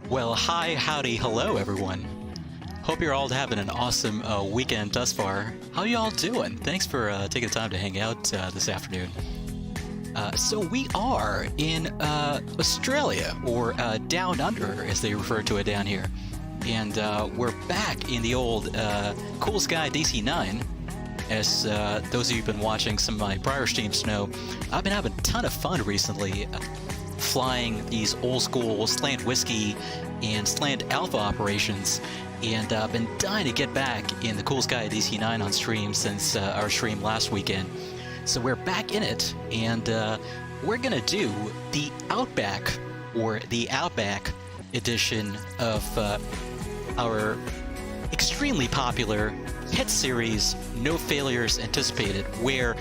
Well, hi, howdy, hello, everyone. Hope you're all having an awesome weekend thus far. How you all doing? Thanks for taking the time to hang out this afternoon. So we are in Australia, or Down Under, as they refer to it down here. And we're back in the old Coolsky DC-9. As those of you who've been watching some of my prior streams know, I've been having a ton of fun recently flying these old school slant whiskey and slant alpha operations, and I've been dying to get back in the Coolsky DC-9 on stream since our stream last weekend. So we're back in it, and we're gonna do the Outback, or the Outback edition of our extremely popular hit series, No Failures Anticipated, where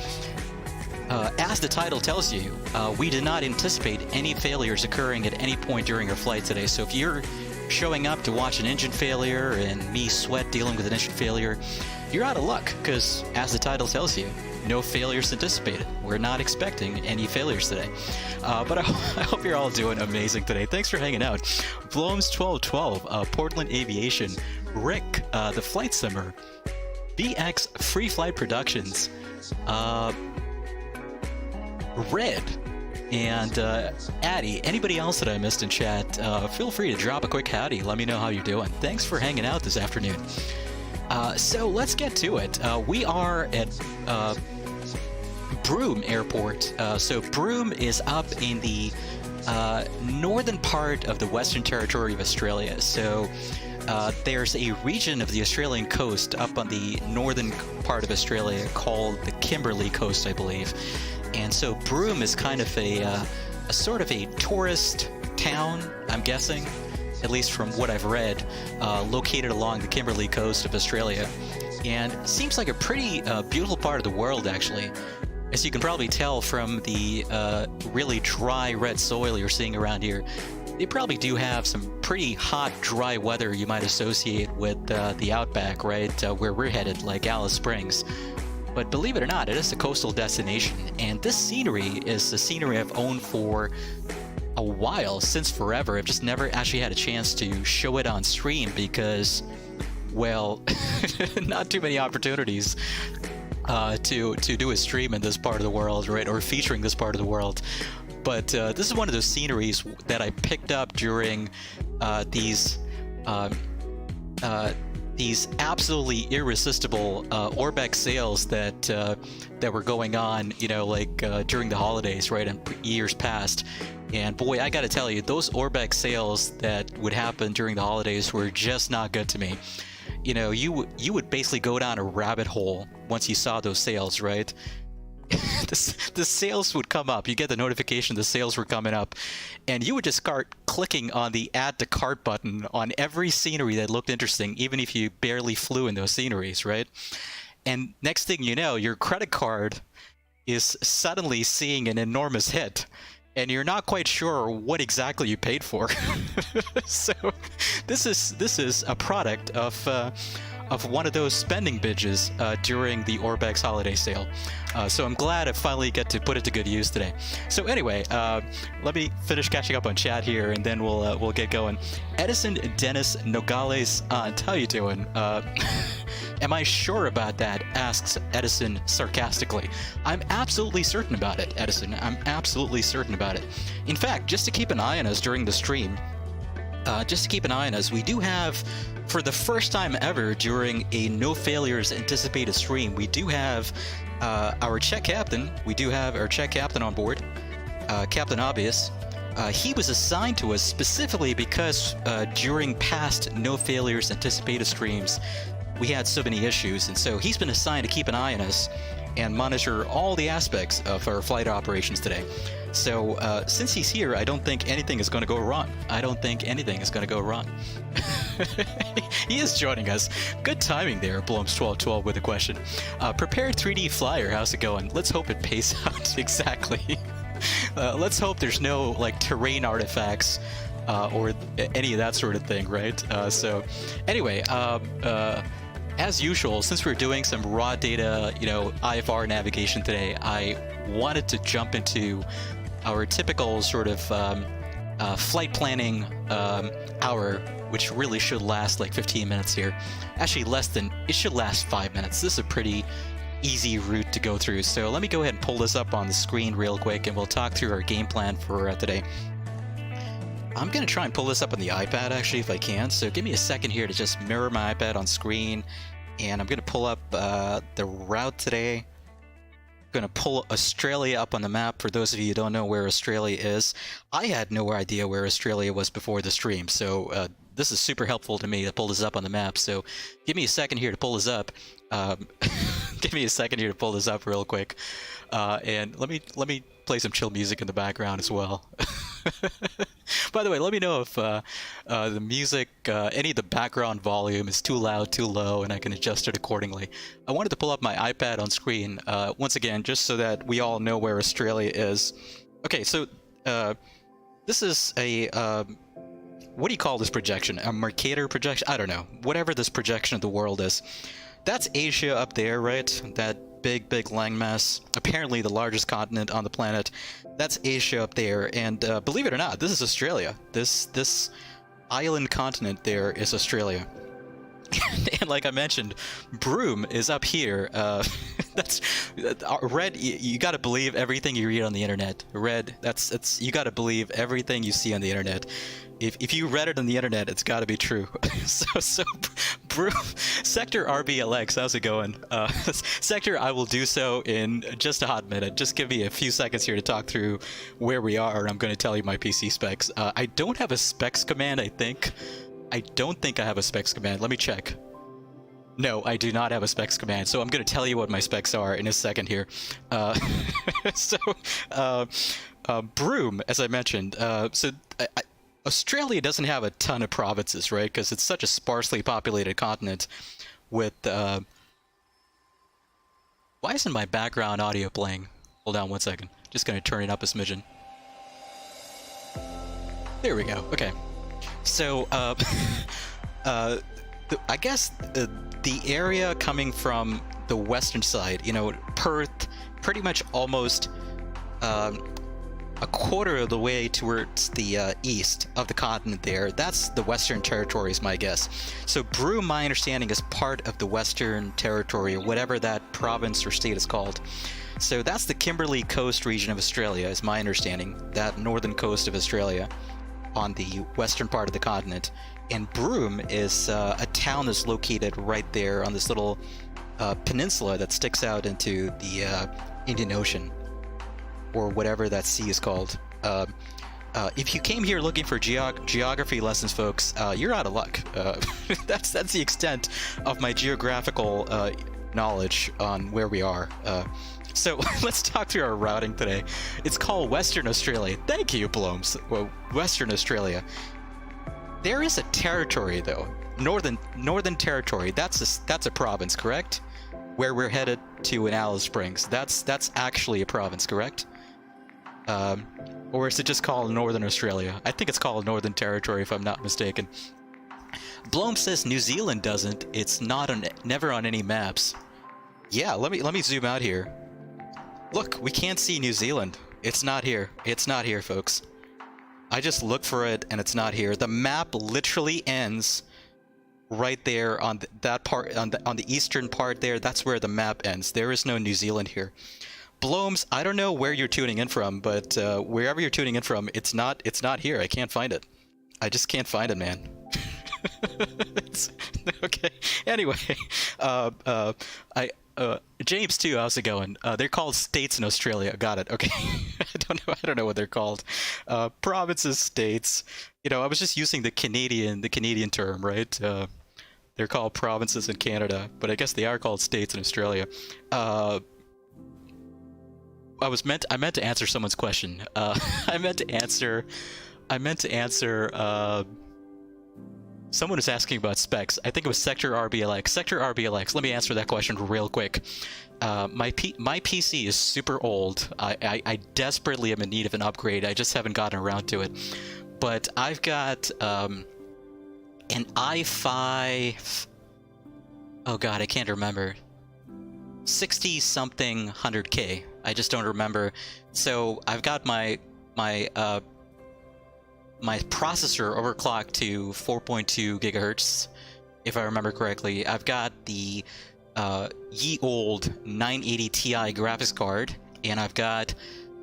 as the title tells you, we did not anticipate any failures occurring at any point during our flight today. So if you're showing up to watch an engine failure and me sweat dealing with an engine failure, you're out of luck, because as the title tells you, no failures anticipated. We're not expecting any failures today. But I hope you're all doing amazing today. Thanks for hanging out. Blooms 1212, Portland Aviation, Rick, The Flight Simmer, BX Free Flight Productions, Red, and Addy. Anybody else that I missed in chat, feel free to drop a quick howdy. Let me know how you're doing. Thanks for hanging out this afternoon. So let's get to it. We are at Broome Airport. So Broome is up in the northern part of the Western Territory of Australia. So there's a region of the Australian coast up on the northern part of Australia called the Kimberley Coast, I believe. And so Broome is kind of a sort of a tourist town, I'm guessing, at least from what I've read, located along the Kimberley coast of Australia. And it seems like a pretty beautiful part of the world, actually. As you can probably tell from the really dry red soil you're seeing around here, they probably do have some pretty hot, dry weather you might associate with the Outback, right, where we're headed, like Alice Springs. But believe it or not, it is a coastal destination, and this scenery is the scenery I've owned for a while, since forever. I've just never actually had a chance to show it on stream because, well, not too many opportunities to do a stream in this part of the world, right, or featuring this part of the world. But this is one of those sceneries that I picked up during these absolutely irresistible Orbeck sales that were going on, you know, like during the holidays, right, and years past. And boy, I gotta tell you, those Orbeck sales that would happen during the holidays were just not good to me. You know, you would basically go down a rabbit hole once you saw those sales, right? The sales would come up. You get the notification the sales were coming up, and you would just start clicking on the add to cart button on every scenery that looked interesting, even if you barely flew in those sceneries, right? And next thing you know, your credit card is suddenly seeing an enormous hit, and you're not quite sure what exactly you paid for. So this is a product of one of those spending binges during the Orbeck's holiday sale. So I'm glad I finally get to put it to good use today. So anyway, let me finish catching up on chat here, and then we'll get going. Edison Dennis Nogales, how you doing? Am I sure about that? Asks Edison sarcastically. I'm absolutely certain about it, Edison. I'm absolutely certain about it. In fact, just to keep an eye on us during the stream, we do have, for the first time ever during a no failures anticipated stream, we do have our check captain. We do have our check captain on board, Captain Obvious. He was assigned to us specifically because during past no failures anticipated streams, we had so many issues, and so he's been assigned to keep an eye on us and monitor all the aspects of our flight operations today. So since he's here, I don't think anything is going to go wrong. He is joining us. Good timing there, Blooms1212 with a question. Prepared 3D Flyer, how's it going? Let's hope it pays out exactly. Let's hope there's no like terrain artifacts or any of that sort of thing, right? So anyway, as usual, since we're doing some raw data, you know, IFR navigation today, I wanted to jump into our typical sort of flight planning hour, which really should last like 15 minutes here. Actually, it should last 5 minutes. This is a pretty easy route to go through. So let me go ahead and pull this up on the screen real quick, and we'll talk through our game plan for today. I'm going to try and pull this up on the iPad, actually, if I can. So give me a second here to just mirror my iPad on screen. And I'm going to pull up the route today. I'm going to pull Australia up on the map. For those of you who don't know where Australia is, I had no idea where Australia was before the stream. So this is super helpful to me to pull this up on the map. So give me a second here to pull this up. Real quick. And let me play some chill music in the background as well. By the way, let me know if the music, any of the background volume is too loud, too low, and I can adjust it accordingly. I wanted to pull up my iPad on screen, once again, just so that we all know where Australia is. Okay, so this is a what do you call this projection? A Mercator projection? I don't know. Whatever this projection of the world is. That's Asia up there, right? That big landmass. Apparently the largest continent on the planet. That's Asia up there. And believe it or not, this is Australia. This island continent there is Australia. And like I mentioned, Broome is up here. That's Red. You got to believe everything you read on the internet. Red. That's you got to believe everything you see on the internet. If you read it on the internet, it's got to be true. so Broome, Sector RBLX, how's it going? Sector, I will do so in just a hot minute. Just give me a few seconds here to talk through where we are, and I'm going to tell you my PC specs. I don't have a specs command, I think. I don't think I have a specs command. Let me check. No, I do not have a specs command, so I'm going to tell you what my specs are in a second here. Broome, as I mentioned, Australia doesn't have a ton of provinces, right? Because it's such a sparsely populated continent with... Why isn't my background audio playing? Hold on one second. Just going to turn it up a smidgen. There we go. Okay. So, I guess the area coming from the western side, you know, Perth, pretty much almost a quarter of the way towards the east of the continent there, that's the Western Territory is my guess. So Broome, my understanding, is part of the Western Territory, or whatever that province or state is called. So that's the Kimberley Coast region of Australia, is my understanding, that northern coast of Australia on the western part of the continent. And Broome is a town that's located right there on this little peninsula that sticks out into the Indian Ocean, or whatever that sea is called. If you came here looking for geography lessons, folks, you're out of luck. That's the extent of my geographical knowledge on where we are. So let's talk through our routing today. It's called Western Australia. Thank you, Blooms. Well, Western Australia. There is a territory though, Northern Territory. That's a province, correct? Where we're headed to in Alice Springs. That's actually a province, correct? Or is it just called Northern Australia? I think it's called Northern Territory, if I'm not mistaken. Bloom says New Zealand doesn't. It's not never on any maps. Yeah, let me zoom out here. Look, we can't see New Zealand. It's not here. It's not here, folks. I just looked for it, and it's not here. The map literally ends right there on that part, on the eastern part there. That's where the map ends. There is no New Zealand here. Blooms, I don't know where you're tuning in from, but wherever you're tuning in from, it's not here. I can't find it. I just can't find it, man. Okay. Anyway, James too. How's it going? They're called states in Australia. Got it. Okay. I don't know what they're called. Provinces, states. You know, I was just using the Canadian term, right? They're called provinces in Canada, but I guess they are called states in Australia. I meant to answer someone's question. I meant to answer. Someone was asking about specs. I think it was Sector RBLX. Sector RBLX. Let me answer that question real quick. My PC is super old. I desperately am in need of an upgrade. I just haven't gotten around to it. But I've got an i5. Oh God, I can't remember. 60 something 100K. I just don't remember. So I've got my processor overclocked to 4.2 gigahertz, if I remember correctly. I've got the ye old 980 Ti graphics card, and I've got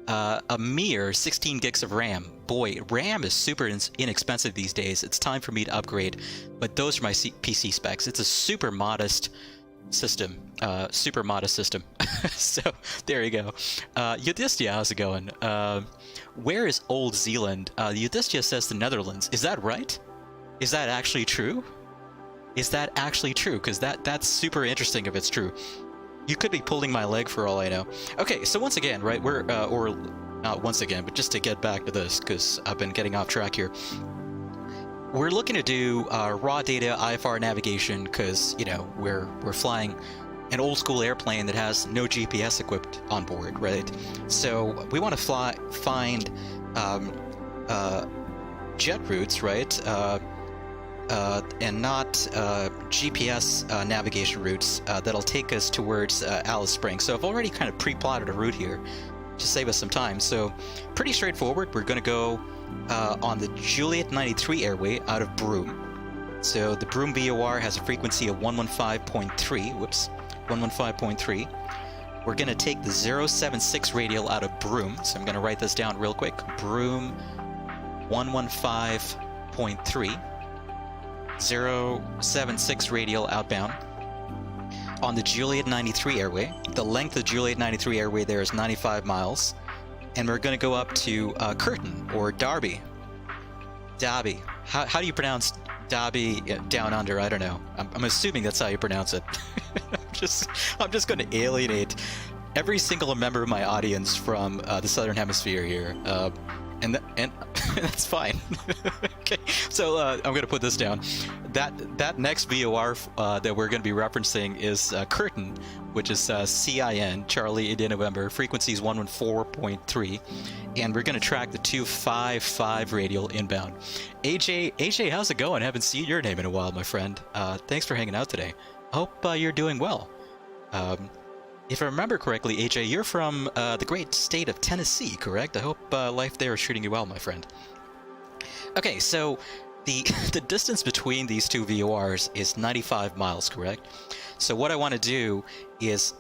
a mere 16 gigs of RAM. Boy, RAM is super inexpensive these days. It's time for me to upgrade, but those are my PC specs. It's a super modest system. So there you go. Yudhisthya, how's it going? Where is Old Zealand? Yudhisthya says the Netherlands. Is that right? Is that actually true? Is that actually true? Because that's super interesting if it's true. You could be pulling my leg for all I know. Okay, so once again, right, we're or not once again, but just to get back to this, because I've been getting off track here. We're looking to do raw data IFR navigation because, you know, we're flying an old school airplane that has no GPS equipped on board, right? So we want to find jet routes, right? And not GPS navigation routes that'll take us towards Alice Springs. So I've already kind of pre-plotted a route here to save us some time. So pretty straightforward. We're going to go on the Juliet 93 airway out of Broome. So the Broome VOR has a frequency of 115.3. Whoops, 115.3. We're going to take the 076 radial out of Broome. So I'm going to write this down real quick. Broome 115.3. 076 radial outbound on the Juliet 93 airway. The length of Juliet 93 airway there is 95 miles. And we're going to go up to Curtin or Derby. Derby. How do you pronounce Derby down under? I don't know. I'm assuming that's how you pronounce it. I'm just going to alienate every single member of my audience from the Southern Hemisphere here. And that's fine. Okay, so I'm going to put this down. That next VOR that we're going to be referencing is Curtin, which is CIN, Charlie India November, frequency is 114.3, and we're going to track the 255 radial inbound. AJ, how's it going? I haven't seen your name in a while, my friend. Thanks for hanging out today. I hope you're doing well. If I remember correctly, AJ, you're from the great state of Tennessee, correct? I hope life there is treating you well, my friend. Okay, so the distance between these two VORs is 95 miles, correct? So what I want to do is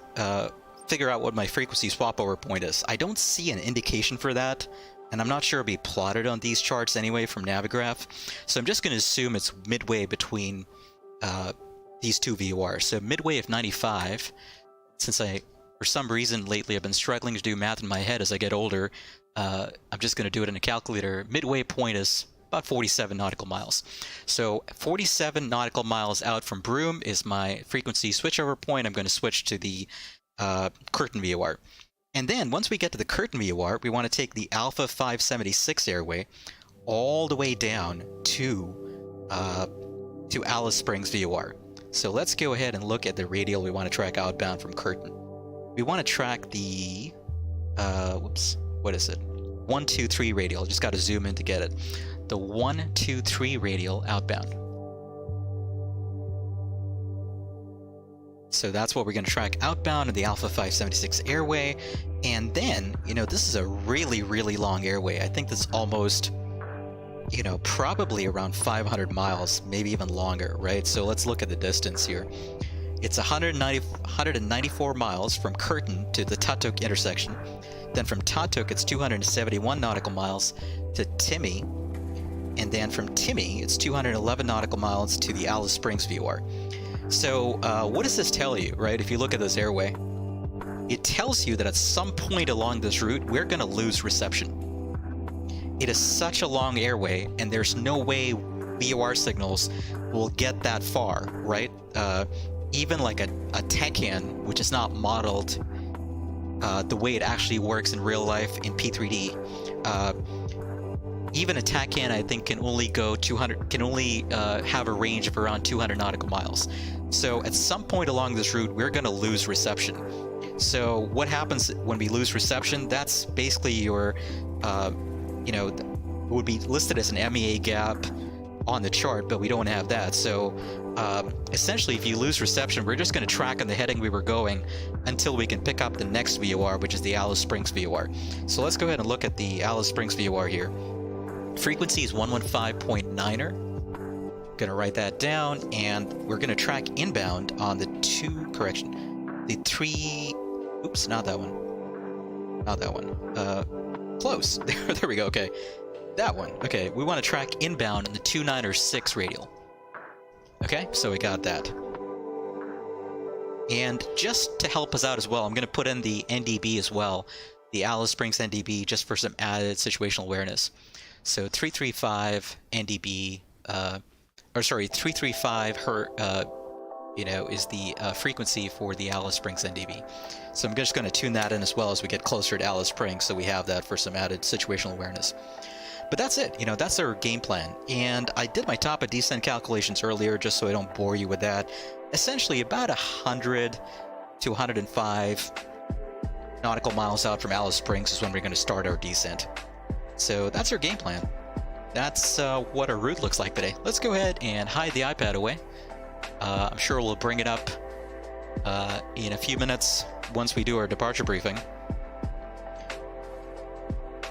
figure out what my frequency swap over point is. I don't see an indication for that, and I'm not sure it'll be plotted on these charts anyway from Navigraph. So I'm just going to assume it's midway between these two VORs. So midway of 95. Since for some reason lately I've been struggling to do math in my head as I get older, I'm just going to do it in a calculator. Midway point is about 47 nautical miles. So 47 nautical miles out from Broome is my frequency switchover point. I'm going to switch to the Curtin VOR. And then once we get to the Curtin VOR, we want to take the Alpha 576 airway all the way down to Alice Springs VOR. So let's go ahead and look at the radial we want to track outbound from Curtin. We want to track the, what is it? 123 radial. Just got to zoom in to get it. The 123 radial outbound. So that's what we're going to track outbound in the Alpha 576 airway. And then, this is a really, really long airway. I think this is almost, probably around 500 miles, maybe even longer, right? So let's look at the distance here. It's 194 miles from Curtin to the Tatuk intersection. Then from Tatuk, it's 271 nautical miles to Timmy. And then from Timmy, it's 211 nautical miles to the Alice Springs VOR. So what does this tell you, right? If you look at this airway, it tells you that at some point along this route, we're going to lose reception. It is such a long airway, and there's no way VOR signals will get that far, right? Even like a TACAN, which is not modeled the way it actually works in real life in P3D. Even a TACAN, I think, can only go 200, can only have a range of around 200 nautical miles. So at some point along this route, we're going to lose reception. So what happens when we lose reception? That's basically your would be listed as an MEA gap on the chart, but we don't have that. So essentially, if you lose reception, we're just going to track on the heading we were going until we can pick up the next VOR, which is the Alice Springs VOR. So let's go ahead and look at the Alice Springs VOR here. Frequency is 115.9er. Going to write that down, and we're going to track inbound on the oops, not that one. Close. There we go. Okay. That one. Okay. We want to track inbound in the 296 radial. Okay. So we got that. And just to help us out as well, I'm going to put in the NDB as well, the Alice Springs NDB, just for some added situational awareness. So 335 NDB, 335 is the frequency for the Alice Springs NDB. So I'm just going to tune that in as well as we get closer to Alice Springs, so we have that for some added situational awareness. But that's it. That's our game plan. And I did my top of descent calculations earlier, just so I don't bore you with that. Essentially, about 100 to 105 nautical miles out from Alice Springs is when we're going to start our descent. So that's our game plan. that's what our route looks like today. Let's go ahead and hide the iPad away. I'm sure we'll bring it up in a few minutes once we do our departure briefing.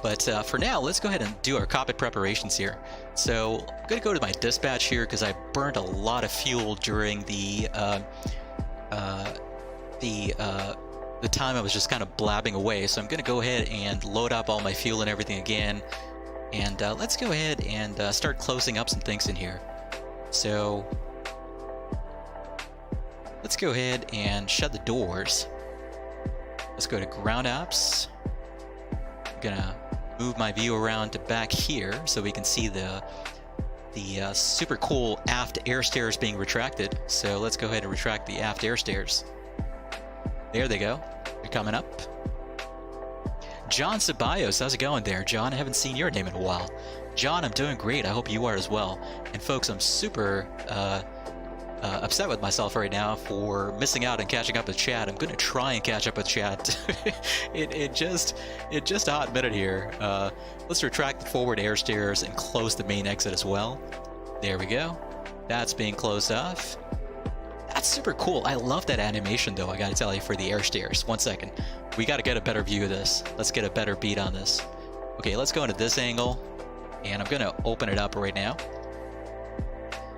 But for now, let's go ahead and do our cockpit preparations here. So I'm going to go to my dispatch here because I burned a lot of fuel during the time I was just kind of blabbing away. So I'm going to go ahead and load up all my fuel and everything again. And let's go ahead and start closing up some things in here. So let's go ahead and shut the doors. Let's go to ground apps. I'm gonna move my view around to back here so we can see the super cool aft air stairs being retracted. So let's go ahead and retract the aft air stairs. There they go. They're coming up. John Ceballos, how's it going there? John, I haven't seen your name in a while. John, I'm doing great. I hope you are as well. And folks, I'm super upset with myself right now for missing out and catching up with chat. I'm going to try and catch up with chat. it just a hot minute here. Let's retract the forward air stairs and close the main exit as well. There we go. That's being closed off. That's super cool. I love that animation though, I gotta tell you, for the air stairs. One second. We gotta get a better view of this. Let's get a better beat on this. Okay, let's go into this angle. And I'm gonna open it up right now.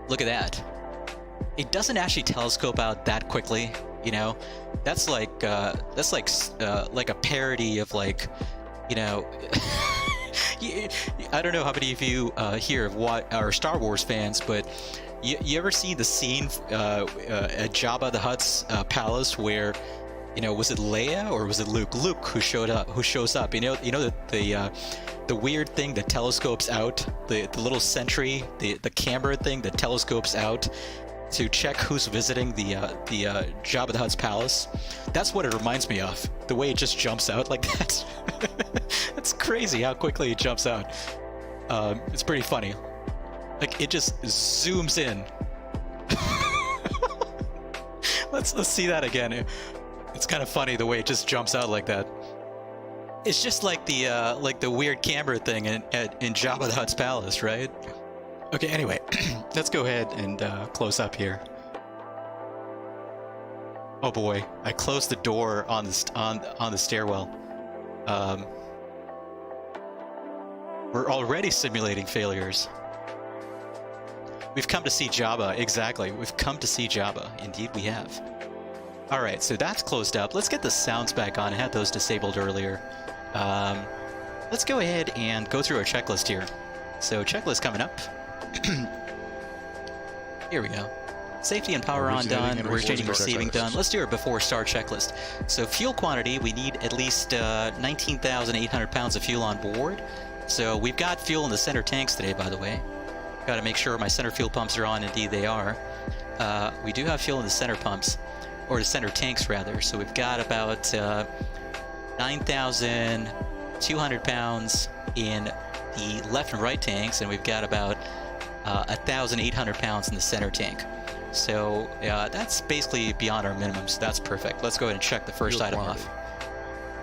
Look at that. It doesn't actually telescope out that quickly, you know. That's like a parody of, like, you know. I don't know how many of you here are Star Wars fans, but you ever see the scene at Jabba the Hutt's palace where, you know, was it Leia or was it Luke? Luke who shows up. You know the weird thing that telescopes out, the little sentry, the camera thing that telescopes out to check who's visiting the Jabba the Hutt's palace. That's what it reminds me of. The way it just jumps out like that. It's crazy how quickly it jumps out. It's pretty funny. Like, it just zooms in. Let's see that again. It's kind of funny the way it just jumps out like that. It's just like the weird camera thing in Jabba the Hutt's palace, right? Okay, anyway, let's go ahead and close up here. Oh boy, I closed the door on the stairwell. We're already simulating failures. We've come to see Jabba, exactly. We've come to see Jabba. Indeed we have. Alright, so that's closed up. Let's get the sounds back on. I had those disabled earlier. Let's go ahead and go through our checklist here. So, checklist coming up. Here we go. Safety and power on done. Originating receiving done. Let's do our before start checklist. So, fuel quantity, we need at least 19,800 pounds of fuel on board. So, we've got fuel in the center tanks today, by the way. Got to make sure my center fuel pumps are on. Indeed, they are. We do have fuel in the center pumps, or the center tanks rather. So we've got about 9,200 pounds in the left and right tanks, and we've got about 1,800 pounds in the center tank. So that's basically beyond our minimum. So that's perfect. Let's go ahead and check the first item off.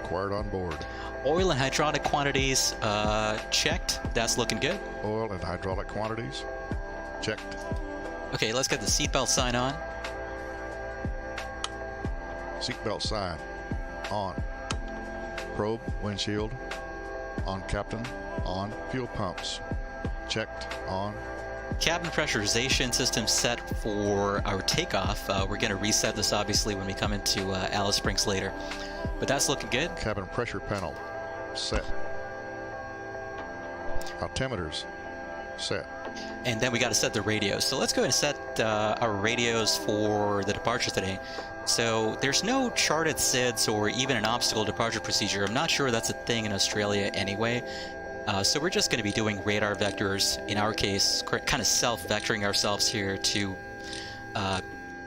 Required on board. Oil and hydraulic quantities checked. That's looking good. Oil and hydraulic quantities checked. Okay, let's get the seatbelt sign on. Seatbelt sign on. Probe windshield on. Captain on. Fuel pumps checked on. Cabin pressurization system set for our takeoff. We're going to reset this obviously when we come into Alice Springs later, but that's looking good. Cabin pressure panel set. Altimeters set. And then we got to set the radios. So let's go ahead and set our radios for the departure today. So there's no charted SIDS or even an obstacle departure procedure. I'm not sure that's a thing in Australia anyway. So we're just going to be doing radar vectors, in our case, kind of self-vectoring ourselves here to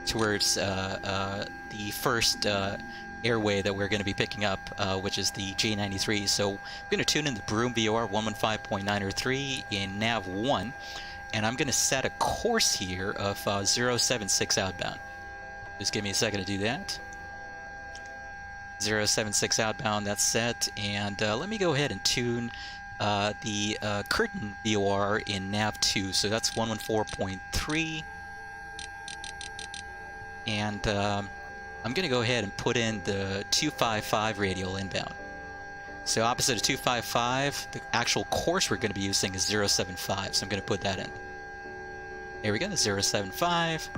towards the first airway that we're going to be picking up, which is the J93. So I'm going to tune in the Broome VOR 115.903 in nav 1, and I'm going to set a course here of 076 outbound. Just give me a second to do that. 076 outbound, that's set, and let me go ahead and tune the curtain VOR in nav 2, so that's 114.3. And I'm going to go ahead and put in the 255 radial inbound. So opposite of 255, the actual course we're going to be using is 075, so I'm going to put that in. There we go, 075,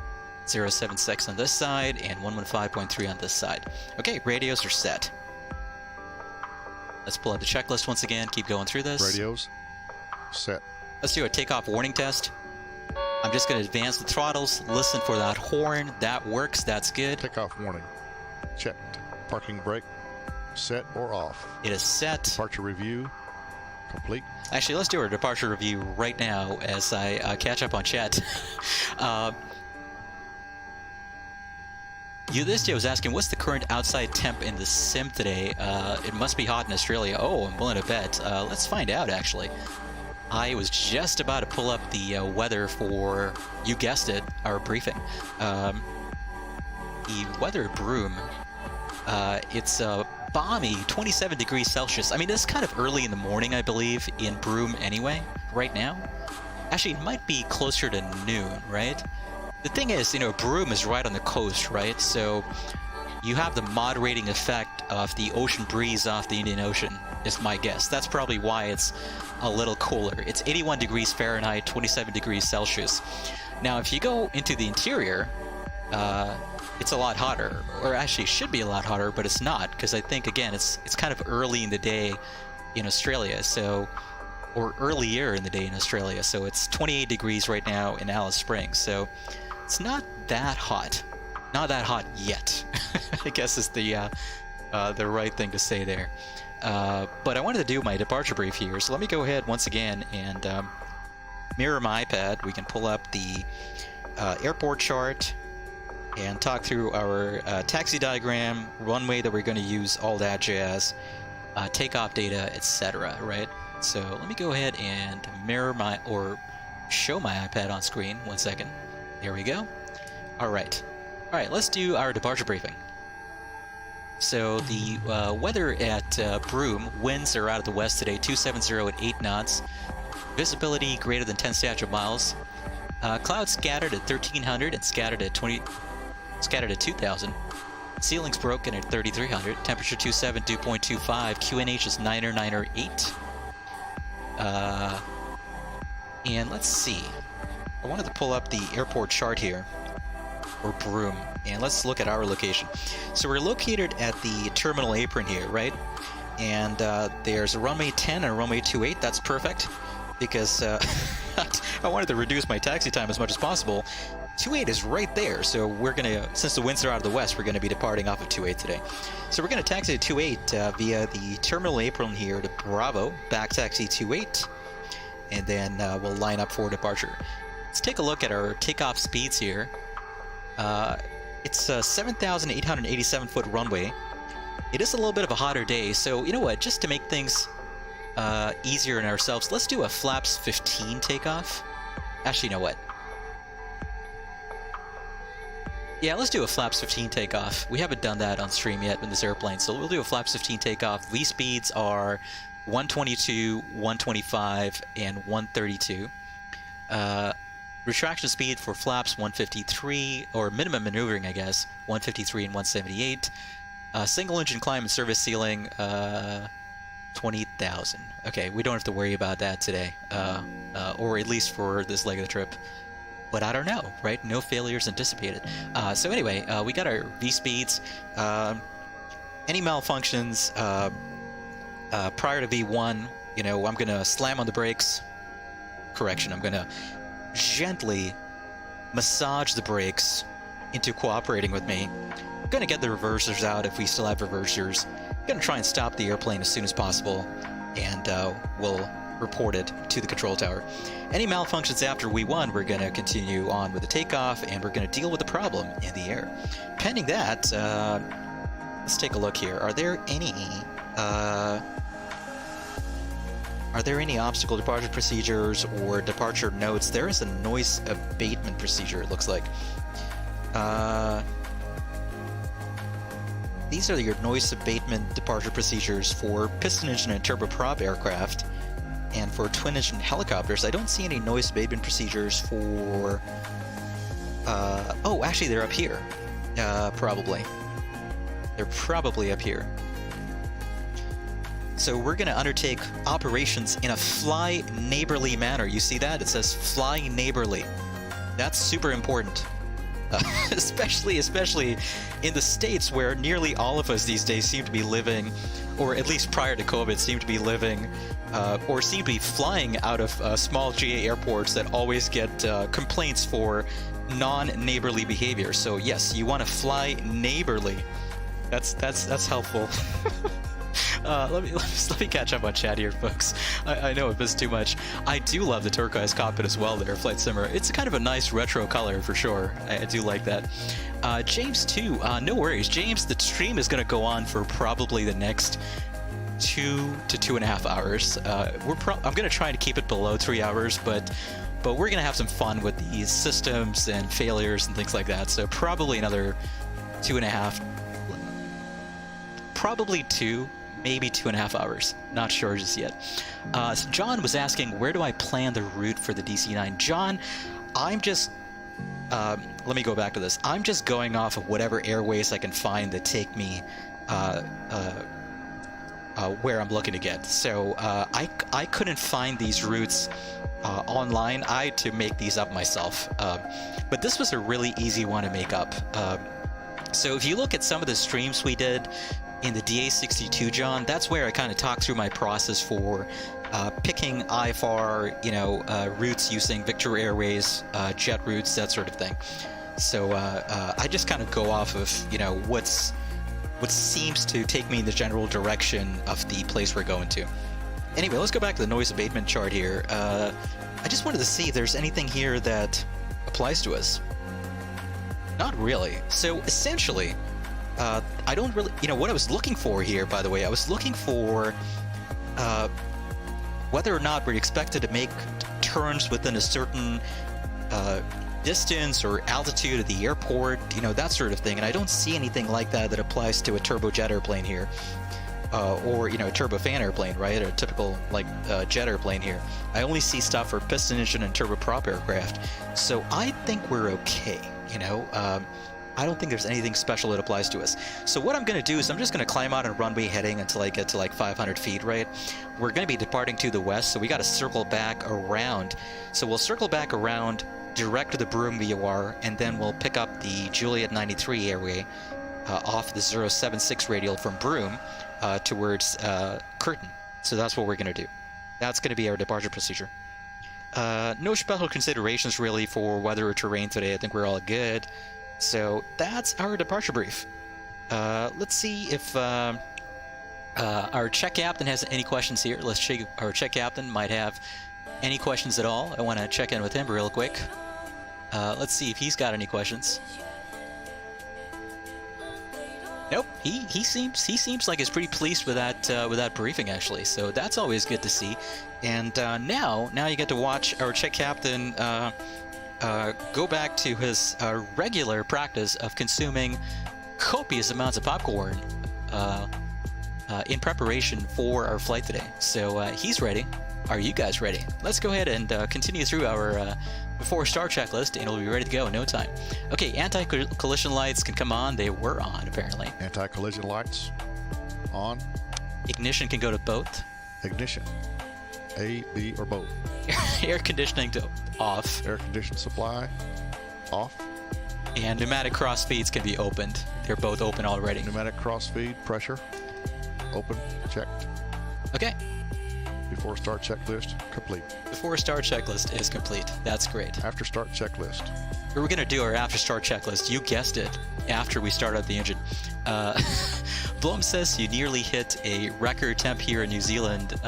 076 on this side, and 115.3 on this side. Okay, radios are set. Let's pull out the checklist once again, keep going through this. Radios set. Let's do a takeoff warning test. I'm just going to advance the throttles, listen for that horn. That works, that's good. Takeoff warning. Checked. Parking brake set or off. It is set. Departure review complete. Actually, let's do our departure review right now as I catch up on chat. Ulysses was asking, what's the current outside temp in the sim today? It must be hot in Australia. Oh, I'm willing to bet. Let's find out, actually. I was just about to pull up the weather for, you guessed it, our briefing. The weather at Broome, it's balmy, 27 degrees Celsius. I mean, this is kind of early in the morning, I believe, in Broome anyway, right now. Actually, it might be closer to noon, right? The thing is, you know, Broome is right on the coast, right? So you have the moderating effect of the ocean breeze off the Indian Ocean, is my guess. That's probably why it's a little cooler. It's 81 degrees Fahrenheit, 27 degrees Celsius. Now, if you go into the interior, it's a lot hotter, or actually should be a lot hotter, but it's not, because I think, again, it's kind of early in the day in Australia, so, or earlier in the day in Australia, so it's 28 degrees right now in Alice Springs, so it's not that hot. Not that hot yet, I guess is the right thing to say there. But I wanted to do my departure brief here, so let me go ahead once again and mirror my iPad. We can pull up the airport chart and talk through our taxi diagram, runway that we're going to use, all that jazz, takeoff data, etc. Right? So let me go ahead and mirror my, or show my iPad on screen. 1 second. There we go. All right, let's do our departure briefing. So the weather at Broome, winds are out of the west today, 270 at 8 knots. Visibility greater than 10 statute miles. Clouds scattered at 1300 and scattered at 2000. Ceilings broken at 3300. Temperature 27, dew point 25. QNH is 9er8. And let's see. I wanted to pull up the airport chart here, or Broome, and let's look at our location. So we're located at the terminal apron here, right? And there's a runway 10 and a runway 28. That's perfect, because I wanted to reduce my taxi time as much as possible. 28 is right there, so we're gonna, since the winds are out of the west, we're gonna be departing off of 28 today. So we're gonna taxi to 28 via the terminal apron here to Bravo, back taxi 28, and then we'll line up for departure. Let's take a look at our takeoff speeds here. It's a 7,887 foot runway. It is a little bit of a hotter day, so you know what, just to make things easier on ourselves, let's do a flaps 15 takeoff. Actually, you know what? Yeah, let's do a flaps 15 takeoff. We haven't done that on stream yet in this airplane, so we'll do a flaps 15 takeoff. V speeds are 122, 125, and 132. Retraction speed for flaps 153, or minimum maneuvering, I guess, 153 and 178. Single engine climb and service ceiling 20,000. Okay, we don't have to worry about that today, or at least for this leg of the trip. But I don't know, right? No failures anticipated. So anyway, we got our V speeds. Any malfunctions prior to V1, you know, I'm gonna slam on the brakes. Correction, I'm gonna gently massage the brakes into cooperating with me. I'm gonna get the reversers out if we still have reversers. I'm gonna try and stop the airplane as soon as possible, and we'll report it to the control tower. Any malfunctions after V1, we're gonna continue on with the takeoff, and we're gonna deal with the problem in the air. Pending that, let's take a look here. Are there any obstacle departure procedures or departure notes? There is a noise abatement procedure, it looks like. These are your noise abatement departure procedures for piston engine and turboprop aircraft. And for twin-engine helicopters, I don't see any noise abatement procedures for... oh, actually, they're up here. Probably. They're probably up here. So we're going to undertake operations in a fly neighborly manner. You see that? It says fly neighborly. That's super important. Especially in the States, where nearly all of us these days seem to be living, or at least prior to COVID, seem to be living, or seem to be flying out of small GA airports that always get complaints for non-neighborly behavior. So yes, you want to fly neighborly. That's helpful. Let me catch up on chat here, folks. I know it was too much. I do love the turquoise cockpit as well there, Flight Simmer. It's kind of a nice retro color for sure. I do like that. James too. No worries, James. The stream is going to go on for probably the next 2 to 2.5 hours. I'm going to try to keep it below 3 hours, but we're going to have some fun with these systems and failures and things like that. So probably another 2.5. Probably 2. Maybe 2.5 hours. Not sure just yet. So John was asking, where do I plan the route for the DC-9? John, I'm just... let me go back to this. I'm just going off of whatever airways I can find that take me where I'm looking to get. So I couldn't find these routes online. I had to make these up myself. But this was a really easy one to make up. So if you look at some of the streams we did in the DA62, John, that's where I kind of talk through my process for picking IFR, routes using Victor Airways, jet routes, that sort of thing. So I just kind of go off of, what seems to take me in the general direction of the place we're going to. Anyway, let's go back to the noise abatement chart here. I just wanted to see if there's anything here that applies to us. Not really. So essentially, I don't really, what I was looking for here, by the way, I was looking for whether or not we're expected to make turns within a certain distance or altitude of the airport, that sort of thing. And I don't see anything like that applies to a turbojet airplane here, or, a turbofan airplane, right? Or a typical, jet airplane here. I only see stuff for piston engine and turboprop aircraft. So I think we're okay, I don't think there's anything special that applies to us. So what I'm going to do is I'm just going to climb out on runway heading until I get to 500 feet, right? We're going to be departing to the west, so we got to circle back around. So we'll circle back around direct to the Broome VOR, and then we'll pick up the Juliet 93 airway off the 076 radial from Broome towards Curtin. So that's what we're going to do. That's going to be our departure procedure. No special considerations really for weather or terrain today. I think we're all good. So that's our departure brief. Let's see if our check captain has any questions here. Let's check. Our check captain might have any questions at all. I want to check in with him real quick. Let's see if he's got any questions. Nope. He seems like he's pretty pleased with that briefing actually. So that's always good to see. And now you get to watch our check captain go back to his regular practice of consuming copious amounts of popcorn in preparation for our flight today. So he's ready. Are you guys ready? Let's go ahead and continue through our before start checklist, and we'll be ready to go in no time. Okay, anti-collision lights can come on. They were on, apparently. Anti-collision lights on. Ignition can go to both. Ignition. A, B, or both. Air conditioning to off. Air condition supply off. And pneumatic cross feeds can be opened. They're both open already. Pneumatic cross feed pressure open, checked. Okay. Before start checklist complete. Before start checklist is complete. That's great. After start checklist. We're going to do our after start checklist. You guessed it. After we start up the engine. Bloom says you nearly hit a record temp here in New Zealand.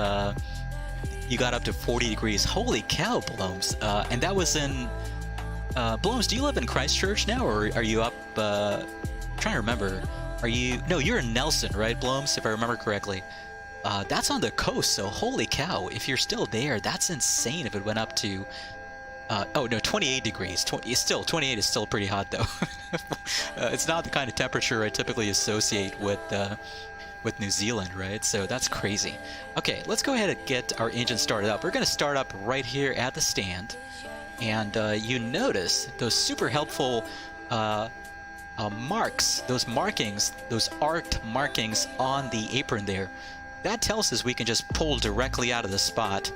You got up to 40 degrees. Holy cow, Blooms. And that was in... Blooms, do you live in Christchurch now, or are you up... I'm trying to remember. Are you... No, you're in Nelson, right, Blooms, if I remember correctly. That's on the coast, so holy cow. If you're still there, that's insane if it went up to... oh, no, 28 degrees. 28 is still pretty hot, though. It's not the kind of temperature I typically associate with with New Zealand, right? So that's crazy. Okay, let's go ahead and get our engine started up. We're going to start up right here at the stand. And you notice those super helpful marks, those markings, those arced markings on the apron there. That tells us we can just pull directly out of the spot,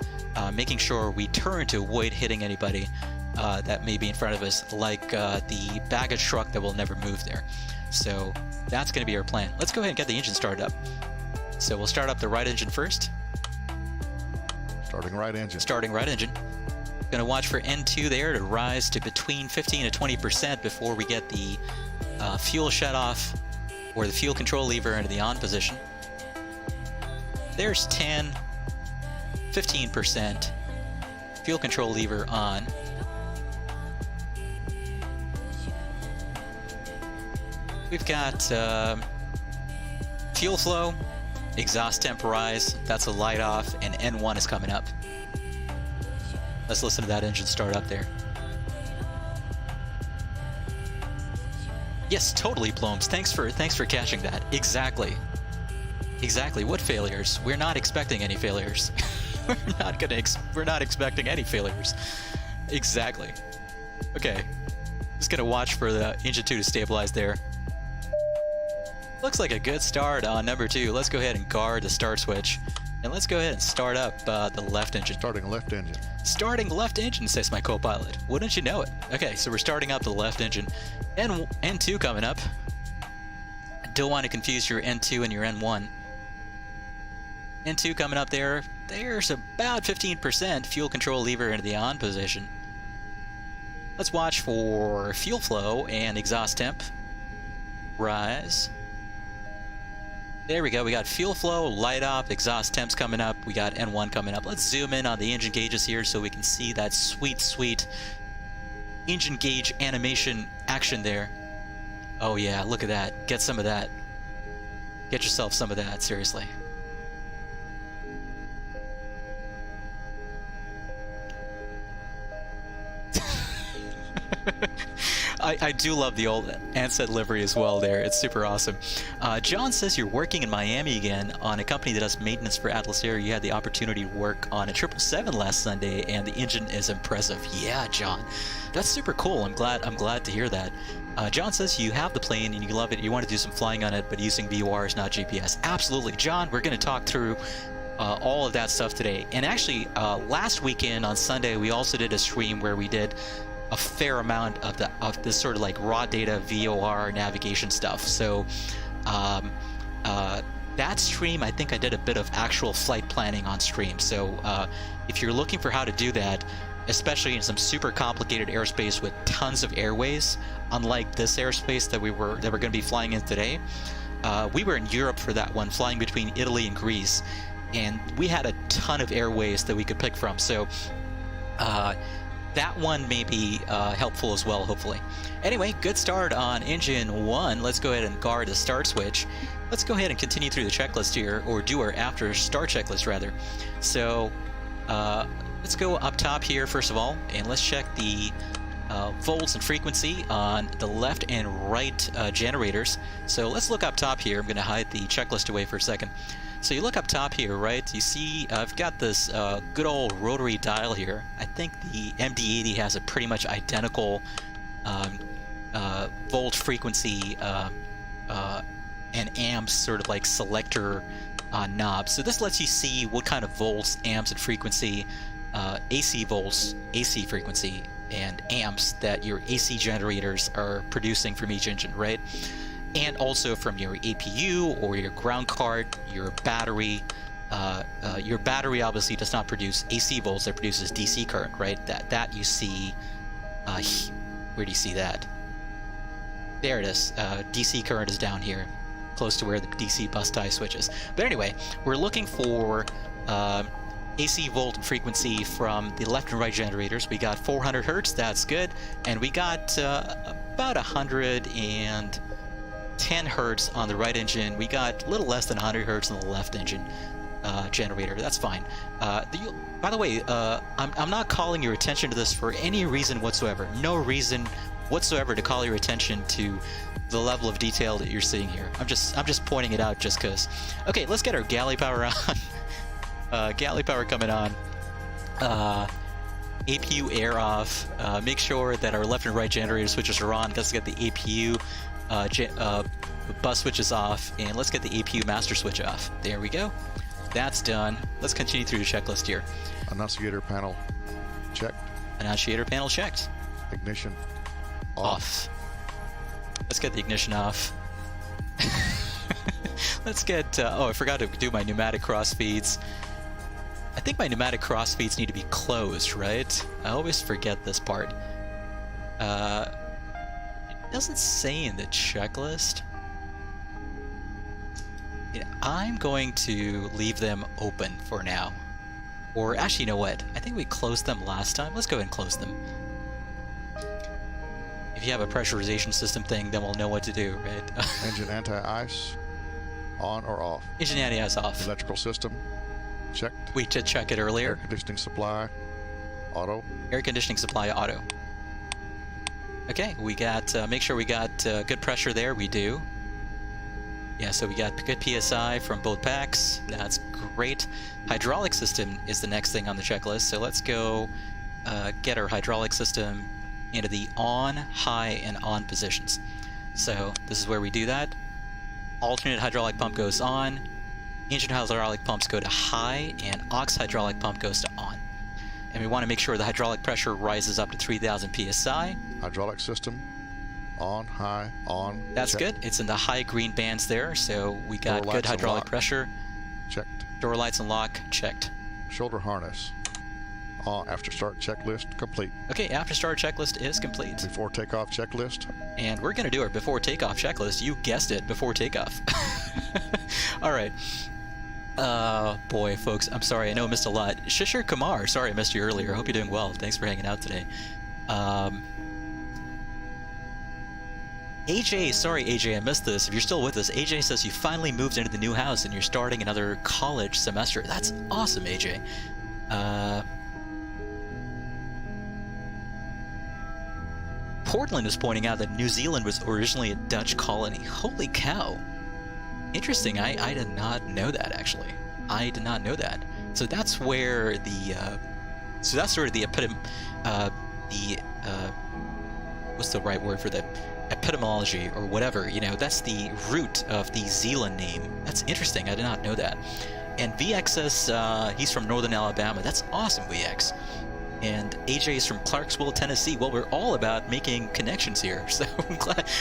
making sure we turn to avoid hitting anybody that may be in front of us, like the baggage truck that will never move there. So that's going to be our plan. Let's go ahead and get the engine started up. So we'll start up the right engine first. Starting right engine. Starting right engine. Going to watch for N2 there to rise to between 15 to 20% before we get the fuel shut off or the fuel control lever into the on position. There's 10, 15%. Fuel control lever on. We've got fuel flow, exhaust temp rise, that's a light off, and N1 is coming up. Let's listen to that engine start up there. Yes, totally, Blooms. Thanks for catching that. Exactly. Exactly. What failures? We're not expecting any failures. We're not expecting any failures. Exactly. Okay. Just gonna watch for the engine 2 to stabilize there. Looks like a good start on number 2. Let's go ahead and guard the start switch. And let's go ahead and start up the left engine. Starting left engine. Starting left engine, says my co-pilot. Wouldn't you know it? Okay, so we're starting up the left engine. N2 coming up. Don't want to confuse your N2 and your N1. N2 coming up there. There's about 15% fuel control lever into the on position. Let's watch for fuel flow and exhaust temp. Rise. There we go. We got fuel flow, light off, exhaust temps coming up. We got N1 coming up. Let's zoom in on the engine gauges here so we can see that sweet, sweet engine gauge animation action there. Oh yeah, look at that. Get some of that. Get yourself some of that, seriously. I do love the old Ansett livery as well there. It's super awesome. John says you're working in Miami again on a company that does maintenance for Atlas Air. You had the opportunity to work on a 777 last Sunday, and the engine is impressive. Yeah, John. That's super cool. I'm glad to hear that. John says you have the plane and you love it. You want to do some flying on it, but using VORs, not GPS. Absolutely. John, we're going to talk through all of that stuff today. And actually, last weekend on Sunday, we also did a stream where we did a fair amount of this sort of like raw data VOR navigation stuff. So that stream, I think I did a bit of actual flight planning on stream. So if you're looking for how to do that, especially in some super complicated airspace with tons of airways, unlike this airspace that we're going to be flying in today, we were in Europe for that one, flying between Italy and Greece, and we had a ton of airways that we could pick from. So that one may be helpful as well, hopefully. Anyway, good start on engine 1. Let's go ahead and guard the start switch. Let's go ahead and continue through the checklist here, or do our after start checklist rather. So let's go up top here first of all, and let's check the volts and frequency on the left and right generators. So let's look up top here. I'm going to hide the checklist away for a second. So you look up top here, right? You see I've got this good old rotary dial here. I think the MD-80 has a pretty much identical volt, frequency, and amps sort of like selector knob. So this lets you see what kind of volts, amps, and frequency, AC volts, AC frequency, and amps that your AC generators are producing from each engine, right? And also from your APU or your ground card, your battery. Your battery obviously does not produce AC volts, it produces DC current, right? That you see, where do you see that? There it is. DC current is down here, close to where the DC bus tie switches. But anyway, we're looking for AC volt and frequency from the left and right generators. We got 400 hertz, that's good. And we got about 110 hertz on the right engine. We got a little less than 100 hertz on the left engine generator. That's fine. By the way, I'm not calling your attention to this for any reason whatsoever. No reason whatsoever to call your attention to the level of detail that you're seeing here. I'm just pointing it out just because. Okay, let's get our galley power on. Galley power coming on. APU air off. Make sure that our left and right generator switches are on. Let's get the APU bus switches off, and let's get the APU master switch off. There we go. That's done. Let's continue through the checklist here. Annunciator panel checked. Annunciator panel checked. Ignition Off. Let's get the ignition off. Let's get, oh, I forgot to do my pneumatic cross feeds. I think my pneumatic cross feeds need to be closed, right? I always forget this part. It doesn't say in the checklist. Yeah, I'm going to leave them open for now. Or actually, you know what? I think we closed them last time. Let's go ahead and close them. If you have a pressurization system thing, then we'll know what to do, right? Engine anti-ice on or off. Engine anti-ice off. Electrical system checked. We did check it earlier. Air conditioning supply auto. Air conditioning supply auto. Okay, we got, make sure we got good pressure there. We do. Yeah, so we got good PSI from both packs. That's great. Hydraulic system is the next thing on the checklist. So let's go get our hydraulic system into the on, high, and on positions. So this is where we do that. Alternate hydraulic pump goes on. Engine hydraulic pumps go to high, and aux hydraulic pump goes to on. And we want to make sure the hydraulic pressure rises up to 3,000 psi. Hydraulic system on, high, on. That's checked. good. It's in the high green bands there, so we got Door good lights and hydraulic lock. pressure. Checked. Door lights and lock checked. Shoulder harness on. After start checklist complete. Okay, after start checklist is complete. Before takeoff checklist. And we're going to do our before takeoff checklist. You guessed it, before takeoff. All right. Boy, folks, I'm sorry. I know I missed a lot. Shishir Kumar, sorry I missed you earlier. Hope you're doing well. Thanks for hanging out today. AJ, sorry AJ, I missed this. If you're still with us, AJ says you finally moved into the new house and you're starting another college semester. That's awesome, AJ. Portland is pointing out that New Zealand was originally a Dutch colony. Holy cow. Interesting. I did not know that, actually. I did not know that. So that's where the so that's sort of the what's the right word for that? Etymology or whatever, you know, that's the root of the Zealand name. That's interesting. I did not know that. And VX says he's from Northern Alabama. That's awesome, VX. And AJ is from Clarksville, Tennessee. Well, we're all about making connections here, so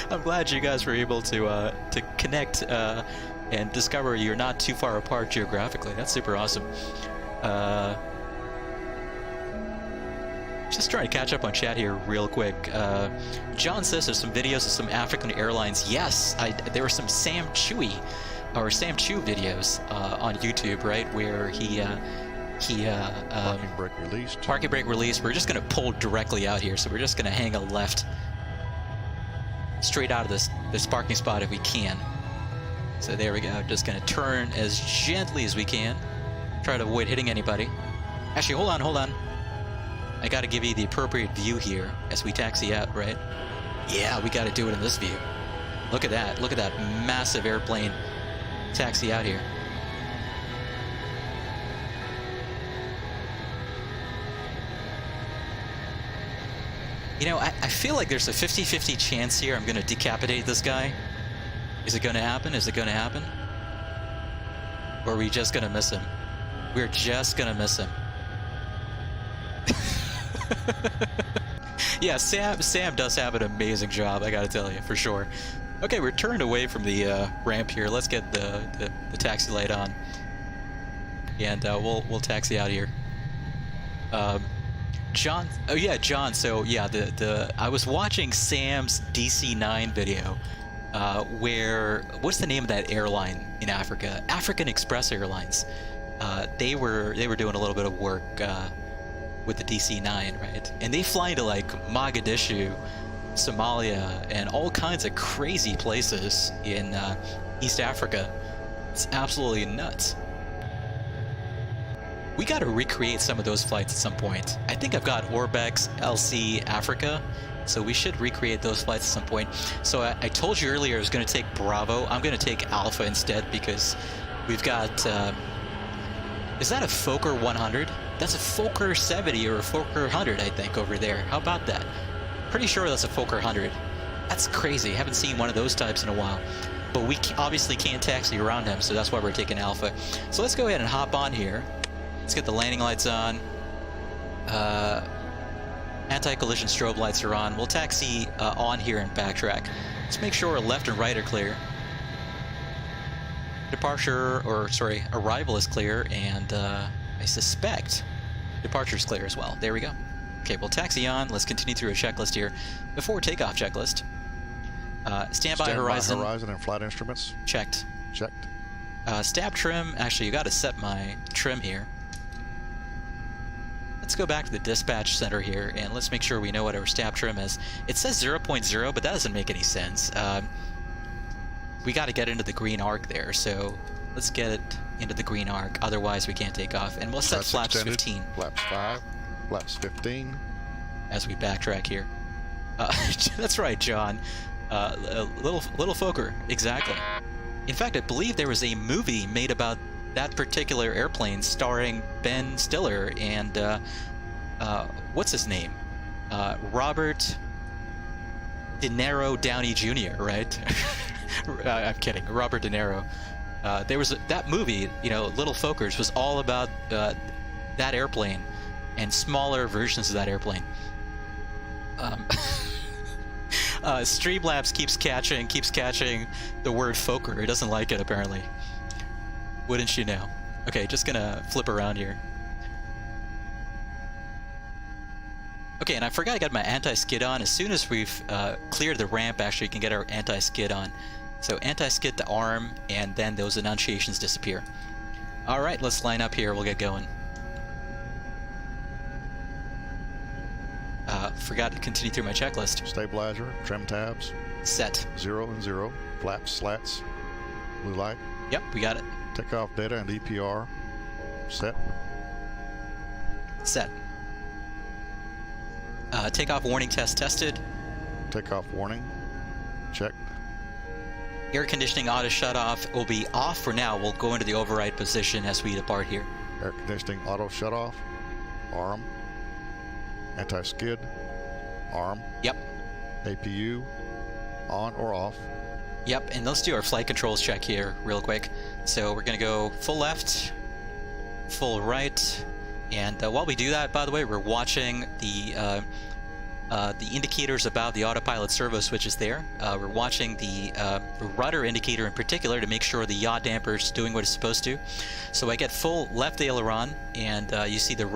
I'm glad you guys were able to connect and discover you're not too far apart geographically. That's super awesome. Just trying to catch up on chat here real quick. John says there's some videos of some African airlines. Yes, there were some Sam Chu videos on YouTube, right, where he Parking brake released. Parking brake release. We're just going to pull directly out here, so we're just going to hang a left straight out of this parking spot if we can. So there we go. Just going to turn as gently as we can. Try to avoid hitting anybody. Actually, hold on. I got to give you the appropriate view here as we taxi out, right? Yeah, we got to do it in this view. Look at that. Look at that massive airplane taxi out here. You know, I feel like there's a 50-50 chance here I'm going to decapitate this guy. Is it going to happen? Is it going to happen? Or are we just going to miss him? We're just going to miss him. Yeah, Sam does have an amazing job, I got to tell you, for sure. Okay, we're turned away from the ramp here. Let's get the taxi light on. And we'll taxi out here. John, oh yeah, John. So yeah, I was watching Sam's DC-9 video, where what's the name of that airline in Africa? African Express Airlines. They were doing a little bit of work with the DC-9, right? And they fly to like Mogadishu, Somalia, and all kinds of crazy places in East Africa. It's absolutely nuts. We got to recreate some of those flights at some point. I think I've got Orbex LC Africa So we should recreate those flights at some point. So I told you earlier I was going to take Bravo. I'm going to take Alpha instead because we've got... is that a Fokker 100? That's a Fokker 70 or a Fokker 100, I think, over there. How about that? Pretty sure that's a Fokker 100. That's crazy. Haven't seen one of those types in a while. But we obviously can't taxi around him, so that's why we're taking Alpha. So let's go ahead and hop on here. Let's get the landing lights on. Anti-collision strobe lights are on. We'll taxi on here and backtrack. Let's make sure left and right are clear. Departure, or sorry, arrival is clear, and I suspect departure's clear as well. There we go. Okay, we'll taxi on. Let's continue through a checklist here. Before takeoff checklist. Standby horizon. Horizon and flight instruments. Checked. Checked. Stab trim. Actually, you got to set my trim here. Let's go back to the dispatch center here, and let's make sure we know what our stab trim is. It says 0.0, but that doesn't make any sense. We got to get into the green arc there, so let's get it into the green arc. Otherwise, we can't take off. And we'll set flaps extended. 15. Flaps 5. Flaps 15. As we backtrack here. That's right, John. Little Fokker, exactly. In fact, I believe there was a movie made about that particular airplane starring Ben Stiller and what's his name? Robert De Niro Downey Jr., right? I'm kidding. Robert De Niro. There was that movie, you know, Little Fokkers, was all about that airplane and smaller versions of that airplane. Streamlabs keeps catching the word Fokker. It doesn't like it, apparently. Wouldn't you know? Okay, just gonna flip around here. Okay, and I forgot I got my anti-skid on. As soon as we've cleared the ramp, actually, you can get our anti-skid on. So anti-skid to arm, and then those enunciations disappear. All right, let's line up here. We'll get going. Forgot to continue through my checklist. Stabilizer, trim tabs. Set. 0 and 0. Flaps, slats. Blue light. Yep, we got it. Takeoff data and EPR. Set. Set. Takeoff warning test tested. Takeoff warning. Checked. Air conditioning auto shut off will be off for now. We'll go into the override position as we depart here. Air conditioning auto shut off. ARM. Anti-skid. ARM. Yep. APU. On or off. Yep, and let's do our flight controls check here real quick. So we're going to go full left, full right, and while we do that, by the way, we're watching the indicators about the autopilot servo switches there. We're watching the rudder indicator in particular to make sure the yaw damper is doing what it's supposed to. So I get full left aileron, and you see the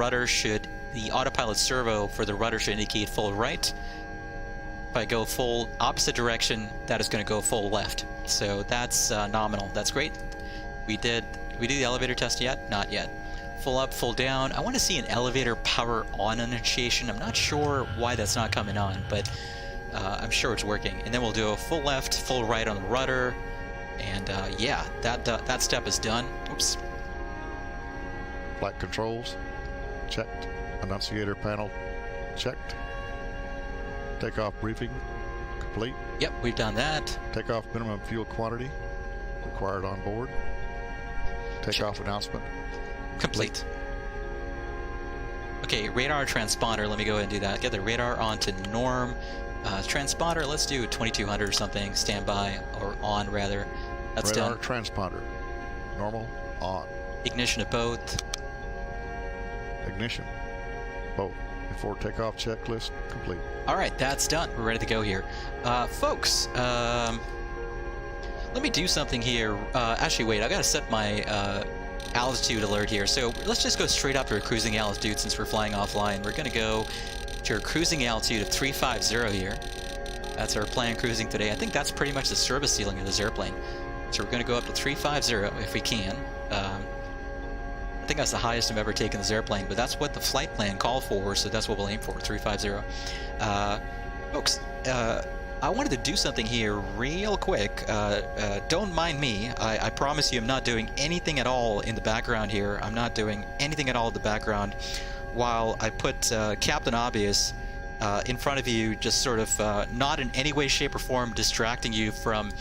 autopilot servo for the rudder should indicate full right. If I go full opposite direction, that is going to go full left. So that's nominal. That's great. We did the elevator test yet? Not yet. Full up, full down. I want to see an elevator power on initiation. I'm not sure why that's not coming on, but I'm sure it's working. And then we'll do a full left, full right on the rudder. And yeah, that step is done. Oops. Flight controls. Checked. Annunciator panel. Checked. Takeoff briefing complete. Yep, we've done that. Takeoff minimum fuel quantity required on board. Takeoff announcement complete. Okay, radar transponder. Let me go ahead and do that. Get the radar on to norm. Transponder, let's do 2200 or something. Standby, or on rather. That's radar done. Transponder. Normal, on. Ignition of both. Ignition. Both. Before takeoff checklist complete. All right, that's done. We're ready to go here. Folks, let me do something here. Actually, wait, I gotta set my altitude alert here. So let's just go straight up to our cruising altitude since we're flying offline. We're gonna go to our cruising altitude of 350 here. That's our planned cruising today. I think that's pretty much the service ceiling of this airplane. So we're gonna go up to 350 if we can. I think that's the highest I've ever taken this airplane, but that's what the flight plan called for, so that's what we'll aim for, 350. Folks, I wanted to do something here real quick. Don't mind me. I promise you I'm not doing anything at all in the background here. I'm not doing anything at all in the background while I put Captain Obvious in front of you, just sort of not in any way, shape, or form distracting you from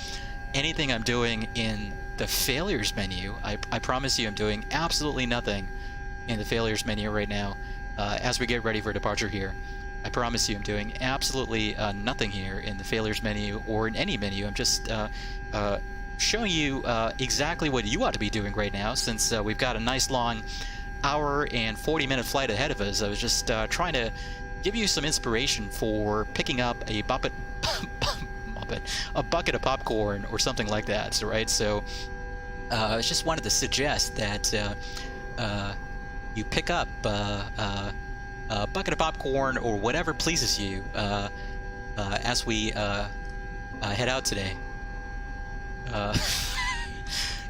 anything I'm doing in the failures menu. I promise you I'm doing absolutely nothing in the failures menu right now as we get ready for departure here. I promise you I'm doing absolutely nothing here in the failures menu or in any menu. I'm just showing you exactly what you ought to be doing right now, since we've got a nice long hour and 40-minute flight ahead of us. I was just trying to give you some inspiration for picking up a bucket of popcorn or something like that, right? So I just wanted to suggest that you pick up a bucket of popcorn or whatever pleases you as we head out today.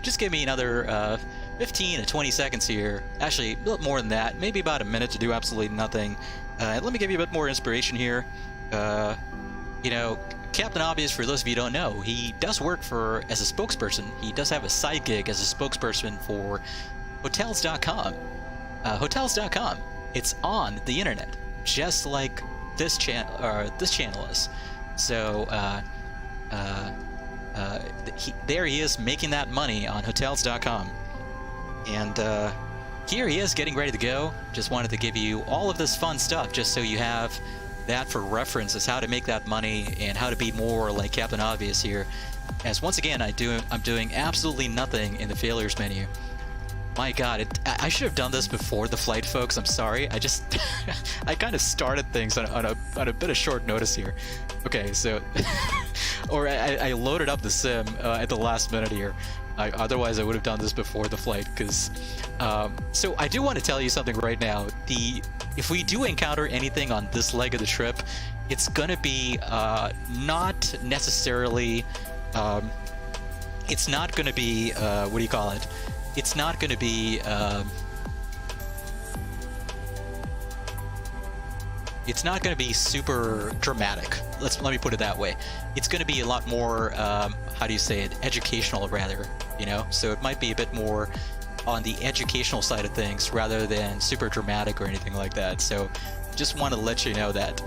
Just give me another 15 to 20 seconds here. Actually, a little more than that. Maybe about a minute to do absolutely nothing. Let me give you a bit more inspiration here. You know, Captain Obvious, for those of you who don't know, he does work as a spokesperson. He does have a side gig as a spokesperson for Hotels.com. Hotels.com. It's on the internet, just like this channel is. So there he is making that money on Hotels.com, and here he is getting ready to go. Just wanted to give you all of this fun stuff, just so you have that for reference as how to make that money and how to be more like Captain Obvious here. As once again, I'm doing absolutely nothing in the failures menu. My God, I should have done this before the flight, folks. I'm sorry. I just I kind of started things on a bit of short notice here. Okay, so or I loaded up the sim at the last minute here. Otherwise, I would have done this before the flight, because so I do want to tell you something right now. If we do encounter anything on this leg of the trip, it's gonna be not necessarily it's not gonna be what do you call it? It's not going to be super dramatic. Let me put it that way. It's going to be a lot more how do you say it? Educational, rather. You know, so it might be a bit more on the educational side of things rather than super dramatic or anything like that. So just want to let you know that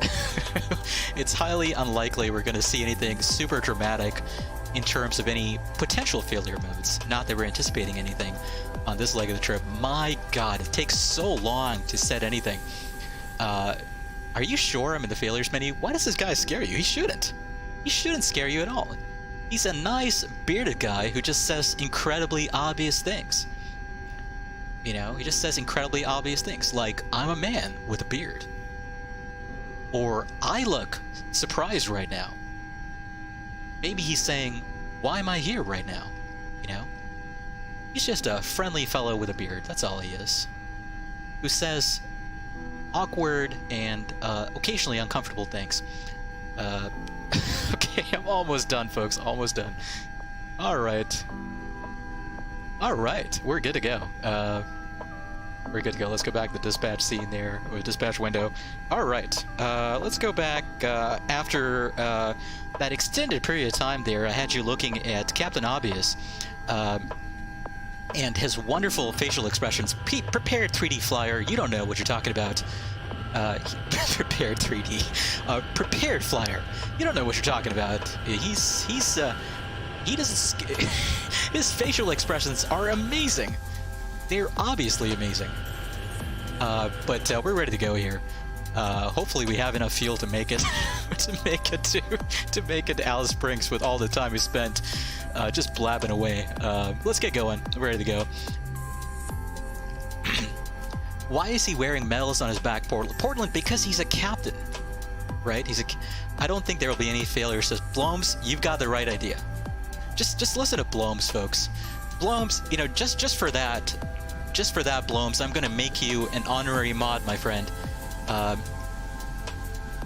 it's highly unlikely we're going to see anything super dramatic in terms of any potential failure modes. Not that we're anticipating anything on this leg of the trip. My God, it takes so long to set anything. Are you sure I'm in the failures menu? Why does this guy scare you? He shouldn't. He shouldn't scare you at all. He's a nice bearded guy who just says incredibly obvious things. You know, he just says incredibly obvious things, like, I'm a man with a beard. Or, I look surprised right now. Maybe he's saying, why am I here right now? You know? He's just a friendly fellow with a beard, that's all he is. Who says awkward and occasionally uncomfortable things. Okay, I'm almost done, folks, almost done. Alright. Alright, we're good to go. We're good to go. Let's go back to the dispatch scene there, or dispatch window. Alright, let's go back after that extended period of time there. I had you looking at Captain Obvious and his wonderful facial expressions. Prepared 3D flyer, you don't know what you're talking about. Prepared 3D. Prepared flyer, you don't know what you're talking about. He doesn't. His facial expressions are amazing. They're obviously amazing. But we're ready to go here. Hopefully we have enough fuel to make it to make it to Alice Springs with all the time we spent just blabbing away. Let's get going. We're ready to go. Why is he wearing medals on his back, Portland? Because he's a captain, right? I don't think there will be any failures. Says Blomes, you've got the right idea. Just listen to Blomes, folks. Blomes, you know, just for that, Blomes, I'm gonna make you an honorary mod, my friend.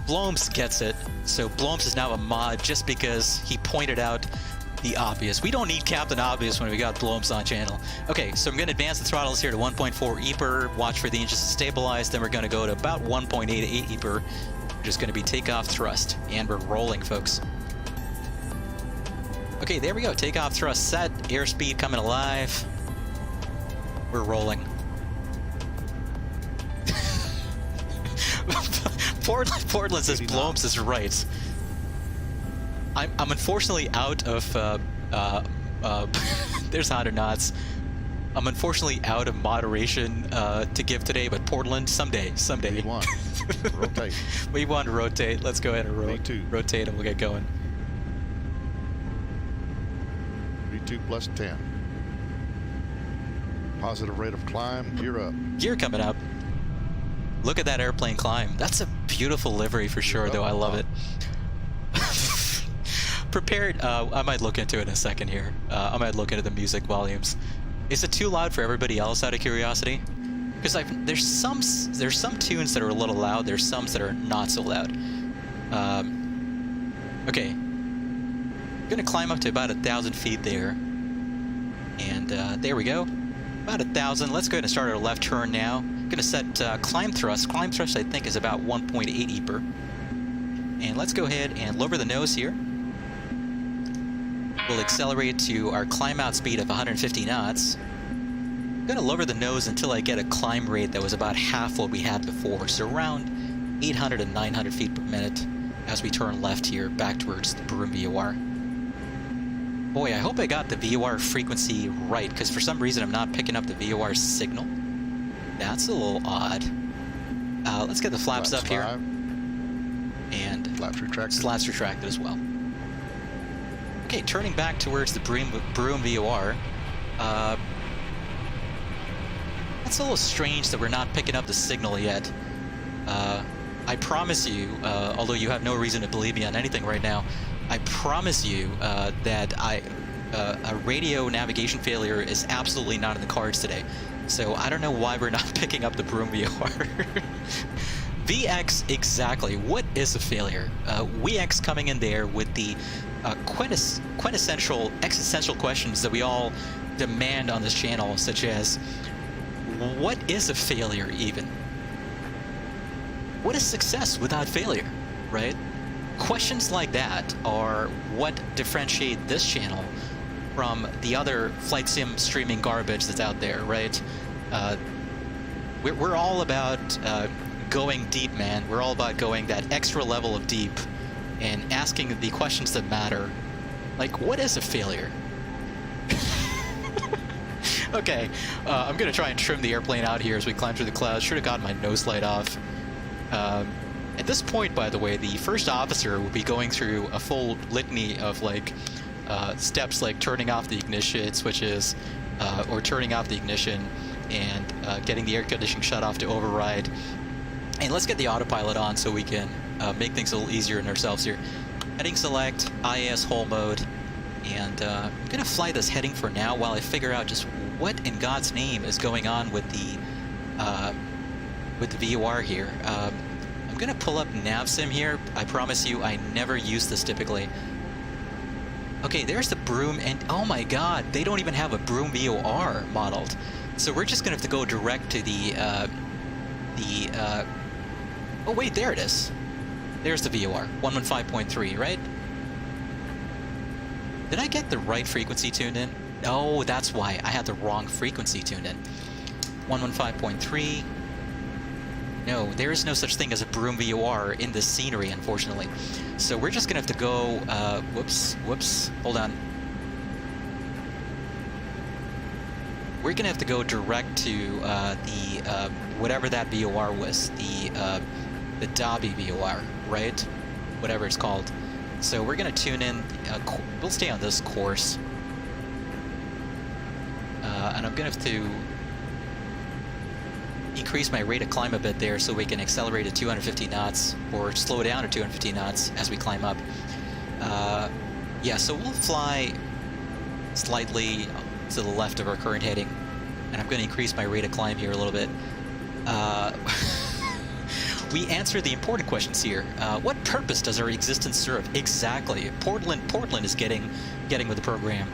Blomes gets it, so Blomes is now a mod just because he pointed out the obvious. We don't need Captain Obvious when we got Blomes on channel. Okay, so I'm gonna advance the throttles here to 1.4 EPR, watch for the engines to stabilize, then we're gonna go to about 1.88 EPR, which is gonna be takeoff thrust, and we're rolling, folks. Okay, there we go. Takeoff thrust set. Airspeed coming alive. We're rolling. Portland says 80 Blomes knots. is right. I'm unfortunately out of there's 100 knots. I'm unfortunately out of moderation to give today, but Portland someday. V1. Rotate. We want to rotate. Let's go ahead and V2. rotate and we'll get going. V2 plus 10. Positive rate of climb. Gear up. Gear coming up. Look at that airplane climb. That's a beautiful livery for sure, though. I love it. Prepared. I might look into it in a second here. I might look into the music volumes. Is it too loud for everybody else, out of curiosity? Because there's some tunes that are a little loud. There's some that are not so loud. Okay. I'm gonna climb up to about 1,000 feet there, and there we go. About 1,000. Let's go ahead and start our left turn now. I'm gonna set climb thrust. Climb thrust I think is about 1.8 EPR. And let's go ahead and lower the nose here. We'll accelerate to our climb out speed of 150 knots. I'm gonna lower the nose until I get a climb rate that was about half what we had before, so around 800 and 900 feet per minute as we turn left here back towards the Broome VOR. Boy, I hope I got the VOR frequency right, because for some reason I'm not picking up the VOR signal. That's a little odd. Let's get the flaps up here. 5. And Flaps retracted. flaps retracted as well. Okay, turning back towards the Broome VOR. That's a little strange that we're not picking up the signal yet. I promise you, although you have no reason to believe me on anything right now, I promise you that a radio navigation failure is absolutely not in the cards today. So I don't know why we're not picking up the Broome VOR. VX, exactly. What is a failure? VX coming in there with the quintessential, existential questions that we all demand on this channel, such as, what is a failure even? What is success without failure, right? Questions like that are what differentiate this channel from the other flight sim streaming garbage that's out there, right? We're all about going deep, man. We're all about going that extra level of deep and asking the questions that matter. Like, what is a failure? Okay, I'm gonna try and trim the airplane out here as we climb through the clouds. Should have gotten my nose light off. At this point, by the way, the first officer will be going through a full litany of like steps, like turning off the ignition switches, or turning off the ignition, and getting the air conditioning shut off to override. And let's get the autopilot on so we can make things a little easier on ourselves here. Heading select, IAS whole mode, and I'm gonna fly this heading for now while I figure out just what in God's name is going on with the VOR here. I'm gonna pull up NavSim here. I promise you, I never use this typically. Okay, there's the Broome, and oh my God, they don't even have a Broome VOR modeled. So we're just gonna have to go direct to the oh wait, there it is. There's the VOR, 115.3, right? Did I get the right frequency tuned in? No, that's why. I had the wrong frequency tuned in. 115.3. No, there is no such thing as a Broome VOR in this scenery, unfortunately. So we're just gonna have to go, whoops, hold on. We're gonna have to go direct to the whatever that VOR was, the Dobby VOR, right? Whatever it's called. So we're gonna tune in. We'll stay on this course, and I'm gonna have to increase my rate of climb a bit there so we can accelerate to 250 knots or slow down to 250 knots as we climb up. Yeah, so we'll fly slightly to the left of our current heading, and I'm going to increase my rate of climb here a little bit. We answer the important questions here. What purpose does our existence serve? Exactly. Portland is getting with the program.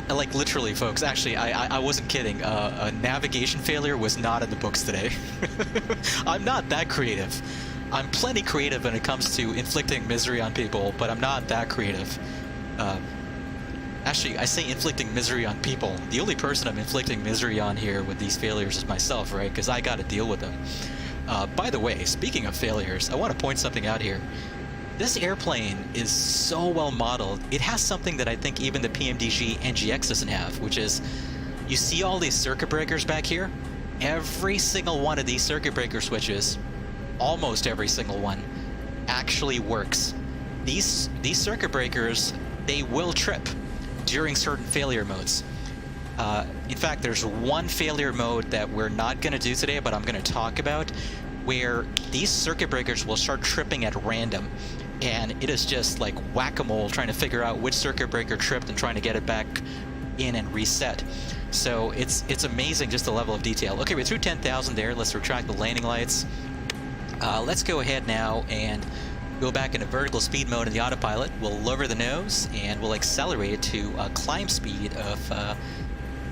Like literally, folks. Actually, I wasn't kidding. A navigation failure was not in the books today. I'm not that creative. I'm plenty creative when it comes to inflicting misery on people, but I'm not that creative. Actually, I say inflicting misery on people. The only person I'm inflicting misery on here with these failures is myself, right? Because I got to deal with them. By the way, speaking of failures, I want to point something out here. This airplane is so well modeled. It has something that I think even the PMDG NGX doesn't have, which is, you see all these circuit breakers back here? Every single one of these circuit breaker switches, almost every single one, actually works. These circuit breakers, they will trip during certain failure modes. In fact, there's one failure mode that we're not going to do today, but I'm going to talk about, where these circuit breakers will start tripping at random. And it is just like whack-a-mole trying to figure out which circuit breaker tripped and trying to get it back in and reset. So it's amazing just the level of detail. Okay, we're through 10,000 there. Let's retract the landing lights. Let's go ahead now and go back into vertical speed mode in the autopilot. We'll lower the nose and we'll accelerate it to a climb speed of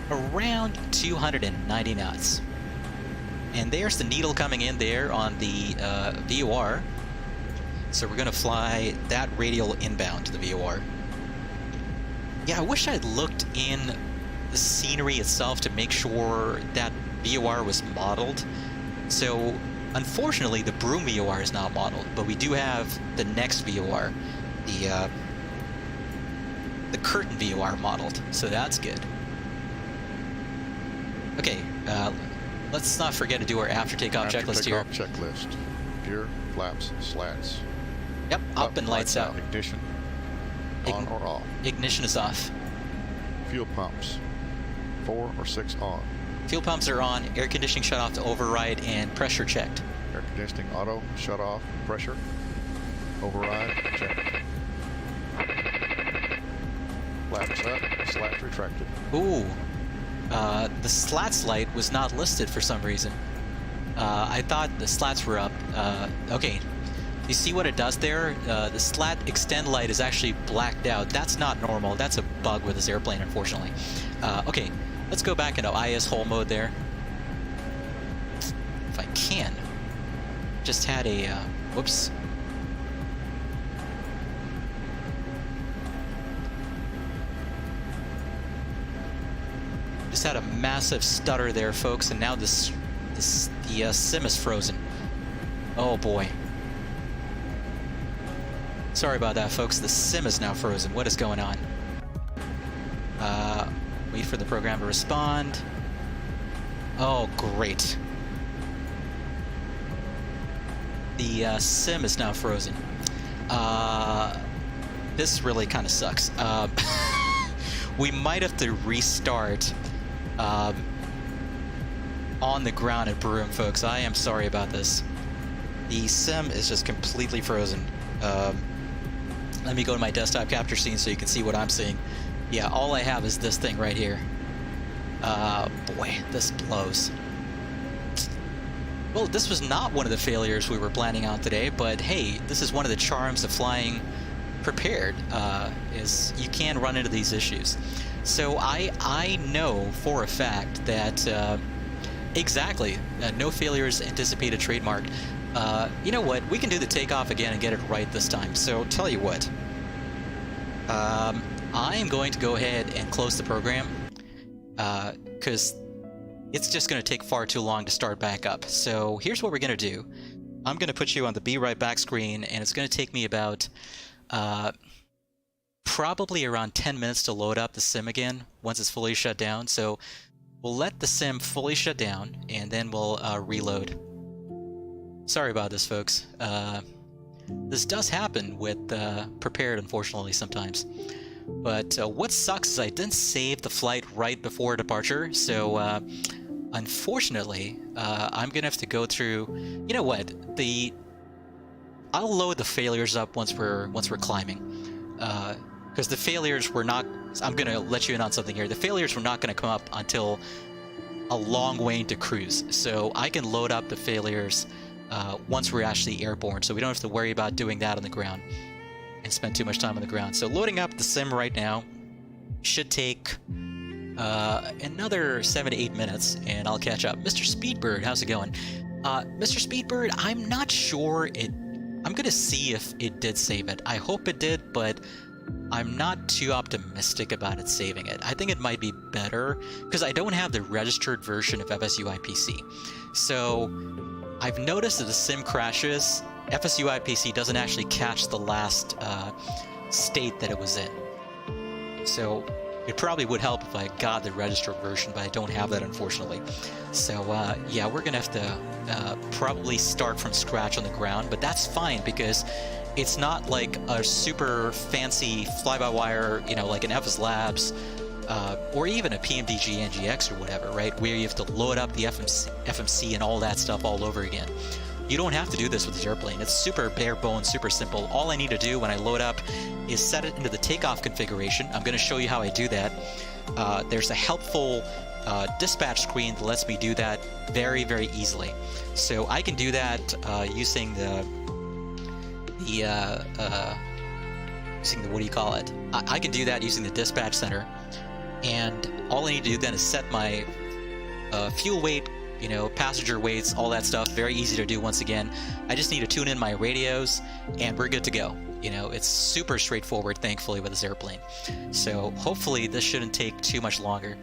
around 290 knots. And there's the needle coming in there on the VOR. So we're going to fly that radial inbound to the VOR. Yeah, I wish I'd looked in the scenery itself to make sure that VOR was modeled. So unfortunately, the Broome VOR is not modeled, but we do have the next VOR, the Curtain VOR modeled. So that's good. Okay, let's not forget to do our after takeoff checklist here. Checklist. Gear, flaps, slats. Yep, up and lights out. Ignition, on or off. Ignition is off. Fuel pumps, 4 or 6 on. Fuel pumps are on, air conditioning shut off to override, and pressure checked. Air conditioning auto, shut off, pressure, override, check. Flaps up, slats retracted. Ooh, the slats light was not listed for some reason. I thought the slats were up. Okay, you see what it does there? The slat extend light is actually blacked out. That's not normal. That's a bug with this airplane, unfortunately. Okay, let's go back into IS whole mode there. If I can. Just had a, whoops. Just had a massive stutter there, folks, and now the sim is frozen. Oh boy. Sorry about that, folks. The sim is now frozen. What is going on? Wait for the program to respond. Oh, great. The sim is now frozen. This really kind of sucks. We might have to restart on the ground at Broome, folks. I am sorry about this. The sim is just completely frozen. Let me go to my desktop capture scene so you can see what I'm seeing. Yeah, all I have is this thing right here. Boy, this blows. Well, this was not one of the failures we were planning on today, but hey, this is one of the charms of flying prepared, is you can run into these issues. So I know for a fact that exactly, no failures anticipated trademark. You know what? We can do the takeoff again and get it right this time. So tell you what, I am going to go ahead and close the program because it's just going to take far too long to start back up. So here's what we're going to do. I'm going to put you on the Be Right Back screen, and it's going to take me about probably around 10 minutes to load up the sim again once it's fully shut down. So we'll let the sim fully shut down, and then we'll reload. Sorry about this, folks. This does happen with Prepared, unfortunately, sometimes. But what sucks is I didn't save the flight right before departure, so unfortunately, I'm gonna have to go through. You know what? I'll load the failures up once we're climbing, because the failures were not. I'm gonna let you in on something here. The failures were not gonna come up until a long way into cruise, so I can load up the failures once we're actually airborne, so we don't have to worry about doing that on the ground and spend too much time on the ground. So loading up the sim right now should take another 7 to 8 minutes, and I'll catch up. Mr. Speedbird, how's it going? Mr. Speedbird, I'm not sure I'm gonna see if it did save it. I hope it did, but I'm not too optimistic about it saving it. I think it might be better, because I don't have the registered version of FSUI PC. So I've noticed that the sim crashes, FSUI PC doesn't actually catch the last state that it was in. So it probably would help if I got the registered version, but I don't have that, unfortunately. So yeah, we're gonna have to probably start from scratch on the ground, but that's fine because it's not like a super fancy fly-by-wire, you know, like an FS Labs or even a PMDG NGX or whatever, right? Where you have to load up the FMC and all that stuff all over again. You don't have to do this with this airplane. It's super bare bones, super simple. All I need to do when I load up is set it into the takeoff configuration. I'm going to show you how I do that. There's a helpful dispatch screen that lets me do that very, very easily. So I can do that using the what do you call it? I can do that using the dispatch center. And all I need to do then is set my fuel weight, you know, passenger weights, all that stuff. Very easy to do once again. I just need to tune in my radios and we're good to go. You know, it's super straightforward, thankfully, with this airplane. So hopefully this shouldn't take too much longer.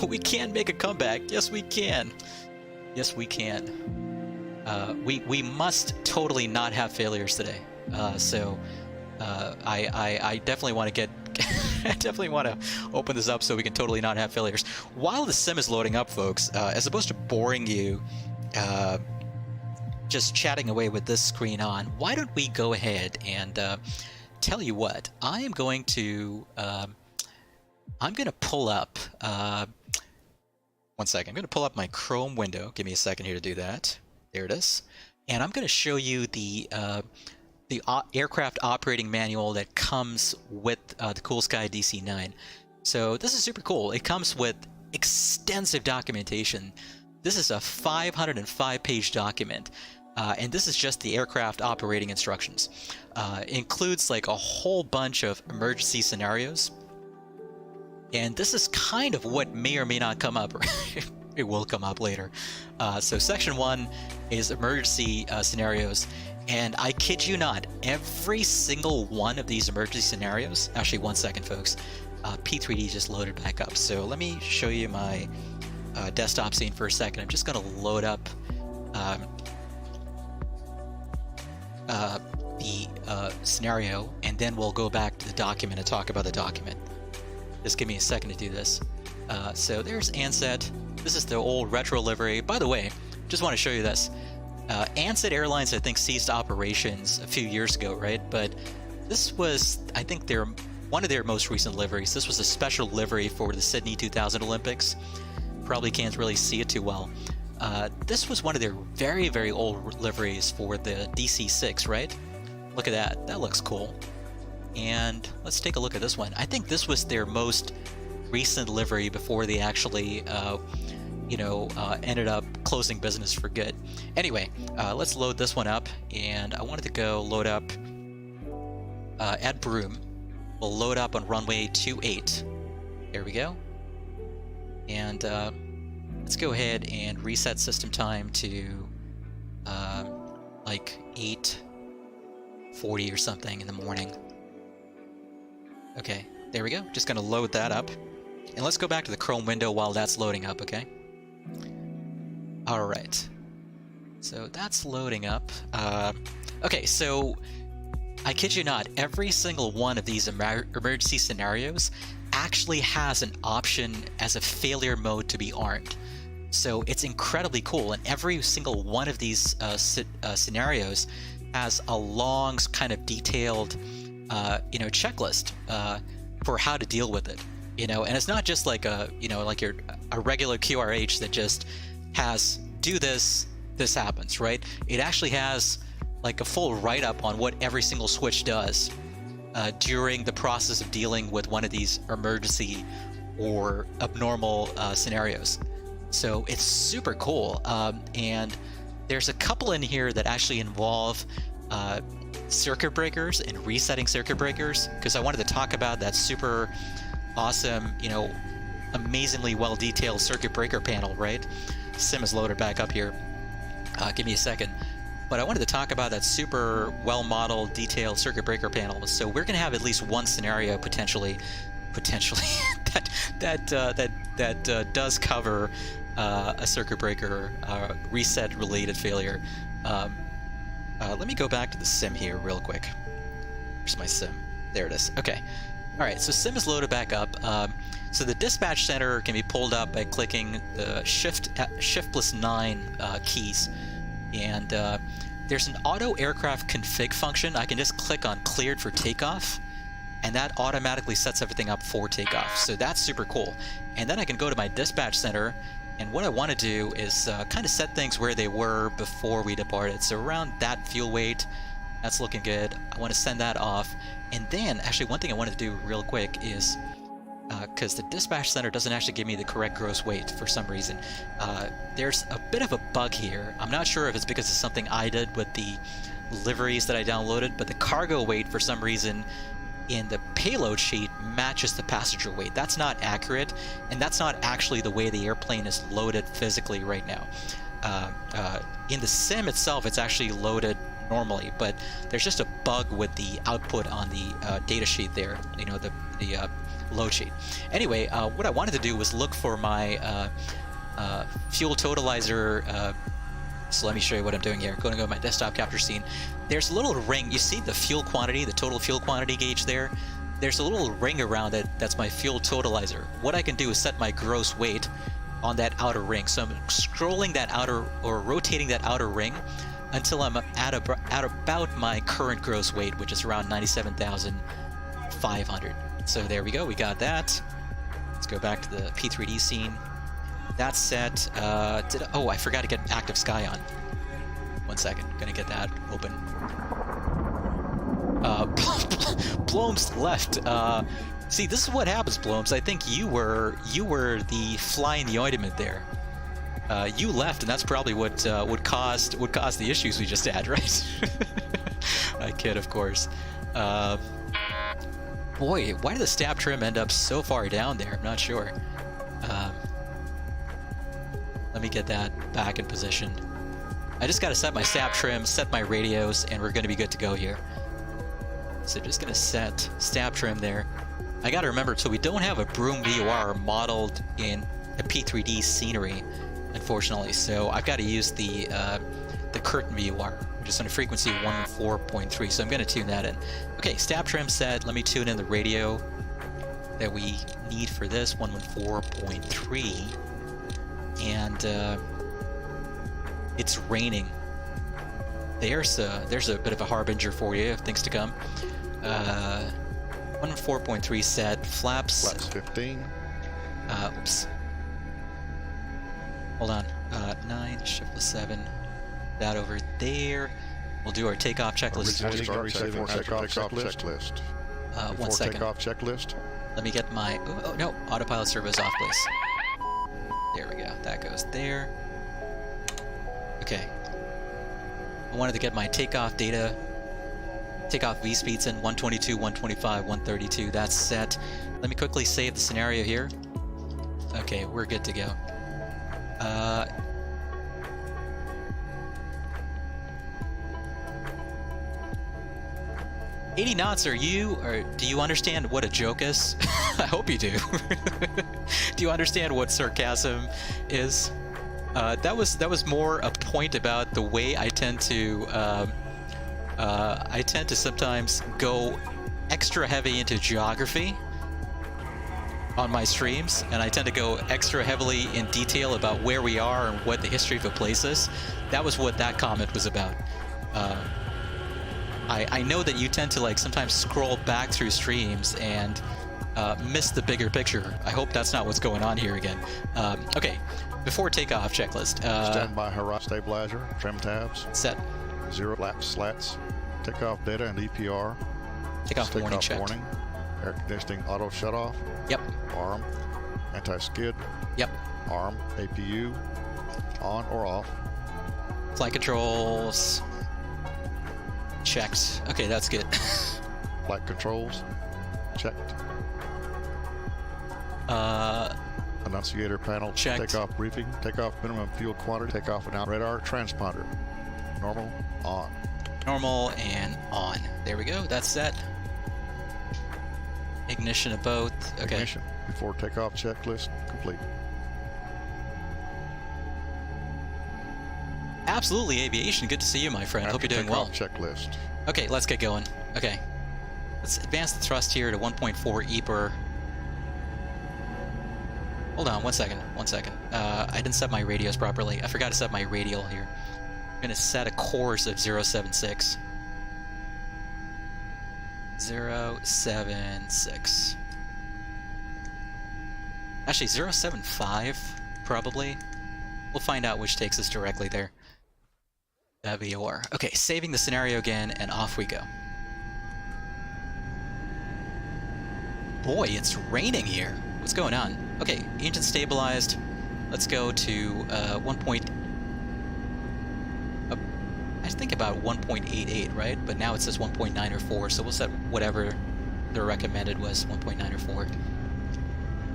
We can make a comeback. Yes, we can. Yes, we can. We must totally not have failures today. I definitely want to get I definitely want to open this up so we can totally not have failures. While the sim is loading up, folks, as opposed to boring you just chatting away with this screen on, why don't we go ahead and tell you what? I am going to pull up one second. I'm going to pull up my Chrome window. Give me a second here to do that. There it is. And I'm going to show you the aircraft operating manual that comes with the Coolsky DC-9. So this is super cool. It comes with extensive documentation. This is a 505-page document, and this is just the aircraft operating instructions. It includes like a whole bunch of emergency scenarios, and this is kind of what may or may not come up. It will come up later. So section 1 is emergency scenarios. And I kid you not, every single one of these emergency scenarios, actually 1 second folks, P3D just loaded back up. So let me show you my desktop scene for a second. I'm just going to load up the scenario, and then we'll go back to the document and talk about the document. Just give me a second to do this. So there's Ansett. This is the old retro livery. By the way, just want to show you this. Ansett Airlines, I think, ceased operations a few years ago, right? But this was, I think, one of their most recent liveries. This was a special livery for the Sydney 2000 Olympics. Probably can't really see it too well. This was one of their very, very old liveries for the DC-6, right? Look at that. That looks cool. And let's take a look at this one. I think this was their most recent livery before they actually ended up closing business for good. Anyway, let's load this one up, and I wanted to go load up at Broome. We'll load up on runway 28. There we go. And let's go ahead and reset system time to like 8:40 or something in the morning. Okay, there we go. Just gonna load that up. And let's go back to the Chrome window while that's loading up, okay? All right, so that's loading up. Okay, so I kid you not, every single one of these emergency scenarios actually has an option as a failure mode to be armed. So it's incredibly cool, and every single one of these scenarios has a long, kind of detailed, checklist for how to deal with it. And it's not just like a regular QRH that just has do this happens, right? It actually has like a full write-up on what every single switch does during the process of dealing with one of these emergency or abnormal scenarios. So it's super cool, and there's a couple in here that actually involve circuit breakers and resetting circuit breakers, because I wanted to talk about that super awesome, amazingly well-detailed circuit breaker panel, right? Sim is loaded back up here. Give me a second. But I wanted to talk about that super well-modeled, detailed circuit breaker panel. So we're going to have at least one scenario potentially that does cover a circuit breaker reset related failure. Let me go back to the sim here real quick. Where's my sim? There it is. Okay. All right, so sim is loaded back up. So the dispatch center can be pulled up by clicking the shift plus 9 keys, and there's an auto aircraft config function. I can just click on cleared for takeoff, and that automatically sets everything up for takeoff. So that's super cool. And then I can go to my dispatch center, and what I want to do is kind of set things where they were before we departed. So around that fuel weight, that's looking good. I want to send that off. And then, actually, one thing I wanted to do real quick is, because the dispatch center doesn't actually give me the correct gross weight for some reason. There's a bit of a bug here. I'm not sure if it's because of something I did with the liveries that I downloaded, but the cargo weight, for some reason, in the payload sheet matches the passenger weight. That's not accurate, and that's not actually the way the airplane is loaded physically right now. In the sim itself, it's actually loaded normally, but there's just a bug with the output on the data sheet there, you know, the load sheet. Anyway, what I wanted to do was look for my fuel totalizer. So let me show you what I'm doing here. Going to go to my desktop capture scene. There's a little ring. You see the fuel quantity, the total fuel quantity gauge there? There's a little ring around it. That's my fuel totalizer. What I can do is set my gross weight on that outer ring. So I'm scrolling that outer, or rotating that outer ring until I'm at about my current gross weight, which is around 97,500. So there we go. We got that. Let's go back to the P3D scene. That's set. Oh, I forgot to get active sky on. 1 second. Gonna get that open. Blooms left. See, this is what happens, Blooms. I think you were the fly in the ointment there. You left, and that's probably what caused the issues we just had, right? I kid, of course. Boy, why did the stab trim end up so far down there? I'm not sure. Let me get that back in position. I just got to set my stab trim, set my radios, and we're going to be good to go here. So just going to set stab trim there. I got to remember, so we don't have a Broome VOR modeled in a P3D scenery, unfortunately. So I've got to use the curtain VOR, which is on a frequency of 114.3. So I'm going to tune that in. Okay, stab trim set. Let me tune in the radio that we need for this, 114.3. And it's raining. There's a bit of a harbinger for you of things to come. 114.3 set, flaps 15. Oops. Hold on. 9, shiftless 7. That over there. We'll do our takeoff checklist. Takeoff checklist. 1 second. Takeoff checklist. Let me get my. Oh no! Autopilot servo is off, please. There we go. That goes there. Okay. I wanted to get my takeoff data. Takeoff V speeds in 122, 125, 132. That's set. Let me quickly save the scenario here. Okay, we're good to go. 80 knots, do you understand what a joke is? I hope you do. Do you understand what sarcasm is? That was more a point about the way I tend to sometimes go extra heavy into geography on my streams, and I tend to go extra heavily in detail about where we are and what the history of a place is. That was what that comment was about. I know that you tend to like sometimes scroll back through streams and miss the bigger picture. I hope that's not what's going on here again. Okay, before takeoff checklist. Standby horizon stabilizer, trim tabs. Set. 0 flaps, slats, takeoff data and EPR. Takeoff warning checked. Warning. Air conditioning auto shut off. Yep. ARM. Anti-skid. Yep. ARM. APU. On or off. Flight controls. Checked. Okay, that's good. Flight controls. Checked. Annunciator panel. Checked. Takeoff briefing. Takeoff minimum fuel quantity. Takeoff and out. Radar transponder. Normal. On. Normal and on. There we go. That's set. Ignition of both. Okay. Ignition. Before takeoff checklist complete. Absolutely Aviation, good to see you, my friend. Hope you're doing well. Checklist. Okay, let's get going. Okay. Let's advance the thrust here to 1.4 EPR. Hold on, 1 second. I didn't set my radios properly. I forgot to set my radial here. I'm gonna set a course of 076. 076. Actually, 075, probably. We'll find out which takes us directly there. VOR. Okay, saving the scenario again, and off we go. Boy, it's raining here. What's going on? Okay, engine stabilized. Let's go to I think about 1.88, right? But now it says 1.9 or 4, so we'll set whatever the recommended was, 1.9 or 4.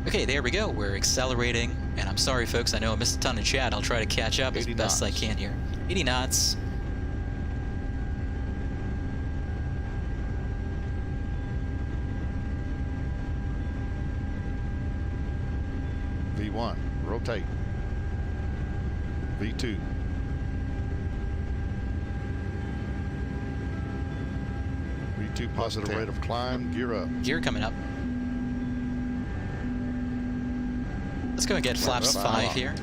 Okay, there we go. We're accelerating, and I'm sorry, folks. I know I missed a ton in chat. I'll try to catch up as best I can here. 80 knots. V1, rotate. V2. V2 positive rate of climb, gear up. Gear coming up. Let's go and get flaps 5 here.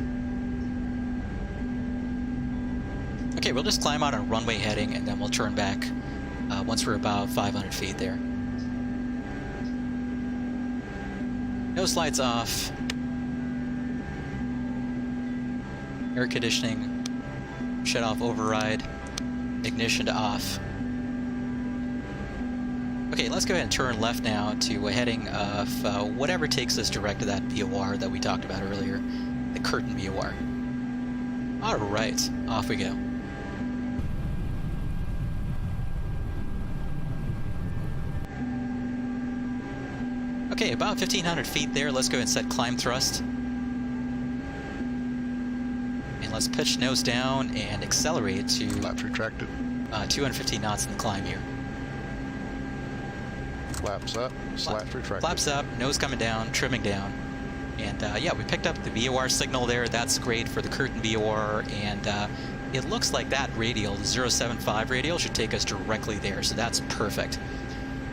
Okay, we'll just climb out on runway heading, and then we'll turn back once we're about 500 feet there. Nose lights off. Air conditioning, shut off override, ignition to off. Okay, let's go ahead and turn left now to a heading of whatever takes us direct to that VOR that we talked about earlier, the curtain VOR. Alright, off we go. Okay, about 1,500 feet there, let's go ahead and set climb thrust. Let's pitch nose down and accelerate to flaps retracted. 250 knots in the climb here. Flaps up, slats retracted. Flaps up, nose coming down, trimming down. And yeah, we picked up the VOR signal there. That's great for the curtain VOR. And it looks like that radial, the 075 radial, should take us directly there. So that's perfect.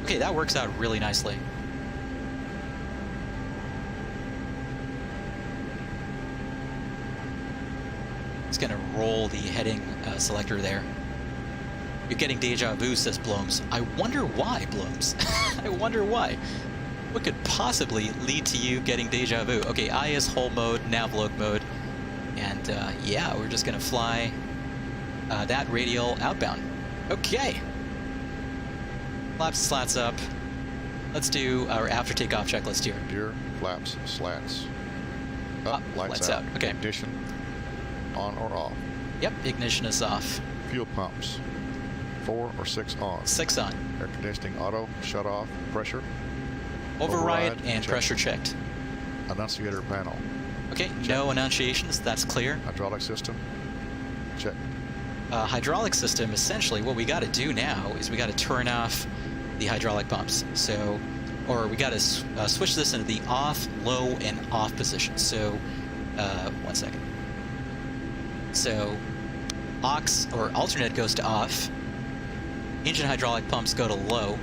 Okay, that works out really nicely. It's gonna roll the heading selector there. You're getting deja vu, says Blooms. I wonder why, Blooms. I wonder why. What could possibly lead to you getting deja vu? Okay, Ayers whole mode, navlog mode, and yeah, we're just gonna fly that radial outbound. Okay. Flaps, slats up. Let's do our after takeoff checklist here. Gear, flaps, slats. Up, lights out. Okay. Ignition. On or off? Yep, ignition is off. Fuel pumps, 4 or 6 on. 6 on. Air conditioning auto, shut off, pressure. Override and pressure checked. Annunciator panel. Okay, no annunciations, that's clear. Hydraulic system, check. Hydraulic system, essentially what we got to do now is we got to turn off the hydraulic pumps. So, or we got to switch this into the off, low, and off position. So, 1 second. So, aux or alternate goes to off, engine hydraulic pumps go to low,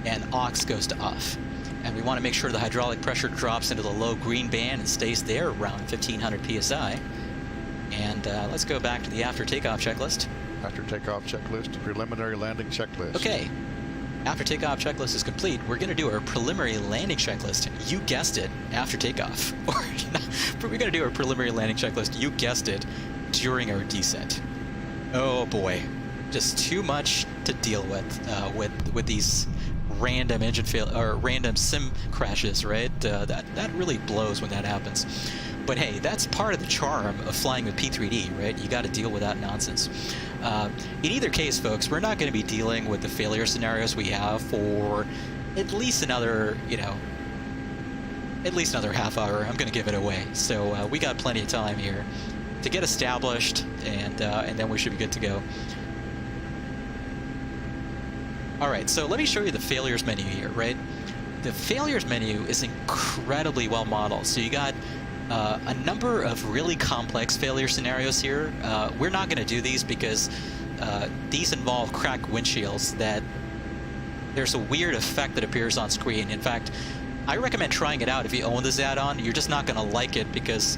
and aux goes to off. And we want to make sure the hydraulic pressure drops into the low green band and stays there around 1500 psi. And let's go back to the after takeoff checklist. After takeoff checklist, preliminary landing checklist. Okay, after takeoff checklist is complete. We're going to do our preliminary landing checklist. You guessed it, after takeoff. Or we're going to do our preliminary landing checklist. You guessed it. During our descent. Oh boy, just too much to deal with these random engine fail or random sim crashes, right? That really blows when that happens. But hey, that's part of the charm of flying with P3D, right? You got to deal with that nonsense. In either case, folks, we're not going to be dealing with the failure scenarios we have for at least another, at least another half hour. I'm going to give it away. So we got plenty of time here to get established, and then we should be good to go. All right, so let me show you the failures menu here, right? The failures menu is incredibly well modeled. So you got a number of really complex failure scenarios here. We're not going to do these because these involve cracked windshields that there's a weird effect that appears on screen. In fact, I recommend trying it out if you own this add-on. You're just not going to like it because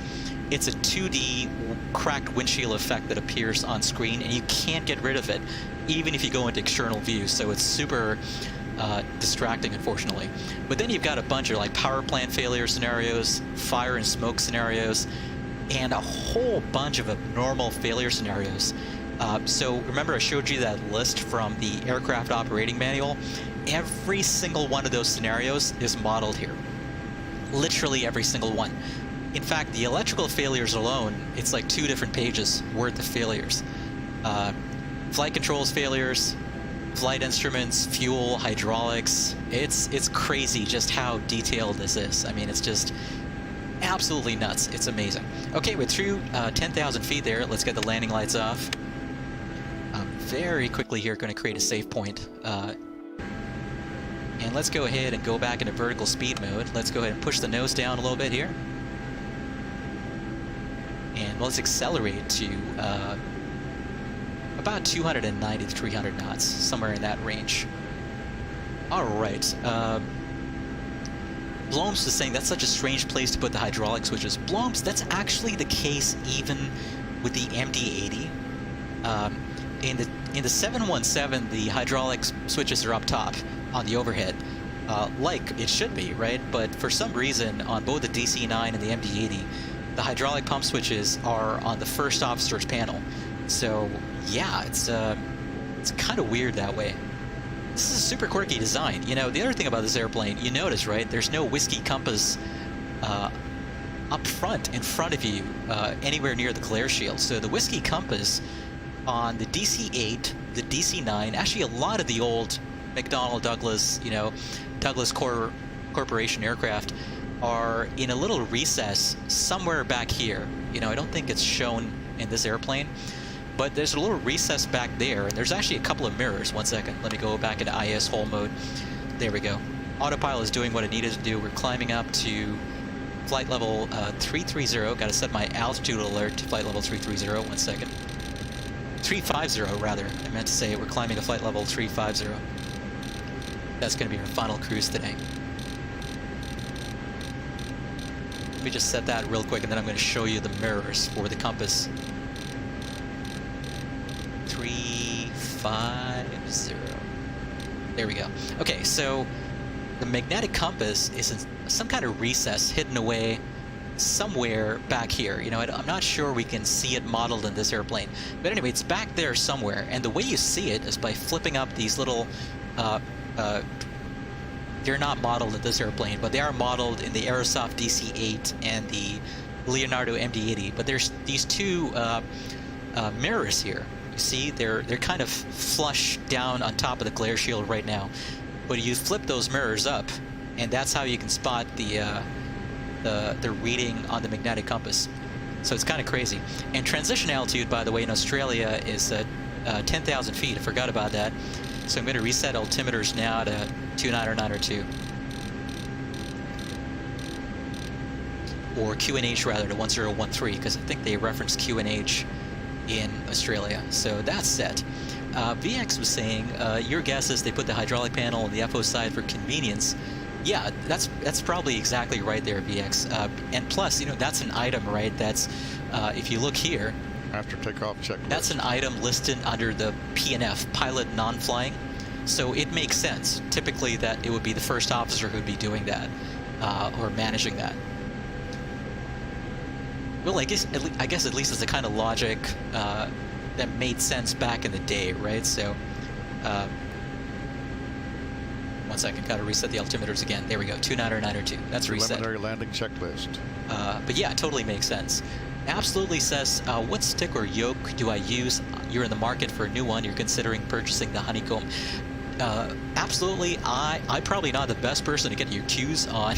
it's a 2D cracked windshield effect that appears on screen, and you can't get rid of it, even if you go into external view. So it's super distracting, unfortunately. But then you've got a bunch of like power plant failure scenarios, fire and smoke scenarios, and a whole bunch of abnormal failure scenarios. So remember I showed you that list from the aircraft operating manual? Every single one of those scenarios is modeled here. Literally every single one. In fact, the electrical failures alone, it's like 2 different pages worth of failures. Flight controls failures, flight instruments, fuel, hydraulics. It's crazy just how detailed this is. I mean, it's just absolutely nuts. It's amazing. Okay, we're through 10,000 feet there. Let's get the landing lights off. Very quickly here, going to create a safe point. And let's go ahead and go back into vertical speed mode. Let's go ahead and push the nose down a little bit here. And let's accelerate to about 290 to 300 knots, somewhere in that range. All right. Blooms was saying that's such a strange place to put the hydraulic switches. Blooms, that's actually the case even with the MD-80. In the 717, the hydraulic switches are up top on the overhead, like it should be, right? But for some reason, on both the DC-9 and the MD-80, the hydraulic pump switches are on the first officer's panel. So yeah, it's kind of weird that way. This is a super quirky design. You know, the other thing about this airplane, you notice, right? There's no whiskey compass up front, in front of you, anywhere near the glare shield. So the whiskey compass on the DC-8, the DC-9, actually a lot of the old McDonnell Douglas, you know, Douglas Corporation aircraft are in a little recess somewhere back here. You know, I don't think it's shown in this airplane, but there's a little recess back there, and there's actually a couple of mirrors. One second, let me go back into IS whole mode. There we go. Autopilot is doing what it needed to do. We're climbing up to flight level 330. Got to set my altitude alert to flight level 330. One second. 350 rather. I meant to say we're climbing to flight level 350. That's going to be our final cruise today. Let me just set that real quick, and then I'm going to show you the mirrors for the compass. 350. There we go. Okay, so the magnetic compass is in some kind of recess hidden away somewhere back here. You know, I'm not sure we can see it modeled in this airplane, but anyway, it's back there somewhere, and the way you see it is by flipping up these little they're not modeled in this airplane, but they are modeled in the Aerosoft DC-8 and the Leonardo MD-80. But there's these 2 mirrors here. You see, they're kind of flush down on top of the glare shield right now. But you flip those mirrors up, and that's how you can spot the reading on the magnetic compass. So it's kind of crazy. And transition altitude, by the way, in Australia is 10,000 feet. I forgot about that. So I'm going to reset altimeters now to 2902. Or QNH rather to 1013, because I think they reference QNH in Australia. So that's set. VX was saying, your guess is they put the hydraulic panel on the FO side for convenience. Yeah, that's probably exactly right there, VX. And plus, you know, that's an item, right? That's, if you look here, after takeoff checklist. That's an item listed under the PNF, pilot non-flying. So it makes sense, typically, that it would be the first officer who would be doing that, or managing that. Well, I guess at least it's the kind of logic that made sense back in the day, right? So, one second, gotta reset the altimeters again. There we go, 2902. That's reset. Preliminary landing checklist. But yeah, it totally makes sense. Absolutely says, what stick or yoke do I use? You're in the market for a new one. You're considering purchasing the Honeycomb. Absolutely, I'm probably not the best person to get your cues on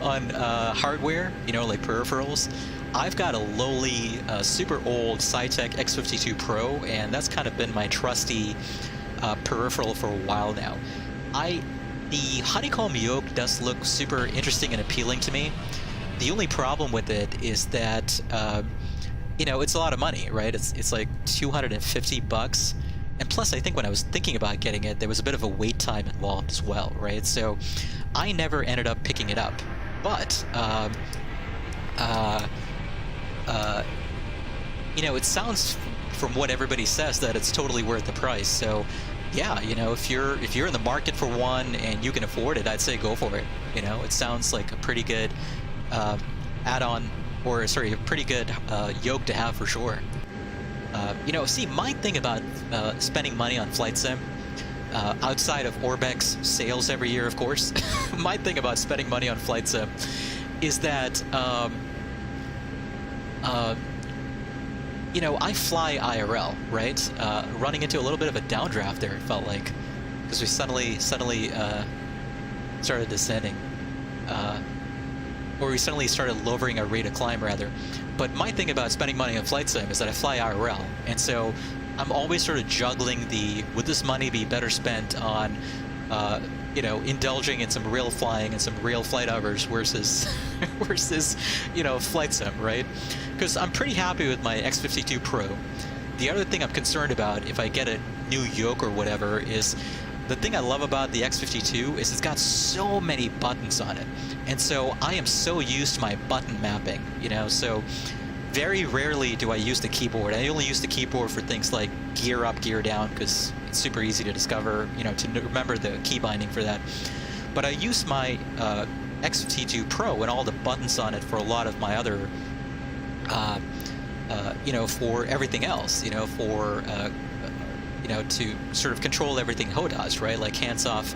on hardware, you know, like peripherals. I've got a lowly, super old Cytec X52 Pro, and that's kind of been my trusty peripheral for a while now. The Honeycomb yoke does look super interesting and appealing to me. The only problem with it is that, you know, it's a lot of money, right? It's like $250. And plus, I think when I was thinking about getting it, there was a bit of a wait time involved as well, right? So I never ended up picking it up. But, you know, it sounds from what everybody says that it's totally worth the price. So yeah, you know, if you're in the market for one and you can afford it, I'd say go for it. You know, it sounds like a pretty good add-on, or sorry, a pretty good yoke to have for sure. You know, see, my thing about spending money on flight sim, outside of Orbex sales every year, of course, my thing about spending money on flight sim is that, you know, I fly IRL, right? Running into a little bit of a downdraft there, it felt like, because we suddenly started descending, or we suddenly started lowering our rate of climb, rather. But my thing about spending money on flight sim is that I fly IRL, and so I'm always sort of juggling the, would this money be better spent on, you know, indulging in some real flying and some real flight hours versus, you know, flight sim, right? Because I'm pretty happy with my X52 Pro. The other thing I'm concerned about if I get a new yoke or whatever is, the thing I love about the X52 is it's got so many buttons on it. And so I am so used to my button mapping, you know, so very rarely do I use the keyboard. I only use the keyboard for things like gear up, gear down, because it's super easy to discover, you know, to remember the key binding for that. But I use my X52 Pro and all the buttons on it for a lot of my other, you know, for everything else, you know, for, you know, to sort of control everything Ho does, right? Like hands off,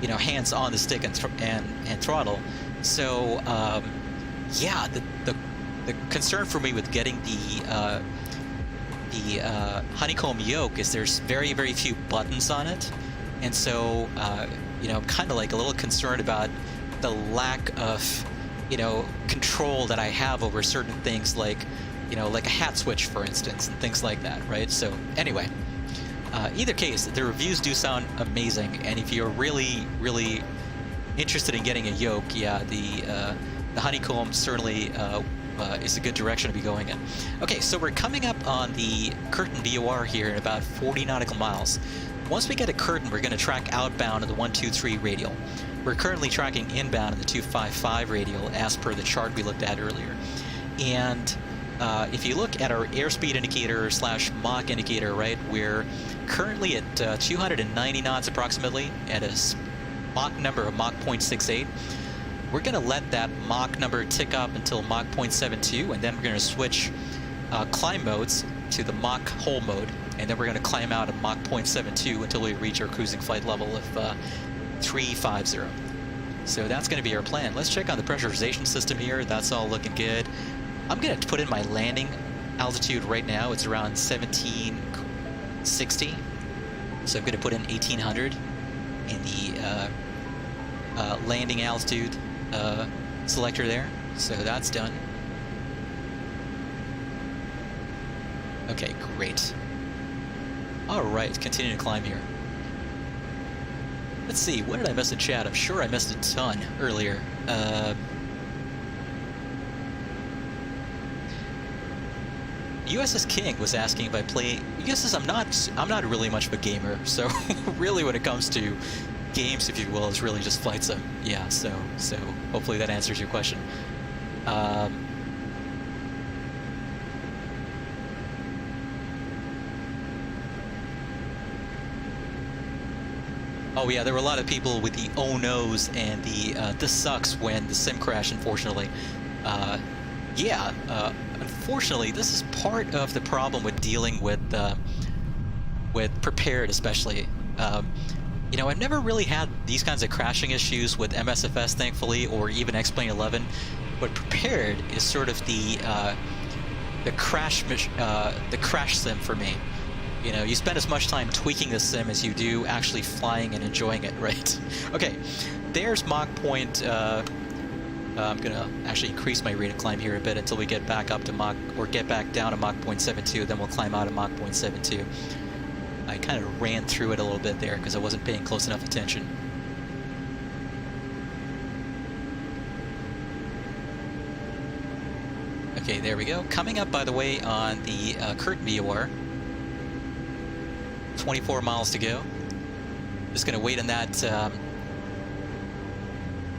you know, hands on the stick and throttle. So, yeah, the concern for me with getting the honeycomb yoke is there's very, very few buttons on it. And so, you know, I'm kind of like a little concerned about the lack of, you know, control that I have over certain things, like, you know, like a hat switch, for instance, and things like that, right? So anyway, either case, the reviews do sound amazing, and if you're really, really interested in getting a yoke, yeah, the honeycomb certainly is a good direction to be going in. Okay, so we're coming up on the Curtin VOR here in about 40 nautical miles. Once we get to Curtin, we're going to track outbound in the 123 radial. We're currently tracking inbound in the 255 radial as per the chart we looked at earlier. And if you look at our airspeed indicator / Mach indicator, right, we're currently at 290 knots approximately at a Mach number of Mach 0.68. We're going to let that Mach number tick up until Mach 0.72, and then we're going to switch climb modes to the Mach hole mode, and then we're going to climb out at Mach 0.72 until we reach our cruising flight level of 350. So that's going to be our plan. Let's check on the pressurization system here. That's all looking good. I'm going to put in my landing altitude right now. It's around 1760. So I'm going to put in 1800 in the landing altitude selector there. So that's done. Okay, great. All right, continue to climb here. Let's see, what did I miss in chat? I'm sure I missed a ton earlier. USS King was asking if I play. USS, I'm not really much of a gamer, so really when it comes to games, if you will, it's really just flight sim. Yeah, so hopefully that answers your question. Oh yeah, there were a lot of people with the oh no's and the this sucks when the sim crashed, unfortunately. Yeah, unfortunately, this is part of the problem with dealing with Prepared, especially. You know, I've never really had these kinds of crashing issues with MSFS, thankfully, or even X-Plane 11. But Prepared is sort of the crash sim for me. You know, you spend as much time tweaking the sim as you do actually flying and enjoying it, right? Okay, there's Mach point. I'm gonna actually increase my rate of climb here a bit until we get back up to Mach, or get back down to Mach 0.72, then we'll climb out of Mach 0.72. I kind of ran through it a little bit there because I wasn't paying close enough attention. Okay, there we go. Coming up, by the way, on the curtain VOR. 24 miles to go. Just going to wait on that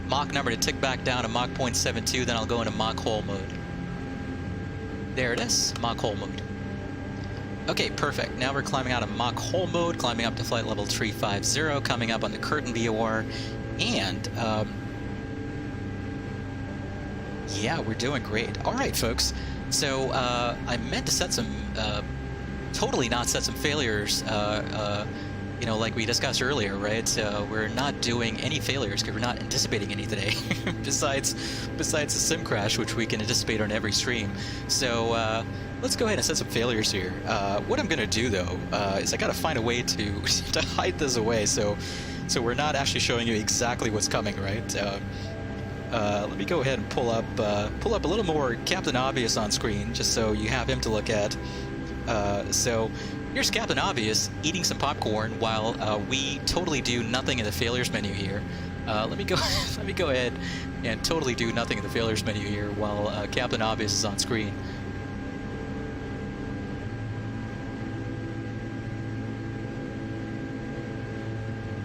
Mach number to tick back down to Mach 0.72, then I'll go into Mach hole mode. There it is, Mach hole mode. Okay, perfect. Now we're climbing out of Mach hole mode, climbing up to flight level 350, coming up on the curtain VOR, and yeah, we're doing great. All right, folks. So I meant to set some, totally not set some failures, you know, like we discussed earlier, right? We're not doing any failures because we're not anticipating any today, besides the sim crash, which we can anticipate on every stream. So let's go ahead and set some failures here. What I'm going to do, though, is I got to find a way to to hide this away, so we're not actually showing you exactly what's coming, right? Let me go ahead and pull up a little more Captain Obvious on screen, just so you have him to look at. So here's Captain Obvious eating some popcorn while we totally do nothing in the failures menu here. Let me go ahead and totally do nothing in the failures menu here while Captain Obvious is on screen.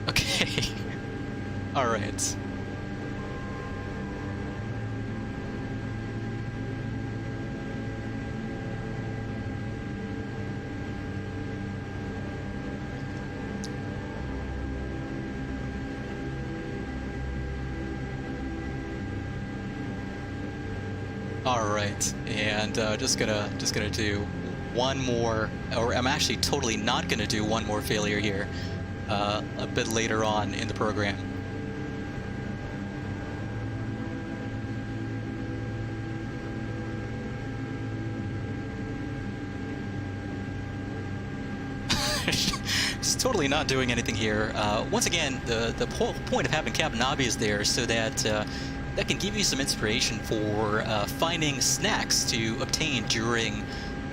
Okay. All right. All right, and just gonna do one more, or I'm actually totally not gonna do one more failure here a bit later on in the program. Just totally not doing anything here. Once again, the whole point of having Captain Obvious there is so that that can give you some inspiration for finding snacks to obtain during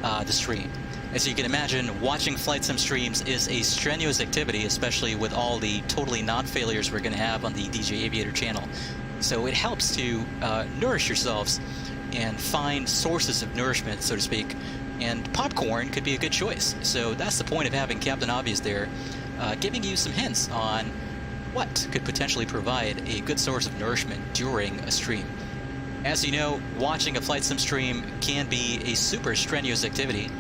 the stream. As you can imagine, watching flight sim streams is a strenuous activity, especially with all the totally non-failures we're going to have on the DJ Aviator channel. So it helps to nourish yourselves and find sources of nourishment, so to speak. And popcorn could be a good choice. So that's the point of having Captain Obvious there, giving you some hints on what could potentially provide a good source of nourishment during a stream. As you know, watching a flight sim stream can be a super strenuous activity,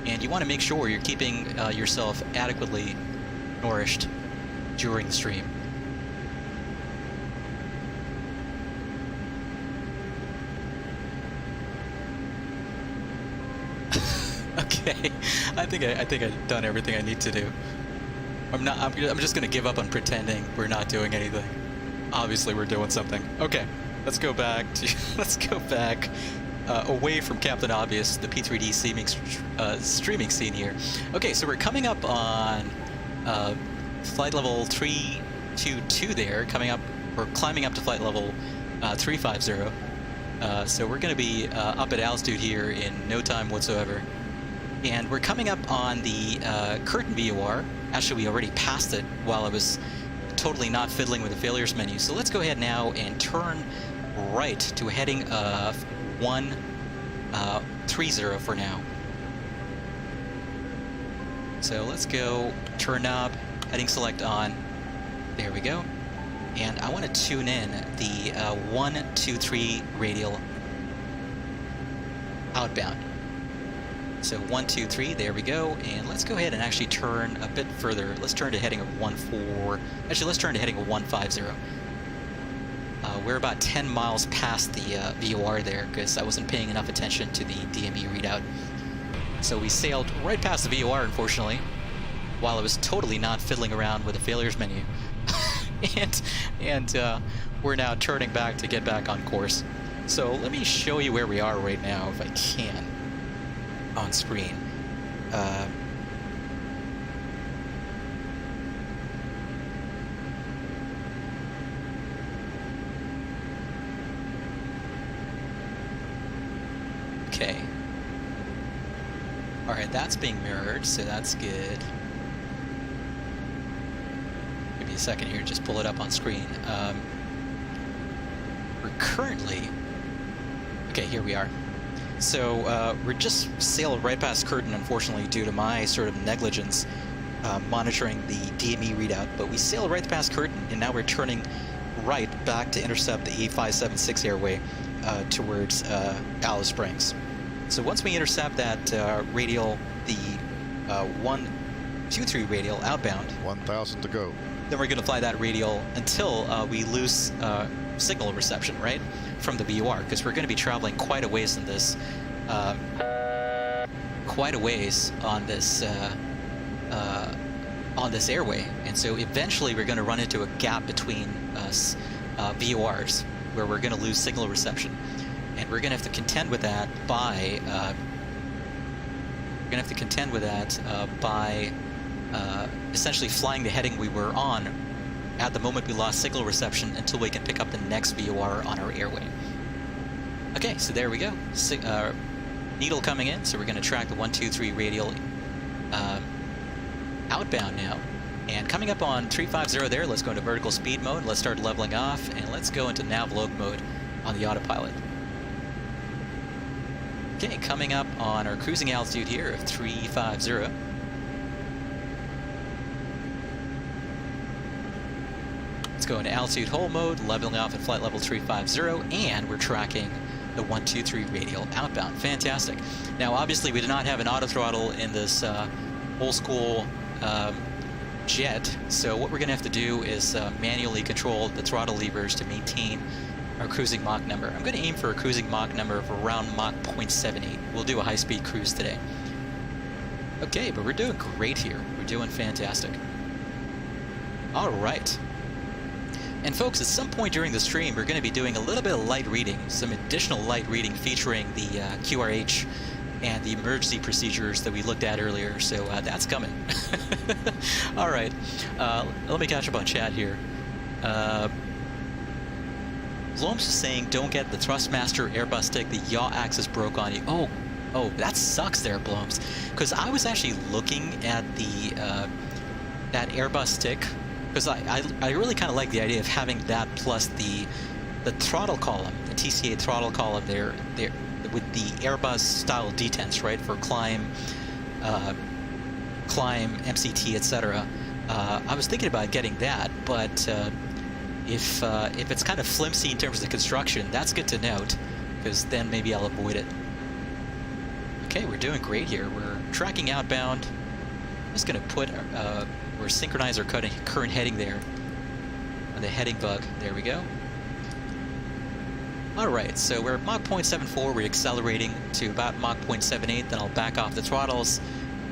and you want to make sure you're keeping yourself adequately nourished during the stream. Okay, I think I've done everything I need to do. I'm just gonna give up on pretending we're not doing anything. Obviously, we're doing something. Okay, let's go back away from Captain Obvious, the P3D streaming scene here. Okay, so we're coming up on flight level 322 there, climbing up to flight level 350. So we're gonna be up at altitude here in no time whatsoever. And we're coming up on the curtain VOR. Actually, we already passed it while I was totally not fiddling with the failures menu. So let's go ahead now and turn right to a heading of 130 for now. So let's go turn knob, heading select on. There we go. And I want to tune in the 123 radial outbound. So 123, there we go, and let's go ahead and actually turn a bit further. Let's turn to heading of 14. Actually, let's turn to heading of 150. We're about 10 miles past the VOR there because I wasn't paying enough attention to the DME readout. So we sailed right past the VOR, unfortunately, while I was totally not fiddling around with the failures menu. and we're now turning back to get back on course. So let me show you where we are right now, if I can. On screen. Okay. Alright, that's being mirrored, so that's good. Give me a second here, just pull it up on screen. We're currently... Okay, here we are. So we're just sailed right past Curtin, unfortunately, due to my sort of negligence monitoring the DME readout. But we sailed right past Curtin, and now we're turning right back to intercept the 8576 airway towards Alice Springs. So once we intercept that radial, the 123 radial outbound, 1,000 to go. then we're going to fly that radial until we lose signal reception, right, from the VOR, because we're going to be traveling quite a ways in this, on this airway, and so eventually we're going to run into a gap between us VORs where we're going to lose signal reception, and we're going to have to contend with that by essentially flying the heading we were on at the moment we lost signal reception until we can pick up the next VOR on our airway. Okay, so there we go. Needle coming in, so we're going to track the 123 radial outbound now. And coming up on 350 there, let's go into vertical speed mode, let's start leveling off, and let's go into nav-log mode on the autopilot. Okay, coming up on our cruising altitude here of 350. Let's go into altitude hold mode, leveling off at flight level 350, and we're tracking the 123 radial outbound. Fantastic. Now, obviously, we do not have an auto throttle in this old school jet, so what we're going to have to do is manually control the throttle levers to maintain our cruising Mach number. I'm going to aim for a cruising Mach number of around Mach 0.78. We'll do a high-speed cruise today. Okay, but we're doing great here. We're doing fantastic. All right. And folks, at some point during the stream, we're going to be doing a little bit of light reading, some additional light reading featuring the QRH and the emergency procedures that we looked at earlier, so that's coming. All right, let me catch up on chat here. Blome's saying, don't get the Thrustmaster Airbus stick, the yaw axis broke on you. Oh, that sucks there, Blomes. Because I was actually looking at the that Airbus stick, because I really kind of like the idea of having that plus the throttle column, the TCA throttle column there with the Airbus style detents, right, for climb, MCT, etc. I was thinking about getting that, but if it's kind of flimsy in terms of the construction, that's good to note, because then maybe I'll avoid it. Okay, we're doing great here. We're tracking outbound. I'm just going to put we're synchronize our current heading there on the heading bug. There we go. All right, so we're at Mach 0.74. We're accelerating to about Mach 0.78. Then I'll back off the throttles,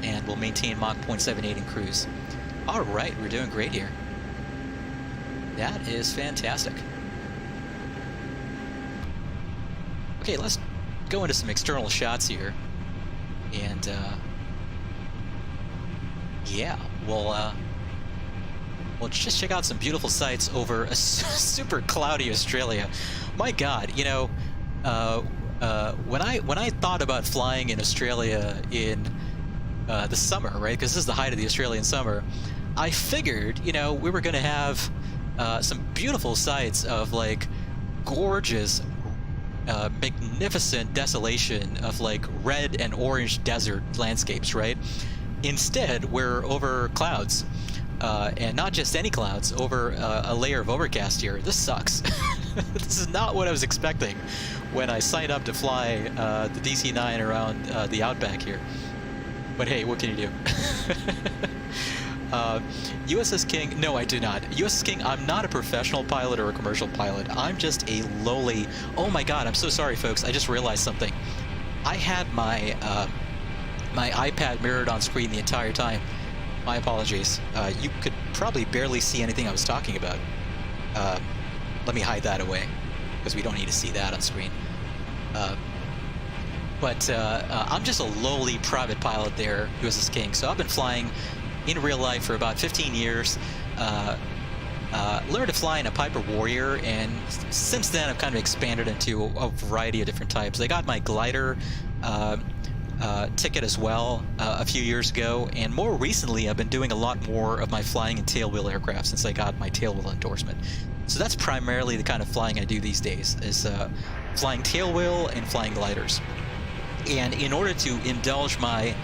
and we'll maintain Mach 0.78 in cruise. All right, we're doing great here. That is fantastic. Okay, let's go into some external shots here, and yeah, we'll just check out some beautiful sights over a super cloudy Australia. My God, you know, when I thought about flying in Australia in the summer, right? Because this is the height of the Australian summer, I figured, you know, we were going to have some beautiful sights of like gorgeous, magnificent desolation of like red and orange desert landscapes, right? Instead, we're over clouds, and not just any clouds, over a layer of overcast here. This sucks. This is not what I was expecting when I signed up to fly the DC-9 around the Outback here. But hey, what can you do? USS King, no, I do not. USS King, I'm not a professional pilot or a commercial pilot. I'm just a lowly... Oh my God, I'm so sorry, folks. I just realized something. I had my my iPad mirrored on screen the entire time. My apologies. You could probably barely see anything I was talking about. Let me hide that away, because we don't need to see that on screen. But I'm just a lowly private pilot there, USS King. So I've been flying in real life for about 15 years. Learned to fly in a Piper Warrior, and since then I've kind of expanded into a variety of different types. I got my glider ticket as well a few years ago, and more recently I've been doing a lot more of my flying in tailwheel aircraft since I got my tailwheel endorsement. So that's primarily the kind of flying I do these days, is flying tailwheel and flying gliders. And in order to indulge my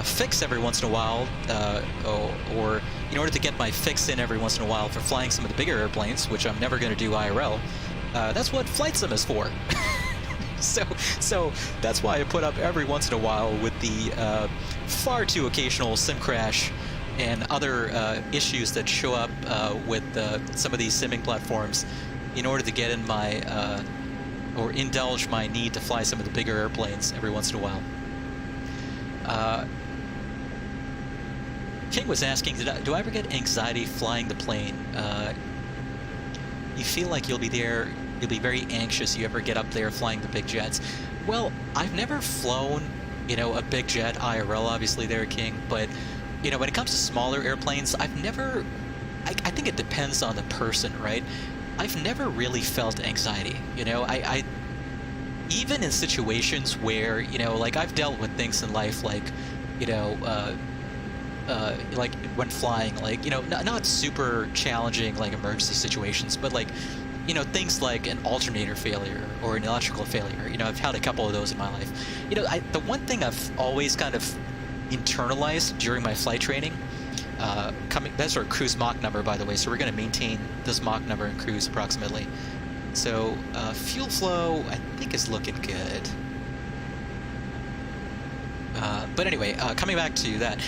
fix every once in a while, or in order to get my fix in every once in a while for flying some of the bigger airplanes, which I'm never going to do IRL, that's what flight sim is for. So that's why I put up every once in a while with the far too occasional sim crash and other issues that show up with some of these simming platforms, in order to get in my or indulge my need to fly some of the bigger airplanes every once in a while. King was asking, do I ever get anxiety flying the plane? You feel like you'll be very anxious. You ever get up there flying the big jets? Well, I've never flown, a big jet IRL, obviously there, King, but, when it comes to smaller airplanes, I've never, I think it depends on the person, right? I've never really felt anxiety, I even in situations where, like I've dealt with things in life, like, like when flying, like, not super challenging, like emergency situations, but like, things like an alternator failure or an electrical failure. I've had a couple of those in my life. The one thing I've always kind of internalized during my flight training, that's our cruise Mach number, by the way, so we're going to maintain this Mach number in cruise approximately. So fuel flow, I think, is looking good. But anyway, coming back to that,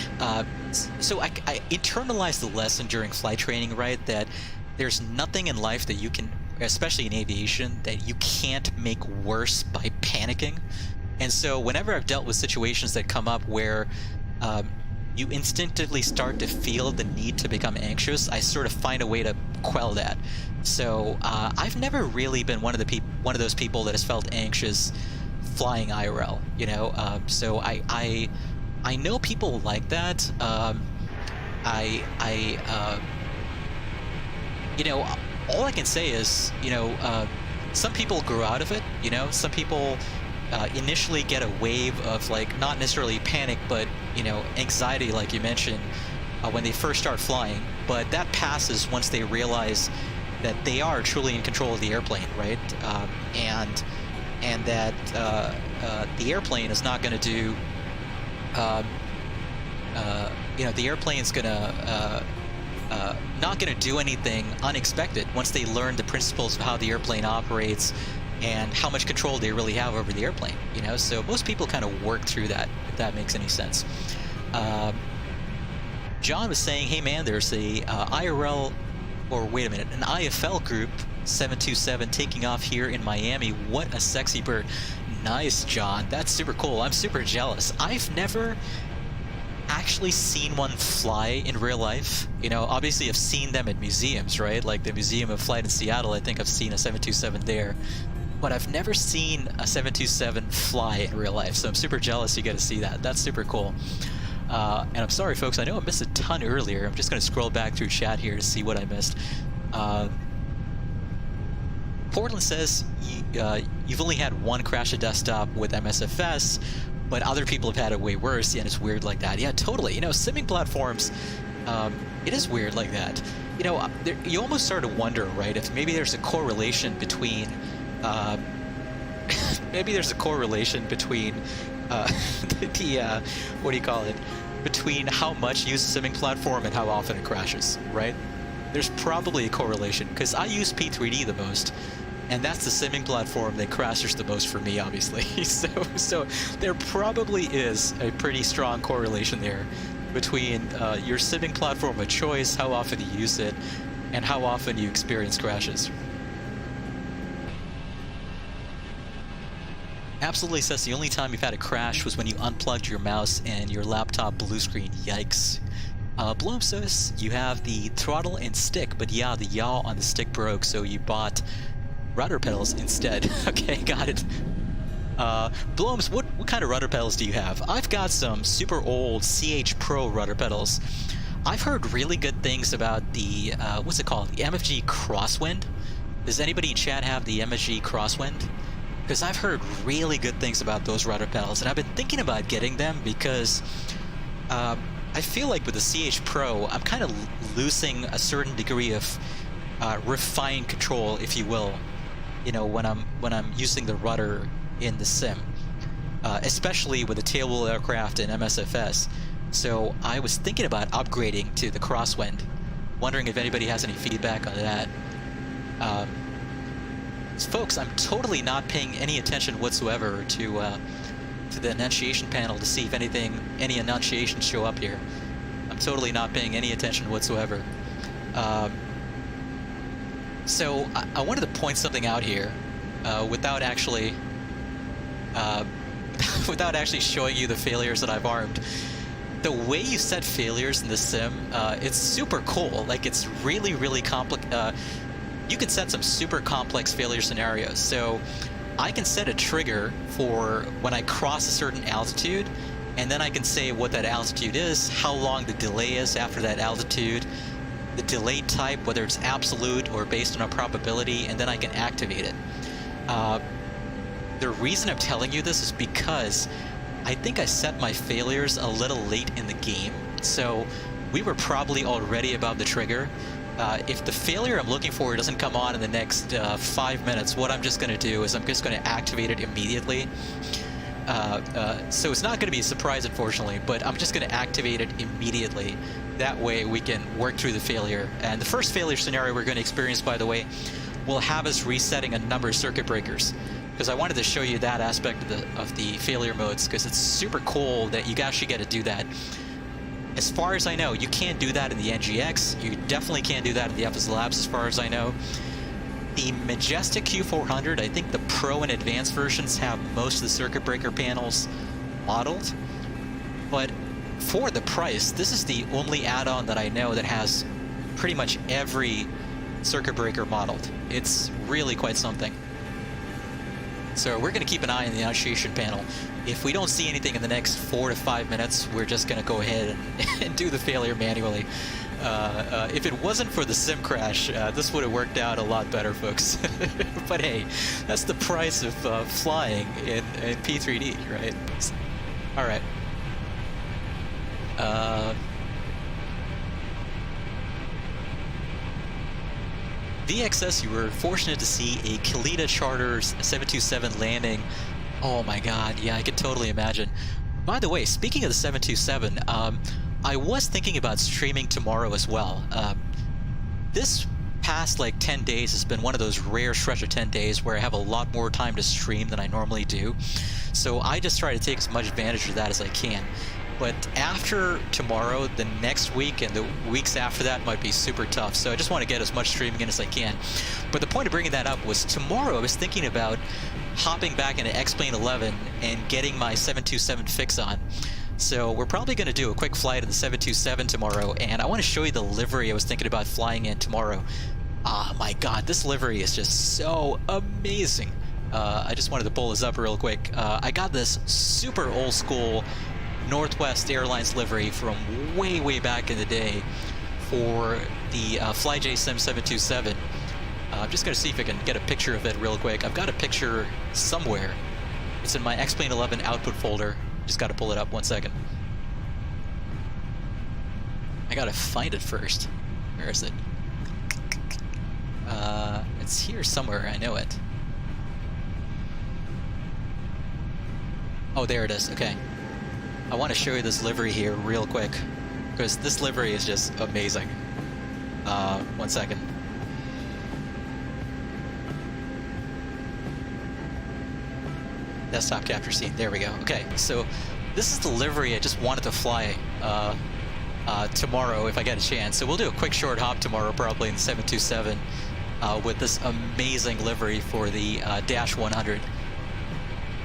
so I internalized the lesson during flight training, right, that there's nothing in life that you can, especially in aviation, that you can't make worse by panicking. And so whenever I've dealt with situations that come up where you instinctively start to feel the need to become anxious, I sort of find a way to quell that. So I've never really been one of those people that has felt anxious flying IRL. So I know people like that. All I can say is, some people grow out of it. Some people initially get a wave of, like, not necessarily panic, but anxiety, like you mentioned, when they first start flying. But that passes once they realize that they are truly in control of the airplane, right? And that the airplane is not going to do. The airplane's gonna not going to do anything unexpected once they learn the principles of how the airplane operates and how much control they really have over the airplane. So most people kind of work through that, if that makes any sense. John was saying, hey man, there's a IRL, or wait a minute, an IFL group 727 taking off here in Miami. What a sexy bird. Nice, John. That's super cool. I'm super jealous. I've never actually seen one fly in real life. Obviously I've seen them at museums, right? Like the Museum of Flight in Seattle, I think I've seen a 727 there. But I've never seen a 727 fly in real life, so I'm super jealous you get to see that. That's super cool. And I'm sorry, folks, I know I missed a ton earlier. I'm just going to scroll back through chat here to see what I missed. Portland says you've only had one crash a desktop with MSFS, but other people have had it way worse, and it's weird like that. Yeah, totally. Simming platforms, it is weird like that. You almost start to wonder, right, if maybe there's a correlation between what do you call it? Between how much you use a simming platform and how often it crashes, right? There's probably a correlation, because I use P3D the most, and that's the simming platform that crashes the most for me, obviously. So there probably is a pretty strong correlation there between your simming platform of choice, how often you use it, and how often you experience crashes. Absolutely says the only time you've had a crash was when you unplugged your mouse and your laptop blue screen. Yikes. Bloom says you have the throttle and stick, but yeah, the yaw on the stick broke, so you bought rudder pedals instead. Okay, got it. Blooms, what kind of rudder pedals do you have? I've got some super old CH Pro rudder pedals. I've heard really good things about the, what's it called? The MFG Crosswind. Does anybody in chat have the MFG Crosswind? Because I've heard really good things about those rudder pedals, and I've been thinking about getting them because I feel like with the CH Pro, I'm kind of losing a certain degree of refined control, if you will, when I'm using the rudder in the sim. especially with the tailwheel aircraft and MSFS. So I was thinking about upgrading to the crosswind. Wondering if anybody has any feedback on that. Folks, I'm totally not paying any attention whatsoever to the enunciation panel to see if any enunciations show up here. I'm totally not paying any attention whatsoever. So I wanted to point something out here without actually showing you the failures that I've armed. The way you set failures in the sim, it's super cool. Like, it's really, really complex. You can set some super complex failure scenarios. So I can set a trigger for when I cross a certain altitude, and then I can say what that altitude is, how long the delay is after that altitude, the delay type, whether it's absolute or based on a probability, and then I can activate it. The reason I'm telling you this is because I think I set my failures a little late in the game, so we were probably already above the trigger. If the failure I'm looking for doesn't come on in the next 5 minutes, what I'm just going to do is I'm just going to activate it immediately. So it's not going to be a surprise, unfortunately, but I'm just going to activate it immediately. That way we can work through the failure. And the first failure scenario we're going to experience, by the way, will have us resetting a number of circuit breakers. Because I wanted to show you that aspect of the failure modes, because it's super cool that you actually get to do that. As far as I know, you can't do that in the NGX. You definitely can't do that in the FS Labs, as far as I know. The Majestic Q400, I think the Pro and Advanced versions have most of the circuit breaker panels modeled. But for the price, this is the only add-on that I know that has pretty much every circuit breaker modeled. It's really quite something. So we're going to keep an eye on the enunciation panel. If we don't see anything in the next 4 to 5 minutes, we're just going to go ahead and do the failure manually. If it wasn't for the sim crash, this would have worked out a lot better, folks. But hey, that's the price of flying in P3D, right? All right. VXS, you were fortunate to see a Kalita Charters 727 landing. Oh my god, yeah, I could totally imagine. By the way, speaking of the 727, I was thinking about streaming tomorrow as well. This past like 10 days has been one of those rare stretch of 10 days where I have a lot more time to stream than I normally do. So I just try to take as much advantage of that as I can. But after tomorrow, the next week and the weeks after that might be super tough. So I just want to get as much streaming in as I can. But the point of bringing that up was tomorrow I was thinking about hopping back into X-Plane 11 and getting my 727 fix on. So we're probably going to do a quick flight of the 727 tomorrow, and I want to show you the livery I was thinking about flying in tomorrow. Ah, my god, this livery is just so amazing. I just wanted to pull this up real quick. I got this super old school Northwest Airlines livery from way back in the day for the FlyJ Sim 727. I'm just going to see if I can get a picture of it real quick. I've got a picture somewhere. It's in my X-Plane 11 output folder. Just got to pull it up 1 second. I got to find it first. Where is it? It's here somewhere. I know it. Oh, there it is. Okay. I want to show you this livery here real quick, because this livery is just amazing. 1 second. Desktop capture scene. There we go. Okay, so this is the livery I just wanted to fly tomorrow if I get a chance. So we'll do a quick short hop tomorrow, probably in the 727, with this amazing livery for the Dash 100.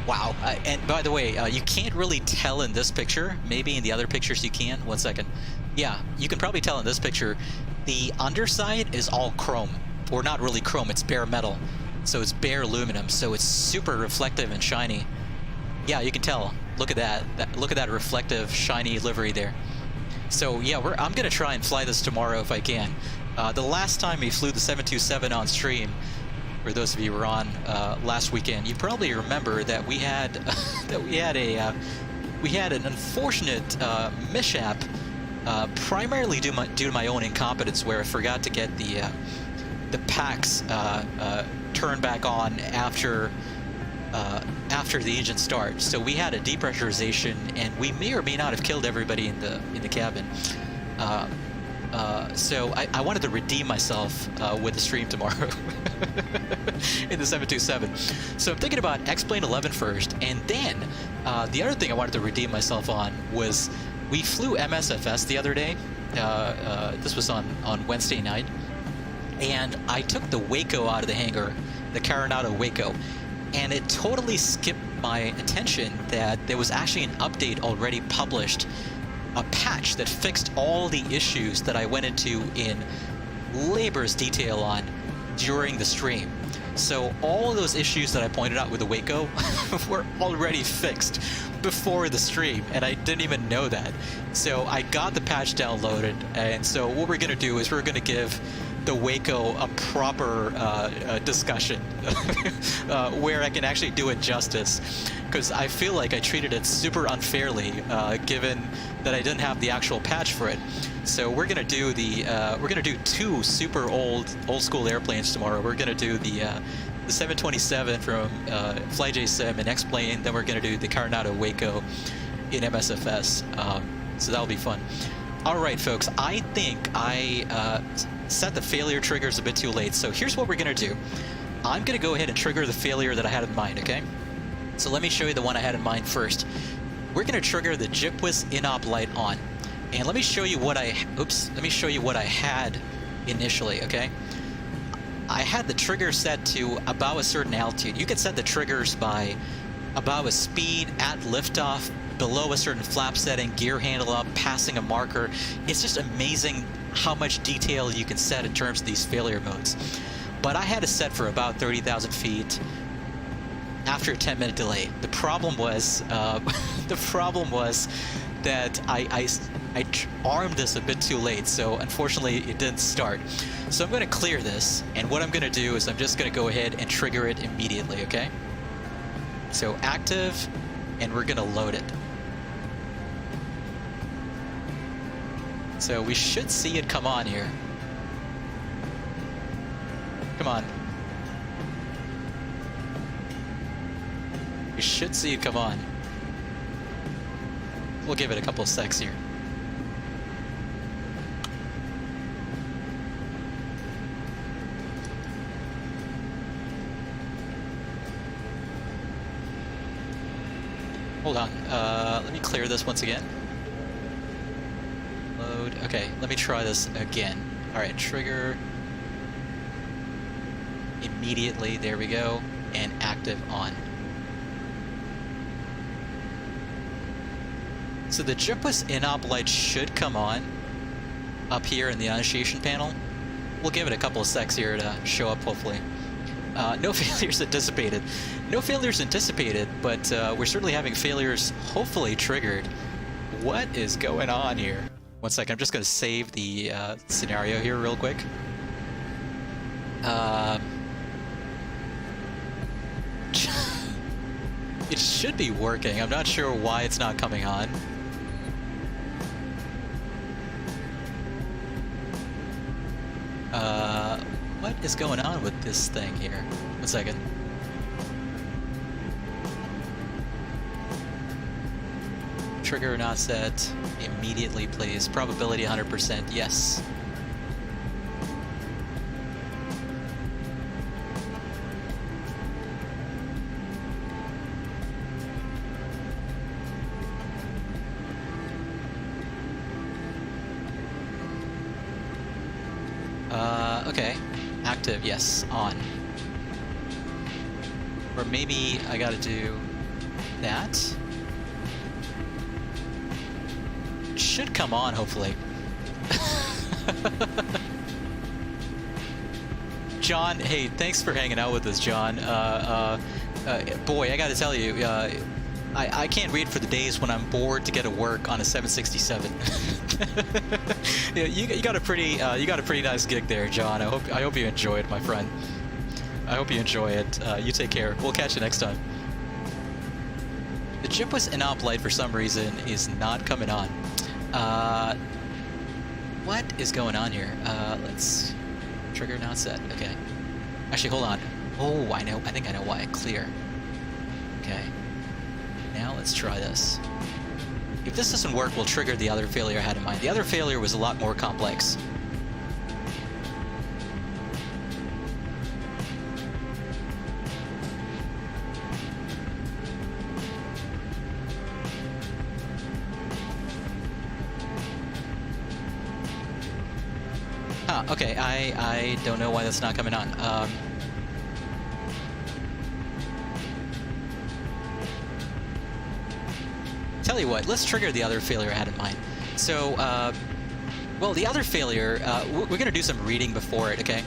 Wow. And by the way, you can't really tell in this picture. Maybe in the other pictures you can. 1 second. Yeah, you can probably tell in this picture. The underside is all chrome. Or not really chrome, it's bare metal. So it's bare aluminum, so it's super reflective and shiny. Yeah, you can tell. Look at that. Look at that reflective, shiny livery there. So yeah, I'm going to try and fly this tomorrow if I can. The last time we flew the 727 on stream, for those of you who were on last weekend, you probably remember that we had an unfortunate mishap, primarily due to my own incompetence, where I forgot to get the packs turned back on after after the engine starts. So we had a depressurization, and we may or may not have killed everybody in the cabin. So I wanted to redeem myself with the stream tomorrow in the 727. So I'm thinking about X-Plane 11 first, and then the other thing I wanted to redeem myself on was we flew MSFS the other day. This was on Wednesday night, and I took the Waco out of the hangar, the Coronado Waco, and it totally skipped my attention that there was actually an update already published, a patch that fixed all the issues that I went into in labor's detail on during the stream. So all of those issues that I pointed out with the Waco were already fixed before the stream, and I didn't even know that. So I got the patch downloaded, and so what we're going to do is we're going to give the Waco a proper discussion where I can actually do it justice, because I feel like I treated it super unfairly given that I didn't have the actual patch for it. So we're gonna do two super old school airplanes tomorrow. We're gonna do the 727 from FlyJ Sim and X-Plane. Then we're gonna do the Coronado Waco in MSFS. So that'll be fun. All right, folks. I think I set the failure triggers a bit too late. So here's what we're gonna do. I'm gonna go ahead and trigger the failure that I had in mind. Okay. So let me show you the one I had in mind first. We're gonna trigger the GPWIS in-op light on, and let me show you what I had initially. Okay, I had the trigger set to about a certain altitude. You can set the triggers by about a speed, at liftoff, below a certain flap setting, gear handle up, passing a marker. It's just amazing how much detail you can set in terms of these failure modes. But I had it set for about 30,000 feet. After a 10-minute delay. The problem was that I armed this a bit too late, so unfortunately it didn't start. So I'm going to clear this, and what I'm going to do is I'm just going to go ahead and trigger it immediately, okay? So active, and we're going to load it. So we should see it come on here. Come on. You should see it come on. We'll give it a couple of secs here. Hold on. Let me clear this once again. Load. Okay, let me try this again. Alright, trigger. Immediately. There we go. And active on. So the GPWIS in-op light should come on up here in the initiation panel. We'll give it a couple of secs here to show up, hopefully. No failures anticipated. No failures anticipated, but we're certainly having failures hopefully triggered. What is going on here? One second, I'm just going to save the scenario here real quick. It should be working. I'm not sure why it's not coming on. What is going on with this thing here? 1 second. Trigger not set. Immediately, please. Probability 100%. Yes. Okay. Active, yes, on. Or maybe I gotta do that. It should come on, hopefully. John, hey, thanks for hanging out with us, John. Boy, I gotta tell you, I can't wait for the days when I'm bored to get to work on a 767. Yeah, you got a pretty nice gig there, John. I hope you enjoy it, my friend. I hope you enjoy it. You take care. We'll catch you next time. The GPWIS in-op light for some reason is not coming on. What is going on here? Let's trigger not set. Okay. Actually, hold on. Oh, I know. I think I know why. Clear. Okay. Now let's try this. If this doesn't work, we'll trigger the other failure I had in mind. The other failure was a lot more complex. Okay, I don't know why that's not coming on. Tell you what, let's trigger the other failure I had in mind. So, well, the other failure, we're going to do some reading before it, okay?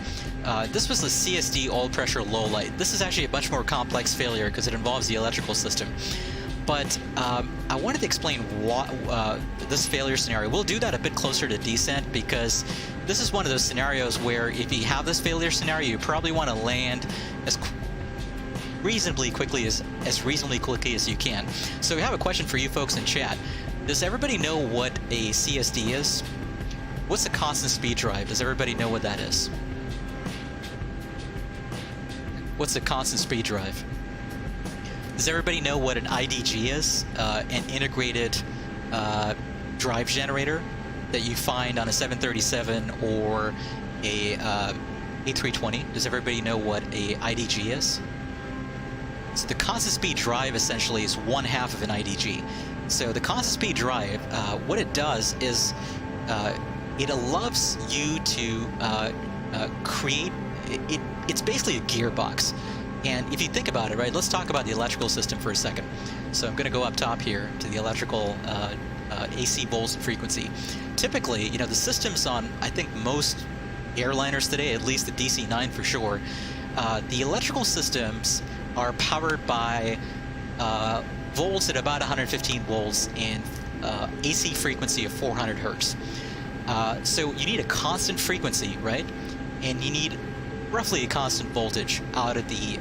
This was the CSD oil pressure low light. This is actually a much more complex failure because it involves the electrical system. But I wanted to explain what this failure scenario. We'll do that a bit closer to descent because this is one of those scenarios where if you have this failure scenario, you probably want to land as reasonably quickly as you can. So we have a question for you folks in chat. Does everybody know what a CSD is? What's the constant speed drive? Does everybody know what that is? What's the constant speed drive? Does everybody know what an IDG is? An integrated drive generator that you find on a 737 or a A320. Does everybody know what a IDG is? So the constant speed drive essentially is one half of an IDG. So the constant speed drive, what it does is it allows you to create, it's basically a gearbox. And if you think about it, right, let's talk about the electrical system for a second. So I'm going to go up top here to the electrical AC volts and frequency. Typically, you know, the systems on, I think, most airliners today, at least the DC-9 for sure, the electrical systems are powered by volts at about 115 volts and AC frequency of 400 hertz. So you need a constant frequency, right? And you need roughly a constant voltage out of the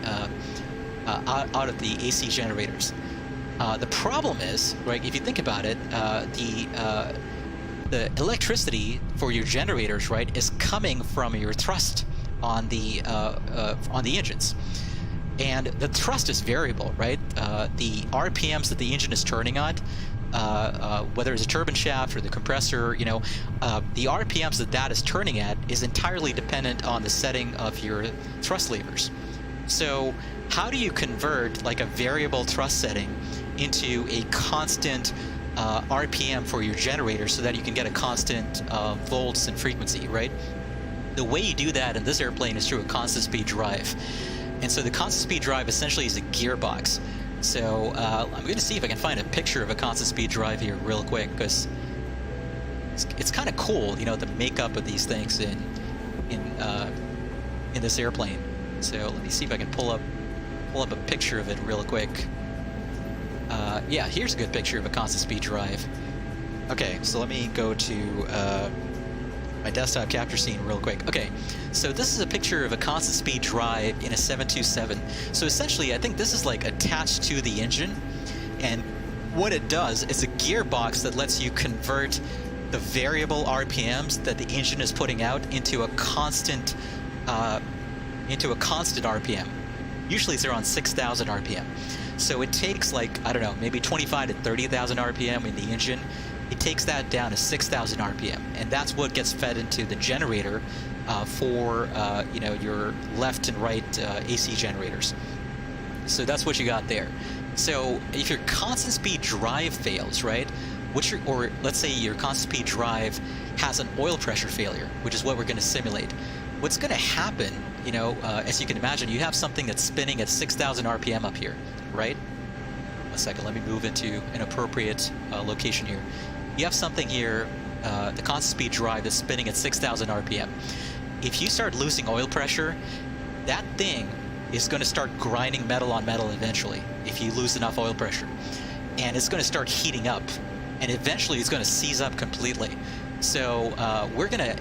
AC generators. The problem is, right? If you think about it, the electricity for your generators, right, is coming from your thrust on the engines, and the thrust is variable, right? The RPMs that the engine is turning on, whether it's a turbine shaft or the compressor, you know, the RPMs that is turning at is entirely dependent on the setting of your thrust levers. So how do you convert like a variable thrust setting into a constant RPM for your generator so that you can get a constant volts and frequency, right? The way you do that in this airplane is through a constant speed drive. And so the constant speed drive essentially is a gearbox. So I'm going to see if I can find a picture of a constant speed drive here real quick, because it's kind of cool, you know, the makeup of these things in this airplane. So let me see if I can pull up a picture of it real quick. Yeah, here's a good picture of a constant speed drive. Okay, so let me go to my desktop capture scene real quick. Okay, so this is a picture of a constant speed drive in a 727. So essentially, I think this is like attached to the engine, and what it does is a gearbox that lets you convert the variable RPMs that the engine is putting out into a constant RPM. Usually it's around 6,000 RPM. So it takes like, I don't know, maybe 25 to 30,000 RPM in the engine. It takes that down to 6,000 RPM, and that's what gets fed into the generator for you know, your left and right AC generators. So that's what you got there. So if your constant speed drive fails, right? Or let's say your constant speed drive has an oil pressure failure, which is what we're going to simulate. What's going to happen, you know, as you can imagine, you have something that's spinning at 6,000 RPM up here, right? A second, let me move into an appropriate location here. You have something here, the constant speed drive is spinning at 6,000 RPM. If you start losing oil pressure, that thing is going to start grinding metal on metal eventually, if you lose enough oil pressure. And it's going to start heating up, and eventually it's going to seize up completely. So we're going to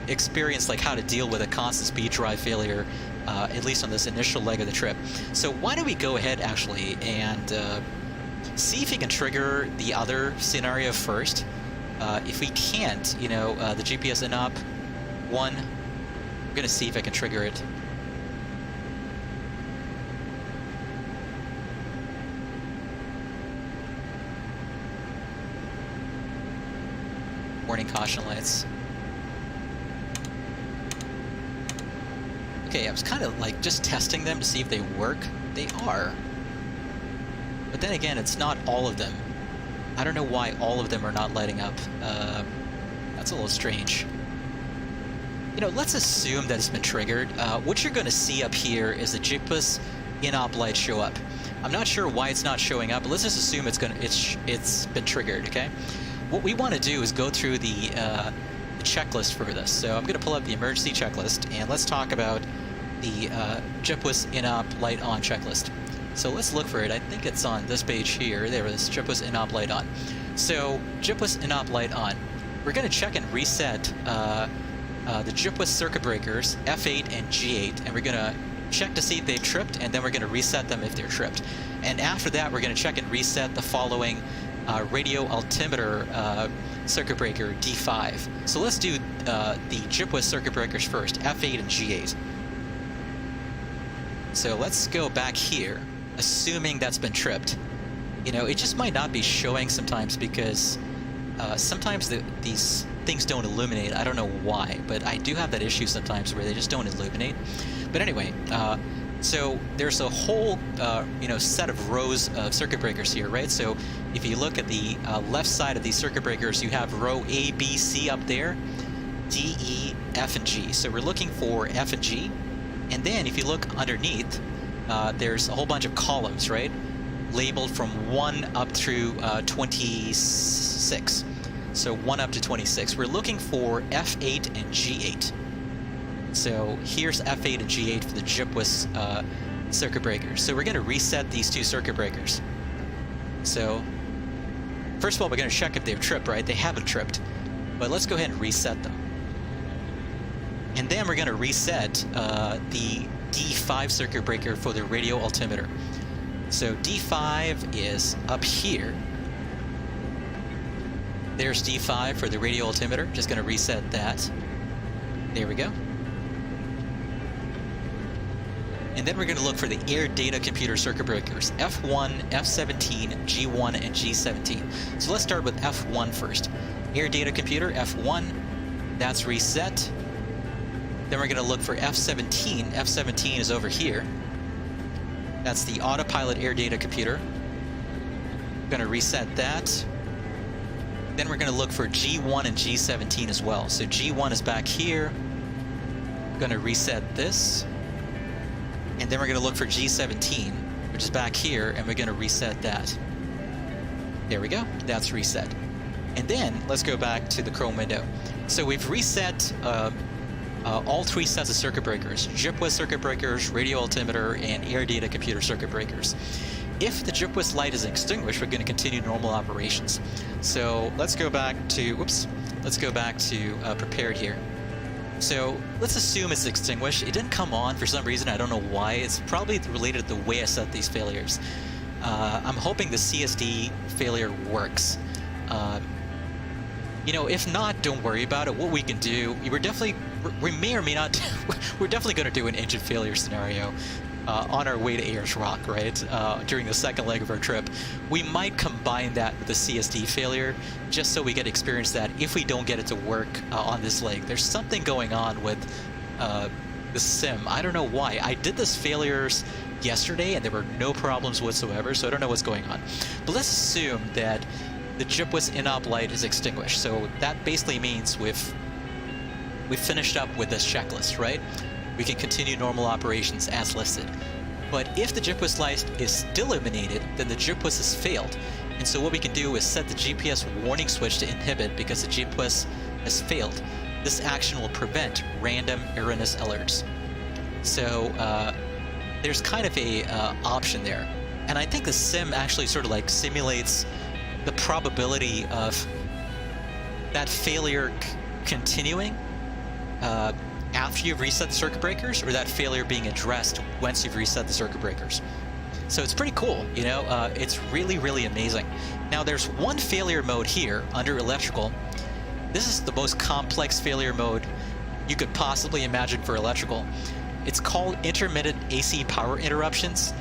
experience like how to deal with a constant speed drive failure, at least on this initial leg of the trip. So why don't we go ahead actually and see if we can trigger the other scenario first. If we can't, you know, the GPS inop 1, I'm gonna see if I can trigger it. warning caution lights. Okay, I was kind of like just testing them to see if they work. They are. But then again, it's not all of them. I don't know why all of them are not lighting up. That's a little strange. You know, let's assume that it's been triggered. What you're going to see up here is the YBAS in-op light show up. I'm not sure why it's not showing up, but let's just assume it's been triggered, okay? What we want to do is go through the checklist for this. So I'm going to pull up the emergency checklist, and let's talk about the YBAS in-op light on checklist. So let's look for it. I think it's on this page here. There it is, YBAS in-op light on. So YBAS in-op light on. We're going to check and reset the YBAS circuit breakers, F8 and G8, and we're going to check to see if they've tripped, and then we're going to reset them if they're tripped. And after that, we're going to check and reset the following radio altimeter circuit breaker, D5. So let's do the YBAS circuit breakers first, F8 and G8. So let's go back here, assuming that's been tripped. You know, it just might not be showing sometimes because sometimes these things don't illuminate. I don't know why, but I do have that issue sometimes where they just don't illuminate. But anyway, so there's a whole you know, set of rows of circuit breakers here, right? So if you look at the left side of these circuit breakers, you have row A, B, C up there, D, E, F, and G. So we're looking for F and G. And then if you look underneath, there's a whole bunch of columns, right? Labeled from 1 up through 26. So 1 up to 26. We're looking for F8 and G8. So here's F8 and G8 for the YBAS circuit breakers. So we're going to reset these two circuit breakers. So first of all, we're going to check if they've tripped, right? They haven't tripped. But let's go ahead and reset them. And then we're going to reset the D5 circuit breaker for the radio altimeter. So D5 is up here. There's D5 for the radio altimeter. Just going to reset that. There we go. And then we're going to look for the air data computer circuit breakers, F1, F17, G1, and G17. So let's start with F1 first. Air data computer, F1, that's reset. Then we're going to look for F17. F17 is over here. That's the autopilot air data computer. We're going to reset that. Then we're going to look for G1 and G17 as well. So G1 is back here. I'm going to reset this. And then we're going to look for G17, which is back here, and we're going to reset that. There we go. That's reset. And then let's go back to the Chrome window. So we've reset all three sets of circuit breakers, YBAS circuit breakers, radio altimeter, and air data computer circuit breakers. If the YBAS light is extinguished, we're going to continue normal operations. So let's go back to, prepared here. So let's assume it's extinguished. It didn't come on for some reason. I don't know why. It's probably related to the way I set these failures. I'm hoping the CSD failure works. You know, if not, don't worry about it. What we can do, we may or may not, we're definitely going to do an engine failure scenario on our way to Ayers Rock, right? During the second leg of our trip. We might combine that with the CSD failure, just so we get experience that if we don't get it to work on this leg. There's something going on with the sim. I don't know why. I did this failures yesterday, and there were no problems whatsoever, so I don't know what's going on. But let's assume that the YBAS in-op light is extinguished. So that basically means we've finished up with this checklist, right? We can continue normal operations as listed. But if the YBAS light is still illuminated, then the YBAS has failed. And so what we can do is set the GPS warning switch to inhibit because the YBAS has failed. This action will prevent random erroneous alerts. So there's kind of a option there. And I think the sim actually sort of like simulates the probability of that failure continuing after you've reset the circuit breakers, or that failure being addressed once you've reset the circuit breakers. So it's pretty cool, you know, it's really, really amazing. Now there's one failure mode here under electrical. This is the most complex failure mode you could possibly imagine for electrical. It's called intermittent AC power interruptions.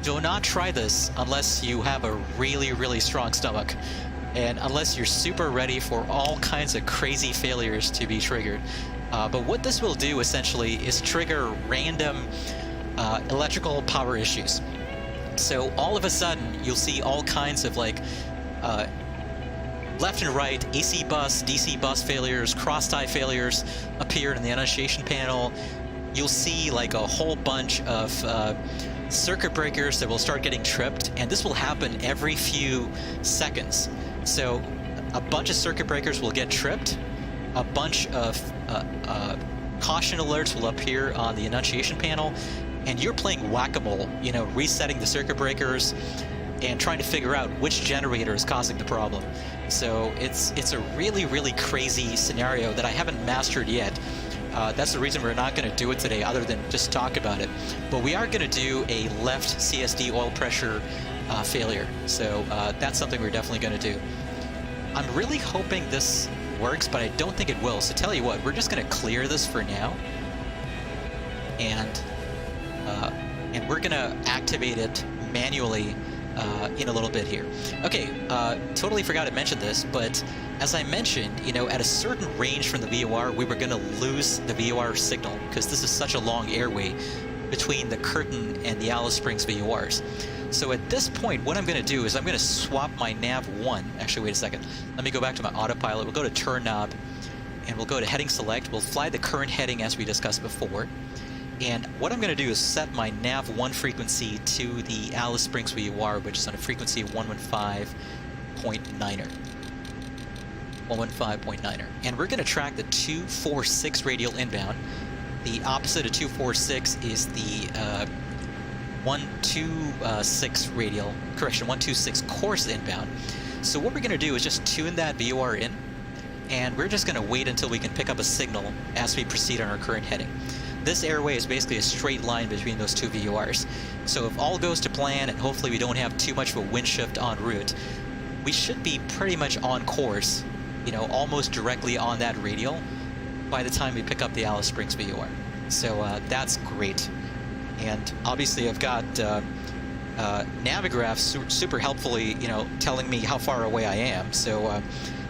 Do not try this unless you have a really, really strong stomach. and unless you're super ready for all kinds of crazy failures to be triggered. But what this will do essentially is trigger random electrical power issues. So all of a sudden you'll see all kinds of like left and right AC bus, DC bus failures, cross-tie failures appear in the annunciation panel. You'll see like a whole bunch of circuit breakers that will start getting tripped, and this will happen every few seconds. So a bunch of circuit breakers will get tripped, a bunch of caution alerts will appear on the annunciation panel, and you're playing whack-a-mole, you know, resetting the circuit breakers and trying to figure out which generator is causing the problem. So it's a really, really crazy scenario that I haven't mastered yet. That's the reason we're not going to do it today, other than just talk about it. But we are going to do a left CSD oil pressure failure. So that's something we're definitely going to do. I'm really hoping this works, but I don't think it will. So tell you what, we're just going to clear this for now, and we're going to activate it manually in a little bit here. Okay, totally forgot to mention this, but as I mentioned, you know, at a certain range from the VOR, we were going to lose the VOR signal because this is such a long airway between the Curtin and the Alice Springs VORs. So at this point, what I'm going to do is I'm going to swap my nav 1. Actually, wait a second. Let me go back to my autopilot. We'll go to turn knob, and we'll go to heading select. We'll fly the current heading as we discussed before. And what I'm going to do is set my nav 1 frequency to the Alice Springs VOR, which is on a frequency of 115.9er. 115.9er. And we're going to track the 246 radial inbound. The opposite of 246 is the 126 radial, correction, 126 course inbound. So what we're going to do is just tune that VOR in, and we're just going to wait until we can pick up a signal as we proceed on our current heading. This airway is basically a straight line between those two VORs. So if all goes to plan, and hopefully we don't have too much of a wind shift en route, we should be pretty much on course, you know, almost directly on that radial by the time we pick up the Alice Springs VOR. So that's great. And obviously I've got Navigraph super helpfully, you know, telling me how far away I am. So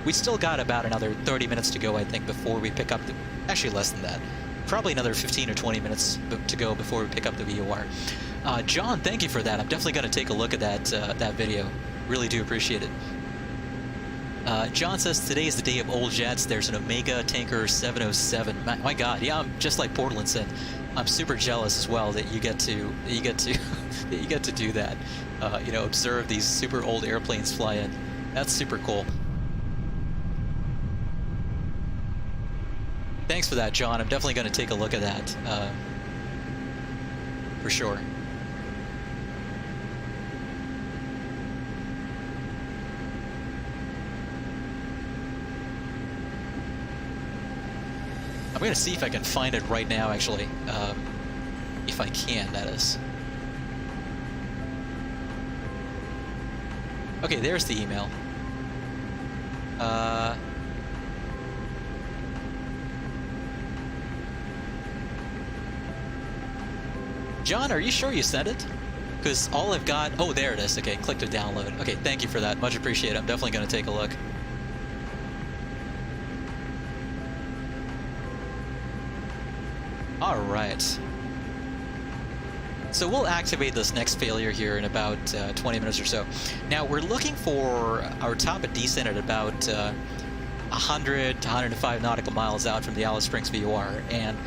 we still got about another 30 minutes to go, I think, before we pick up the, actually less than that. Probably another 15 or 20 minutes to go before we pick up the VOR. John, thank you for that. I'm definitely going to take a look at that video. Really do appreciate it. John says today is the day of old jets. There's an Omega Tanker 707. My God, yeah, I'm just like Portland said. I'm super jealous as well that you get to do that. You know, observe these super old airplanes fly in. That's super cool. Thanks for that, John. I'm definitely going to take a look at that for sure. I'm going to see if I can find it right now, actually. If I can, that is. Okay, there's the email. John, are you sure you sent it? Because all I've got... Oh, there it is. Okay, click to download. Okay, thank you for that. Much appreciated. I'm definitely going to take a look. All right. So we'll activate this next failure here in about 20 minutes or so. Now, we're looking for our top of descent at about 100 to 105 nautical miles out from the Alice Springs VOR. And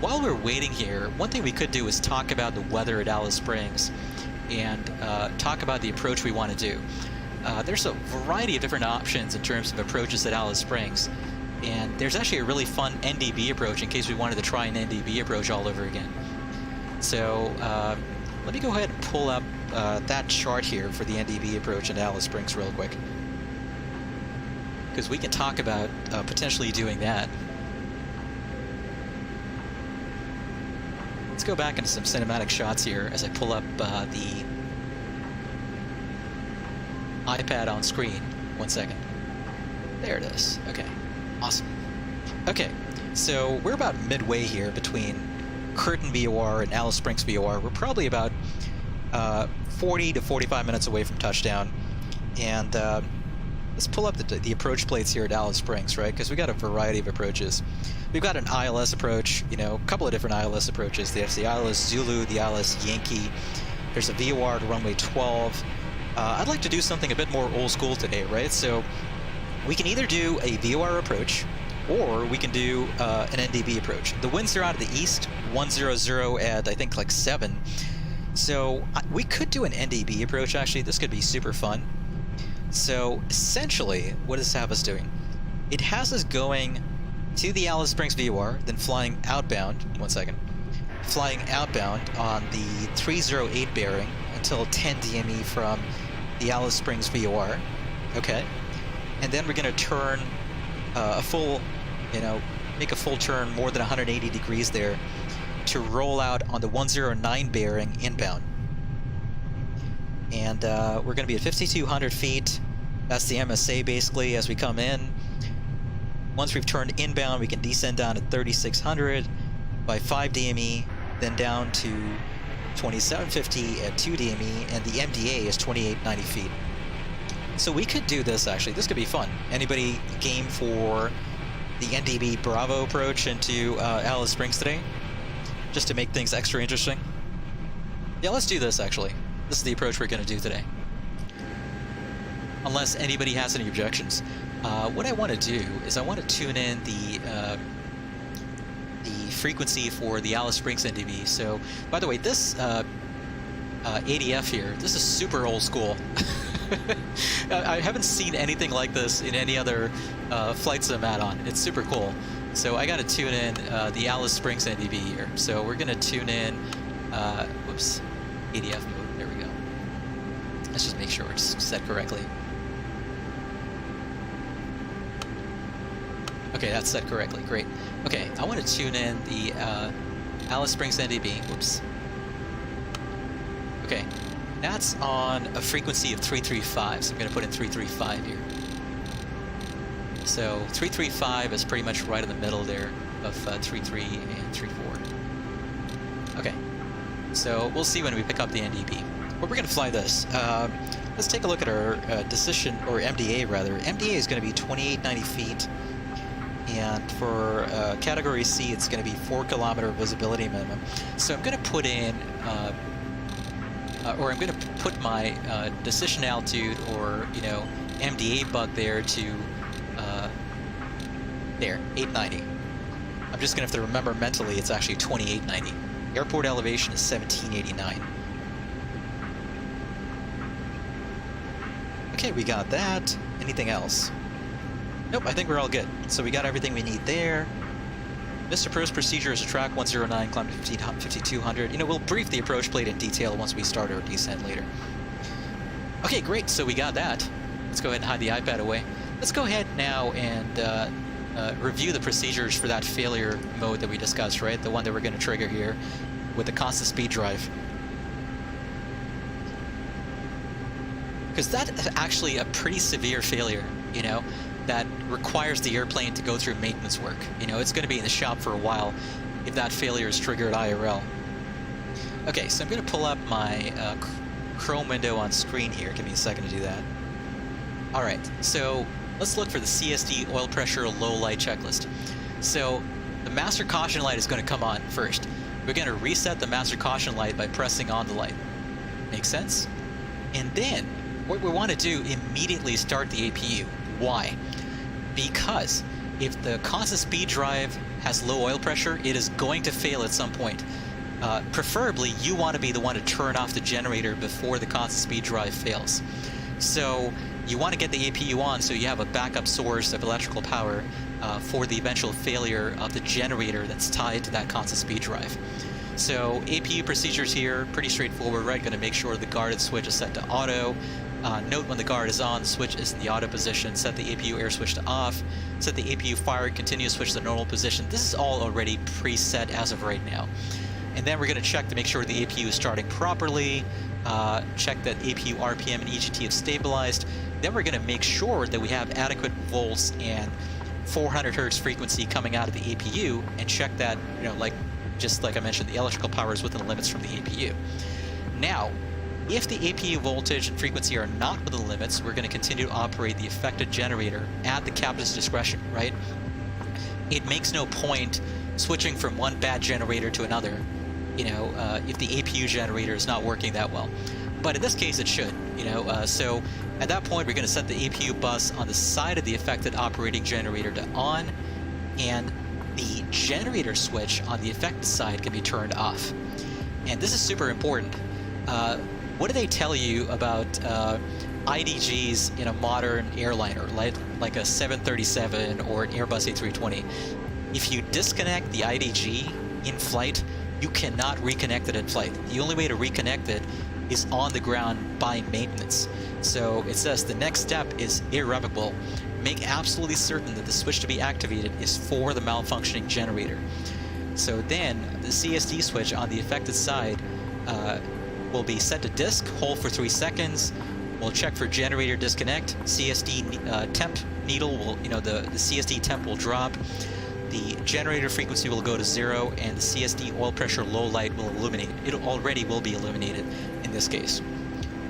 while we're waiting here, one thing we could do is talk about the weather at Alice Springs and talk about the approach we want to do. There's a variety of different options in terms of approaches at Alice Springs. And there's actually a really fun NDB approach in case we wanted to try an NDB approach all over again. So let me go ahead and pull up that chart here for the NDB approach at Alice Springs real quick, because we can talk about potentially doing that. Let's go back into some cinematic shots here as I pull up the iPad on screen. 1 second. There it is. Okay. Awesome. Okay, so we're about midway here between Curtin VOR and Alice Springs VOR. We're probably about 40 to 45 minutes away from touchdown, and let's pull up the approach plates here at Alice Springs, right? Because we got a variety of approaches. We've got an ILS approach, you know, a couple of different ILS approaches. There's the ILS Zulu, the ILS Yankee. There's a VOR to runway 12. I'd like to do something a bit more old school today, right? So we can either do a VOR approach, or we can do an NDB approach. The winds are out of the east, 100 at I think like 7. So we could do an NDB approach actually. This could be super fun. So essentially, what does this have us doing? It has us going to the Alice Springs VOR, then flying outbound, flying outbound on the 308 bearing until 10 DME from the Alice Springs VOR, okay? And then we're gonna turn a full, you know, make a full turn more than 180 degrees there to roll out on the 109 bearing inbound. And we're gonna be at 5,200 feet. That's the MSA basically as we come in. Once we've turned inbound, we can descend down to 3,600 by 5 DME, then down to 2,750 at 2 DME, and the MDA is 2,890 feet. So we could do this actually. This could be fun. Anybody game for the NDB Bravo approach into Alice Springs today? Just to make things extra interesting. Yeah, let's do this actually. This is the approach we're going to do today. Unless anybody has any objections. What I want to do is I want to tune in the frequency for the Alice Springs NDB. So, by the way, this ADF here, this is super old school. I haven't seen anything like this in any other flight sim add-on. It's super cool. So I got to tune in the Alice Springs NDB here. So we're going to tune in, whoops, ADF mode. There we go. Let's just make sure it's set correctly. Okay, that's set correctly. Great. Okay, I want to tune in the Alice Springs NDB. Whoops. Okay, that's on a frequency of 335, so I'm going to put in 335 here. So 335 is pretty much right in the middle there of 33 and 34. Okay, so we'll see when we pick up the NDB. But we're going to fly this. Let's take a look at our decision, or MDA rather. MDA is going to be 2,890 feet. And for category C, it's going to be 4 kilometer visibility minimum. So I'm going to put in, or I'm going to put my decision altitude, or MDA bug there to there, 890. I'm just going to have to remember mentally it's actually 2890. Airport elevation is 1789. Okay, we got that. Anything else? Nope, I think we're all good. So we got everything we need there. Missed approach procedure is a track 109, climb to 5,200. We'll brief the approach plate in detail once we start our descent later. Okay, great, so we got that. Let's go ahead and hide the iPad away. Let's go ahead now and review the procedures for that failure mode that we discussed, right? The one that we're going to trigger here with the constant speed drive. Because that's actually a pretty severe failure, that requires the airplane to go through maintenance work. It's going to be in the shop for a while if that failure is triggered IRL. Okay, so I'm going to pull up my Chrome window on screen here. Give me a second to do that. Alright, so let's look for the CSD oil pressure low light checklist. So the master caution light is going to come on first. We're going to reset the master caution light by pressing on the light. Make sense? And then what we want to do, immediately start the APU. Why? Because if the constant speed drive has low oil pressure, it is going to fail at some point. Preferably, you want to be the one to turn off the generator before the constant speed drive fails. So you want to get the APU on so you have a backup source of electrical power for the eventual failure of the generator that's tied to that constant speed drive. So APU procedures here, pretty straightforward, right? Going to make sure the guarded switch is set to auto. Note when the guard is on, the switch is in the auto position. Set the APU air switch to off. Set the APU fire continuous switch to the normal position. This is all already preset as of right now. And then we're going to check to make sure the APU is starting properly. Check that APU RPM and EGT have stabilized. Then we're going to make sure that we have adequate volts and 400 Hz frequency coming out of the APU, and check that, just like I mentioned, the electrical power is within the limits from the APU. Now, If the APU voltage and frequency are not within the limits, we're going to continue to operate the affected generator at the captain's discretion, right? It makes no point switching from one bad generator to another, you know, if the APU generator is not working that well. But in this case, it should, you know, so at that point, we're going to set the APU bus on the side of the affected operating generator to on, and the generator switch on the affected side can be turned off. And this is super important. What do they tell you about IDGs in a modern airliner, like a 737 or an Airbus A320? If you disconnect the IDG in flight, you cannot reconnect it in flight. The only way to reconnect it is on the ground by maintenance. So it says the next step is irrevocable. Make absolutely certain that the switch to be activated is for the malfunctioning generator. So then the CSD switch on the affected side will be set to disk, hold for 3 seconds. We'll check for generator disconnect. CSD temp needle will, you know, the CSD temp will drop. The generator frequency will go to 0, and the CSD oil pressure low light will illuminate. It already will be illuminated in this case.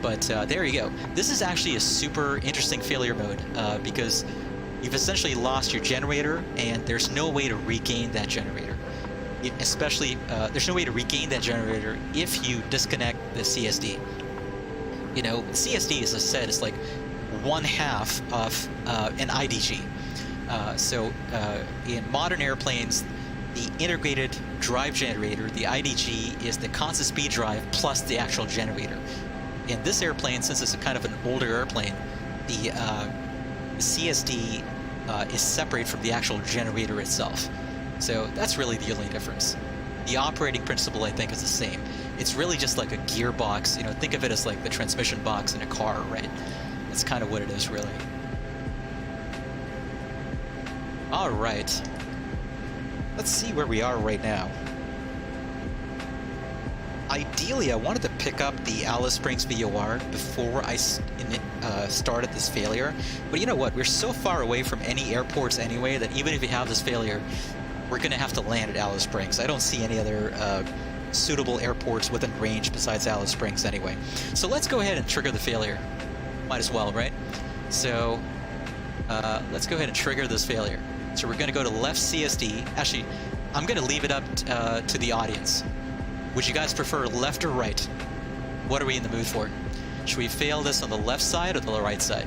But there you go. This is actually a super interesting failure mode because you've essentially lost your generator, and there's no way to regain that generator. Especially, there's no way to regain that generator if you disconnect the CSD. You know, CSD, as I said, is like 1/2 of an IDG. So in modern airplanes, the integrated drive generator, the IDG, is the constant speed drive plus the actual generator. In this airplane, since it's a kind of an older airplane, the CSD is separate from the actual generator itself. So that's really the only difference. The operating principle, I think, is the same. It's really just like a gearbox. You know, think of it as like the transmission box in a car, right? That's kind of what it is, really. All right. Let's see where we are right now. Ideally, I wanted to pick up the Alice Springs VOR before I started this failure. But you know what? We're so far away from any airports anyway that even if we have this failure, we're going to have to land at Alice Springs. I don't see any other suitable airports within range besides Alice Springs anyway. So let's go ahead and trigger the failure. Might as well, right? So let's go ahead and trigger this failure. So we're going to go to left CSD. Actually, I'm going to leave it up to the audience. Would you guys prefer left or right? What are we in the mood for? Should we fail this on the left side or the right side?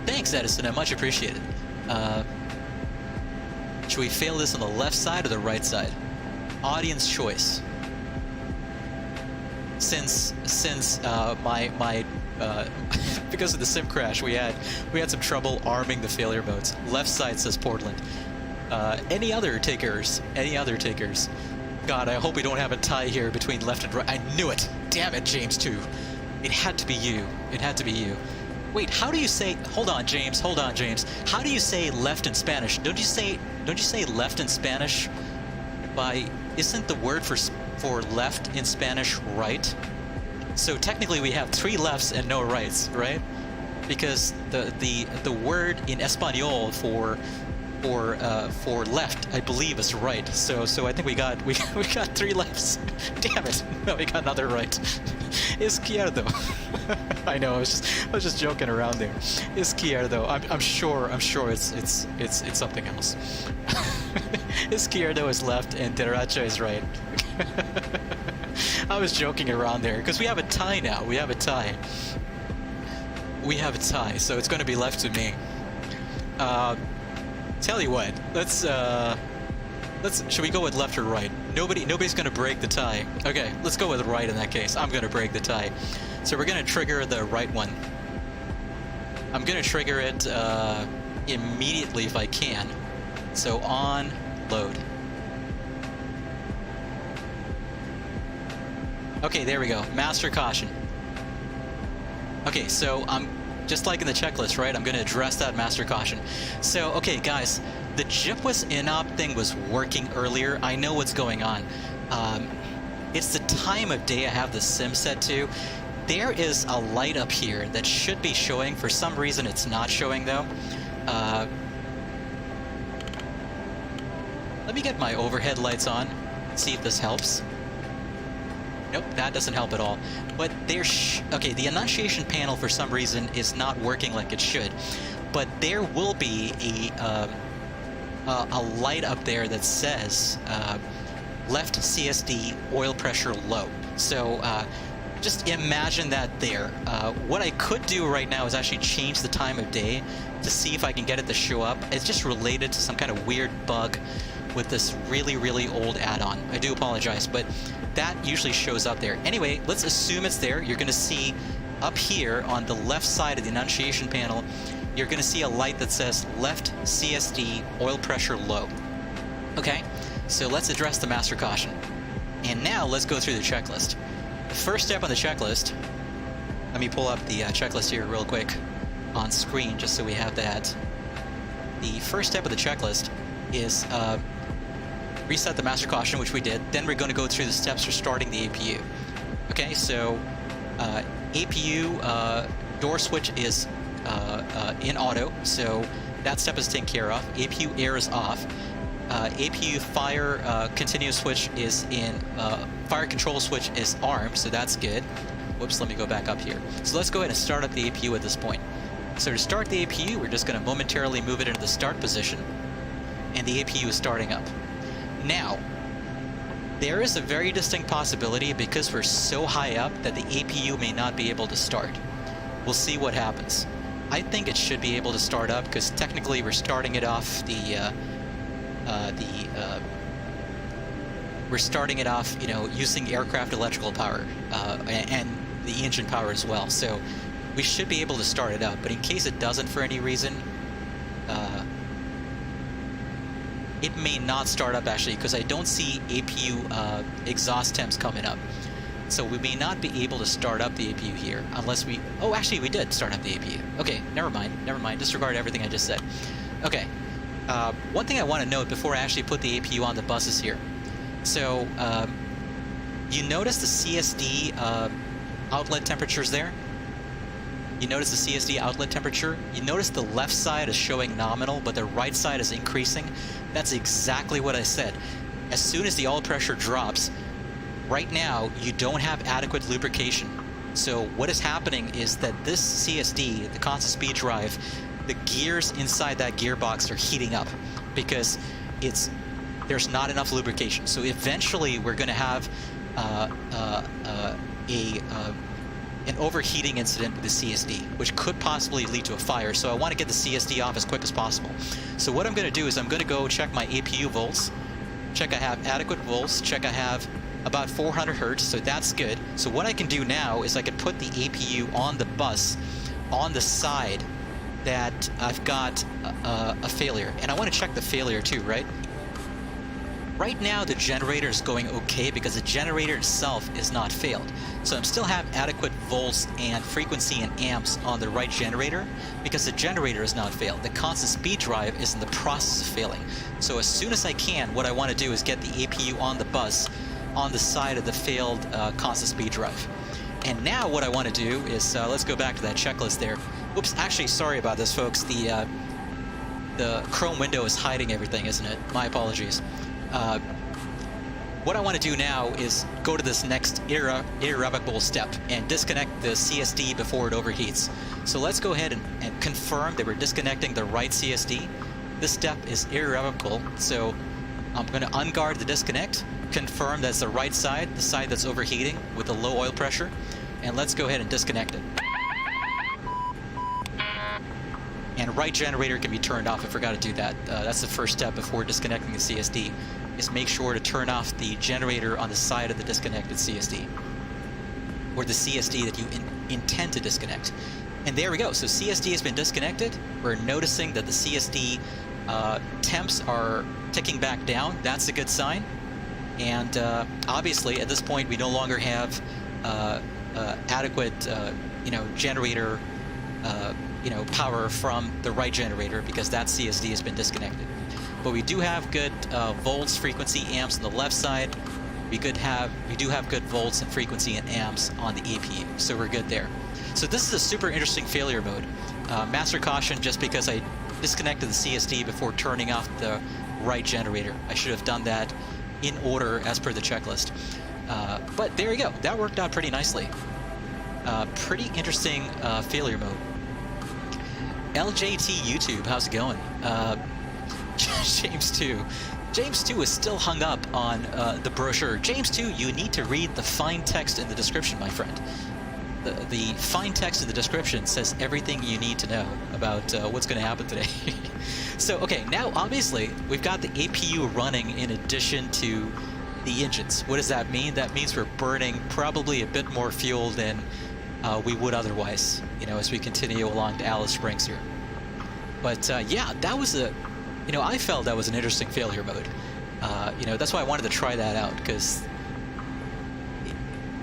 Thanks, Edison. I much appreciate it. Should we fail this on the left side or the right side? Audience choice. Since my because of the sim crash we had some trouble arming the failure modes. Left side says Portland. Any other takers? God, I hope we don't have a tie here between left and right. I knew it. Damn it, James too. It had to be you. Wait, how do you say? Hold on, James. How do you say left in Spanish? Don't you say left in Spanish? Isn't the word for left in Spanish right? So technically we have 3 lefts and no rights, right? Because the word in Espanol for left, I believe, is right. So I think we got 3 lefts. Damn it! No, we got another right. Izquierdo. I know. I was just joking around there. Izquierdo. I'm sure it's something else. Izquierdo is left and derecha is right. I was joking around there because we have a tie now. We have a tie. So it's going to be left to me. Tell you what, should we go with left or right? Nobody's gonna break the tie. Okay, let's go with right in that case. I'm gonna break the tie. So we're gonna trigger the right one. I'm gonna trigger it immediately if I can. So on, load. Okay, there we go. Master caution. Okay, so I'm just like in the checklist, right? I'm going to address that master caution. So, okay, guys, the GPWS inop thing was working earlier. I know what's going on. It's the time of day I have the sim set to. There is a light up here that should be showing. For some reason, it's not showing, though. Let me get my overhead lights on, see if this helps. Nope, that doesn't help at all. But there's okay, the annunciation panel for some reason is not working like it should. But there will be a light up there that says left CSD oil pressure low. So just imagine that there. What I could do right now is actually change the time of day to see if I can get it to show up. It's just related to some kind of weird bug with this really, really old add-on. I do apologize, but that usually shows up there. Anyway, let's assume it's there. You're going to see up here on the left side of the annunciation panel, you're going to see a light that says left CSD oil pressure low. Okay, so let's address the master caution. And now let's go through the checklist. The first step on the checklist, let me pull up the checklist here real quick on screen just so we have that. The first step of the checklist is reset the master caution, which we did. Then we're going to go through the steps for starting the APU. Okay, so APU door switch is in auto, so that step is taken care of. APU air is off. APU fire continuous switch is in, fire control switch is armed, so that's good. Whoops, let me go back up here. So let's go ahead and start up the APU at this point. So to start the APU, we're just going to momentarily move it into the start position, and the APU is starting up. Now, there is a very distinct possibility, because we're so high up, that the APU may not be able to start. We'll see what happens. I think it should be able to start up, because technically we're starting it off we're starting it off, you know, using aircraft electrical power and the engine power as well. So we should be able to start it up. But in case it doesn't for any reason, it may not start up actually, because I don't see APU exhaust temps coming up. So we may not be able to start up the APU here unless we... Oh, actually we did start up the APU. Okay, never mind. Disregard everything I just said. Okay. One thing I want to note before I actually put the APU on the buses here. So, you notice the CSD outlet temperatures there? You notice the CSD outlet temperature? You notice the left side is showing nominal, but the right side is increasing? That's exactly what I said. As soon as the oil pressure drops, right now you don't have adequate lubrication. So what is happening is that this CSD, the constant speed drive, the gears inside that gearbox are heating up because there's not enough lubrication. So eventually we're going to have an overheating incident with the CSD, which could possibly lead to a fire. So I want to get the CSD off as quick as possible. So what I'm going to do is I'm going to go check my APU volts, check I have adequate volts, check I have about 400 hertz, so that's good. So what I can do now is I can put the APU on the bus on the side that I've got a failure. And I want to check the failure too, right? Right now the generator is going okay because the generator itself is not failed. So I'm still have adequate volts and frequency and amps on the right generator because the generator is not failed. The constant speed drive is in the process of failing. So as soon as I can, what I want to do is get the APU on the bus on the side of the failed constant speed drive. And now what I want to do is, let's go back to that checklist there. Oops, actually, sorry about this, folks. The Chrome window is hiding everything, isn't it? My apologies. What I want to do now is go to this next irrevocable step and disconnect the CSD before it overheats. So let's go ahead and confirm that we're disconnecting the right CSD. This step is irrevocable, so I'm going to unguard the disconnect, confirm that's the right side, the side that's overheating with the low oil pressure, and let's go ahead and disconnect it. And right generator can be turned off. I forgot to do that. That's the first step before disconnecting the CSD, is make sure to turn off the generator on the side of the disconnected CSD, or the CSD that you intend to disconnect. And there we go. So CSD has been disconnected. We're noticing that the CSD temps are ticking back down. That's a good sign. And obviously at this point we no longer have adequate generator power from the right generator because that CSD has been disconnected. But we do have good volts, frequency, amps on the left side. We do have good volts and frequency and amps on the APU, so we're good there. So this is a super interesting failure mode. Master caution, just because I disconnected the CSD before turning off the right generator. I should have done that in order as per the checklist. But there you go. That worked out pretty nicely. Pretty interesting failure mode. LJT YouTube, how's it going? James 2. James 2 is still hung up on the brochure. James 2, you need to read the fine text in the description, my friend. The fine text in the description says everything you need to know about what's going to happen today. So, okay, now obviously we've got the APU running in addition to the engines. What does that mean? That means we're burning probably a bit more fuel than we would otherwise, you know, as we continue along to Alice Springs here. But yeah, that was I felt that was an interesting failure mode. That's why I wanted to try that out, because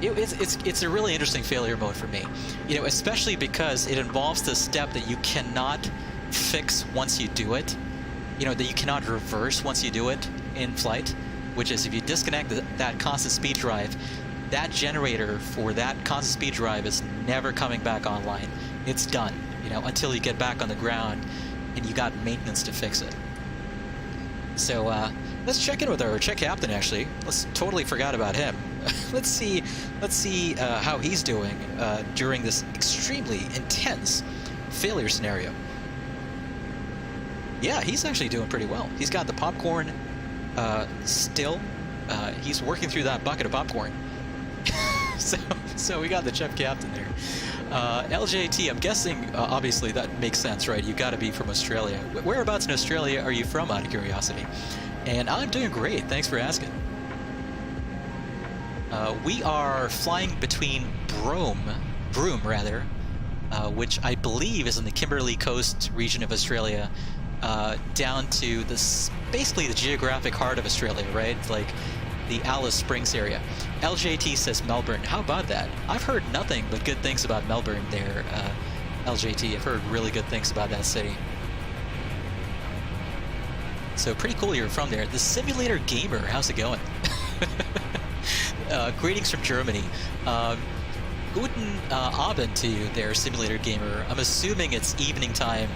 it's a really interesting failure mode for me. Especially because it involves the step that you cannot fix once you do it. That you cannot reverse once you do it in flight, which is if you disconnect that constant speed drive, that generator for that constant speed drive is never coming back online. It's done, until you get back on the ground and you got maintenance to fix it. So let's check in with our check captain. Actually, let's totally forgot about him. let's see how he's doing during this extremely intense failure scenario. Yeah, he's actually doing pretty well. He's got the popcorn still. He's working through that bucket of popcorn. So we got the chef captain there. LJT, I'm guessing, obviously that makes sense, right? You got to be from Australia. Whereabouts in Australia are you from, out of curiosity? And I'm doing great, thanks for asking. We are flying between Broome, which I believe is in the Kimberley Coast region of Australia, down to basically the geographic heart of Australia, right? Like the Alice Springs area. LJT says Melbourne. How about that? I've heard nothing but good things about Melbourne there, LJT. I've heard really good things about that city. So pretty cool you're from there. The Simulator Gamer, how's it going? Greetings from Germany. Guten Abend to you there, Simulator Gamer. I'm assuming it's evening time,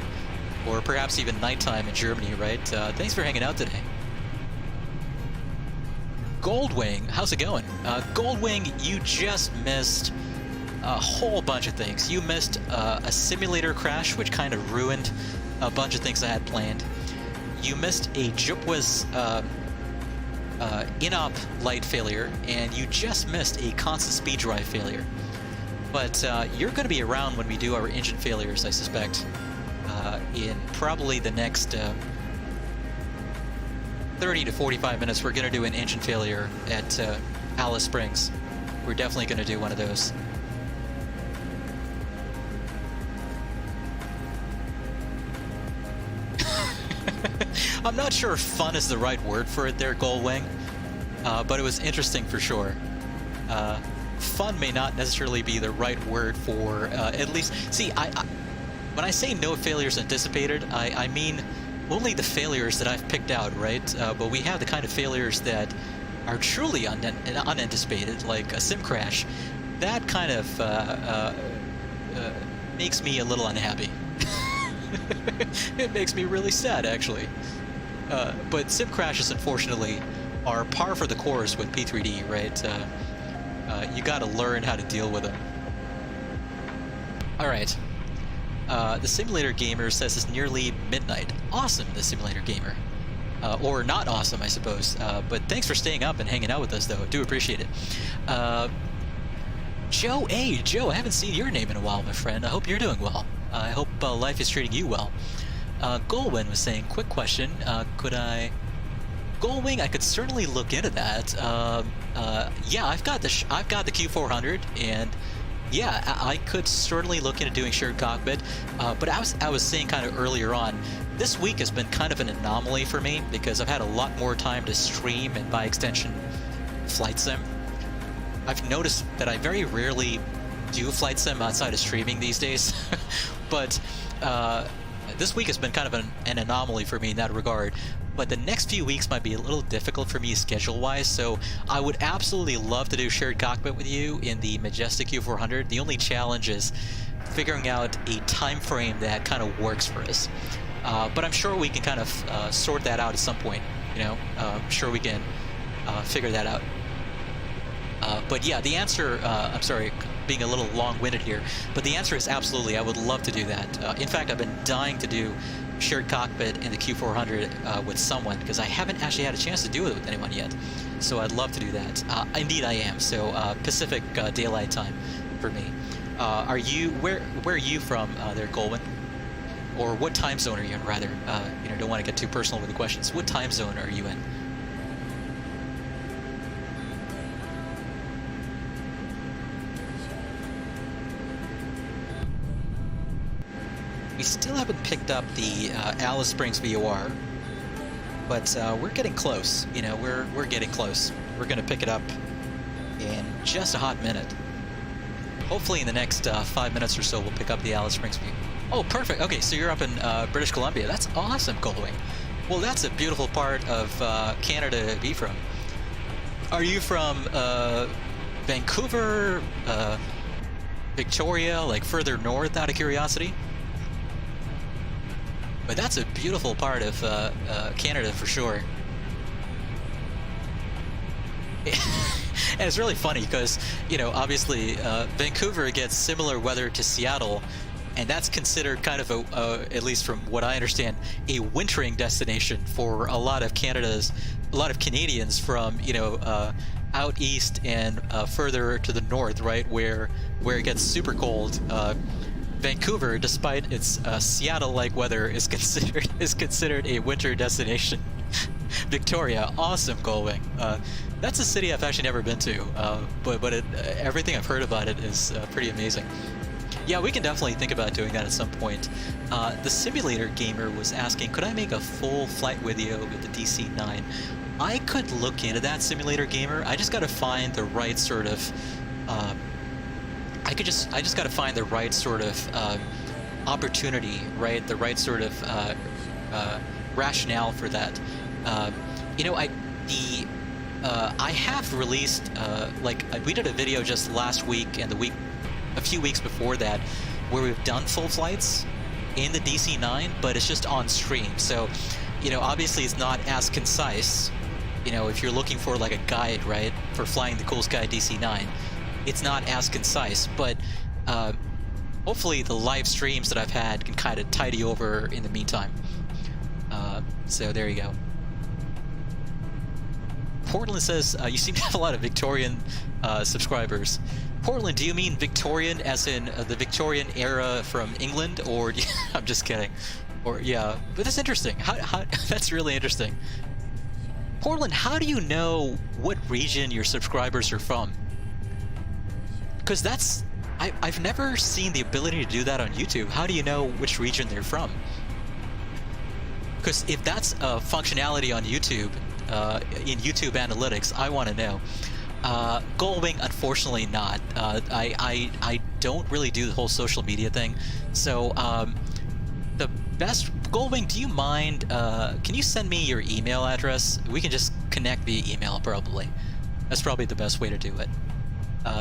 or perhaps even nighttime in Germany, right? Thanks for hanging out today. Goldwing, how's it going? Goldwing, you just missed a whole bunch of things. You missed a simulator crash, which kind of ruined a bunch of things I had planned. You missed a JUPWA's in-op light failure, and you just missed a constant speed drive failure. But you're going to be around when we do our engine failures, I suspect, in probably the next 30 to 45 minutes. We're going to do an engine failure at Alice Springs. We're definitely going to do one of those. I'm not sure if fun is the right word for it there, Goldwing, but it was interesting for sure. Fun may not necessarily be the right word for, at least, see, when I say no failures anticipated, I mean only the failures that I've picked out, right? But we have the kind of failures that are truly unanticipated, like a sim crash. That kind of makes me a little unhappy. It makes me really sad, actually. But sim crashes, unfortunately, are par for the course with P3D, right? You gotta learn how to deal with them. Alright. The Simulator Gamer says it's nearly midnight. Awesome, the Simulator Gamer. Or not awesome, I suppose. But thanks for staying up and hanging out with us, though. Do appreciate it. Joe, hey, Joe, I haven't seen your name in a while, my friend. I hope you're doing well. I hope life is treating you well. Golwin was saying, quick question, Goldwing, I could certainly look into that. Yeah, I've got the Q400, and yeah, I could certainly look into doing shared cockpit. But I was saying kind of earlier on, this week has been kind of an anomaly for me because I've had a lot more time to stream and, by extension, flight sim. I've noticed that I very rarely do flight sim outside of streaming these days, but this week has been kind of an anomaly for me in that regard. But the next few weeks might be a little difficult for me schedule-wise, so I would absolutely love to do shared cockpit with you in the Majestic Q400. The only challenge is figuring out a time frame that kind of works for us. But I'm sure we can kind of sort that out at some point. I'm sure we can figure that out. But yeah, the answer, I'm sorry, being a little long-winded here, but the answer is absolutely, I would love to do that. In fact, I've been dying to do shared cockpit in the Q400 with someone, because I haven't actually had a chance to do it with anyone yet. So I'd love to do that. Indeed I am. So Pacific Daylight Time for me. Are you, where are you from there, Colwyn? Or what time zone are you in, rather? You know, don't want to get too personal with the questions. What time zone are you in? We still haven't picked up the Alice Springs VOR, but we're getting close. You know, we're getting close. We're going to pick it up in just a hot minute. Hopefully in the next 5 minutes or so, we'll pick up the Alice Springs VOR. Oh, perfect. Okay, so you're up in British Columbia. That's awesome, Goldwing. Well, that's a beautiful part of Canada to be from. Are you from Vancouver, Victoria, like further north, out of curiosity? But that's a beautiful part of Canada for sure. And it's really funny because, you know, obviously Vancouver gets similar weather to Seattle, and that's considered kind of at least from what I understand, a wintering destination for a lot of Canadians from, you know, out east and further to the north, right, where it gets super cold. Vancouver, despite its Seattle-like weather, is considered a winter destination. Victoria, awesome, Goldwing. That's a city I've actually never been to, but everything I've heard about it is pretty amazing. Yeah, we can definitely think about doing that at some point. The Simulator Gamer was asking, could I make a full flight video with the DC-9? I could look into that, Simulator Gamer. I just got to find the right sort of I just got to find the right sort of opportunity, right? The right sort of rationale for that. You know, I have released we did a video just last week and a few weeks before that, where we've done full flights in the DC-9, but it's just on stream. So, you know, obviously it's not as concise. You know, if you're looking for like a guide, right, for flying the Coolsky DC-9. It's not as concise, but hopefully the live streams that I've had can kind of tide you over in the meantime. So there you go. Portland says, you seem to have a lot of Victorian subscribers. Portland, do you mean Victorian as in the Victorian era from England, or I'm just kidding. Or yeah, but that's interesting. How that's really interesting. Portland, how do you know what region your subscribers are from? Because that's, I've never seen the ability to do that on YouTube. How do you know which region they're from? Because if that's a functionality on YouTube, in YouTube Analytics, I want to know. Goldwing, unfortunately not. I don't really do the whole social media thing. So the best, Goldwing, do you mind, can you send me your email address? We can just connect via email probably. That's probably the best way to do it.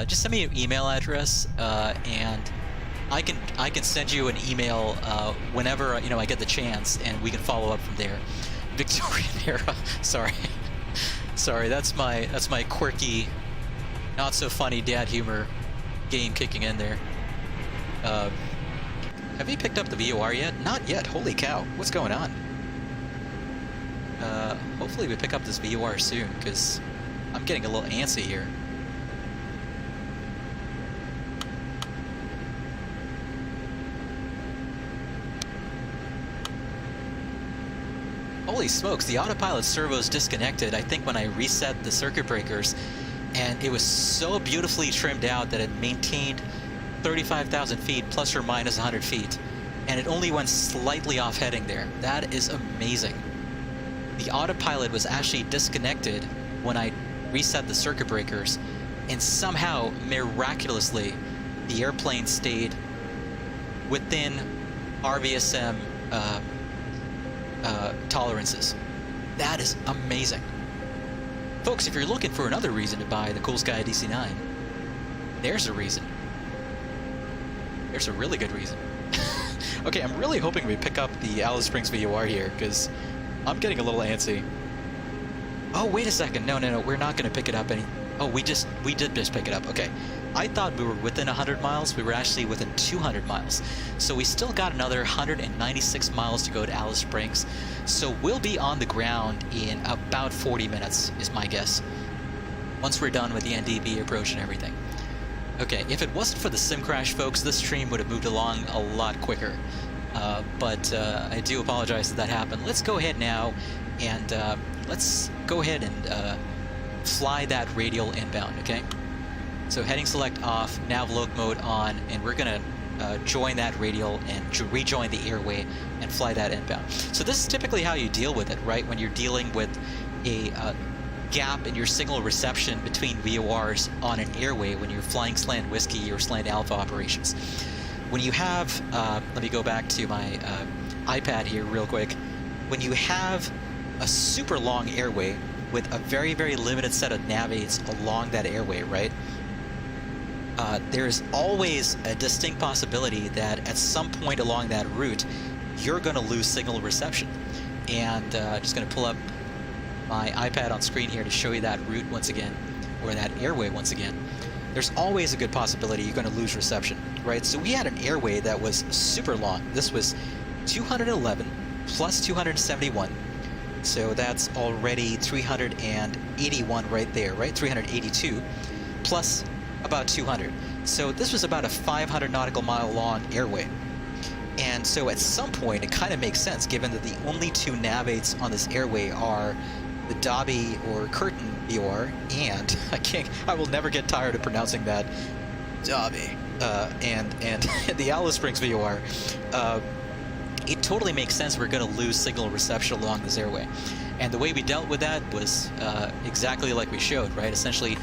Just send me your email address, and I can send you an email whenever I get the chance, and we can follow up from there. Victorian era. Sorry. That's my quirky, not so funny dad humor game kicking in there. Have you picked up the VOR yet? Not yet. Holy cow! What's going on? Hopefully we pick up this VOR soon, because I'm getting a little antsy here. Holy smokes, the autopilot servo's disconnected, I think, when I reset the circuit breakers, and it was so beautifully trimmed out that it maintained 35,000 feet plus or minus 100 feet, and it only went slightly off heading there. That is amazing. The autopilot was actually disconnected when I reset the circuit breakers, and somehow, miraculously, the airplane stayed within RVSM tolerances. That is amazing. Folks, if you're looking for another reason to buy the Coolsky DC-9, there's a reason. There's a really good reason. Okay, I'm really hoping we pick up the Alice Springs VOR here, because I'm getting a little antsy. Oh, wait a second. No, we're not going to pick it up Oh, we did just pick it up. Okay. I thought we were within 100 miles. We were actually within 200 miles. So we still got another 196 miles to go to Alice Springs. So we'll be on the ground in about 40 minutes, is my guess. Once we're done with the NDB approach and everything. Okay, if it wasn't for the sim crash, folks, this stream would have moved along a lot quicker. But I do apologize that happened. Let's go ahead now and let's go ahead and fly that radial inbound, okay? So heading select off, nav loc mode on, and we're gonna join that radial and rejoin the airway and fly that inbound. So this is typically how you deal with it, right? When you're dealing with a gap in your signal reception between VORs on an airway when you're flying slant whiskey or slant alpha operations. When you have, let me go back to my iPad here real quick. When you have a super long airway with a very, very limited set of nav aids along that airway, right? There's always a distinct possibility that at some point along that route, you're going to lose signal reception. And just going to pull up my iPad on screen here to show you that route once again, or that airway once again. There's always a good possibility you're going to lose reception, right? So we had an airway that was super long. This was 211 plus 271. So that's already 381 right there, right? 382 plus about 200. So this was about a 500 nautical mile long airway. And so at some point, it kind of makes sense, given that the only two nav aids on this airway are the Dobby or Curtin VOR and I will never get tired of pronouncing that, Dobby, and the Alice Springs VOR. It totally makes sense we're going to lose signal reception along this airway. And the way we dealt with that was exactly like we showed, right? Essentially,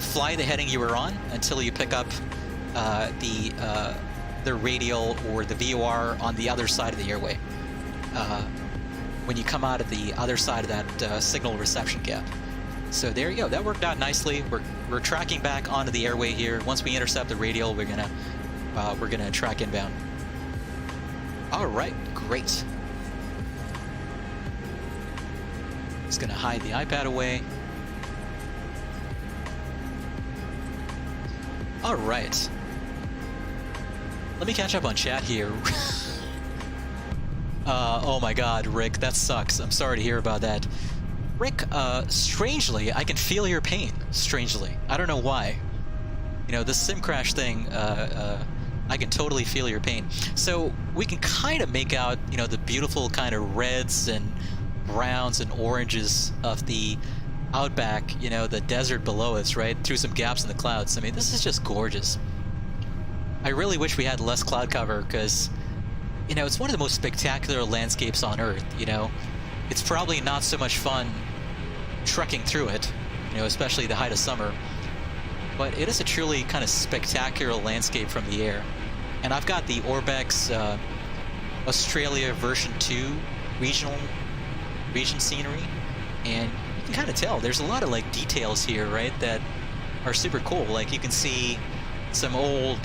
fly the heading you were on until you pick up the radial or the VOR on the other side of the airway. When you come out of the other side of that signal reception gap. So there you go. That worked out nicely. We're tracking back onto the airway here. Once we intercept the radial, we're gonna track inbound. All right, great. Just gonna hide the iPad away. All right. Let me catch up on chat here. Oh my God, Rick, that sucks. I'm sorry to hear about that. Rick, strangely, I can feel your pain. Strangely, I don't know why. You know, this sim crash thing. I can totally feel your pain. So we can kind of make out, you know, the beautiful kind of reds and browns and oranges of the Outback, you know, the desert below us, right? Through some gaps in the clouds. I mean, this is just gorgeous. I really wish we had less cloud cover because, you know, it's one of the most spectacular landscapes on Earth, you know? It's probably not so much fun trekking through it, you know, especially the height of summer. But it is a truly kind of spectacular landscape from the air. And I've got the Orbex Australia version 2 region scenery, and you can kind of tell there's a lot of like details here, right, that are super cool. Like you can see some old,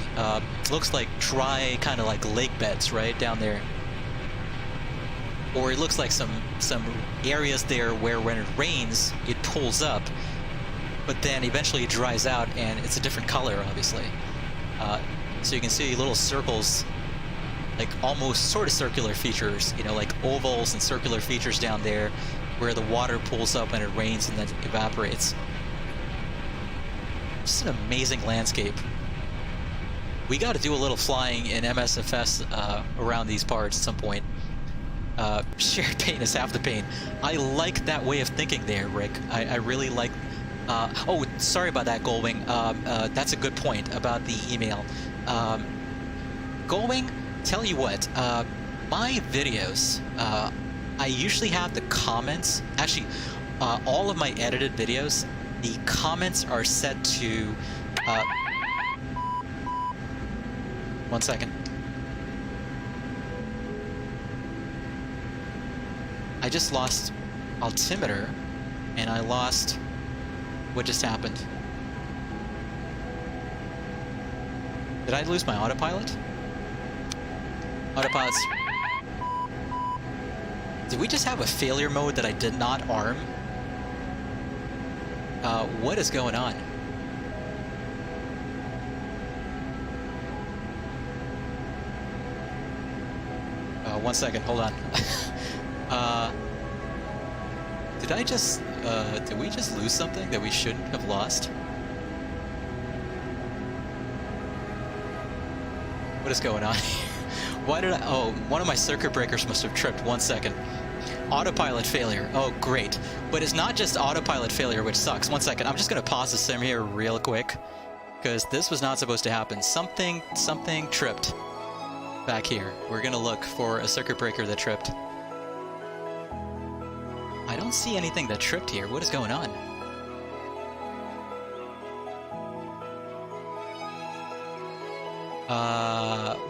looks like dry kind of like lake beds right down there. Or it looks like some areas there where when it rains, it pulls up, but then eventually it dries out and it's a different color, obviously. So you can see little circles, like almost sort of circular features, you know, like ovals and circular features down there where the water pulls up when it rains and then evaporates. Just an amazing landscape. We got to do a little flying in MSFS around these parts at some point. Shared pain is half the pain. I like that way of thinking there, Rick. I really like... oh, sorry about that, Goldwing. That's a good point about the email. Goldwing, tell you what, my videos, I usually have the comments... Actually, all of my edited videos, the comments are set to... 1 second. I just lost altimeter, and I lost what just happened. Did I lose my autopilot? Autopilot's... Did we just have a failure mode that I did not arm? What is going on? 1 second, hold on. Did we just lose something that we shouldn't have lost? What is going on here? Why did oh, one of my circuit breakers must have tripped. 1 second. Autopilot failure. Oh, great. But it's not just autopilot failure, which sucks. 1 second. I'm just going to pause the sim here real quick, because this was not supposed to happen. Something tripped back here. We're going to look for a circuit breaker that tripped. I don't see anything that tripped here. What is going on?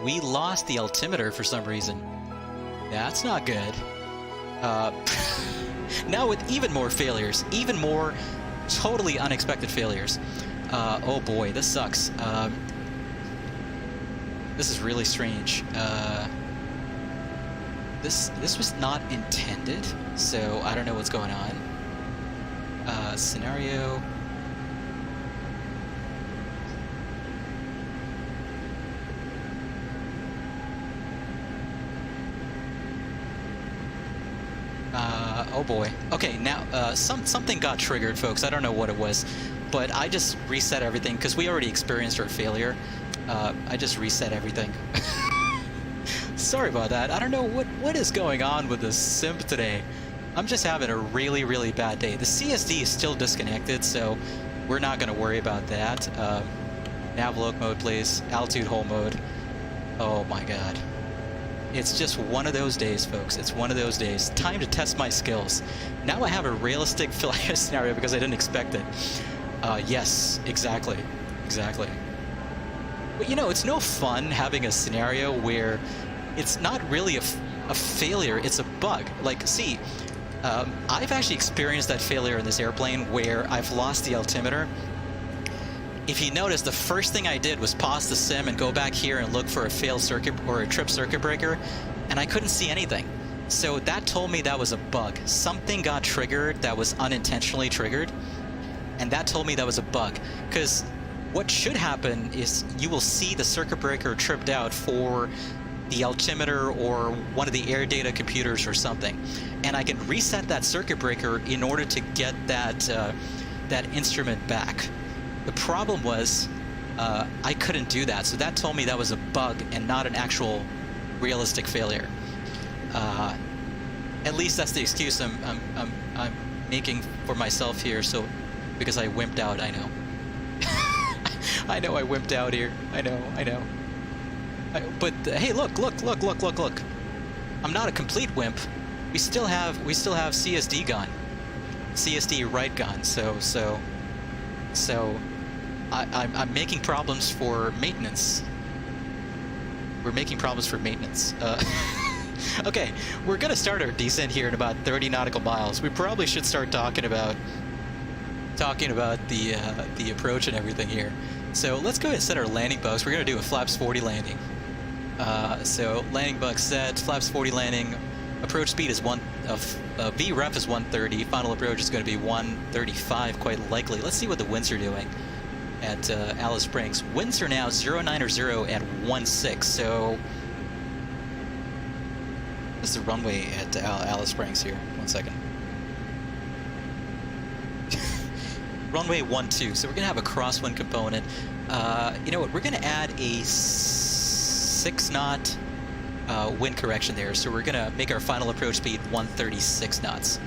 We lost the altimeter for some reason. That's not good. Now with even more failures, even more totally unexpected failures. Oh boy, this sucks. This is really strange. This was not intended, so I don't know what's going on. Scenario. Oh boy. Okay, now something got triggered, folks. I don't know what it was, but I just reset everything because we already experienced our failure. I just reset everything. Sorry about that. I don't know what is going on with this sim today. I'm just having a really, really bad day. The CSD is still disconnected, so we're not going to worry about that. Nav loc mode, please. Altitude hold mode. Oh my god. It's just one of those days, folks. It's one of those days. Time to test my skills. Now I have a realistic failure scenario because I didn't expect it. Yes, exactly. Exactly. But you know, it's no fun having a scenario where it's not really a failure, it's a bug. Like, see, I've actually experienced that failure in this airplane where I've lost the altimeter. If you notice, the first thing I did was pause the sim and go back here and look for a failed circuit or a trip circuit breaker, and I couldn't see anything. So that told me that was a bug. Something got triggered that was unintentionally triggered, and that told me that was a bug. Because what should happen is you will see the circuit breaker tripped out for the altimeter or one of the air data computers or something, and I can reset that circuit breaker in order to get that instrument back. The problem was I couldn't do that, so that told me that was a bug and not an actual realistic failure. At least that's the excuse I'm making for myself here. So because I wimped out, I know. I know I wimped out here. I know. But hey, look! I'm not a complete wimp. We still have CSD gone, CSD right gone. So I'm making problems for maintenance. We're making problems for maintenance. Okay, we're gonna start our descent here in about 30 nautical miles. We probably should start talking about the approach and everything here. So let's go ahead and set our landing bugs. We're gonna do a flaps 40 landing. So landing bug set, flaps 40 landing. Approach speed is VREF is 130. Final approach is going to be 135, quite likely. Let's see what the winds are doing at Alice Springs. Winds are now 090 at 16. So this is the runway at Alice Springs here. 1 second. Runway 12. So we're going to have a crosswind component. You know what? We're going to add a 6 knot wind correction there, so we're gonna make our final approach speed 136 knots.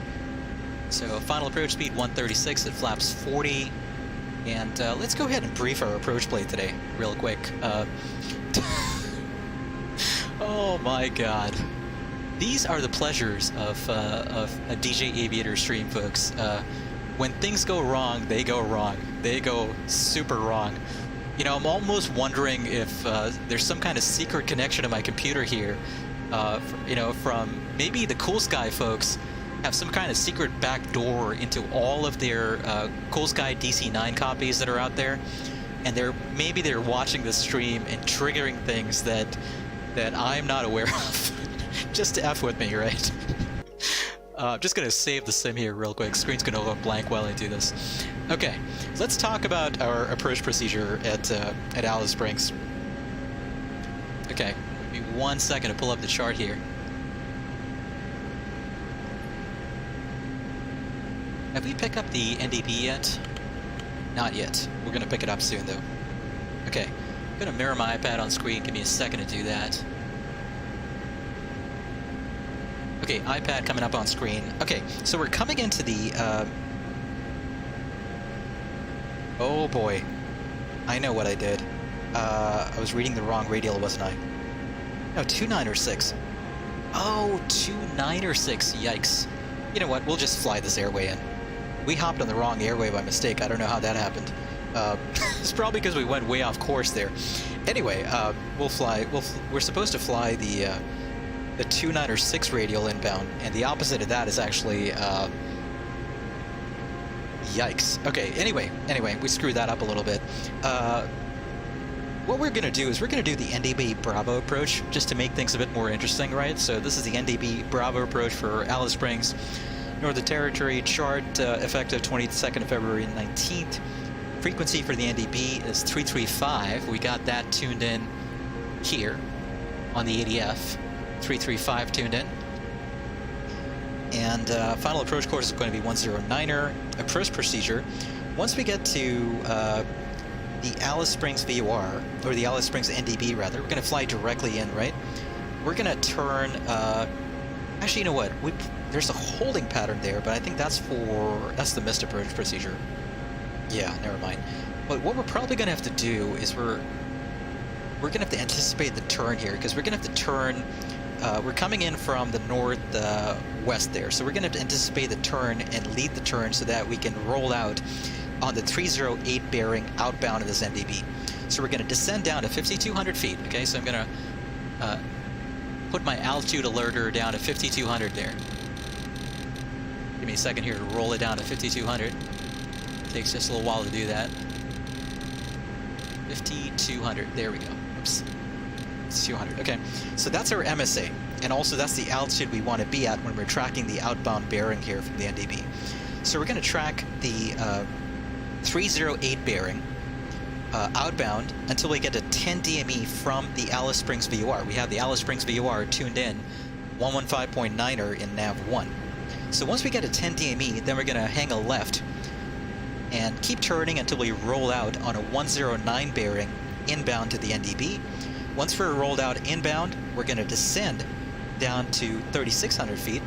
So final approach speed 136 at flaps 40, and let's go ahead and brief our approach plate today real quick. Oh my god, these are the pleasures of a DJ Aviator stream, folks. When things go wrong, they go wrong. They go super wrong. You know, I'm almost wondering if there's some kind of secret connection to my computer here. You know, from maybe the Coolsky folks have some kind of secret back door into all of their Coolsky DC-9 copies that are out there, and maybe they're watching this stream and triggering things that I'm not aware of. Just to F with me, right? I'm just gonna save the sim here real quick. Screen's gonna go blank while I do this. Okay, let's talk about our approach procedure at Alice Springs. Okay, give me 1 second to pull up the chart here. Have we picked up the NDB yet? Not yet. We're gonna pick it up soon though. Okay, I'm gonna mirror my iPad on screen. Give me a second to do that. Okay, iPad coming up on screen. Okay, so we're coming into the, oh boy. I know what I did. I was reading the wrong radial, wasn't I? No, 296. Oh, 296. Yikes. You know what? We'll just fly this airway in. We hopped on the wrong airway by mistake. I don't know how that happened. It's probably because we went way off course there. Anyway, we'll fly. We're supposed to fly the 296 radial inbound, and the opposite of that is actually yikes. Okay. Anyway, we screwed that up a little bit. What we're going to do is we're going to do the NDB Bravo approach just to make things a bit more interesting, right? So this is the NDB Bravo approach for Alice Springs, Northern Territory. Chart effective 22nd of February 19th. Frequency for the NDB is 335. We got that tuned in here on the ADF. 335 tuned in. And final approach course is going to be 109er. Approach procedure. Once we get to the Alice Springs VOR, or the Alice Springs NDB rather, we're going to fly directly in, right? We're going to turn, actually, you know what? There's a holding pattern there, but I think that's the missed approach procedure. Yeah, never mind. But what we're probably going to have to do is we're going to have to anticipate the turn here, because we're going to have to turn, we're coming in from the northwest there, so we're going to have to anticipate the turn and lead the turn so that we can roll out on the 308 bearing outbound of this NDB. So we're going to descend down to 5,200 feet. Okay, so I'm going to put my altitude alerter down to 5,200 there. Give me a second here to roll it down to 5,200. Takes just a little while to do that. 5,200. There we go. Oops. 5,200. Okay, so that's our MSA, and also that's the altitude we want to be at when we're tracking the outbound bearing here from the NDB. So we're going to track the 308 bearing outbound until we get to 10 DME from the Alice Springs VOR. We have the Alice Springs VOR tuned in 115.9er in nav 1. So once we get to 10 DME, then we're going to hang a left and keep turning until we roll out on a 109 bearing inbound to the NDB. Once we're rolled out inbound, we're going to descend down to 3,600 feet.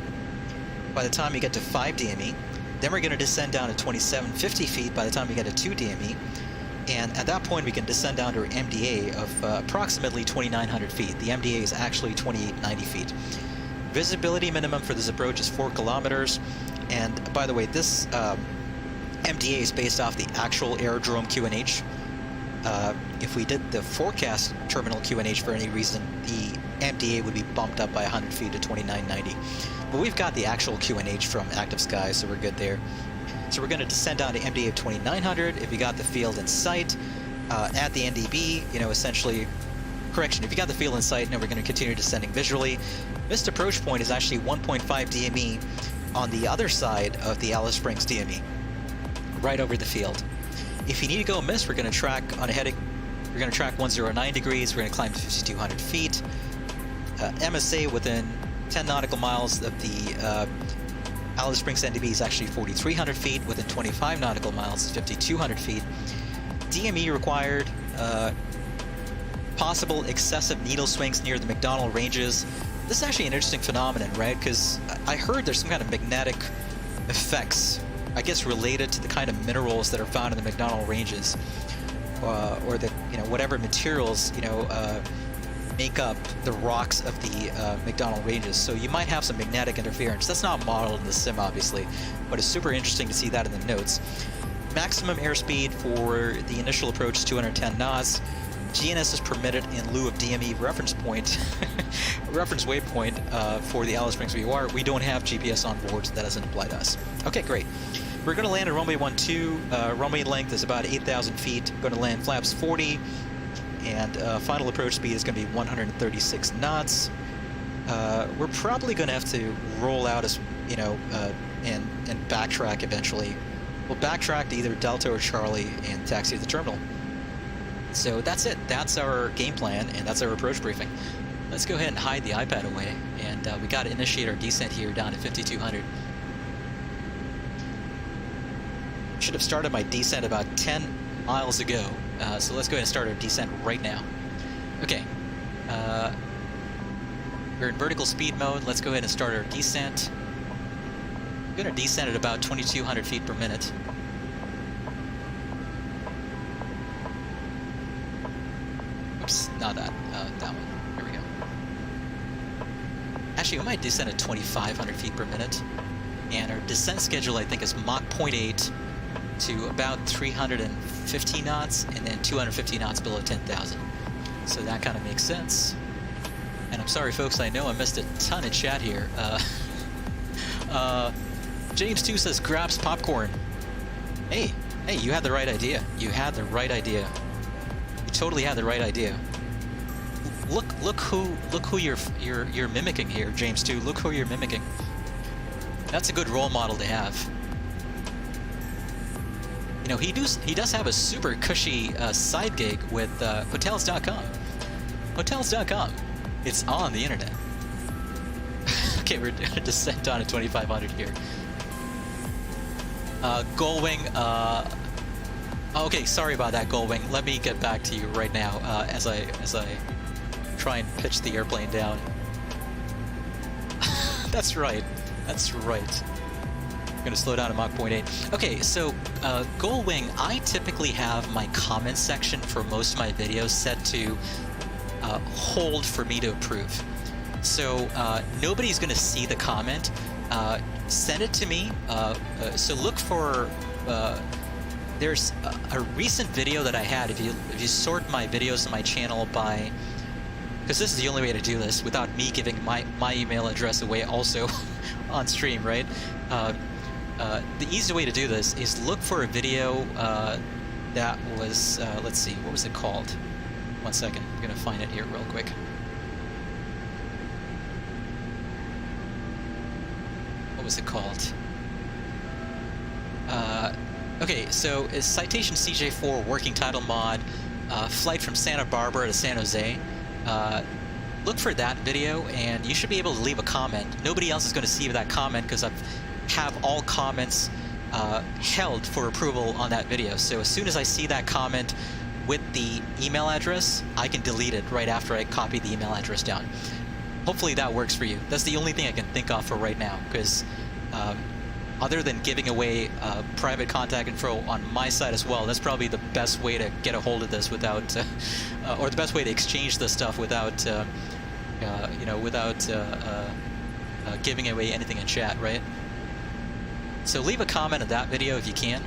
By the time we get to 5 DME, then we're going to descend down to 2,750 feet by the time we get to 2 DME. And at that point, we can descend down to an MDA of approximately 2,900 feet. The MDA is actually 2,890 feet. Visibility minimum for this approach is 4 kilometers. And by the way, this MDA is based off the actual aerodrome QNH. If we did the forecast terminal QNH for any reason, the MDA would be bumped up by 100 feet to 2,990. But we've got the actual QNH from Active Sky, so we're good there. So we're going to descend down to MDA of 2,900. If you got the field in sight at the NDB, you know, essentially, correction, if you got the field in sight, now we're going to continue descending visually. Missed approach point is actually 1.5 DME on the other side of the Alice Springs DME, right over the field. If you need to go miss, we're going to track on a heading. We're going to track 109 degrees. We're going to climb to 5,200 feet. MSA within 10 nautical miles of the Alice Springs NDB is actually 4,300 feet. Within 25 nautical miles is 5,200 feet. DME required. Possible excessive needle swings near the McDonald Ranges. This is actually an interesting phenomenon, right? Because I heard there's some kind of magnetic effects, I guess, related to the kind of minerals that are found in the McDonald Ranges, or the, you know, whatever materials, you know, make up the rocks of the McDonald Ranges. So you might have some magnetic interference. That's not modeled in the sim, obviously, but it's super interesting to see that in the notes. Maximum airspeed for the initial approach is 210 knots. GNS is permitted in lieu of DME reference point, reference waypoint for the Alice Springs VOR. We don't have GPS on board, so that doesn't apply to us. Okay, great. We're going to land at runway 12. Runway length is about 8,000 feet. Going to land flaps 40. And final approach speed is going to be 136 knots. We're probably going to have to roll out, as you know, and backtrack eventually. We'll backtrack to either Delta or Charlie and taxi to the terminal. So that's it. That's our game plan, and that's our approach briefing. Let's go ahead and hide the iPad away, and we got to initiate our descent here down to 5,200. should have started my descent about 10 miles ago. So let's go ahead and start our descent right now. Okay. We're in vertical speed mode. Let's go ahead and start our descent. We're going to descend at about 2,200 feet per minute. Oops, not that. That one. Here we go. Actually, we might descend at 2,500 feet per minute. And our descent schedule, I think, is Mach 0.8 to about 350 knots, and then 250 knots below 10,000. So that kind of makes sense. And I'm sorry, folks, I know I missed a ton in chat here. James 2 says, grabs popcorn. Hey, you had the right idea. You had the right idea. You totally had the right idea. Look who you're mimicking here, James 2. Look who you're mimicking. That's a good role model to have. You know, he does have a super cushy side gig with Hotels.com. Hotels.com. It's on the internet. Okay, we're gonna descend down to 2,500 here. Gullwing. Okay, sorry about that, Gullwing. Let me get back to you right now as I try and pitch the airplane down. That's right. That's right. I'm gonna slow down to Mach 0.8. Okay, so Gullwing, I typically have my comment section for most of my videos set to hold for me to approve. So nobody's gonna see the comment. Send it to me. So look for. There's a recent video that I had. If you sort my videos on my channel by, because this is the only way to do this without me giving my email address away also on stream, right? The easy way to do this is look for a video that was, let's see, what was it called? 1 second, I'm gonna find it here real quick. What was it called? Okay, so it's Citation CJ4 working title mod, flight from Santa Barbara to San Jose. Look for that video, and you should be able to leave a comment. Nobody else is going to see that comment because I have all comments held for approval on that video. So as soon as I see that comment with the email address, I can delete it right after I copy the email address down. Hopefully that works for you. That's the only thing I can think of for right now, because other than giving away private contact info on my side as well, that's probably the best way to get a hold of this without, or the best way to exchange this stuff without, without giving away anything in chat, right? So leave a comment on that video if you can,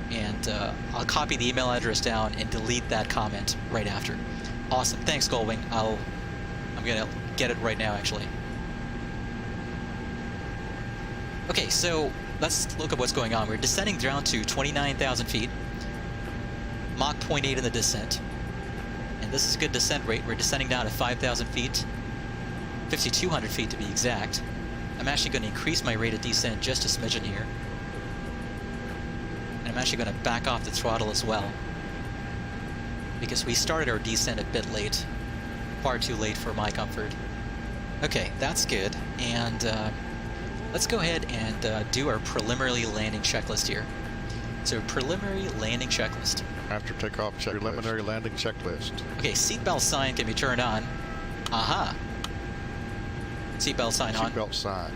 and I'll copy the email address down and delete that comment right after. Awesome, thanks, Gullwing. I'm gonna get it right now, actually. Okay, so let's look at what's going on. We're descending down to 29,000 feet, Mach 0.8 in the descent, and this is a good descent rate. We're descending down to 5,000 feet, 5,200 feet to be exact. I'm actually going to increase my rate of descent just a smidgen here, and I'm actually going to back off the throttle as well, because we started our descent a bit late, far too late for my comfort. Okay, that's good, and let's go ahead and do our preliminary landing checklist here. So preliminary landing checklist. After takeoff checklist. Preliminary landing checklist. Okay, seatbelt sign can be turned on. Aha. Seatbelt sign on. Seatbelt sign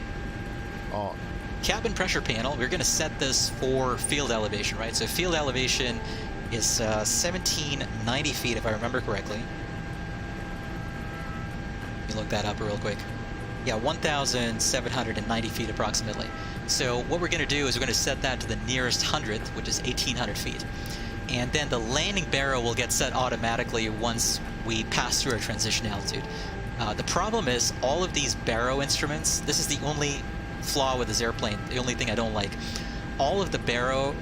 on. Cabin pressure panel. We're going to set this for field elevation, right? So field elevation is 1,790 feet, if I remember correctly. Let me look that up real quick. Yeah, 1,790 feet approximately. So what we're going to do is we're going to set that to the nearest hundredth, which is 1,800 feet. And then the landing barrel will get set automatically once we pass through our transition altitude. The problem is all of these baro instruments, this is the only flaw with this airplane, the only thing I don't like. All of the baro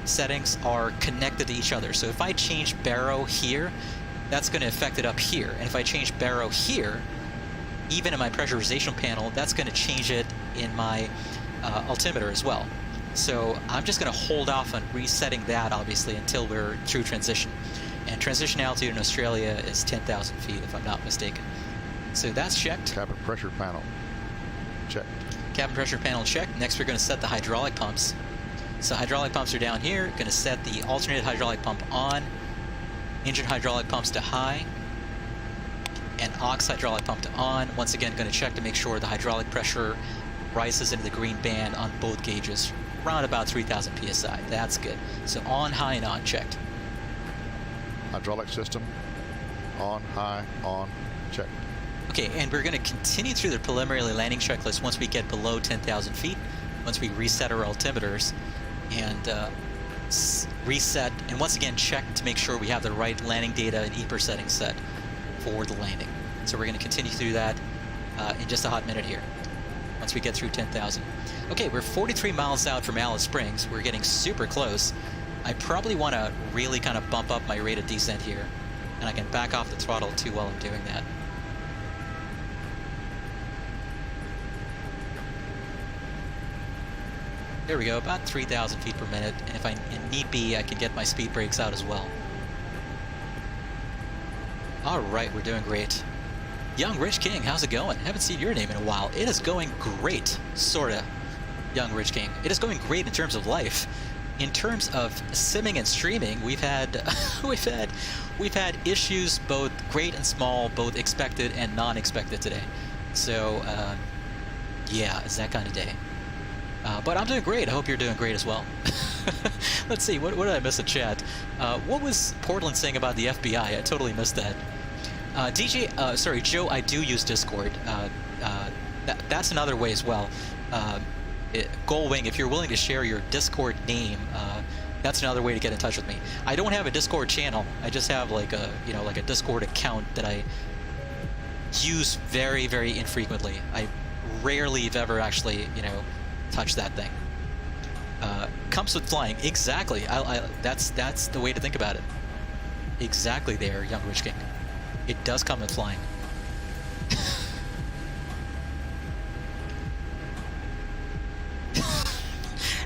settings are connected to each other. So if I change baro here, that's going to affect it up here. And if I change baro here, even in my pressurization panel, that's going to change it in my altimeter as well. So I'm just going to hold off on resetting that, obviously, until we're through transition. And transition altitude in Australia is 10,000 feet, if I'm not mistaken. So that's checked. Cabin pressure panel checked. Cabin pressure panel checked. Next we're going to set the hydraulic pumps. So hydraulic pumps are down here. Going to set the alternated hydraulic pump on. Engine hydraulic pumps to high. And aux hydraulic pump to on. Once again, going to check to make sure the hydraulic pressure rises into the green band on both gauges. Around about 3,000 psi. That's good. So on, high, and on checked. Hydraulic system on, high, on, checked. Okay, and we're going to continue through the preliminary landing checklist once we get below 10,000 feet, once we reset our altimeters, and reset, and once again check to make sure we have the right landing data and EPR settings set for the landing. So we're going to continue through that in just a hot minute here, once we get through 10,000. Okay, we're 43 miles out from Alice Springs. We're getting super close. I probably want to really kind of bump up my rate of descent here, and I can back off the throttle too while I'm doing that. There we go, about 3,000 feet per minute, and if need be, I can get my speed brakes out as well. Alright, we're doing great. Young Rich King, how's it going? Haven't seen your name in a while. It is going great, sorta, Young Rich King. It is going great in terms of life. In terms of simming and streaming, we've had we've had issues, both great and small, both expected and non-expected today. So yeah, it's that kind of day. But I'm doing great. I hope you're doing great as well. Let's see, what did I miss in chat? What was Portland saying about the FBI? I totally missed that. Sorry, Joe, I do use Discord. That's another way as well. Goldwing, if you're willing to share your Discord name, that's another way to get in touch with me. I don't have a Discord channel. I just have like a, like a Discord account that I use very, very infrequently. I rarely, if ever, actually, touch that thing. Comes with flying, exactly. That's the way to think about it. Exactly there, Young Rich King. It does come with flying.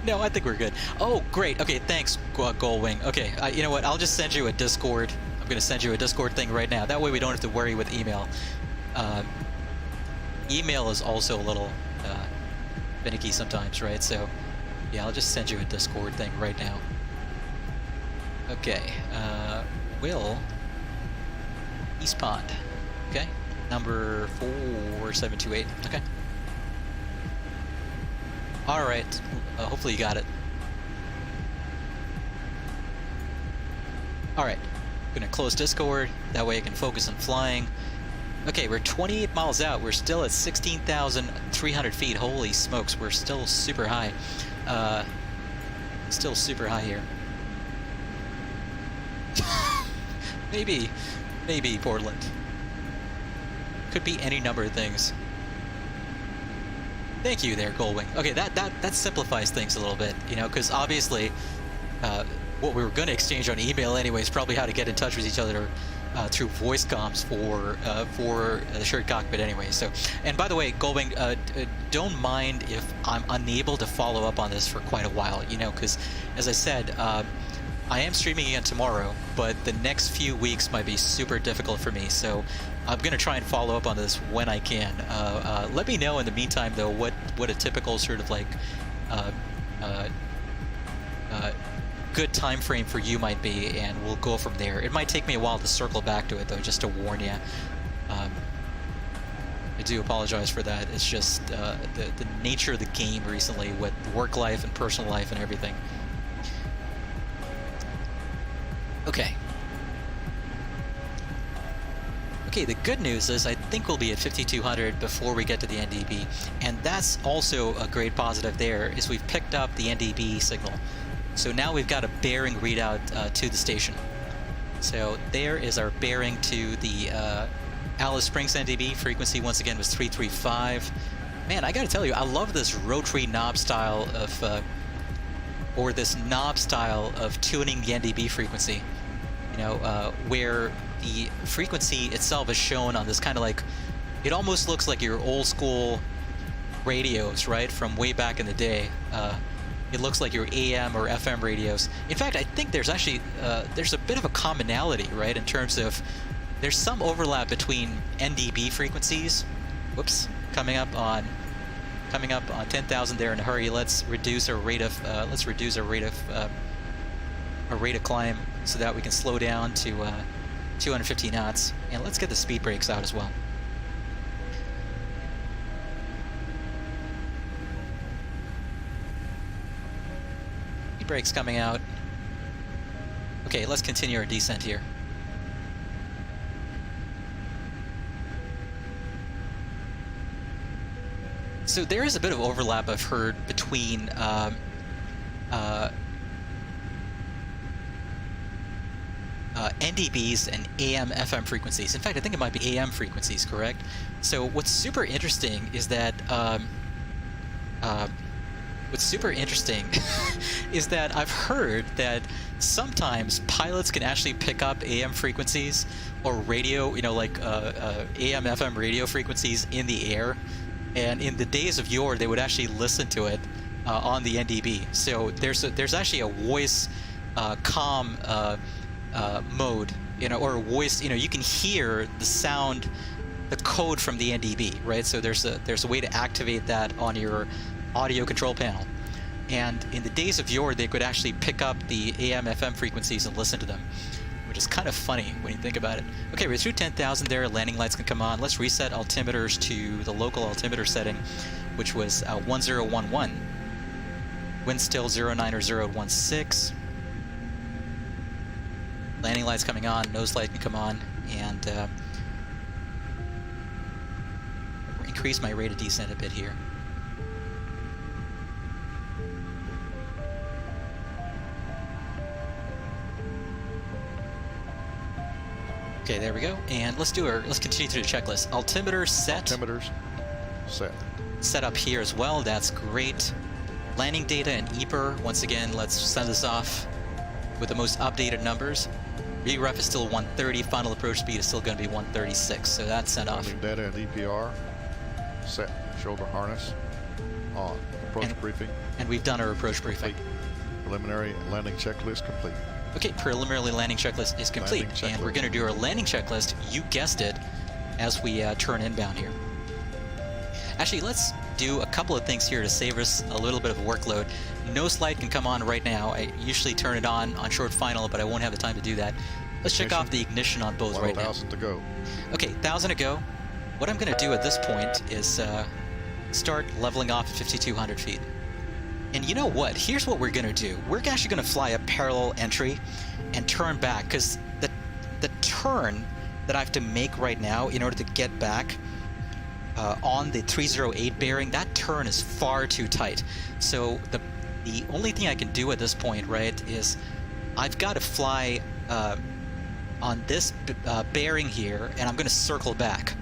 No, I think we're good. Oh, great. Okay, thanks, Goldwing. Okay, you know what? I'll just send you a Discord. I'm going to send you a Discord thing right now. That way we don't have to worry with email. Email is also a little finicky sometimes, right? So, yeah, I'll just send you a Discord thing right now. Okay, Will, East Pond. Okay, number 4728. Okay. All right. Hopefully you got it. All right. I'm gonna close Discord. That way I can focus on flying. Okay, we're 28 miles out. We're still at 16,300 feet. Holy smokes, we're still super high. Still super high here. Maybe Portland. Could be any number of things. Thank you there, Goldwing. Okay, that simplifies things a little bit, because obviously what we were going to exchange on email anyway is probably how to get in touch with each other through voice comms for the shared cockpit anyway. So, and by the way, Goldwing, don't mind if I'm unable to follow up on this for quite a while, because as I said, I am streaming again tomorrow, but the next few weeks might be super difficult for me, so I'm going to try and follow up on this when I can. Let me know in the meantime, though, what a typical sort of like good time frame for you might be, and we'll go from there. It might take me a while to circle back to it, though, just to warn you. I do apologize for that. It's just the nature of the game recently with work life and personal life and everything. Okay. Okay, the good news is I think we'll be at 5,200 before we get to the NDB, and that's also a great positive there, is we've picked up the NDB signal. So now we've got a bearing readout to the station. So there is our bearing to the Alice Springs NDB. Frequency once again was 335. Man, I gotta tell you, I love this rotary knob style of, or this knob style of tuning the NDB frequency. Where the frequency itself is shown on this kind of like, it almost looks like your old school radios, right, from way back in the day. It looks like your AM or FM radios. In fact, I think there's actually there's a bit of a commonality, right, in terms of there's some overlap between NDB frequencies, whoops, coming up on coming up on 10,000 there in a hurry. Let's reduce our rate of climb so that we can slow down to 250 knots, and let's get the speed brakes out as well. Speed brakes coming out. Okay, let's continue our descent here. So there is a bit of overlap I've heard between NDBs and AM/FM frequencies. In fact, I think it might be AM frequencies, correct? So what's super interesting is that I've heard that sometimes pilots can actually pick up AM frequencies or radio, you know, like AM/FM radio frequencies in the air. And in the days of yore, they would actually listen to it on the NDB. So there's actually a voice comm mode, you know, or a voice. You know, you can hear the sound, the code from the NDB, right? So there's a way to activate that on your audio control panel. And in the days of yore, they could actually pick up the AM/FM frequencies and listen to them, which is kind of funny when you think about it. Okay, we're through 10,000 there. Landing lights can come on. Let's reset altimeters to the local altimeter setting, which was 1011. Wind still 09 or 016. Landing lights coming on. Nose light can come on. And increase my rate of descent a bit here. Okay, there we go. And let's continue through the checklist. Altimeter set. Altimeters set. Set up here as well. That's great. Landing data and EPR. Once again, let's send this off with the most updated numbers. VREF is still 130. Final approach speed is still going to be 136. So that's sent off. Landing data and EPR set. Shoulder harness on. Approach briefing. And we've done our approach briefing. Complete. Preliminary landing checklist complete. Okay, preliminary landing checklist is complete, and we're going to do our landing checklist, you guessed it, as we turn inbound here. Actually, let's do a couple of things here to save us a little bit of workload. Nose light can come on right now. I usually turn it on short final, but I won't have the time to do that. Let's check off the ignition on both right now. 1,000 to go. Okay, 1,000 to go. What I'm going to do at this point is start leveling off at 5,200 feet. And you know what? Here's what we're going to do. We're actually going to fly a parallel entry and turn back, because the turn that I have to make right now in order to get back on the 308 bearing, that turn is far too tight. So the only thing I can do at this point, right, is I've got to fly on this bearing here, and I'm going to circle back.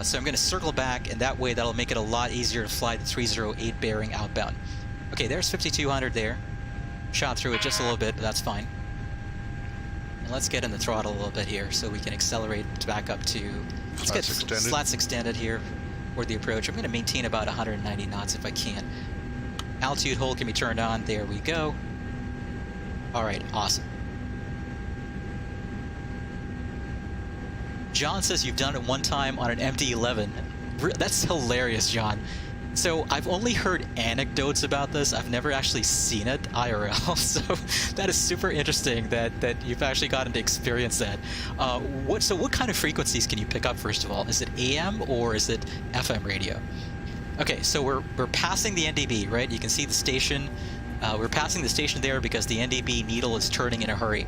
So I'm going to circle back, and that way that'll make it a lot easier to fly the 308 bearing outbound. Okay, there's 5,200 there. Shot through it just a little bit, but that's fine. And let's get in the throttle a little bit here so we can accelerate back up to... Let's get slats extended here for the approach. I'm going to maintain about 190 knots if I can. Altitude hold can be turned on. There we go. Alright, awesome. John says you've done it one time on an MD-11. That's hilarious, John. So I've only heard anecdotes about this. I've never actually seen it IRL. So that is super interesting that you've actually gotten to experience that. What kind of frequencies can you pick up, first of all? Is it AM or is it FM radio? Okay, so we're passing the NDB, right? You can see the station. We're passing the station there because the NDB needle is turning in a hurry.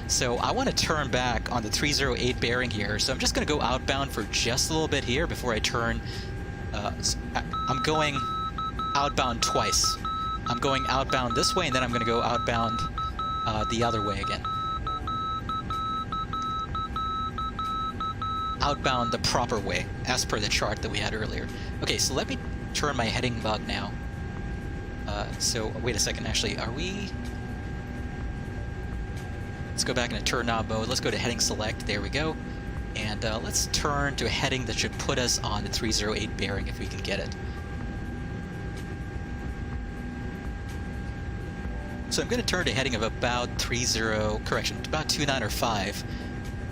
So I want to turn back on the 308 bearing here. So I'm just going to go outbound for just a little bit here before I turn. I'm going outbound twice. I'm going outbound this way, and then I'm going to go outbound the other way again. Outbound the proper way, as per the chart that we had earlier. Okay, so let me turn my heading bug now. So, wait a second, actually, are we... Let's go back into turn knob mode. Let's go to heading select. There we go. And let's turn to a heading that should put us on the 308 bearing if we can get it. So I'm going to turn to a heading of about about 29 or 5.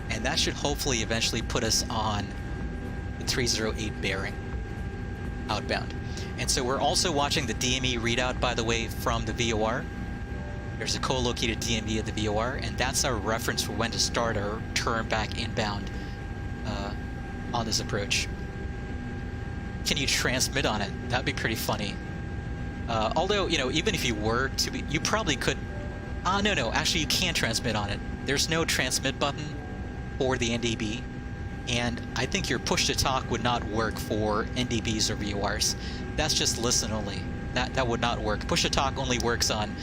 And that should hopefully eventually put us on the 308 bearing. outbound. And so we're also watching the DME readout, by the way, from the VOR. There's a co-located DME of the VOR, and that's our reference for when to start our turn back inbound on this approach. Can you transmit on it? That'd be pretty funny. Although, you know, even if you were to be, you probably could. No, actually you can't transmit on it. There's no transmit button for the NDB, and I think your push to talk would not work for NDBs or VORs. That's just listen only. That would not work. Push to talk only works on,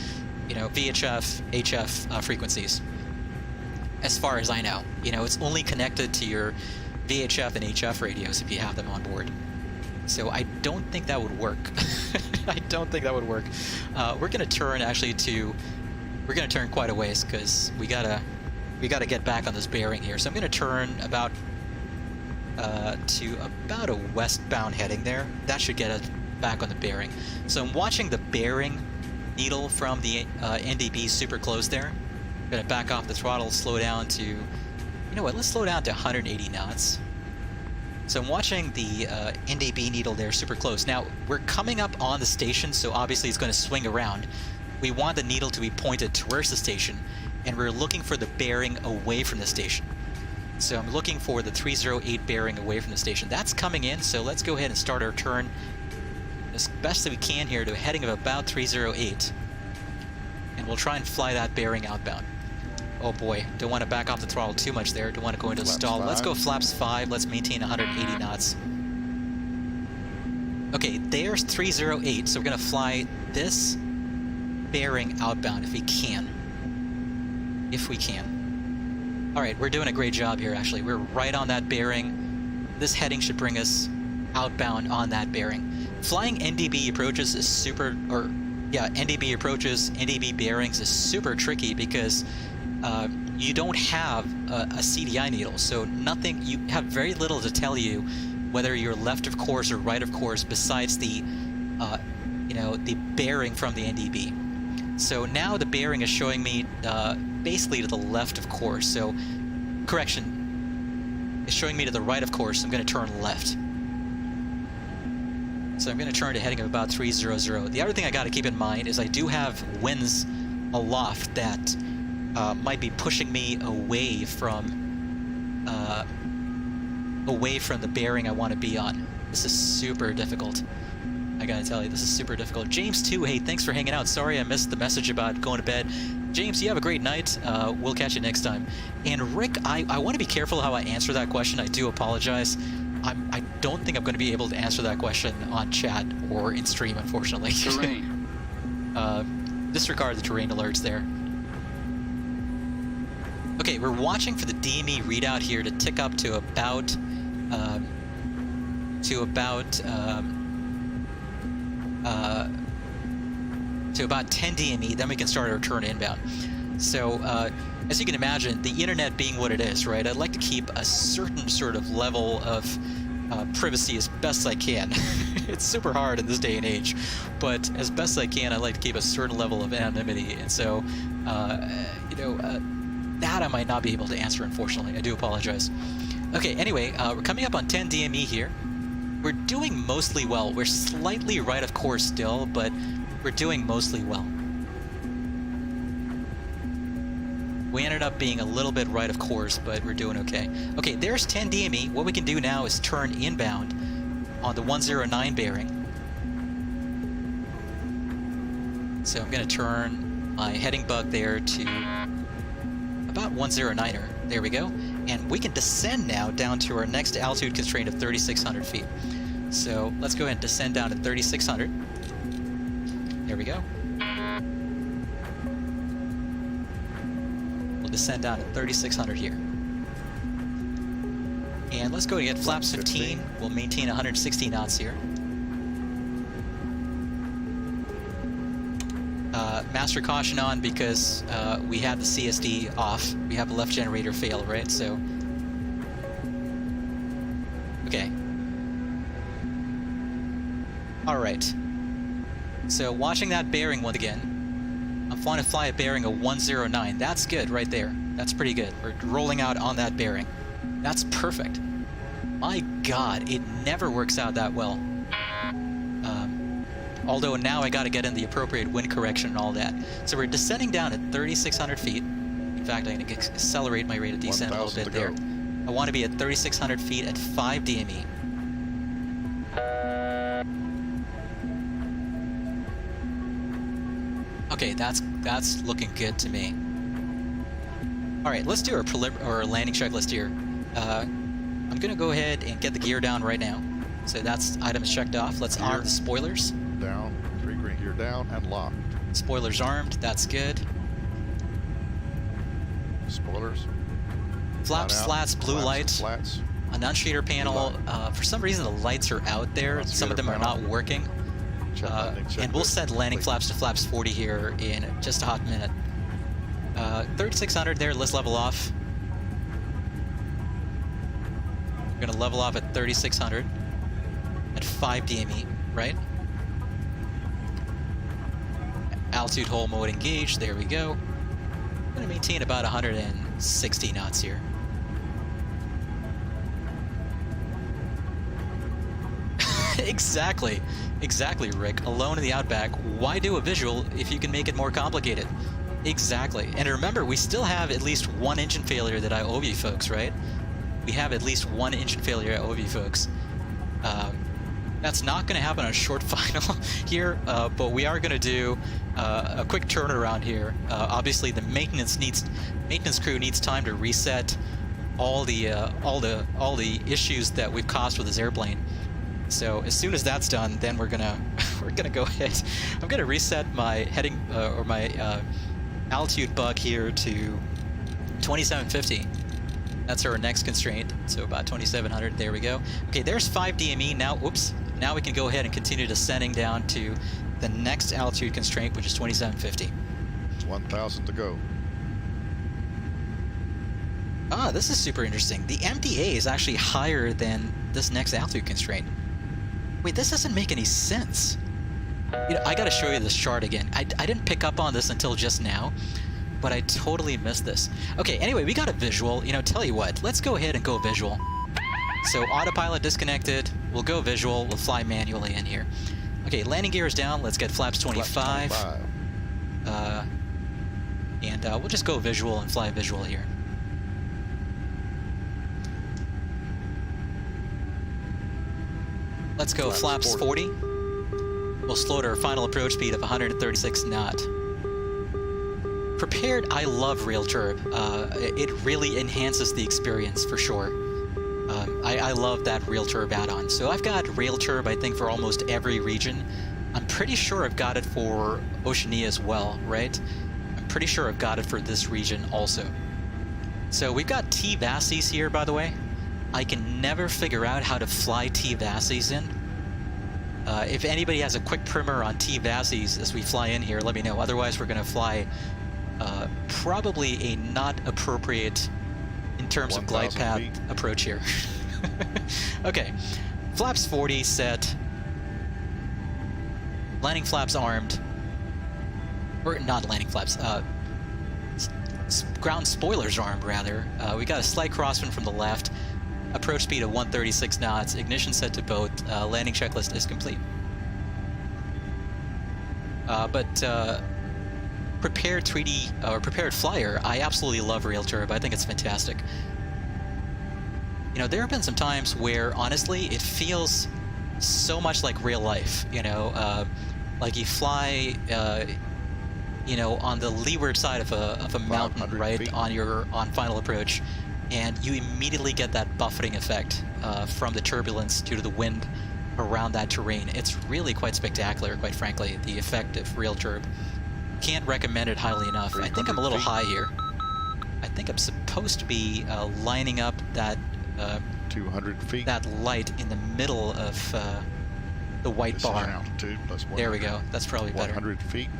you know, VHF, HF frequencies. As far as I know, you know, it's only connected to your VHF and HF radios if you have them on board. So I don't think that would work. I don't think that would work. We're gonna turn we're gonna turn quite a ways because we gotta get back on this bearing here. So I'm gonna turn about to about a westbound heading there. That should get us back on the bearing. So I'm watching the bearing needle from the NDB super close there. I'm gonna back off the throttle, slow down to, you know what? Let's slow down to 180 knots. So I'm watching the NDB needle there super close. Now, we're coming up on the station, so obviously it's going to swing around. We want the needle to be pointed towards the station, and we're looking for the bearing away from the station. So I'm looking for the 308 bearing away from the station. That's coming in, so let's go ahead and start our turn as best that we can here to a heading of about 308. And we'll try and fly that bearing outbound. Oh boy, don't want to back off the throttle too much there. Don't want to go into stall. Let's go flaps 5. Let's maintain 180 knots. Okay, there's 308, so we're going to fly this bearing outbound if we can. If we can. Alright, we're doing a great job here, actually. We're right on that bearing. This heading should bring us outbound on that bearing. Flying NDB approaches is super... NDB approaches, NDB bearings is super tricky because... you don't have a CDI needle, so you have very little to tell you whether you're left of course or right of course besides the, the bearing from the NDB. So now the bearing is showing me basically to the left of course, so, correction, it's showing me to the right of course, I'm going to turn left. So I'm going to turn to heading of about 300. The other thing I got to keep in mind is I do have winds aloft that might be pushing me away from the bearing I want to be on. This is super difficult. I gotta tell you, this is super difficult. James too, hey, thanks for hanging out. Sorry I missed the message about going to bed. James, you have a great night. We'll catch you next time. And Rick, I want to be careful how I answer that question. I do apologize. I don't think I'm going to be able to answer that question on chat or in stream, unfortunately. Terrain. Disregard the terrain alerts there. Okay, we're watching for the DME readout here to tick up to about 10 DME, then we can start our turn inbound. So, as you can imagine, the internet being what it is, right? I'd like to keep a certain sort of level of privacy as best I can. It's super hard in this day and age, but as best I can, I like to keep a certain level of anonymity. And so, that I might not be able to answer, unfortunately. I do apologize. Okay, anyway, we're coming up on 10 DME here. We're doing mostly well. We're slightly right of course still, but we're doing mostly well. We ended up being a little bit right of course, but we're doing okay. Okay, there's 10 DME. What we can do now is turn inbound on the 109 bearing. So I'm going to turn my heading bug there to about 109er. There we go. And we can descend now down to our next altitude constraint of 3,600 feet. So let's go ahead and descend down to 3,600. There we go. We'll descend down to 3,600 here. And let's go and get flaps 15. We'll maintain 160 knots here. Master caution on because we have the CSD off. We have the left generator fail, right? So, okay. All right. So watching that bearing once again, I'm flying to fly a bearing of 109. That's good right there. That's pretty good. We're rolling out on that bearing. That's perfect. My God, it never works out that well. Although now I got to get in the appropriate wind correction and all that. So we're descending down at 3,600 feet. In fact, I'm going to accelerate my rate of descent a little bit there. I want to be at 3,600 feet at 5 DME. Okay, that's looking good to me. All right, let's do our landing checklist here. I'm gonna go ahead and get the gear down right now. So that's items checked off. Let's arm the spoilers. Down, 3 green gear down and locked. Spoilers armed, that's good. Spoilers. Flaps, slats, blue light. Slats. Annunciator panel. For some reason the lights are out there. Some of them are not working. And we'll set landing flaps to flaps 40 here in just a hot minute. 3,600 there, let's level off. We're gonna level off at 3,600 at 5 DME, right? Altitude hold mode engaged, there we go. I'm gonna maintain about 160 knots here. Exactly, Rick. Alone in the Outback, why do a visual if you can make it more complicated? Exactly. And remember, we still have at least one engine failure that I owe you folks, right? We have at least one engine failure I owe you folks. That's not going to happen on a short final here, but we are going to do a quick turnaround here. Obviously, the maintenance crew needs time to reset all the issues that we've caused with this airplane. So as soon as that's done, then we're gonna go ahead. I'm gonna reset my heading or my altitude bug here to 2750. That's our next constraint. So about 2700. There we go. Okay, there's 5 DME now. Oops. Now we can go ahead and continue descending down to the next altitude constraint, which is 2750. It's 1,000 to go. Ah, this is super interesting. The MDA is actually higher than this next altitude constraint. Wait, this doesn't make any sense. You know, I gotta show you this chart again. I didn't pick up on this until just now, but I totally missed this. Okay, anyway, we got a visual. You know, tell you what, let's go ahead and go visual. So autopilot disconnected, we'll go visual, we'll fly manually in here. Okay, landing gear is down, let's get flaps 25. And we'll just go visual and fly visual here. Let's go flaps 40. We'll slow to our final approach speed of 136 knot. Prepared, I love Rail Turb. It really enhances the experience for sure. I love that Rail Turb add-on. So I've got Rail Turb, I think, for almost every region. I'm pretty sure I've got it for Oceania as well, right? I'm pretty sure I've got it for this region also. So we've got T-VASIs here, by the way. I can never figure out how to fly T-VASIs in. If anybody has a quick primer on T-VASIs as we fly in here, let me know. Otherwise, we're going to fly probably a not appropriate, in terms of glide path, approach here. Okay, flaps 40 set. Landing flaps armed. Or not landing flaps. Ground spoilers armed, rather. We got a slight crosswind from the left. Approach speed of 136 knots, ignition set to both, landing checklist is complete. Prepared 3D, or Prepared Flyer, I absolutely love Rail Turb. I think it's fantastic. You know, there have been some times where, honestly, it feels so much like real life, you know, like you fly, you know, on the leeward side of a mountain, right, feet. on final approach. And you immediately get that buffeting effect from the turbulence due to the wind around that terrain. It's really quite spectacular, quite frankly, the effect of Rail Turb. Can't recommend it highly enough. I think I'm a little high here. I think I'm supposed to be lining up that 200 feet. That light in the middle of the white this bar. Is altitude plus there we go. That's probably better. 100 feet.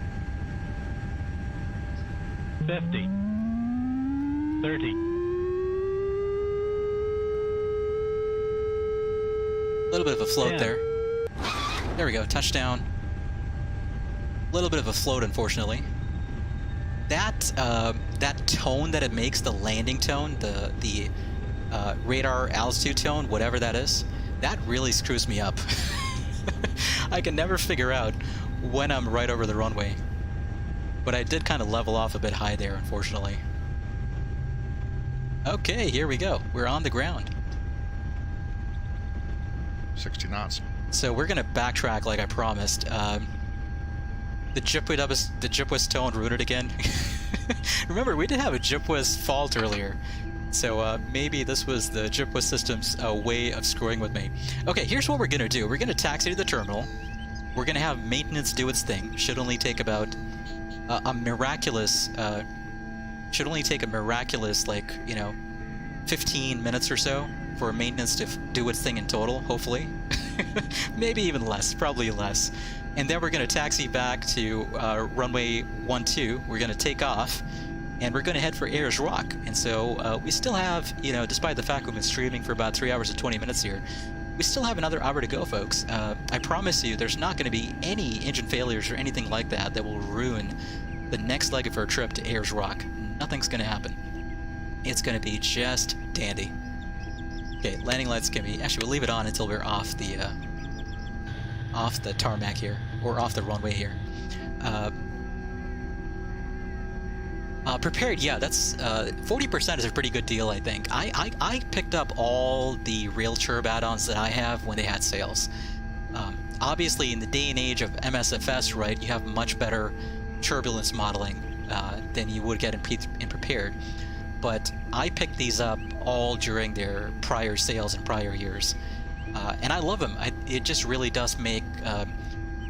50. 30. A little bit of a float there. There we go, touchdown. A little bit of a float, unfortunately. That tone that it makes, the landing tone, the radar altitude tone, whatever that is, that really screws me up. I can never figure out when I'm right over the runway. But I did kind of level off a bit high there, unfortunately. Okay, here we go. We're on the ground. 60 knots. So we're gonna backtrack like I promised. The GYBAS tow and route it again. Remember, we did have a GYBAS fault earlier. So maybe this was the GYBAS system's way of screwing with me. Okay, here's what we're gonna do. We're gonna taxi to the terminal. We're gonna have maintenance do its thing. Should only take about a miraculous, like, you know, 15 minutes or so for maintenance to do its thing in total, hopefully. Maybe even less, probably less. And then we're going to taxi back to runway 12. We're going to take off, and we're going to head for Ayers Rock. And so we still have, you know, despite the fact we've been streaming for about 3 hours and 20 minutes here, we still have another hour to go, folks. I promise you there's not going to be any engine failures or anything like that that will ruin the next leg of our trip to Ayers Rock. Nothing's going to happen. It's going to be just dandy. Okay, landing lights can be... Actually, we'll leave it on until we're off the tarmac here, or off the runway here. Prepared, yeah, that's 40% is a pretty good deal, I think. I picked up all the rail turb add-ons that I have when they had sales. Obviously, in the day and age of MSFS, right, you have much better turbulence modeling than you would get in prepared. But I picked these up all during their prior sales in prior years. And I love them. It just really does make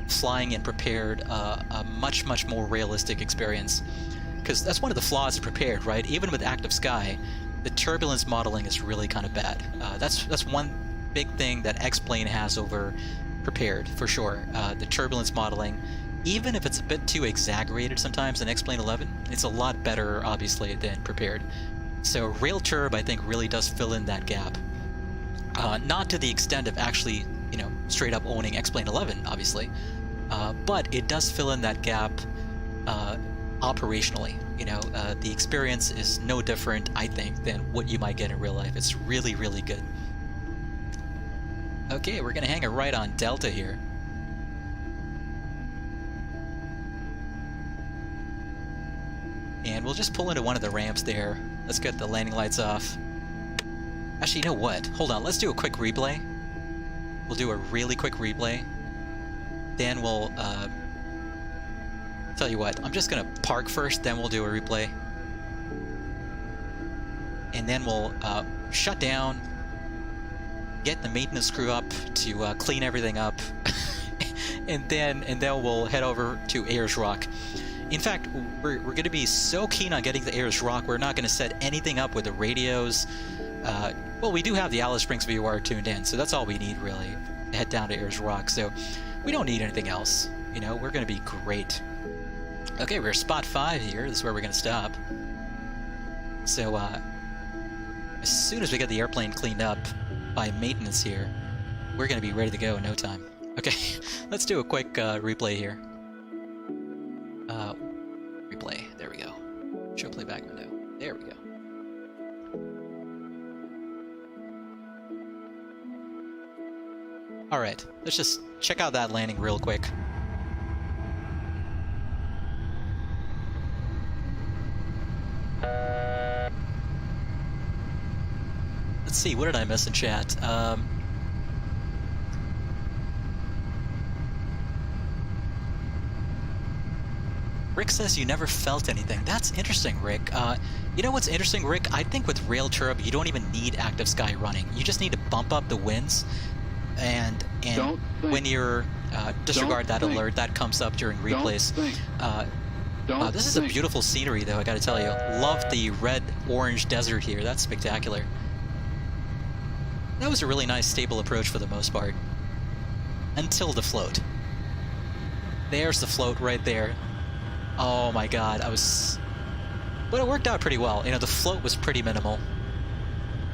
flying in prepared a much, much more realistic experience. Because that's one of the flaws of prepared, right? Even with active sky, the turbulence modeling is really kind of bad. That's one big thing that X-Plane has over prepared, for sure. The turbulence modeling, even if it's a bit too exaggerated sometimes in X-Plane 11, it's a lot better, obviously, than prepared. So rail turb, I think, really does fill in that gap. Not to the extent of actually, you know, straight up owning X-Plane 11, obviously, but it does fill in that gap operationally. You know, the experience is no different, I think, than what you might get in real life. It's really, really good. Okay, we're gonna hang a right on Delta here. And we'll just pull into one of the ramps there. Let's get the landing lights off. Actually, you know what? Hold on, let's do a quick replay. We'll do a really quick replay. Then we'll, tell you what, I'm just gonna park first, then we'll do a replay. And then we'll shut down, get the maintenance crew up to clean everything up, and then we'll head over to Ayers Rock. In fact, we're going to be so keen on getting to Ayers Rock, we're not going to set anything up with the radios. Well, we do have the Alice Springs VOR tuned in, so that's all we need, really, to head down to Ayers Rock. So we don't need anything else. You know, we're going to be great. Okay, we're spot 5 here. This is where we're going to stop. So as soon as we get the airplane cleaned up by maintenance here, we're going to be ready to go in no time. Okay, let's do a quick replay here. Replay. There we go. Show playback window. There we go. Alright, let's just check out that landing real quick. Let's see, what did I miss in chat? Rick says you never felt anything. That's interesting, Rick. You know what's interesting, Rick? I think with rail turb, you don't even need active sky running. You just need to bump up the winds, and when you're disregard that alert that comes up during replays. This is a beautiful scenery, though, I gotta tell you. Love the red-orange desert here. That's spectacular. That was a really nice, stable approach for the most part. Until the float. There's the float right there. Oh my god, but it worked out pretty well. You know, the float was pretty minimal.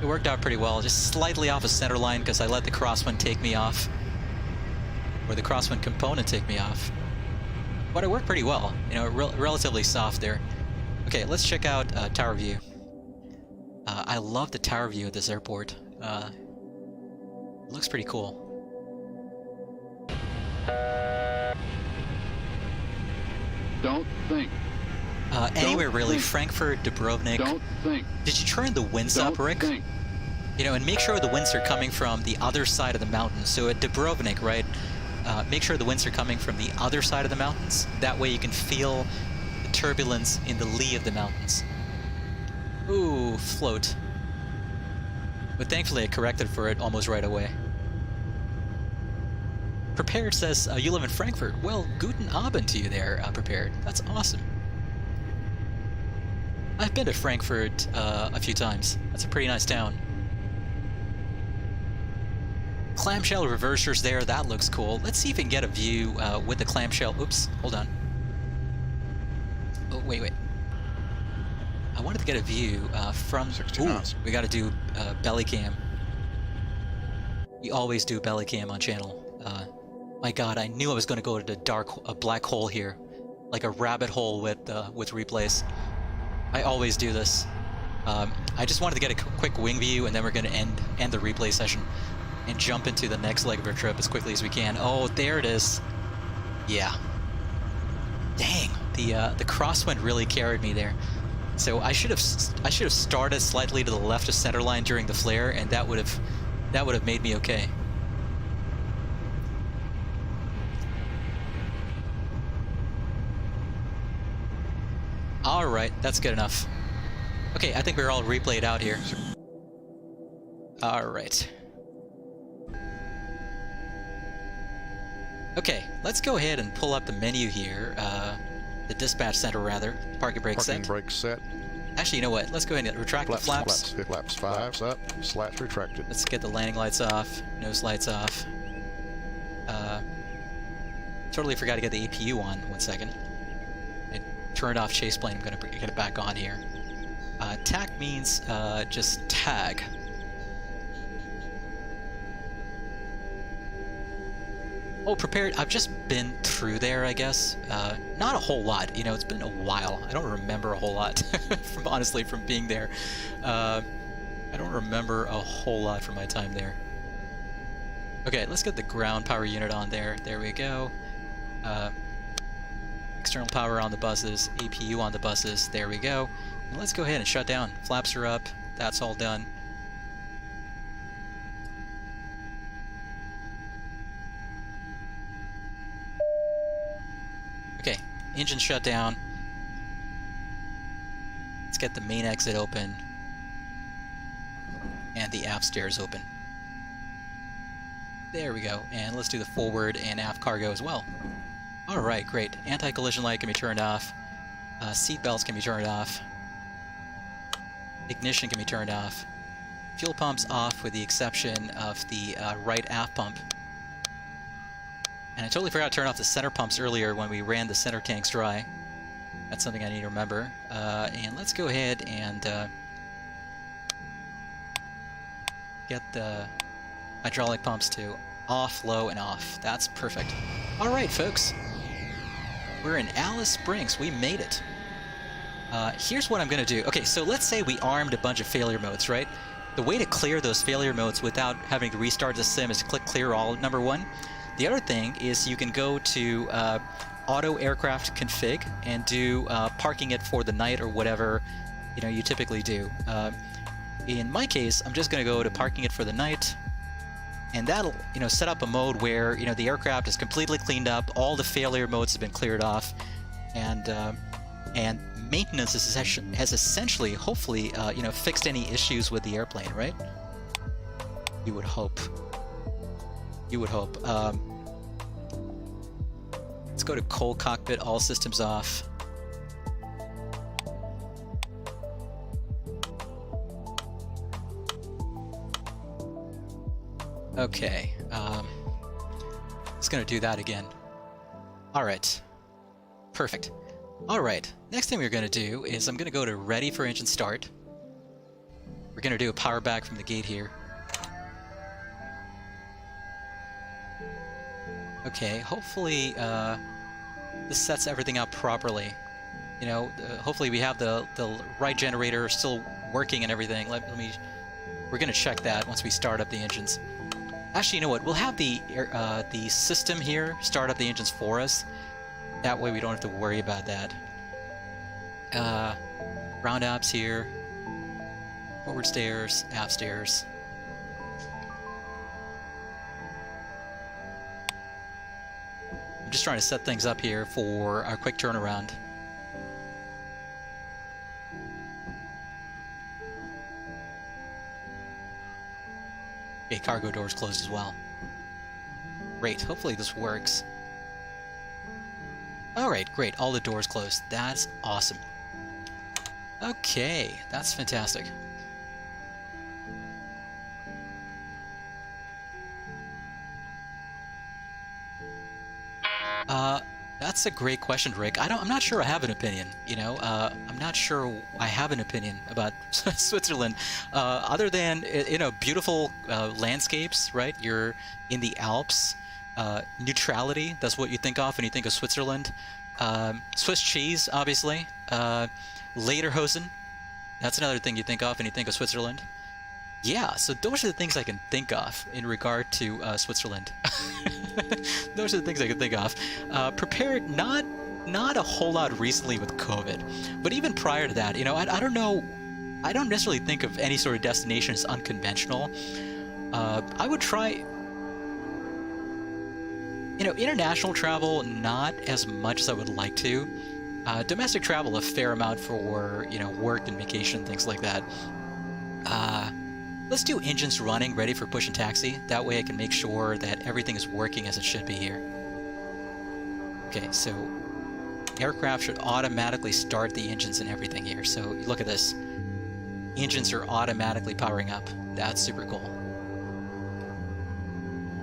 It worked out pretty well, just slightly off of center line because I let the crosswind take me off. Or the crosswind component take me off. But it worked pretty well. You know, relatively soft there. Okay, let's check out tower view. I love the tower view of this airport. Looks pretty cool. Don't think. Anywhere really, think. Frankfurt, Dubrovnik. Don't think. Did you turn the winds Don't up, Rick? think. You know, and make sure the winds are coming from the other side of the mountain. So at Dubrovnik, right, make sure the winds are coming from the other side of the mountains. That way you can feel the turbulence in the lee of the mountains. Ooh, float. But thankfully I corrected for it almost right away. Prepared says, you live in Frankfurt. Well, guten Abend to you there, Prepared. That's awesome. I've been to Frankfurt a few times. That's a pretty nice town. Clamshell reversers there, that looks cool. Let's see if we can get a view with the clamshell. Oops, hold on. Oh, wait. I wanted to get a view from... 60 Ooh, knots. we gotta do belly cam. We always do belly cam on channel. My god, I knew I was gonna go to a black hole here. Like a rabbit hole with replays. I always do this. I just wanted to get a quick wing view, and then we're gonna end the replay session and jump into the next leg of our trip as quickly as we can. Oh, there it is. Yeah. Dang, the crosswind really carried me there. So I should have started slightly to the left of center line during the flare, and that would have made me okay. All right, that's good enough. Okay, I think we're all replayed out here. All right. Okay, let's go ahead and pull up the menu here. The dispatch center, rather. Parking brake set. Parking brake set. Actually, you know what? Let's go ahead and retract the flaps. Flaps. Fives up. Slats retracted. Let's get the landing lights off. Nose lights off. Totally forgot to get the APU on. 1 second. I turned off chase plane. I'm going to get it back on here. TAC means just tag. Oh, prepared. I've just been through there, I guess. Not a whole lot. You know, it's been a while. I don't remember a whole lot, honestly, from being there. I don't remember a whole lot from my time there. Okay, let's get the ground power unit on there. There we go. External power on the buses. APU on the buses. There we go. And let's go ahead and shut down. Flaps are up. That's all done. Okay, engine shut down. Let's get the main exit open. And the aft stairs open. There we go. And let's do the forward and aft cargo as well. Alright, great. Anti-collision light can be turned off. Seat belts can be turned off. Ignition can be turned off. Fuel pumps off with the exception of the right aft pump. And I totally forgot to turn off the center pumps earlier when we ran the center tanks dry. That's something I need to remember. And let's go ahead and get the hydraulic pumps to off, low, and off. That's perfect. Alright, folks. We're in Alice Springs. We made it. Here's what I'm going to do. Okay, so let's say we armed a bunch of failure modes, right? The way to clear those failure modes without having to restart the sim is to click clear all, number one. The other thing is you can go to auto aircraft config and do parking it for the night or whatever you typically do. In my case, I'm just going to go to parking it for the night, and that'll set up a mode where the aircraft is completely cleaned up, all the failure modes have been cleared off, and maintenance has essentially, hopefully, fixed any issues with the airplane, right? You would hope. You would hope. Let's go to cold cockpit, all systems off. Okay, just gonna do that again. Alright, perfect. Alright, next thing we're gonna do is I'm gonna go to ready for engine start. We're gonna do a power back from the gate here. Okay, hopefully this sets everything up properly. Hopefully we have the right generator still working and everything. We're gonna check that once we start up the engines. Actually, you know what? We'll have the system here start up the engines for us. That way we don't have to worry about that. Round apps here. Forward stairs, app stairs. I'm just trying to set things up here for our quick turnaround. Okay, cargo doors closed as well. Great, hopefully this works. Alright, great, all the doors closed. That's awesome. Okay, that's fantastic. That's a great question, Rick. I'm not sure I have an opinion, you know. I'm not sure I have an opinion about Switzerland, other than, you know, beautiful landscapes, right? You're in the Alps. Neutrality, that's what you think of when you think of Switzerland. Swiss cheese, obviously. Lederhosen, that's another thing you think of when you think of Switzerland. Yeah, so those are the things I can think of in regard to Switzerland. Those are the things I can think of. Prepared, not a whole lot recently with COVID, but even prior to that, you know, I don't know, I don't necessarily think of any sort of destination as unconventional. I would try, you know, international travel, not as much as I would like to. Domestic travel, a fair amount for, you know, work and vacation, things like that. Let's do engines running, ready for push and taxi. That way I can make sure that everything is working as it should be here. Okay, so aircraft should automatically start the engines and everything here. So look at this. Engines are automatically powering up. That's super cool.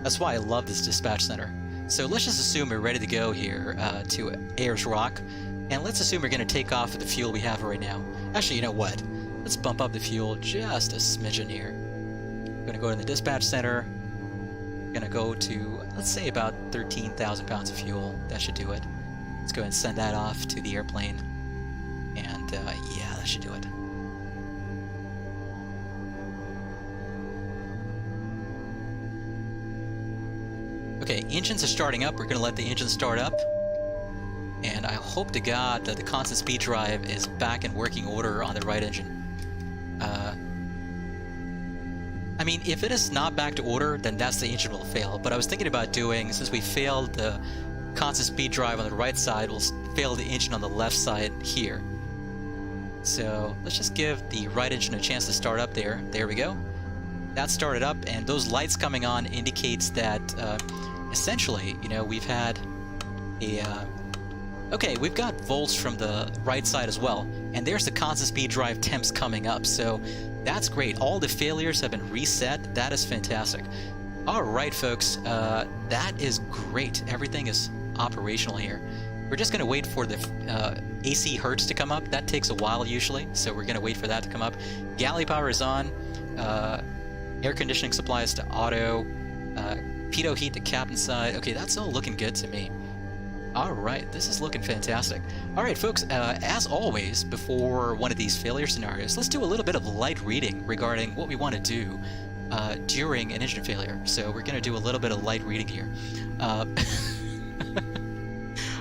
That's why I love this dispatch center. So let's just assume we're ready to go here to Ayers Rock. And let's assume we're going to take off with the fuel we have right now. Actually, you know what? Let's bump up the fuel just a smidgen here. I'm going to go to the dispatch center. I'm going to go to, let's say, about 13,000 pounds of fuel. That should do it. Let's go ahead and send that off to the airplane. And yeah, that should do it. Okay, engines are starting up. We're going to let the engine start up. And I hope to God that the constant speed drive is back in working order on the right engine. I mean, if it is not back to order, then that's the engine will fail. But I was thinking about doing, since we failed the constant speed drive on the right side, we'll fail the engine on the left side here. So let's just give the right engine a chance to start up there. There we go. That started up, and those lights coming on indicates that essentially, you know, we've had a... okay, we've got volts from the right side as well, and there's the constant speed drive temps coming up, so that's great. All the failures have been reset. That is fantastic. All right, folks, that is great. Everything is operational here. We're just going to wait for the AC hertz to come up. That takes a while usually, so we're going to wait for that to come up. Galley power is on. Air conditioning supplies to auto. Pitot heat to cabin side. Okay, that's all looking good to me. Alright, this is looking fantastic. Alright folks, as always, before one of these failure scenarios, let's do a little bit of light reading regarding what we want to do during an engine failure. So we're going to do a little bit of light reading here.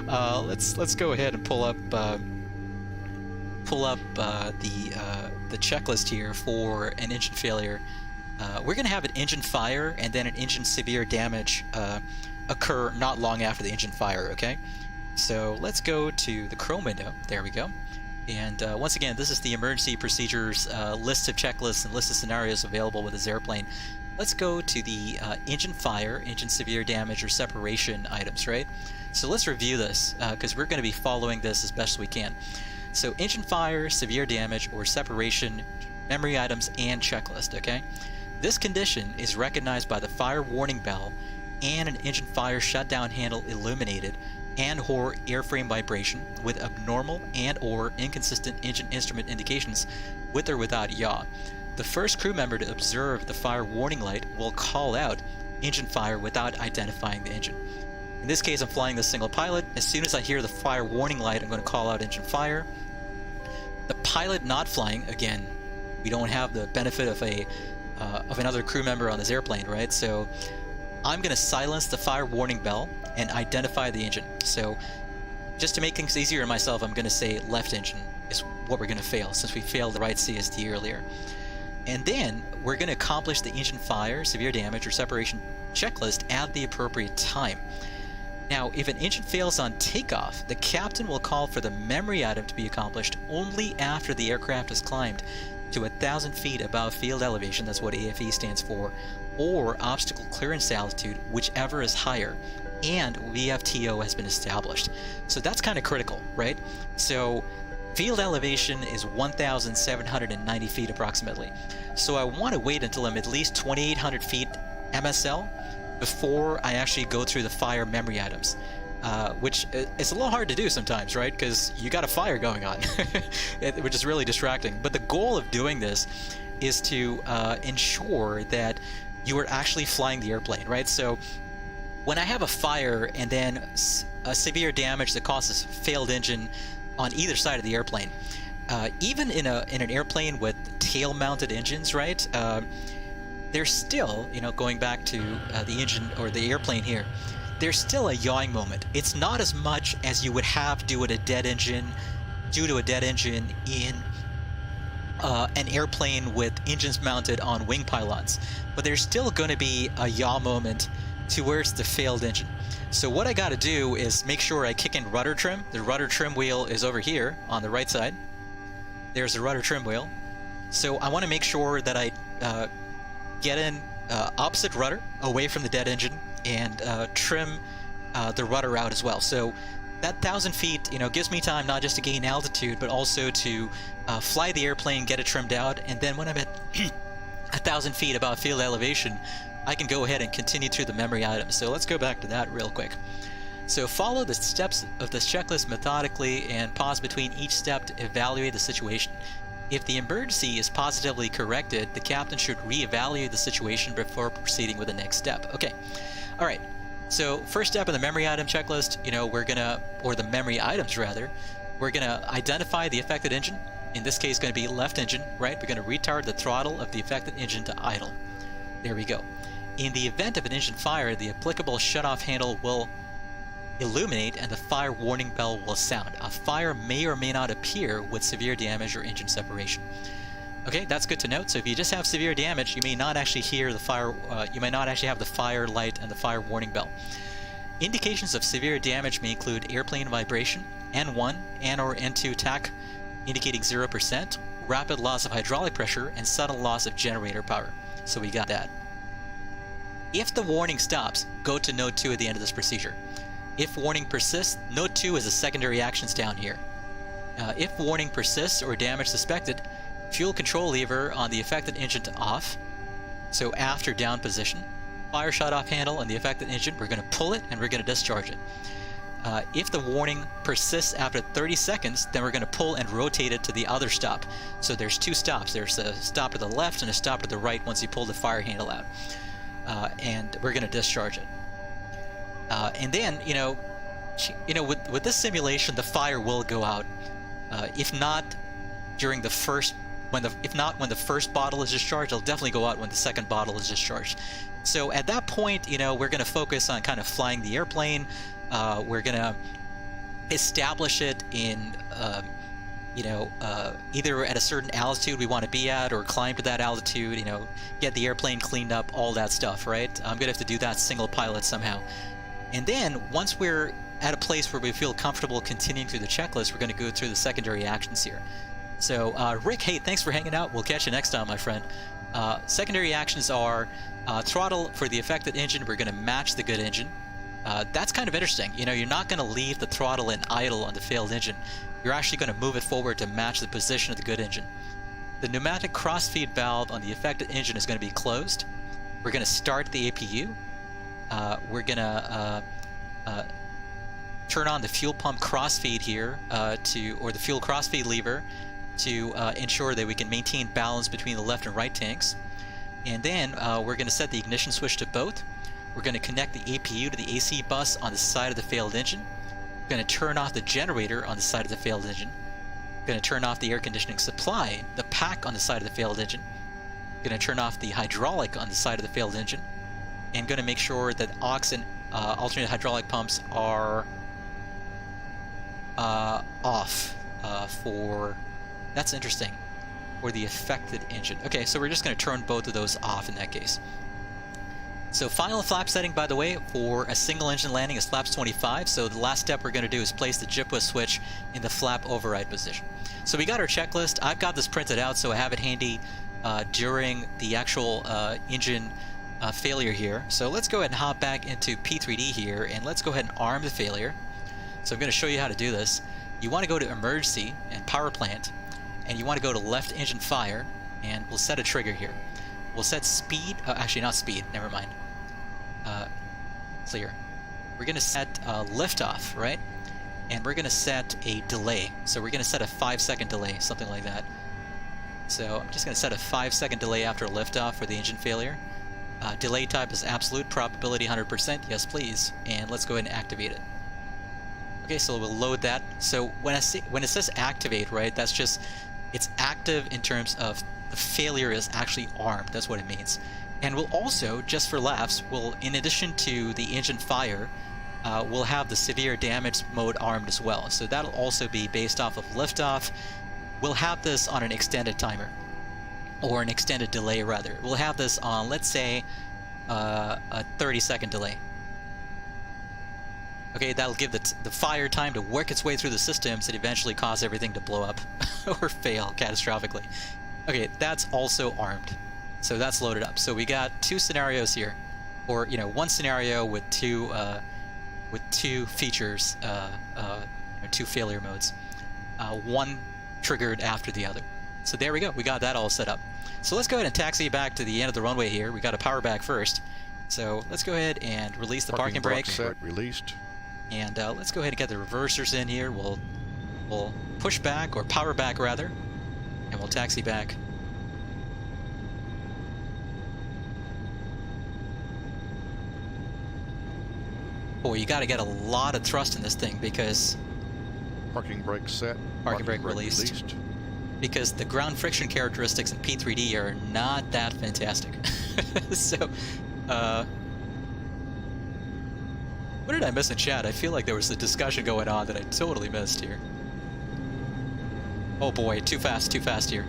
Let's go ahead and pull up the checklist here for an engine failure. We're going to have an engine fire and then an engine severe damage occur not long after the engine fire, okay? So let's go to the Chrome window. There we go. And once again, this is the emergency procedures list of checklists and list of scenarios available with this airplane. Let's go to the engine fire, engine severe damage, or separation items, right? So let's review this because we're going to be following this as best we can. So engine fire, severe damage, or separation, memory items, and checklist, okay? This condition is recognized by the fire warning bell and an engine fire shutdown handle illuminated and/or airframe vibration with abnormal and/or inconsistent engine instrument indications with or without yaw. The first crew member to observe the fire warning light will call out engine fire without identifying the engine. In this case, I'm flying this single pilot. As soon as I hear the fire warning light, I'm going to call out engine fire. The pilot not flying, again, we don't have the benefit of another crew member on this airplane, right? So I'm going to silence the fire warning bell and identify the engine. So just to make things easier on myself, I'm going to say left engine is what we're going to fail, since we failed the right CST earlier. And then we're going to accomplish the engine fire, severe damage, or separation checklist at the appropriate time. Now, if an engine fails on takeoff, the captain will call for the memory item to be accomplished only after the aircraft has climbed to 1,000 feet above field elevation, that's what AFE stands for, or obstacle clearance altitude, whichever is higher, and VFTO has been established. So that's kind of critical, right? So field elevation is 1,790 feet approximately. So I want to wait until I'm at least 2,800 feet MSL before I actually go through the fire memory items, which it's a little hard to do sometimes, right? Because you got a fire going on, which is really distracting. But the goal of doing this is to ensure that you are actually flying the airplane, right? So when I have a fire and then a severe damage that causes failed engine on either side of the airplane, even in an airplane with tail-mounted engines, right? There's still, going back to the engine or the airplane here, there's still a yawing moment. It's not as much as you would have due to a dead engine in an airplane with engines mounted on wing pylons, but there's still going to be a yaw moment towards the failed engine. So what I got to do is make sure I kick in rudder trim. The rudder trim wheel is over here on the right side. There's the rudder trim wheel. So I want to make sure that I get in opposite rudder away from the dead engine and trim the rudder out as well. So that 1,000 feet, gives me time not just to gain altitude, but also to fly the airplane, get it trimmed out, and then when I'm at 1,000 feet above field elevation, I can go ahead and continue through the memory items. So let's go back to that real quick. So follow the steps of this checklist methodically and pause between each step to evaluate the situation. If the emergency is positively corrected, the captain should reevaluate the situation before proceeding with the next step. Okay, all right. So first step in the memory item checklist, or the memory items rather, we're gonna identify the affected engine. In this case, going to be left engine, right? We're going to retard the throttle of the affected engine to idle. There we go. In the event of an engine fire, the applicable shutoff handle will illuminate and the fire warning bell will sound. A fire may or may not appear with severe damage or engine separation. Okay, that's good to note. So if you just have severe damage, you may not actually hear the fire, you may not actually have the fire light and the fire warning bell. Indications of severe damage may include airplane vibration, N1 and/or N2 TAC indicating 0%, rapid loss of hydraulic pressure, and sudden loss of generator power. So we got that. If the warning stops, go to Node 2 at the end of this procedure. If warning persists, Node 2 is the secondary actions down here. If warning persists or damage suspected, fuel control lever on the affected engine to off, so after down position. Fire shutoff handle on the affected engine, we're going to pull it and we're going to discharge it. If the warning persists after 30 seconds, then we're going to pull and rotate it to the other stop. So there's two stops. There's a stop to the left and a stop to the right once you pull the fire handle out. And we're going to discharge it. And then, with this simulation, the fire will go out. If not during the first, when the first bottle is discharged, it'll definitely go out when the second bottle is discharged. So at that point, we're going to focus on kind of flying the airplane. We're going to establish it in, either at a certain altitude we want to be at or climb to that altitude, get the airplane cleaned up, all that stuff, right? I'm going to have to do that single pilot somehow. And then once we're at a place where we feel comfortable continuing through the checklist, we're going to go through the secondary actions here. So, Rick, hey, thanks for hanging out. We'll catch you next time, my friend. Secondary actions are throttle for the affected engine. We're going to match the good engine. That's kind of interesting. You're not going to leave the throttle in idle on the failed engine. You're actually going to move it forward to match the position of the good engine. The pneumatic crossfeed valve on the affected engine is going to be closed. We're going to start the APU. We're going to turn on the fuel pump crossfeed here, or the fuel crossfeed lever to ensure that we can maintain balance between the left and right tanks. And then we're going to set the ignition switch to both. We're going to connect the APU to the AC bus on the side of the failed engine. We're going to turn off the generator on the side of the failed engine. We're going to turn off the air conditioning supply, the pack on the side of the failed engine. We're going to turn off the hydraulic on the side of the failed engine. And going to make sure that aux and alternate hydraulic pumps are off for... That's interesting. For the affected engine. Okay, so we're just going to turn both of those off in that case. So final flap setting, by the way, for a single engine landing is flaps 25. So the last step we're going to do is place the JIPWA switch in the flap override position. So we got our checklist. I've got this printed out, so I have it handy during the actual engine failure here. So let's go ahead and hop back into P3D here, and let's go ahead and arm the failure. So I'm going to show you how to do this. You want to go to emergency and power plant, and you want to go to left engine fire, and we'll set a trigger here. We'll set speed, actually not speed, never mind. Clear. We're going to set liftoff, right? And we're going to set a delay. So we're going to set a 5-second delay, something like that. So I'm just going to set a 5-second delay after liftoff for the engine failure. Delay type is absolute, probability 100%, yes please. And let's go ahead and activate it. Okay, so we'll load that. So when it says activate, right, that's just, it's active in terms of the failure is actually armed. That's what it means. And we'll also, just for laughs, we'll, in addition to the engine fire, we'll have the severe damage mode armed as well. So that'll also be based off of liftoff. We'll have this on an extended timer, or an extended delay rather. We'll have this on, let's say, a 30-second delay. Okay, that'll give the fire time to work its way through the systems and eventually cause everything to blow up or fail catastrophically. Okay, that's also armed. So that's loaded up. So we got two scenarios here, or one scenario with two features, two failure modes, one triggered after the other. So there we go. We got that all set up. So let's go ahead and taxi back to the end of the runway here. We got to power back first. So let's go ahead and release the parking brake. Set, released. And let's go ahead and get the reversers in here. We'll push back, or power back rather, and we'll taxi back. Boy, you got to get a lot of thrust in this thing because... Parking brake set. Parking brake released. Because the ground friction characteristics in P3D are not that fantastic. So, what did I miss in chat? I feel like there was a discussion going on that I totally missed here. Oh boy, too fast here.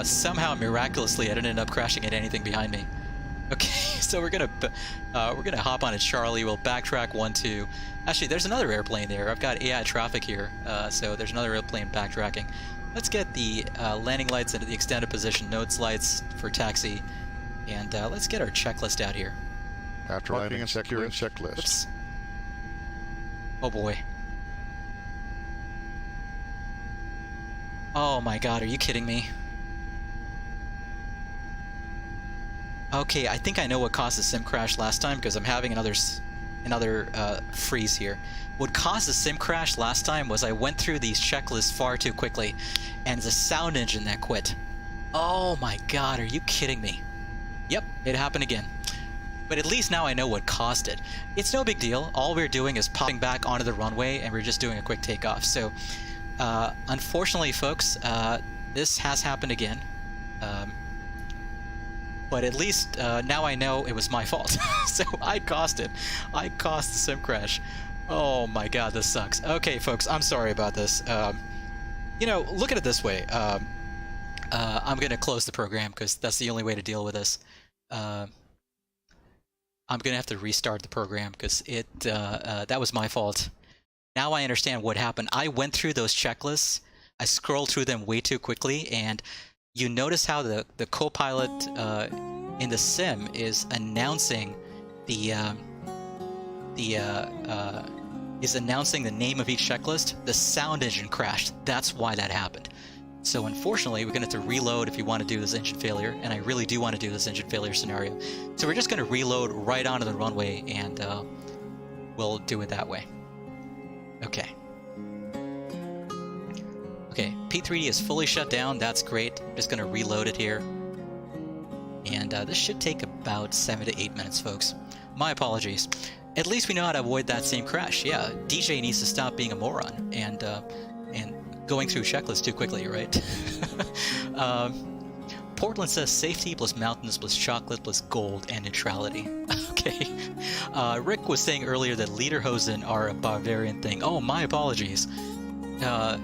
Somehow, miraculously, I didn't end up crashing into anything behind me. Okay, so we're gonna hop on a Charlie. We'll backtrack 1-2. Actually, there's another airplane there. I've got AI traffic here, so there's another airplane backtracking. Let's get the landing lights into the extended position, notes lights for taxi, and let's get our checklist out here. After landing and securing checklist. Oops. Oh boy. Oh my god, are you kidding me? Okay, I think I know what caused the sim crash last time, because I'm having another freeze here. What caused the sim crash last time was I went through these checklists far too quickly, and the sound engine that quit. Oh my god, are you kidding me? Yep, it happened again. But at least now I know what caused it. It's no big deal. All we're doing is popping back onto the runway, and we're just doing a quick takeoff. So, unfortunately, folks, this has happened again. But at least now I know it was my fault. So I caused it. I caused the sim crash. Oh my god, this sucks. Okay, folks, I'm sorry about this. Look at it this way. I'm going to close the program because that's the only way to deal with this. I'm going to have to restart the program because that was my fault. Now I understand what happened. I went through those checklists. I scrolled through them way too quickly, and you notice how the co-pilot in the sim is announcing is announcing the name of each checklist. The sound engine crashed. That's why that happened. So unfortunately, we're going to have to reload if you want to do this engine failure, and I really do want to do this engine failure scenario. So we're just going to reload right onto the runway, and we'll do it that way. Okay. Okay, P3D is fully shut down. That's great. I'm just going to reload it here. And this should take about 7 to 8 minutes, folks. My apologies. At least we know how to avoid that same crash. Yeah, DJ needs to stop being a moron and going through checklists too quickly, right? Portland says safety plus mountains plus chocolate plus gold and neutrality. Okay. Okay. Rick was saying earlier that lederhosen are a Bavarian thing. Oh, my apologies. How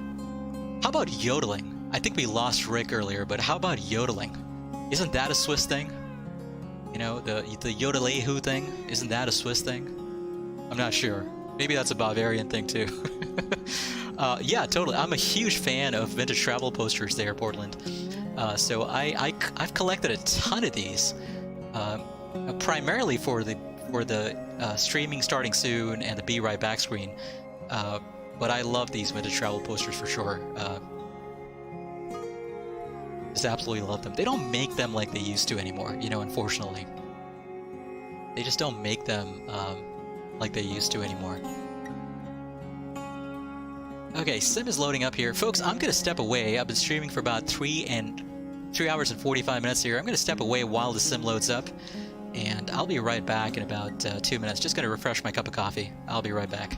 about yodeling? I think we lost Rick earlier, but how about yodeling? Isn't that a Swiss thing? You know, the yodelehu thing? Isn't that a Swiss thing? I'm not sure. Maybe that's a Bavarian thing too. Yeah, totally. I'm a huge fan of vintage travel posters there, Portland. So I've collected a ton of these, primarily for the streaming starting soon and the Be Right Back screen. But I love these vintage travel posters for sure. Just absolutely love them. They don't make them like they used to anymore, you know, unfortunately. They just don't make them like they used to anymore. Okay, Sim is loading up here. Folks, I'm going to step away. I've been streaming for about 3 hours and 45 minutes here. I'm going to step away while the Sim loads up, and I'll be right back in about 2 minutes. Just going to refresh my cup of coffee. I'll be right back.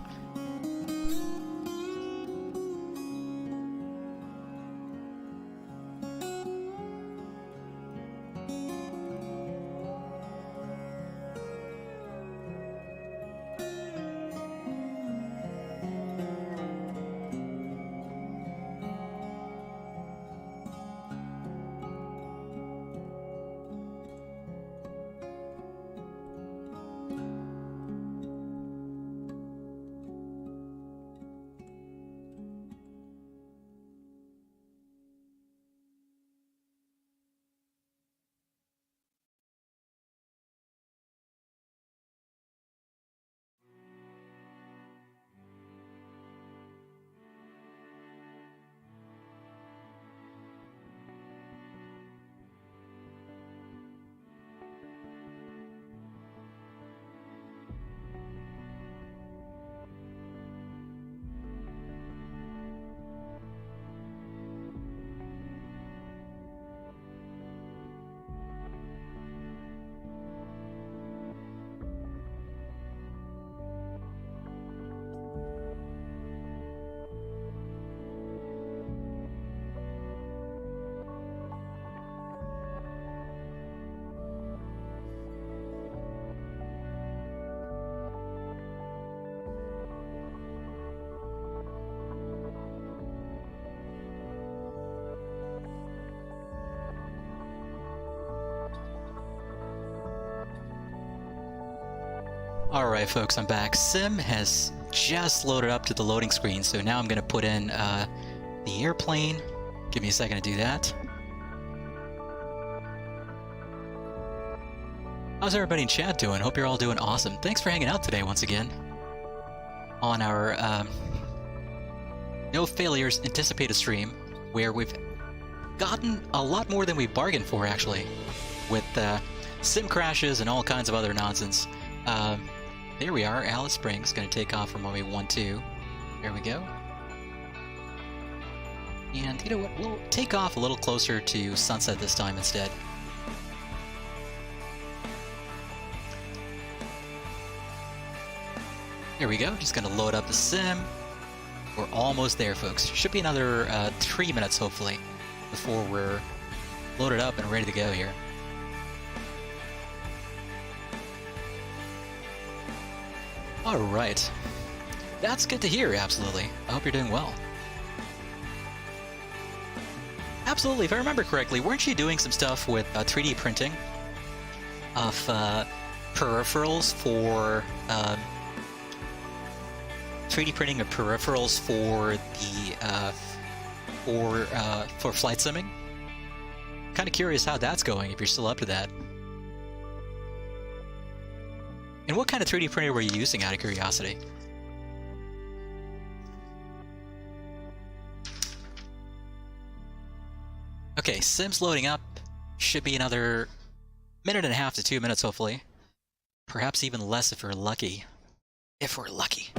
Alright folks, I'm back. Sim has just loaded up to the loading screen, so now I'm going to put in the airplane. Give me a second to do that. How's everybody in chat doing? Hope you're all doing awesome. Thanks for hanging out today once again on our No Failures anticipated stream, where we've gotten a lot more than we bargained for, actually, with sim crashes and all kinds of other nonsense. There we are, Alice Springs, going to take off from runway 12. There we go. And you know what, we'll take off a little closer to sunset this time instead. There we go, just going to load up the sim. We're almost there, folks. Should be another 3 minutes, hopefully, before we're loaded up and ready to go here. Alright. That's good to hear, absolutely. I hope you're doing well. Absolutely, if I remember correctly, weren't you doing some stuff with 3D printing of peripherals for 3D printing of peripherals for the for flight simming? Kind of curious how that's going, if you're still up to that. And what kind of 3D printer were you using, out of curiosity? Okay, Sim's loading up. Should be another 1.5 to 2 minutes, hopefully. Perhaps even less if we're lucky. If we're lucky.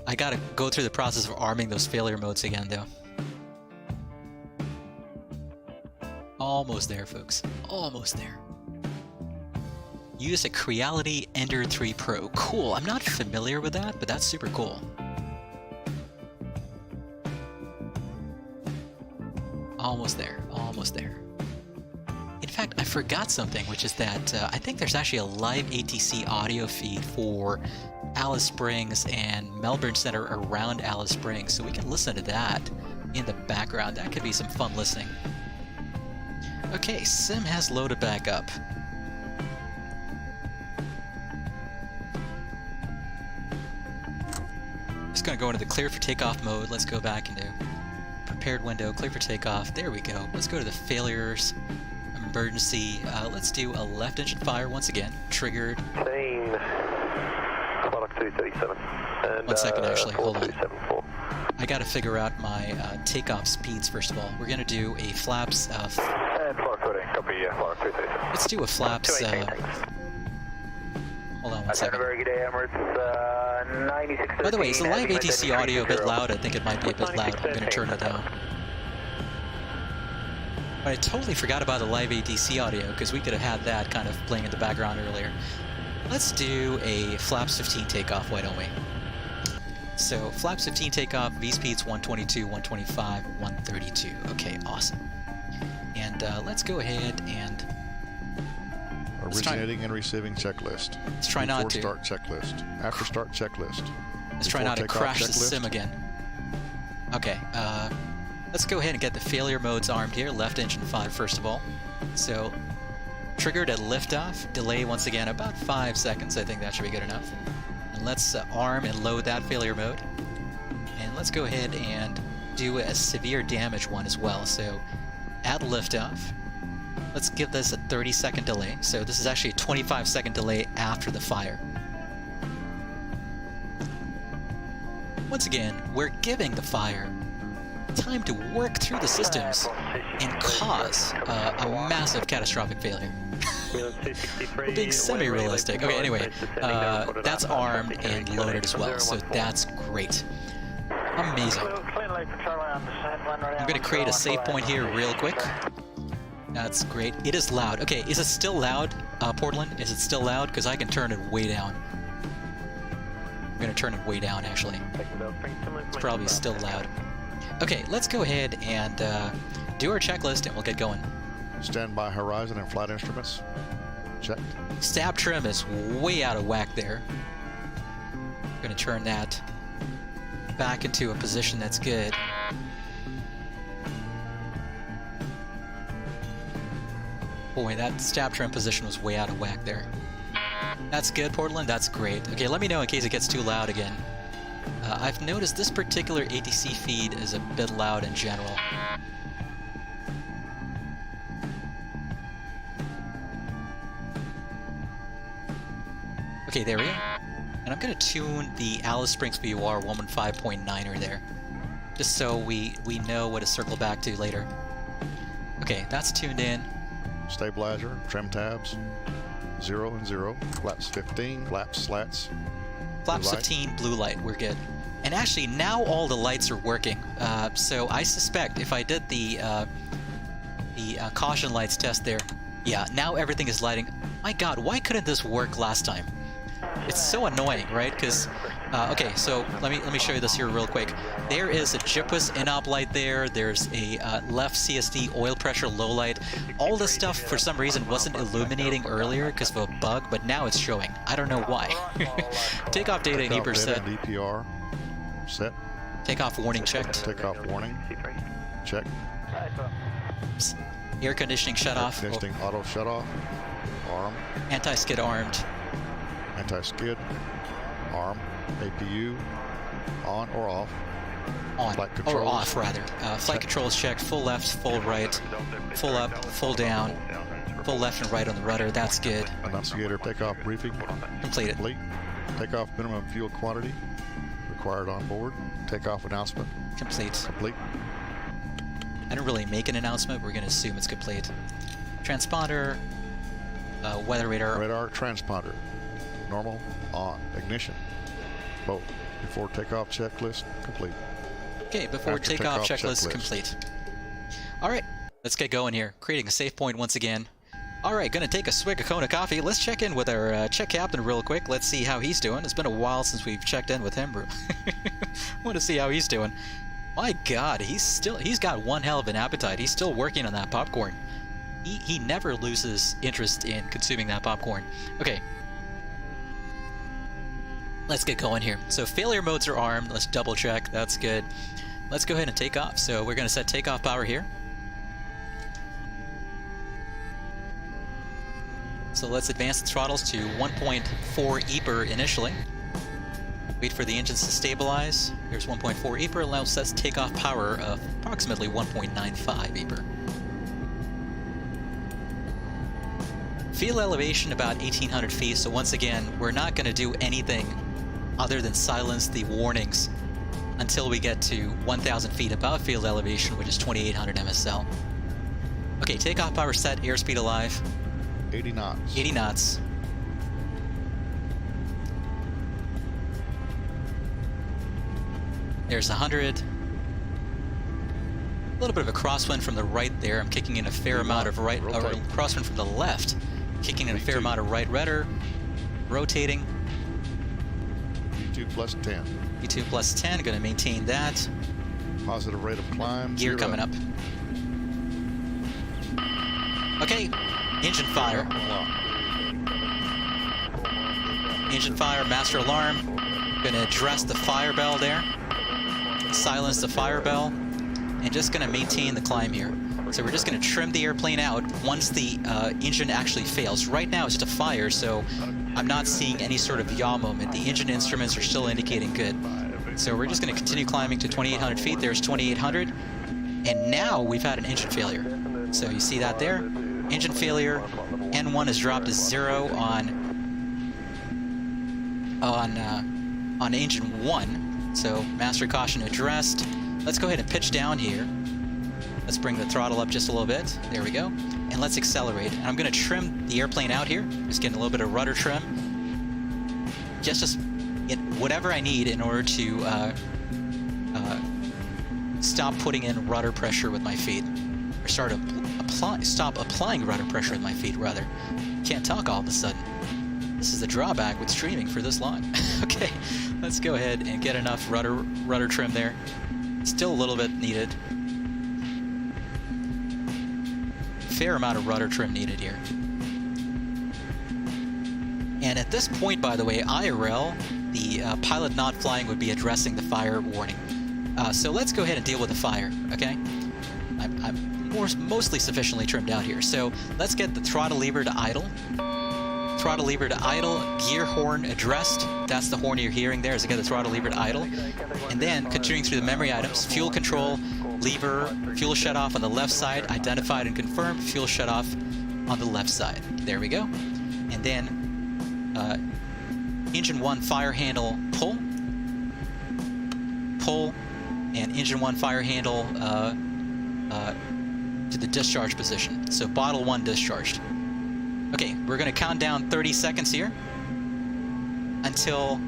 I gotta go through the process of arming those failure modes again, though. Almost there, folks. Almost there. Use a Creality Ender 3 Pro. Cool. I'm not familiar with that, but that's super cool. Almost there. Almost there. In fact, I forgot something, which is that I think there's actually a live ATC audio feed for Alice Springs and Melbourne Center around Alice Springs, so we can listen to that in the background. That could be some fun listening. Okay, sim has loaded back up. Just gonna go into the clear for takeoff mode. Let's go back into prepared window, clear for takeoff. There we go. Let's go to the failures, emergency. Let's do a left engine fire once again. Triggered. Scene. Spark 237. And, 1 second actually, hold on. 4274. I gotta figure out my takeoff speeds first of all. We're gonna do a flaps. And Spark 14. Copy, yeah, Spark 237. Let's do a flaps. 218, Hold on 1 second. very good day, Emirates. 96. By the way, is the live ATC audio a bit loud? I think it might be a bit loud. I'm gonna turn it down. But I totally forgot about the live ATC audio because we could have had that kind of playing in the background earlier. Let's do a flaps 15 takeoff, why don't we? So flaps 15 takeoff, V speeds 122, 125, 132. Okay, awesome. And let's go ahead and Originating and receiving checklist. Let's try not to. Before start checklist. After start checklist. Let's try not to crash the sim again. Okay, let's go ahead and get the failure modes armed here. Left engine 5 first of all. So triggered at liftoff. Delay once again about 5 seconds. I think that should be good enough. And let's arm and load that failure mode. And let's go ahead and do a severe damage one as well. So at liftoff. Let's give this a 30-second delay. So this is actually a 25-second delay after the fire. Once again, we're giving the fire time to work through the systems and cause a massive catastrophic failure. We're being semi-realistic. Okay, anyway, that's armed and loaded as well, so that's great. Amazing. I'm going to create a save point here real quick. That's great. It is loud. Okay, is it still loud, Portland? Is it still loud? Because I can turn it way down. I'm going to turn it way down, actually. It's probably still loud. Okay, let's go ahead and do our checklist, and we'll get going. Standby horizon and flight instruments. Checked. Stab trim is way out of whack there. I'm going to turn that back into a position that's good. Boy, that stab trim position was way out of whack there. That's good, Portland. That's great. Okay, let me know in case it gets too loud again. I've noticed this particular ATC feed is a bit loud in general. Okay, there we go. And I'm going to tune the Alice Springs VOR 115.9er there, just so we know what to circle back to later. Okay, that's tuned in. Stabilizer, trim tabs, 0 and 0, flaps 15, flaps, slats. Flaps 15, blue light, we're good. And actually, now all the lights are working. So I suspect if I did the caution lights test there, yeah, now everything is lighting. My God, why couldn't this work last time? It's so annoying, right? Because okay, so let me show you this here real quick. There is a JIPWAS in-op light there. There's a left CSD oil pressure low light. All this stuff for some reason wasn't illuminating earlier because of a bug, but now it's showing. I don't know why. Takeoff data in EPR set. DPR set. Takeoff warning checked. Takeoff warning check. Air conditioning shut off. Air conditioning auto shut off. Arm. Anti-skid armed. Anti-skid. Arm. APU. On or off. On. Flight Or controls. off, rather. Flight controls checked. Full left, full right, full up, full down, full left and right on the rudder. That's good. Annunciator takeoff briefing. Completed. Complete. Takeoff minimum fuel quantity required on board. Takeoff announcement. Complete. Complete. I didn't really make an announcement. We're going to assume it's complete. Transponder, weather radar. Radar transponder. Normal. On. Ignition. Both. Before takeoff checklist complete. Okay, before After takeoff takeoff checklist checklist. complete. All right, let's get going here. Creating a safe point once again. All right, gonna take a swig of Kona coffee. Let's check in with our check captain real quick. Let's see how he's doing. It's been a while since we've checked in with him. Want to see how he's doing. My God, he's got one hell of an appetite. He's still working on that popcorn. He never loses interest in consuming that popcorn. Okay. Let's get going here. So failure modes are armed. Let's double check. That's good. Let's go ahead and take off. So we're going to set takeoff power here. So let's advance the throttles to 1.4 EPR initially. Wait for the engines to stabilize. Here's 1.4 EPR. Allows sets takeoff power of approximately 1.95 EPR. Field elevation about 1,800 feet. So once again, we're not going to do anything other than silence the warnings until we get to 1,000 feet above field elevation, which is 2,800 MSL. Okay, takeoff power set, airspeed alive. 80 knots. 80 knots. There's 100. A little bit of a crosswind from the right there. I'm kicking in a fair amount of right, crosswind from the left. Kicking in a fair amount of right rudder. Rotating. V2 plus 10. V2 plus 10, going to maintain that. Positive rate of climb. Gear 0. coming up. Okay, engine fire. Engine fire, master alarm. Going to address the fire bell there. Silence the fire bell. And just going to maintain the climb here. So we're just going to trim the airplane out once the engine actually fails. Right now it's just a fire, so I'm not seeing any sort of yaw moment. The engine instruments are still indicating good. So we're just going to continue climbing to 2,800 feet. There's 2,800. And now we've had an engine failure. So you see that there? Engine failure. N1 has dropped to 0 on engine 1. So master caution addressed. Let's go ahead and pitch down here. Let's bring the throttle up just a little bit. There we go. And let's accelerate. And I'm going to trim the airplane out here. Just getting a little bit of rudder trim. Just get whatever I need in order to stop putting in rudder pressure with my feet. Or stop applying rudder pressure with my feet, rather. Can't talk all of a sudden. This is the drawback with streaming for this long. Okay, let's go ahead and get enough rudder trim there. Still a little bit needed. Fair amount of rudder trim needed here. And at this point, by the way, IRL, the pilot not flying would be addressing the fire warning. So let's go ahead and deal with the fire, okay? I'm mostly sufficiently trimmed out here. So let's get the throttle lever to idle. Throttle lever to idle, gear horn addressed. That's the horn you're hearing there as I get the throttle lever to idle. And then continuing through the memory items, fuel control, lever, fuel shut off on the left side, identified and confirmed, fuel shut off on the left side. There we go. And then engine 1 fire handle pull, and engine 1 fire handle to the discharge position. So bottle 1 discharged. Okay, we're going to count down 30 seconds here until,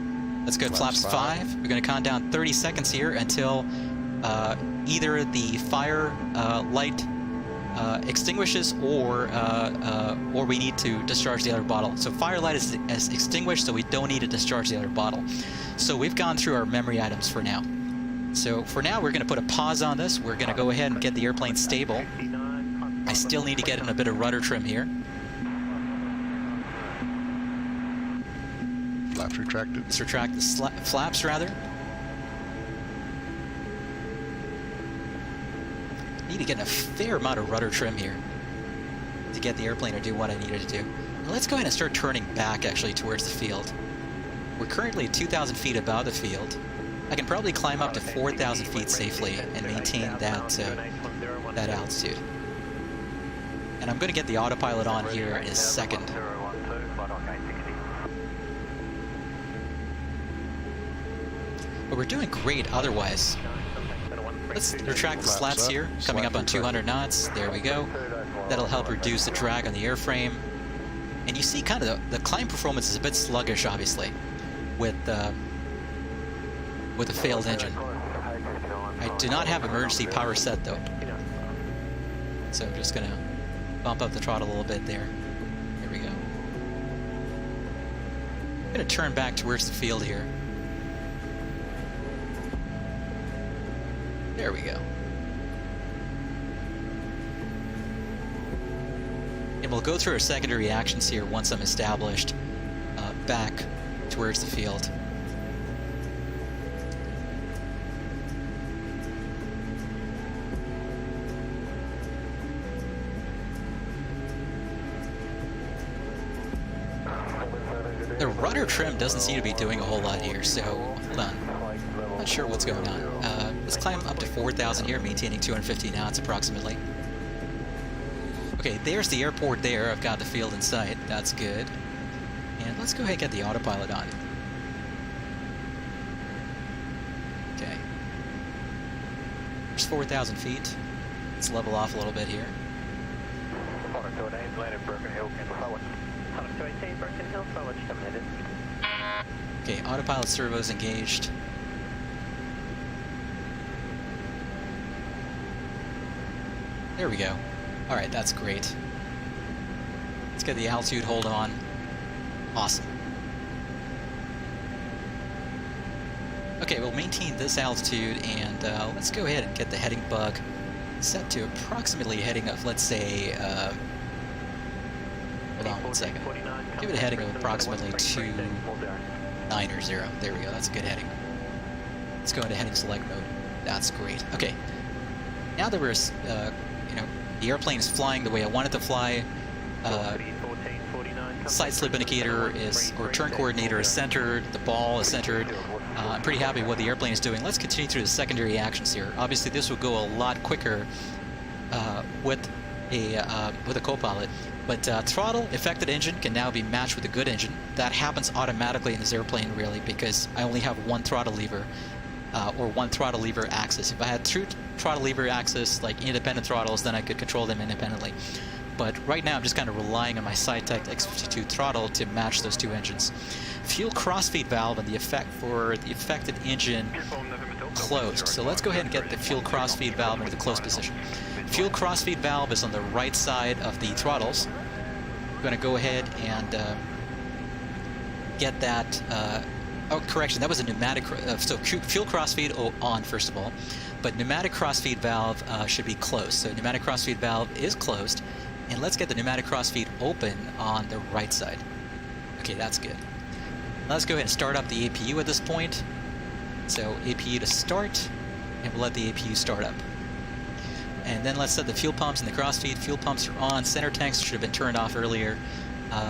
let's go to flaps 5. We're going to count down 30 seconds here until either the fire light extinguishes or we need to discharge the other bottle. So fire light is extinguished, so we don't need to discharge the other bottle. So we've gone through our memory items for now. So for now, we're going to put a pause on this. We're going to go ahead and get the airplane stable. I still need to get in a bit of rudder trim here. Flaps retracted. Let's retract the flaps, rather. Need to get a fair amount of rudder trim here to get the airplane to do what I needed to do. Now let's go ahead and start turning back, actually, towards the field. We're currently 2,000 feet above the field. I can probably climb up to 4,000 feet safely and maintain that altitude. And I'm going to get the autopilot on here in a second. But we're doing great otherwise. Let's retract the slats here, coming up on 200 knots. There we go. That'll help reduce the drag on the airframe. And you see kind of the climb performance is a bit sluggish, obviously, with a failed engine. I do not have emergency power set, though. So I'm just going to bump up the throttle a little bit there. There we go. I'm going to turn back towards the field here. There we go. we'll go through our secondary actions here once I'm established back towards the field. The rudder trim doesn't seem to be doing a whole lot here, so hold on. Not sure what's going on. Let's climb up to 4,000 here, maintaining 250 knots approximately. Okay, there's the airport there. I've got the field in sight. That's good. And let's go ahead and get the autopilot on. Okay. There's 4,000 feet. Let's level off a little bit here. Okay, autopilot servos engaged. There we go. Alright, that's great. Let's get the altitude hold on. Awesome. Okay, we'll maintain this altitude and let's go ahead and get the heading bug set to approximately a heading of, let's say, hold on 1 second. Give it a heading of approximately 290. There we go, that's a good heading. Let's go into heading select mode. That's great. Okay, now that we're, you know, the airplane is flying the way I want it to fly, side slip indicator is, or turn coordinator is centered, the ball is centered. I'm pretty happy with what the airplane is doing. Let's continue through the secondary actions here. Obviously, this will go a lot quicker with a co-pilot. But throttle affected engine can now be matched with a good engine. That happens automatically in this airplane, really, because I only have one throttle lever, or one throttle lever axis. If I had two throttle lever axis, like independent throttles, then I could control them independently. But right now I'm just kind of relying on my SideTech X52 throttle to match those two engines. Fuel crossfeed valve and the effect for the affected engine closed. So let's go ahead and get the fuel crossfeed valve into the closed position. Fuel crossfeed valve is on the right side of the throttles. I'm going to go ahead and get that. Oh, correction, that was a pneumatic. So fuel crossfeed on first of all, but pneumatic crossfeed valve should be closed. So pneumatic crossfeed valve is closed. And let's get the pneumatic crossfeed open on the right side. Okay, that's good. Let's go ahead and start up the APU at this point. So APU to start, and we'll let the APU start up. And then let's set the fuel pumps and the crossfeed. Fuel pumps are on. Center tanks should have been turned off earlier.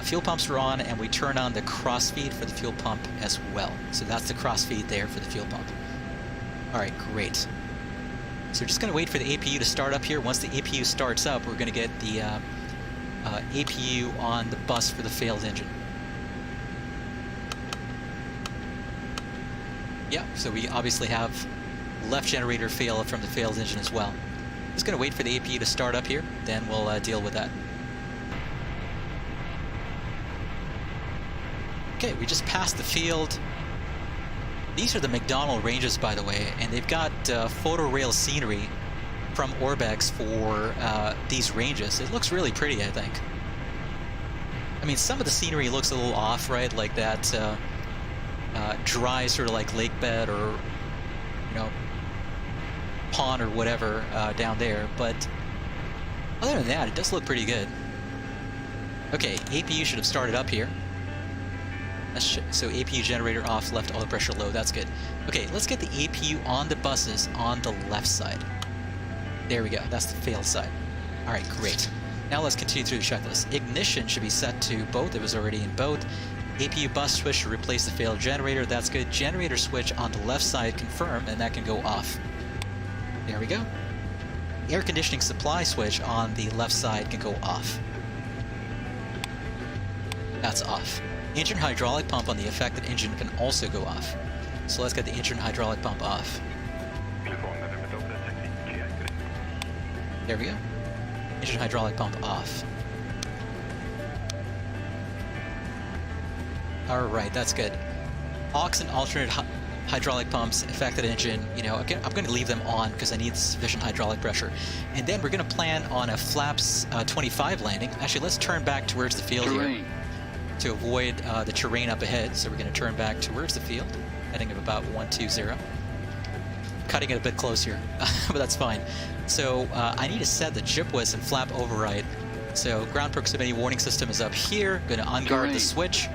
Fuel pumps are on, and we turn on the crossfeed for the fuel pump as well. So that's the crossfeed there for the fuel pump. All right, great. So we're just going to wait for the APU to start up here. Once the APU starts up, we're going to get the APU on the bus for the failed engine. Yeah, so we obviously have left generator fail from the failed engine as well. Just going to wait for the APU to start up here, then we'll deal with that. Okay, we just passed the field. These are the McDonald ranges, by the way, and they've got photo rail scenery from Orbex for these ranges. It looks really pretty, I think. I mean, some of the scenery looks a little off, right? Like that dry sort of like lake bed or, you know, pond or whatever down there. But other than that, it does look pretty good. Okay, APU should have started up here. So APU generator off, left oil pressure low, that's good. Okay, let's get the APU on the buses on the left side. There we go, that's the failed side. Alright, great. Now let's continue through the checklist. Ignition should be set to both, it was already in both. APU bus switch should replace the failed generator, that's good. Generator switch on the left side confirmed, and that can go off. There we go. Air conditioning supply switch on the left side can go off. That's off. Engine hydraulic pump on the affected engine can also go off. So let's get the engine hydraulic pump off. There we go. Engine hydraulic pump off. Alright, that's good. Aux and alternate hydraulic pumps, affected engine, you know, again, I'm going to leave them on because I need sufficient hydraulic pressure. And then we're going to plan on a flaps 25 landing. Actually, let's turn back towards the field here to avoid the terrain up ahead. So we're going to turn back towards the field, heading of about 120. Cutting it a bit close here, but that's fine. So I need to set the GPWIS and flap override So ground proximity warning system is up here. Going to unguard the switch.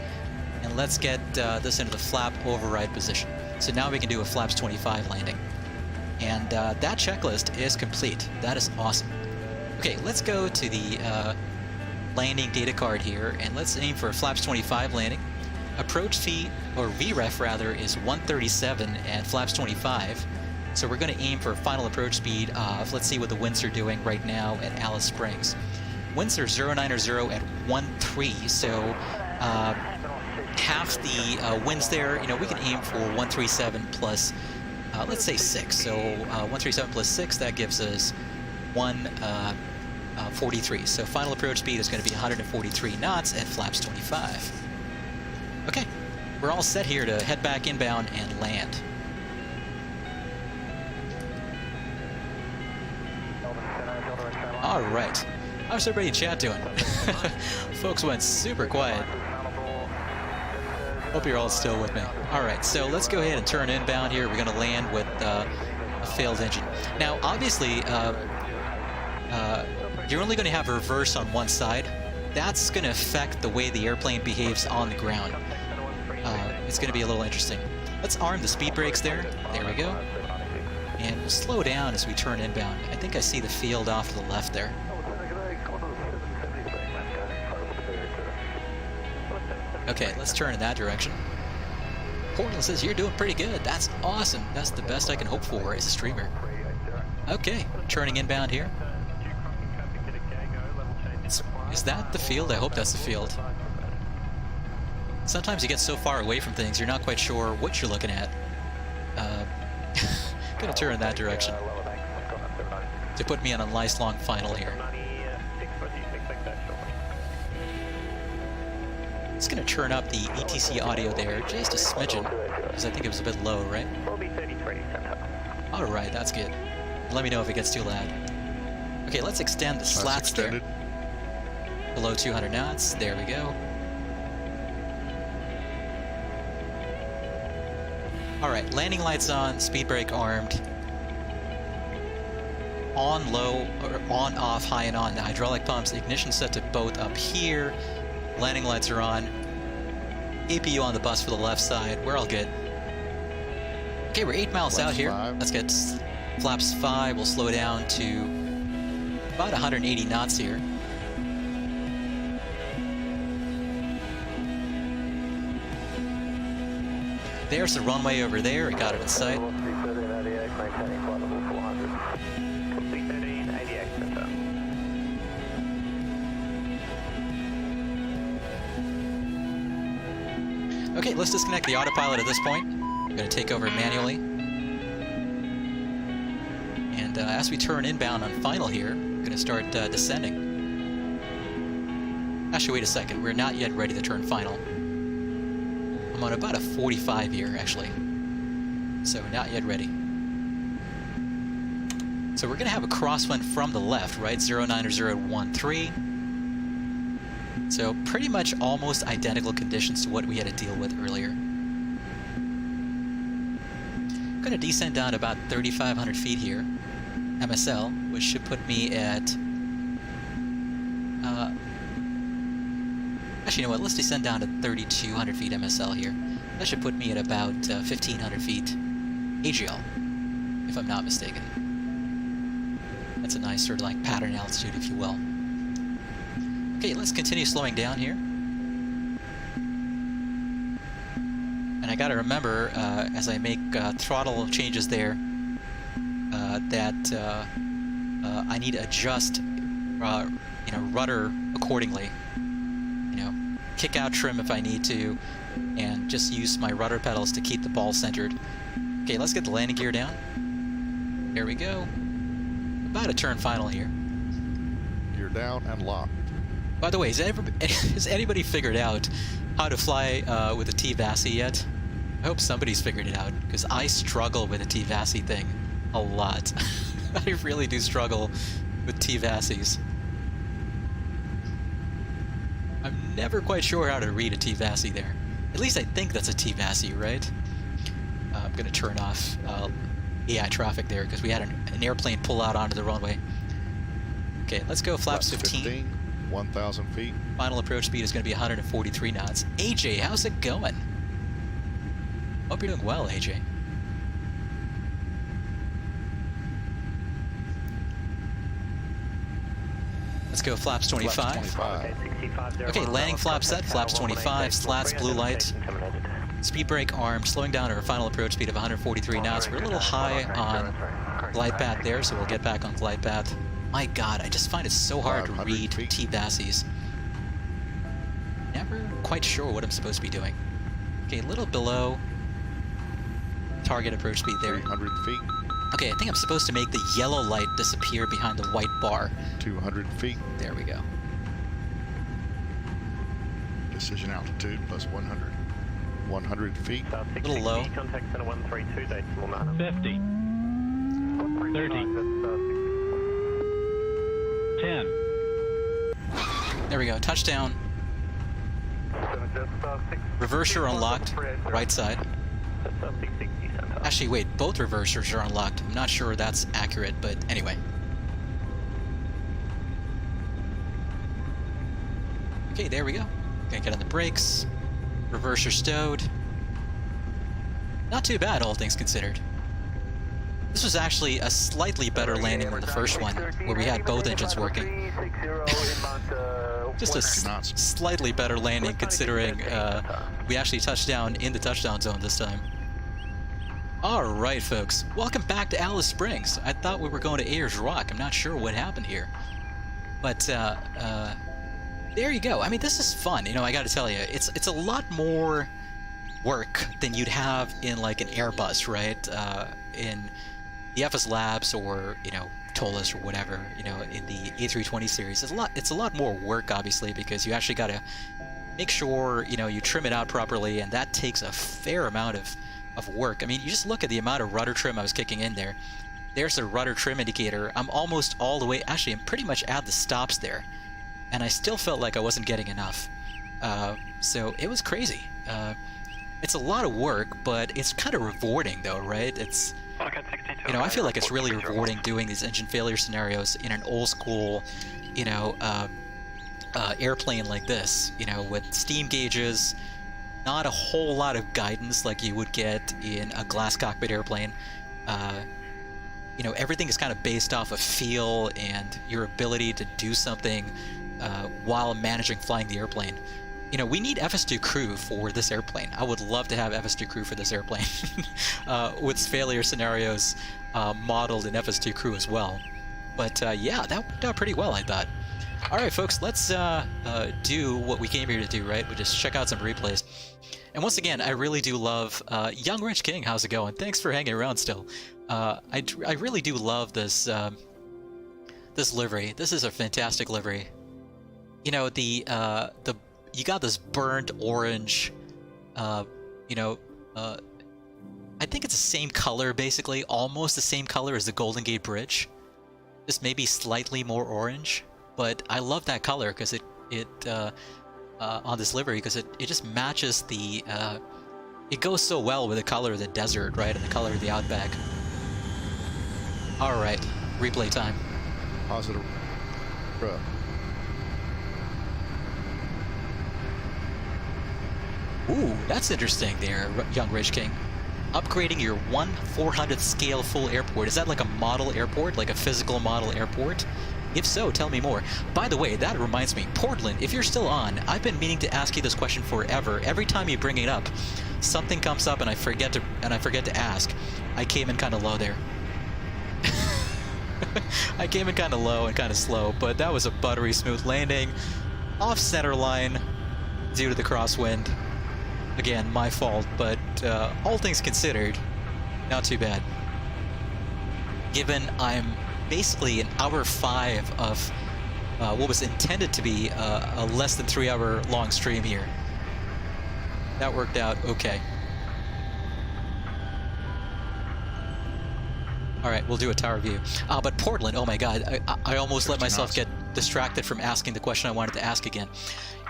And let's get this into the flap override position. So now we can do a flaps 25 landing. And that checklist is complete. That is awesome. Okay, let's go to the landing data card here, and let's aim for a flaps 25 landing. Approach feet, or VREF rather, is 137 at flaps 25. So we're going to aim for a final approach speed of, let's see what the winds are doing right now at Alice Springs. Winds are 090 at 13, so half the winds there, you know, we can aim for 137 plus, let's say 6. So 137 plus 6, that gives us 143. So final approach speed is going to be 143 knots at flaps 25. Okay, we're all set here to head back inbound and land. All right. How's everybody in chat doing? Folks went super quiet. Hope you're all still with me. All right, so let's go ahead and turn inbound here. We're going to land with a failed engine. Now, obviously, you're only going to have reverse on one side. That's going to affect the way the airplane behaves on the ground. It's going to be a little interesting. Let's arm the speed brakes there. There we go. And we'll slow down as we turn inbound. I think I see the field off to the left there. Okay, let's turn in that direction. Portland says you're doing pretty good. That's awesome. That's the best I can hope for as a streamer. Okay, turning inbound here. Is that the field? I hope that's the field. Sometimes you get so far away from things, you're not quite sure what you're looking at. Gonna turn in that direction to put me on a nice long final here. It's gonna turn up the ETC audio there just a smidgen, because I think it was a bit low, right? Alright, that's good. Let me know if it gets too loud. Okay, let's extend the slats there. Below 200 knots, there we go. Alright, landing lights on, speed brake armed. On low, or on off, high and on. The hydraulic pumps, ignition set to both up here. Landing lights are on. APU on the bus for the left side. We're all good. Okay, we're 8 miles out here. Let's get flaps 5. We'll slow down to about 180 knots here. There's the runway over there. I got it in sight. Okay, let's disconnect the autopilot at this point. I'm going to take over manually. And as we turn inbound on final here, I'm going to start descending. Actually, wait a second. We're not yet ready to turn final. I'm on about a 45 here, actually. So not yet ready. So we're going to have a crosswind from the left, right? 09013. So pretty much almost identical conditions to what we had to deal with earlier. I'm going to descend down about 3,500 feet here. MSL, which should put me at... actually, you know what? Let's descend down to 3,200 feet MSL here. That should put me at about 1,500 feet AGL, if I'm not mistaken. That's a nice sort of like pattern altitude, if you will. Okay, let's continue slowing down here. And I gotta remember, as I make throttle changes there, that I need to adjust, rudder accordingly. Kick out trim if I need to, and just use my rudder pedals to keep the ball centered. Okay, let's get the landing gear down. There we go. About a turn final here. You're down and locked. By the way, has anybody figured out how to fly with a T-VASI yet? I hope somebody's figured it out, because I struggle with the T-VASI thing a lot. I really do struggle with T-VASIs. I'm never quite sure how to read a T-VASI there. At least I think that's a T-VASI, right? I'm going to turn off AI traffic there, because we had an airplane pull out onto the runway. Okay, let's go flaps 15. 1,000 feet. Final approach speed is going to be 143 knots. AJ, how's it going? Hope you're doing well, AJ. Let's go flaps 25. Flaps 25. Okay, landing flap set, flaps 25, slats, blue light. Speed brake arm, slowing down our final approach speed of 143 knots. We're a little high on glide path there, so we'll get back on glide path. My god, I just find it so hard to 500 read feet. T-bassies. Never quite sure what I'm supposed to be doing. Okay, a little below target approach speed there. 300 feet. Okay, I think I'm supposed to make the yellow light disappear behind the white bar. 200 feet. There we go. Decision altitude plus 100. 100 feet. A little low. Contact center 132, decimal 9. 50. 30. 10. There we go. Touchdown. Reverser unlocked. Right side. Actually, wait. Both reversers are unlocked. I'm not sure that's accurate, but anyway. Okay, there we go. Gonna get on the brakes. Reverser stowed. Not too bad, all things considered. This was actually a slightly better landing than the first one, where we had both engines working. Just a slightly better landing, considering we actually touched down in the touchdown zone this time. Alright, folks. Welcome back to Alice Springs. I thought we were going to Ayers Rock. I'm not sure what happened here. But, there you go. I mean, this is fun. You know, I gotta tell you, it's a lot more work than you'd have in, like, an Airbus, right? In the FS Labs or, you know, Tolis or whatever, you know, in the A320 series. It's a lot more work, obviously, because you actually gotta make sure, you know, you trim it out properly, and that takes a fair amount of work. I mean, you just look at the amount of rudder trim I was kicking in there. There's the rudder trim indicator. I'm almost all the way, actually, I'm pretty much at the stops there, and I still felt like I wasn't getting enough. So it was crazy. It's a lot of work, but it's kind of rewarding, though, right? It's, you know, I feel like it's really rewarding doing these engine failure scenarios in an old school, you know, airplane like this, you know, with steam gauges, not a whole lot of guidance like you would get in a glass cockpit airplane. You know, everything is kind of based off of feel and your ability to do something while managing flying the airplane. You know, we need FS2 crew for this airplane. I would love to have FS2 crew for this airplane with failure scenarios modeled in FS2 crew as well. But yeah, that worked out pretty well, I thought. All right, folks, let's do what we came here to do, right? We just check out some replays. And once again, I really do love Young Rich King. How's it going? Thanks for hanging around still. I really do love this this livery. This is a fantastic livery. You know, you got this burnt orange. You know, I think it's the same color, basically, almost the same color as the Golden Gate Bridge, just maybe slightly more orange. But I love that color because it on this livery, because it just matches the it goes so well with the color of the desert, right, and the color of the Outback. All right, replay time. Positive. Ooh, that's interesting there, Young Rich King. Upgrading your 1/400th scale full airport. Is that like a model airport, like a physical model airport? If so, tell me more. By the way, that reminds me, Portland, if you're still on, I've been meaning to ask you this question forever. Every time you bring it up, something comes up and I forget to ask. I came in kind of low there. I came in kind of low and kind of slow, but that was a buttery smooth landing off center line due to the crosswind. Again, my fault, but all things considered, not too bad. Given I'm basically an hour 5 of what was intended to be a less than 3 hour long stream here. That worked out okay. All right, we'll do a tower view. But Portland, oh my God, I almost let myself get distracted from asking the question I wanted to ask again.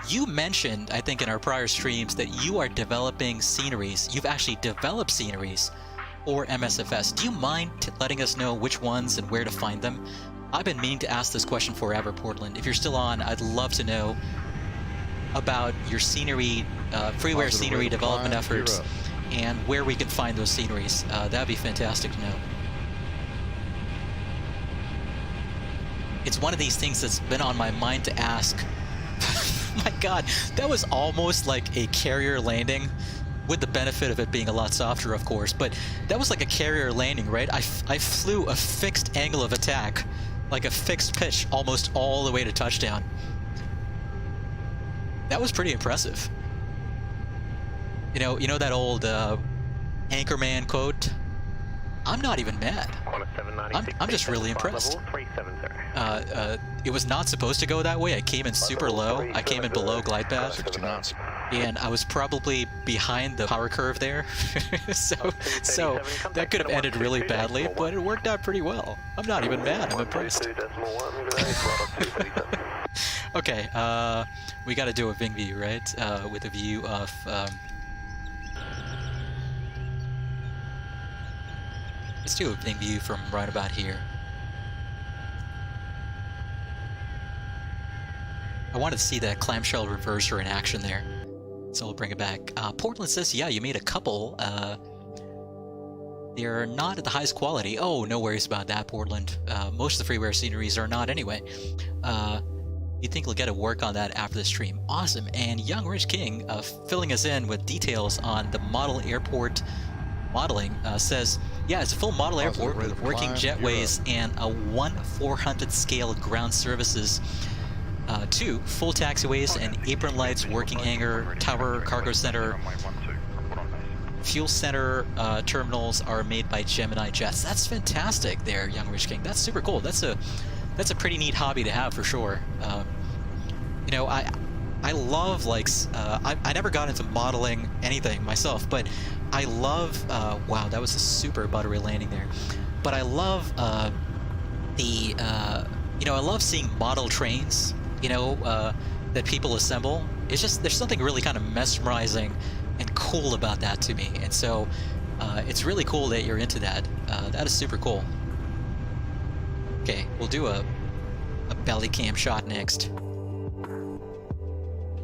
You mentioned, I think in our prior streams, that you are developing sceneries. You've actually developed sceneries for MSFS. Do you mind letting us know which ones and where to find them? I've been meaning to ask this question forever, Portland. If you're still on, I'd love to know about your scenery, freeware scenery development efforts, and where we can find those sceneries. That'd be fantastic to know. It's one of these things that's been on my mind to ask. My God, that was almost like a carrier landing, with the benefit of it being a lot softer, of course. But that was like a carrier landing, right? I flew a fixed angle of attack, like a fixed pitch, almost all the way to touchdown. That was pretty impressive. You know that old Anchorman quote? I'm not even mad. I'm just really impressed. It was not supposed to go that way. I came in super low. I came in below glide path. 60 knots. And I was probably behind the power curve there. so that could have ended really badly, but it worked out pretty well. I'm not even mad. I'm impressed. Okay, we got to do a wing view, right? With a view of... let's do a wing view from right about here. I wanted to see that clamshell reverser in action there, so we'll bring it back. Portland says, yeah, you made a couple. They're not at the highest quality. Oh, no worries about that, Portland. Most of the freeware sceneries are not anyway. You think we'll get to work on that after the stream. Awesome. And Young Rich King, filling us in with details on the model airport modeling, says, yeah, it's a full model airport with working jetways and a 1/400 scale ground services. 2 full taxiways and apron lights, working hangar, tower, cargo center, fuel center terminals are made by Gemini Jets. That's fantastic there, Young Rich King. That's super cool. That's a pretty neat hobby to have for sure. You know, I love, like, I never got into modeling anything myself, but I love, wow, that was a super buttery landing there. But I love you know, I love seeing model trains, you know, that people assemble. It's just, there's something really kind of mesmerizing and cool about that to me. And so it's really cool that you're into that. That is super cool. Okay, we'll do a belly cam shot next.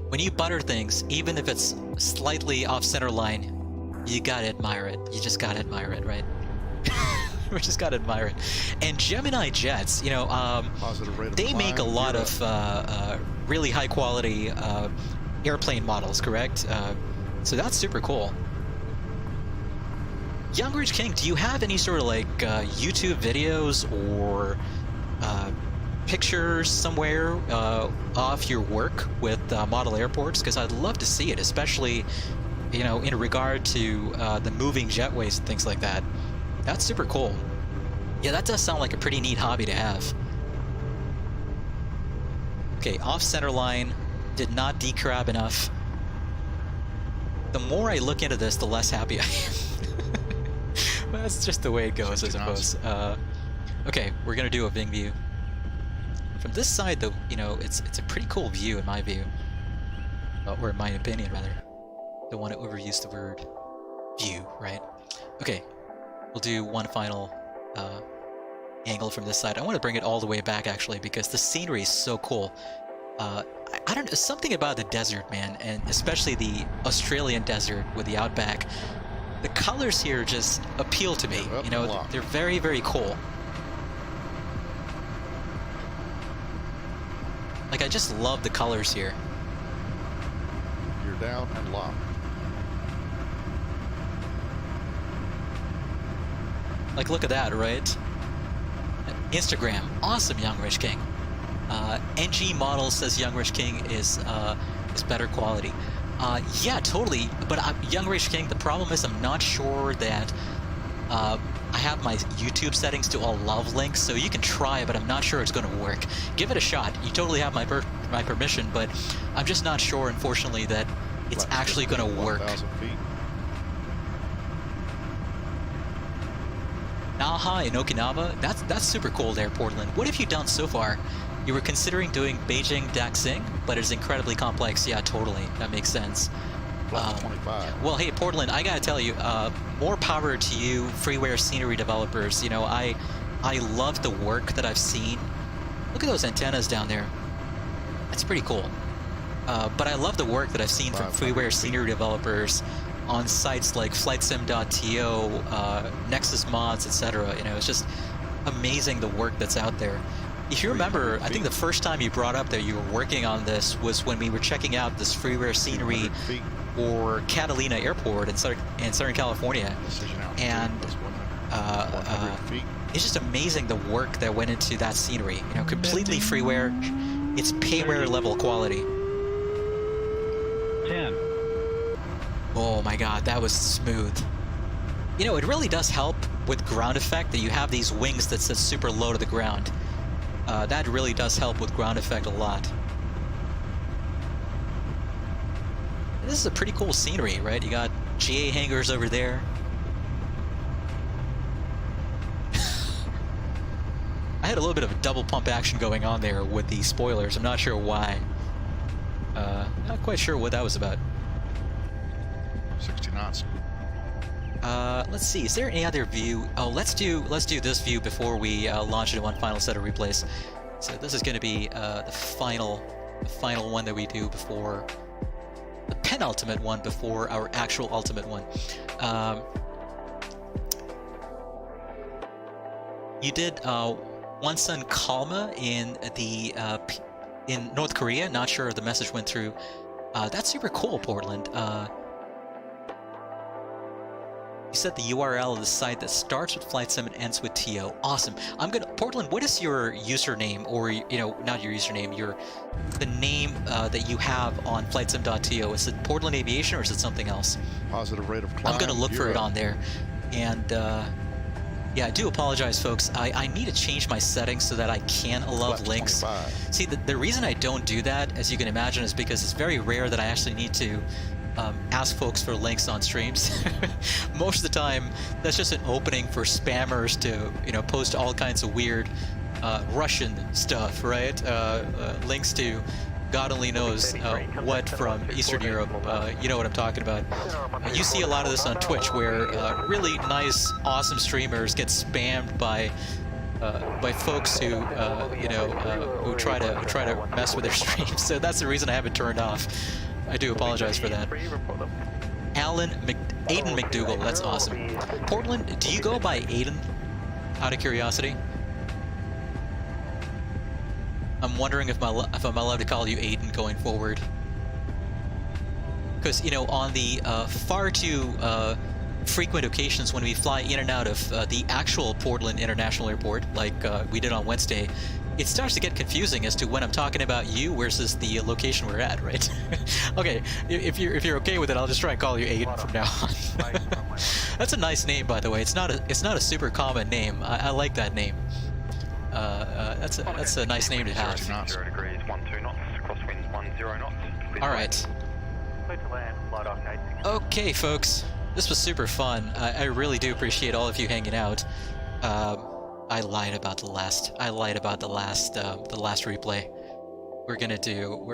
When you butter things, even if it's slightly off center line, you gotta admire it. You just gotta admire it, right? We just gotta admire it. And Gemini Jets, you know, they make a lot of really high quality airplane models, correct? So that's super cool. Young Rich King, do you have any sort of like YouTube videos or pictures somewhere of your work with model airports? Because I'd love to see it, especially, you know, in regard to the moving jetways and things like that. That's super cool. Yeah, that does sound like a pretty neat hobby to have. Okay, off center line, did not decrab enough. The more I look into this, the less happy I am. That's just the way it goes, I suppose. Okay, we're gonna do a wing view. From this side, though, you know, it's a pretty cool view in my view. Or in my opinion, rather. Don't want to overuse the word view, right? Okay, we'll do one final angle from this side. I want to bring it all the way back, actually, because the scenery is so cool. I don't know, something about the desert, man, and especially the Australian desert with the Outback. The colors here just appeal to me. You know, they're very, very cool. Like, I just love the colors here. You're down and locked. Like, look at that, right? Instagram, awesome, Young Rich King. NG Model says Young Rich King is better quality. Yeah, totally. But Young Rich King, the problem is I'm not sure that I have my YouTube settings to all love links, so you can try, but I'm not sure it's going to work. Give it a shot. You totally have my permission, but I'm just not sure, unfortunately, that it's actually going to work. 1,000 feet. Naha in Okinawa, that's super cool there, Portland. What have you done so far? You were considering doing Beijing Daxing, but it's incredibly complex. Yeah, totally. That makes sense. 25. Well, hey, Portland, I gotta tell you, more power to you, freeware scenery developers. You know, I love the work that I've seen Look at those antennas down there. That's pretty cool. But I love the work that I've seen from freeware scenery developers on sites like FlightSim.to, Nexus Mods, etc. You know, it's just amazing the work that's out there. If you remember, I think the first time you brought up that you were working on this was when we were checking out this freeware scenery for Catalina Airport in Southern California. And it's just amazing the work that went into that scenery. You know, completely freeware. It's payware level quality. 10. Oh my god, that was smooth. You know, it really does help with ground effect that you have these wings that sit super low to the ground. That really does help with ground effect a lot. And this is a pretty cool scenery, right? You got GA hangars over there. I had a little bit of a double pump action going on there with the spoilers. I'm not sure why. Not quite sure what that was about. 60 knots. Let's see. Is there any other view? Oh, let's do this view before we launch into one final set of replays. So this is going to be the final one that we do before the penultimate one before our actual ultimate one. You did Wonsan Kalma in the in North Korea. Not sure if the message went through. That's super cool, Portland. You said the URL of the site that starts with FlightSim and ends with TO. Awesome. Portland, what is your username, or, you know, not your username, the name that you have on FlightSim.to? Is it Portland Aviation or is it something else? Positive rate of climb. I'm going to look for it on there. And yeah, I do apologize, folks. I need to change my settings so that I can allow links. 25. See, the reason I don't do that, as you can imagine, is because it's very rare that I actually need to ask folks for links on streams. Most of the time, that's just an opening for spammers to, you know, post all kinds of weird Russian stuff, right? Links to God only knows what from Eastern Europe. You know what I'm talking about. You see a lot of this on Twitch, where really nice, awesome streamers get spammed by folks who you know, who try to mess with their streams. So that's the reason I have it turned off. I do apologize for that. Aiden McDougall, that's awesome. Portland, do you go by Aiden? Out of curiosity. I'm wondering if I'm allowed to call you Aiden going forward. Because, you know, on the far too frequent occasions when we fly in and out of the actual Portland International Airport, like we did on Wednesday, it starts to get confusing as to when I'm talking about you versus the location we're at, right? Okay, if you're okay with it, I'll just try and call you Aiden from now on. That's a nice name, by the way. It's not a super common name. I like that name. That's a nice name to have. 0 degrees, 12 knots, crosswinds 10 knots. All right. Clear to land, flight arc 8. Okay, folks, this was super fun. I really do appreciate all of you hanging out. I lied about the last replay. We're gonna do.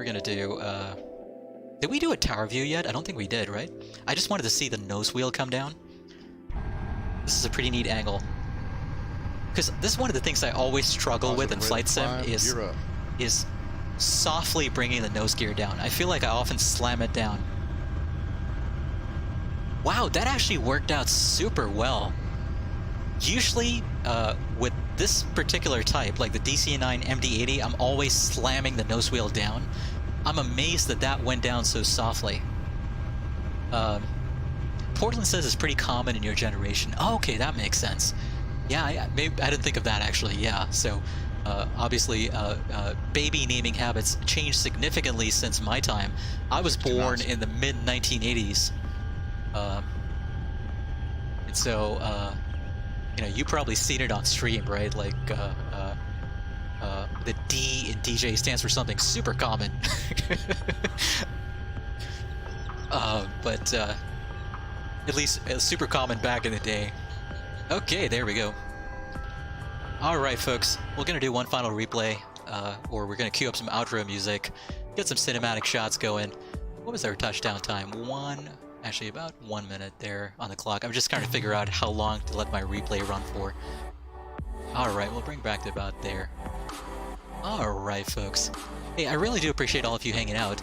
Did we do a tower view yet? I don't think we did, right? I just wanted to see the nose wheel come down. This is a pretty neat angle. Because this is one of the things I always struggle with in Flight Sim is softly bringing the nose gear down. I feel like I often slam it down. Wow, that actually worked out super well. Usually, with this particular type, like the DC-9 MD-80, I'm always slamming the nose wheel down. I'm amazed that that went down so softly. Portland says it's pretty common in your generation. Oh, okay, that makes sense. Yeah, I didn't think of that actually. Yeah, so obviously baby naming habits changed significantly since my time. I was born in the mid-1980s, and so you know, you probably seen it on stream, right? Like the D in DJ stands for something super common. But at least super common back in the day. Okay, there we go. Alright, folks, we're gonna do one final replay, or we're gonna cue up some outro music, get some cinematic shots going. What was our touchdown time? Actually about 1 minute there on the clock. I'm just trying to figure out how long to let my replay run for. Alright, we'll bring back to about there. All right, folks. Hey, I really do appreciate all of you hanging out.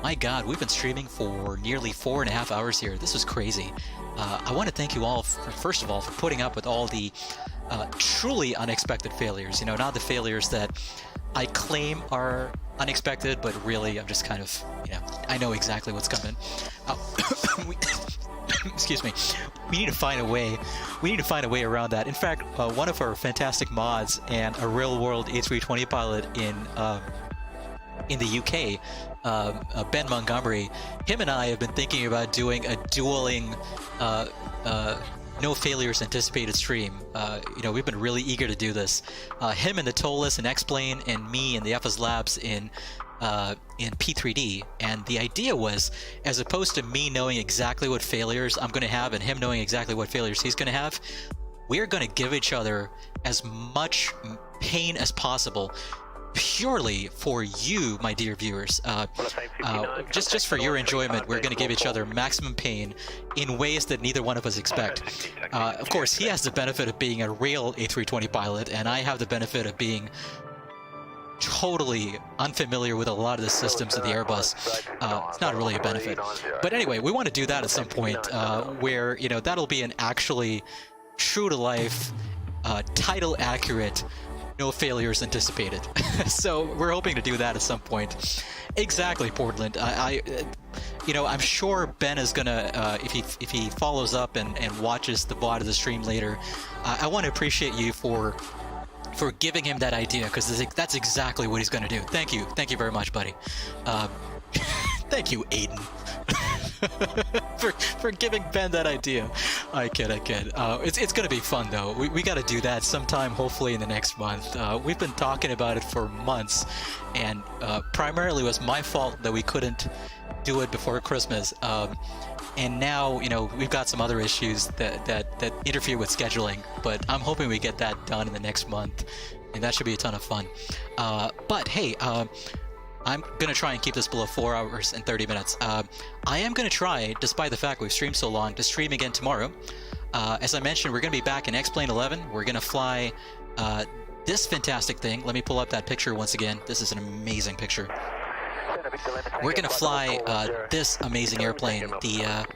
My God, we've been streaming for nearly 4.5 hours here. This was crazy. I want to thank you all, first of all, for putting up with all the truly unexpected failures. You know, not the failures that I claim are unexpected, but really I'm just kind of, you know, I know exactly what's coming. Excuse me. We need to find a way. We need to find a way around that. In fact, one of our fantastic mods and a real-world A320 pilot in the UK, Ben Montgomery, him and I have been thinking about doing a dueling no failures anticipated stream. You know, we've been really eager to do this. Him in the Tolless and X-Plane, and me in the FS Labs in P3D. And the idea was, as opposed to me knowing exactly what failures I'm going to have and him knowing exactly what failures he's going to have, we're going to give each other as much pain as possible, purely for you, my dear viewers. Just for your enjoyment, we're going to give each other maximum pain in ways that neither one of us expect. Of course, he has the benefit of being a real A320 pilot, and I have the benefit of being totally unfamiliar with a lot of the systems of the Airbus. It's not really a benefit. But anyway, we want to do that at some point, where, you know, that'll be an actually true-to-life, title-accurate no failures anticipated. So we're hoping to do that at some point. Exactly, Portland. You know, I'm sure Ben is gonna, if he follows up and watches the VOD of the stream later, I want to appreciate you for giving him that idea, because that's exactly what he's gonna do. Thank you very much, buddy. Thank you, Aiden. for giving Ben that idea. I kid. It's gonna be fun though. We got to do that sometime, hopefully in the next month. We've been talking about it for months, and primarily it was my fault that we couldn't do it before Christmas. And now, you know, we've got some other issues that interfere with scheduling, but I'm hoping we get that done in the next month, and that should be a ton of fun. But hey, I'm going to try and keep this below 4 hours and 30 minutes. I am going to try, despite the fact we've streamed so long, to stream again tomorrow. As I mentioned, we're going to be back in X-Plane 11. We're going to fly this fantastic thing. Let me pull up that picture once again. This is an amazing picture. We're going to fly this amazing airplane, the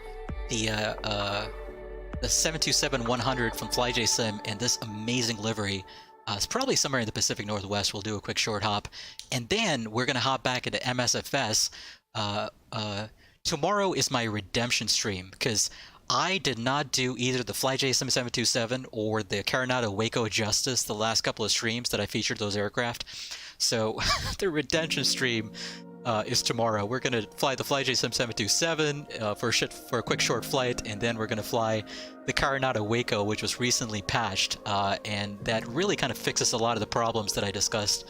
727-100 from FlyJSim, and this amazing livery. It's probably somewhere in the Pacific Northwest. We'll do a quick short hop, and then we're going to hop back into MSFS. Tomorrow is my redemption stream, because I did not do either the FlyJSim 727 or the Carinata Waco Justice the last couple of streams that I featured those aircraft. So the redemption stream is tomorrow. We're going to fly the FlyJSim 727 for a quick short flight, and then we're going to fly the Carinata Waco, which was recently patched, and that really kind of fixes a lot of the problems that I discussed,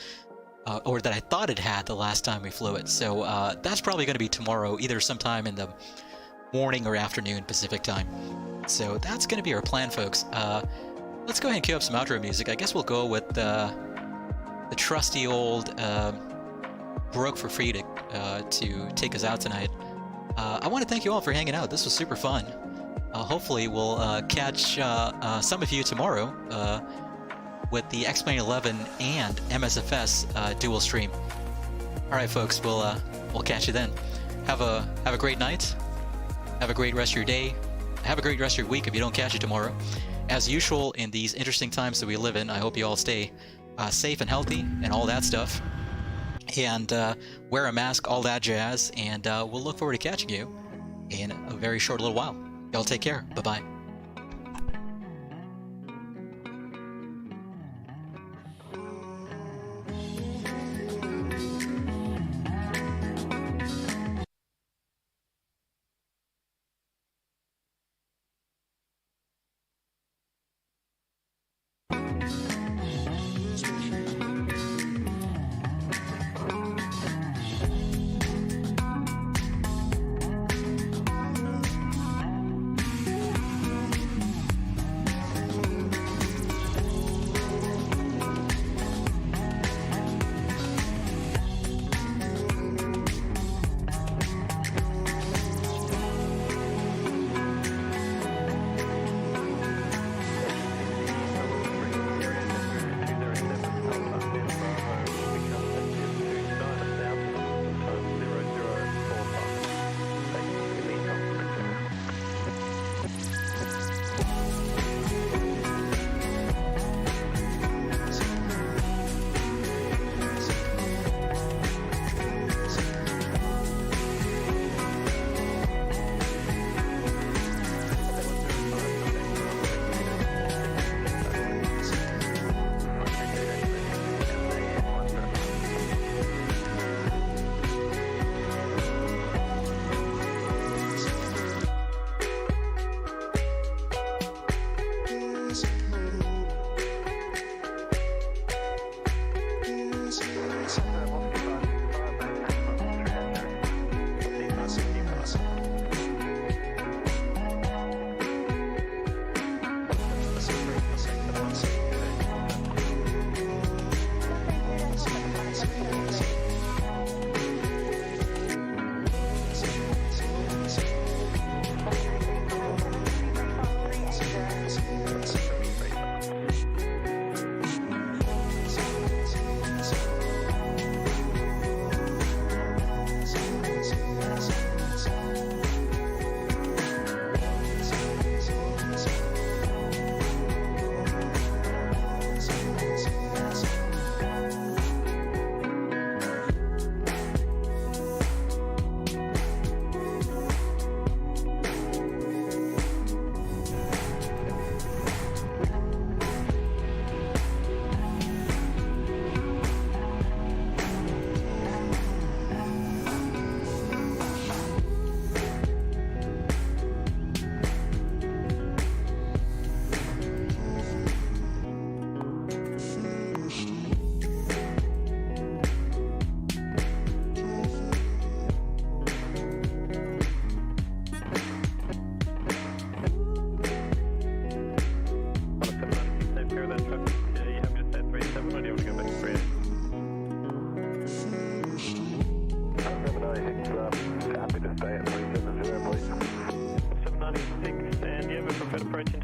or that I thought it had the last time we flew it. So that's probably going to be tomorrow, either sometime in the morning or afternoon Pacific time. So that's going to be our plan, folks. Let's go ahead and cue up some outro music. I guess we'll go with the trusty old Broke for Free to take us out tonight. I want to thank you all for hanging out. This was super fun. Hopefully we'll catch some of you tomorrow with the X-Plane 11 and MSFS dual stream. All right, folks, we'll catch you then. Have a great night. Have a great rest of your day. Have a great rest of your week if you don't catch it tomorrow. As usual, in these interesting times that we live in, I hope you all stay safe and healthy and all that stuff. And wear a mask, all that jazz. And we'll look forward to catching you in a very short little while. Y'all take care. Bye-bye.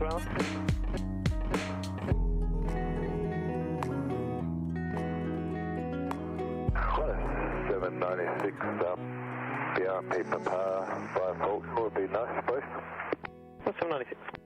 Round. 796 BRP Papa 5 Volks will be nice, please. 796.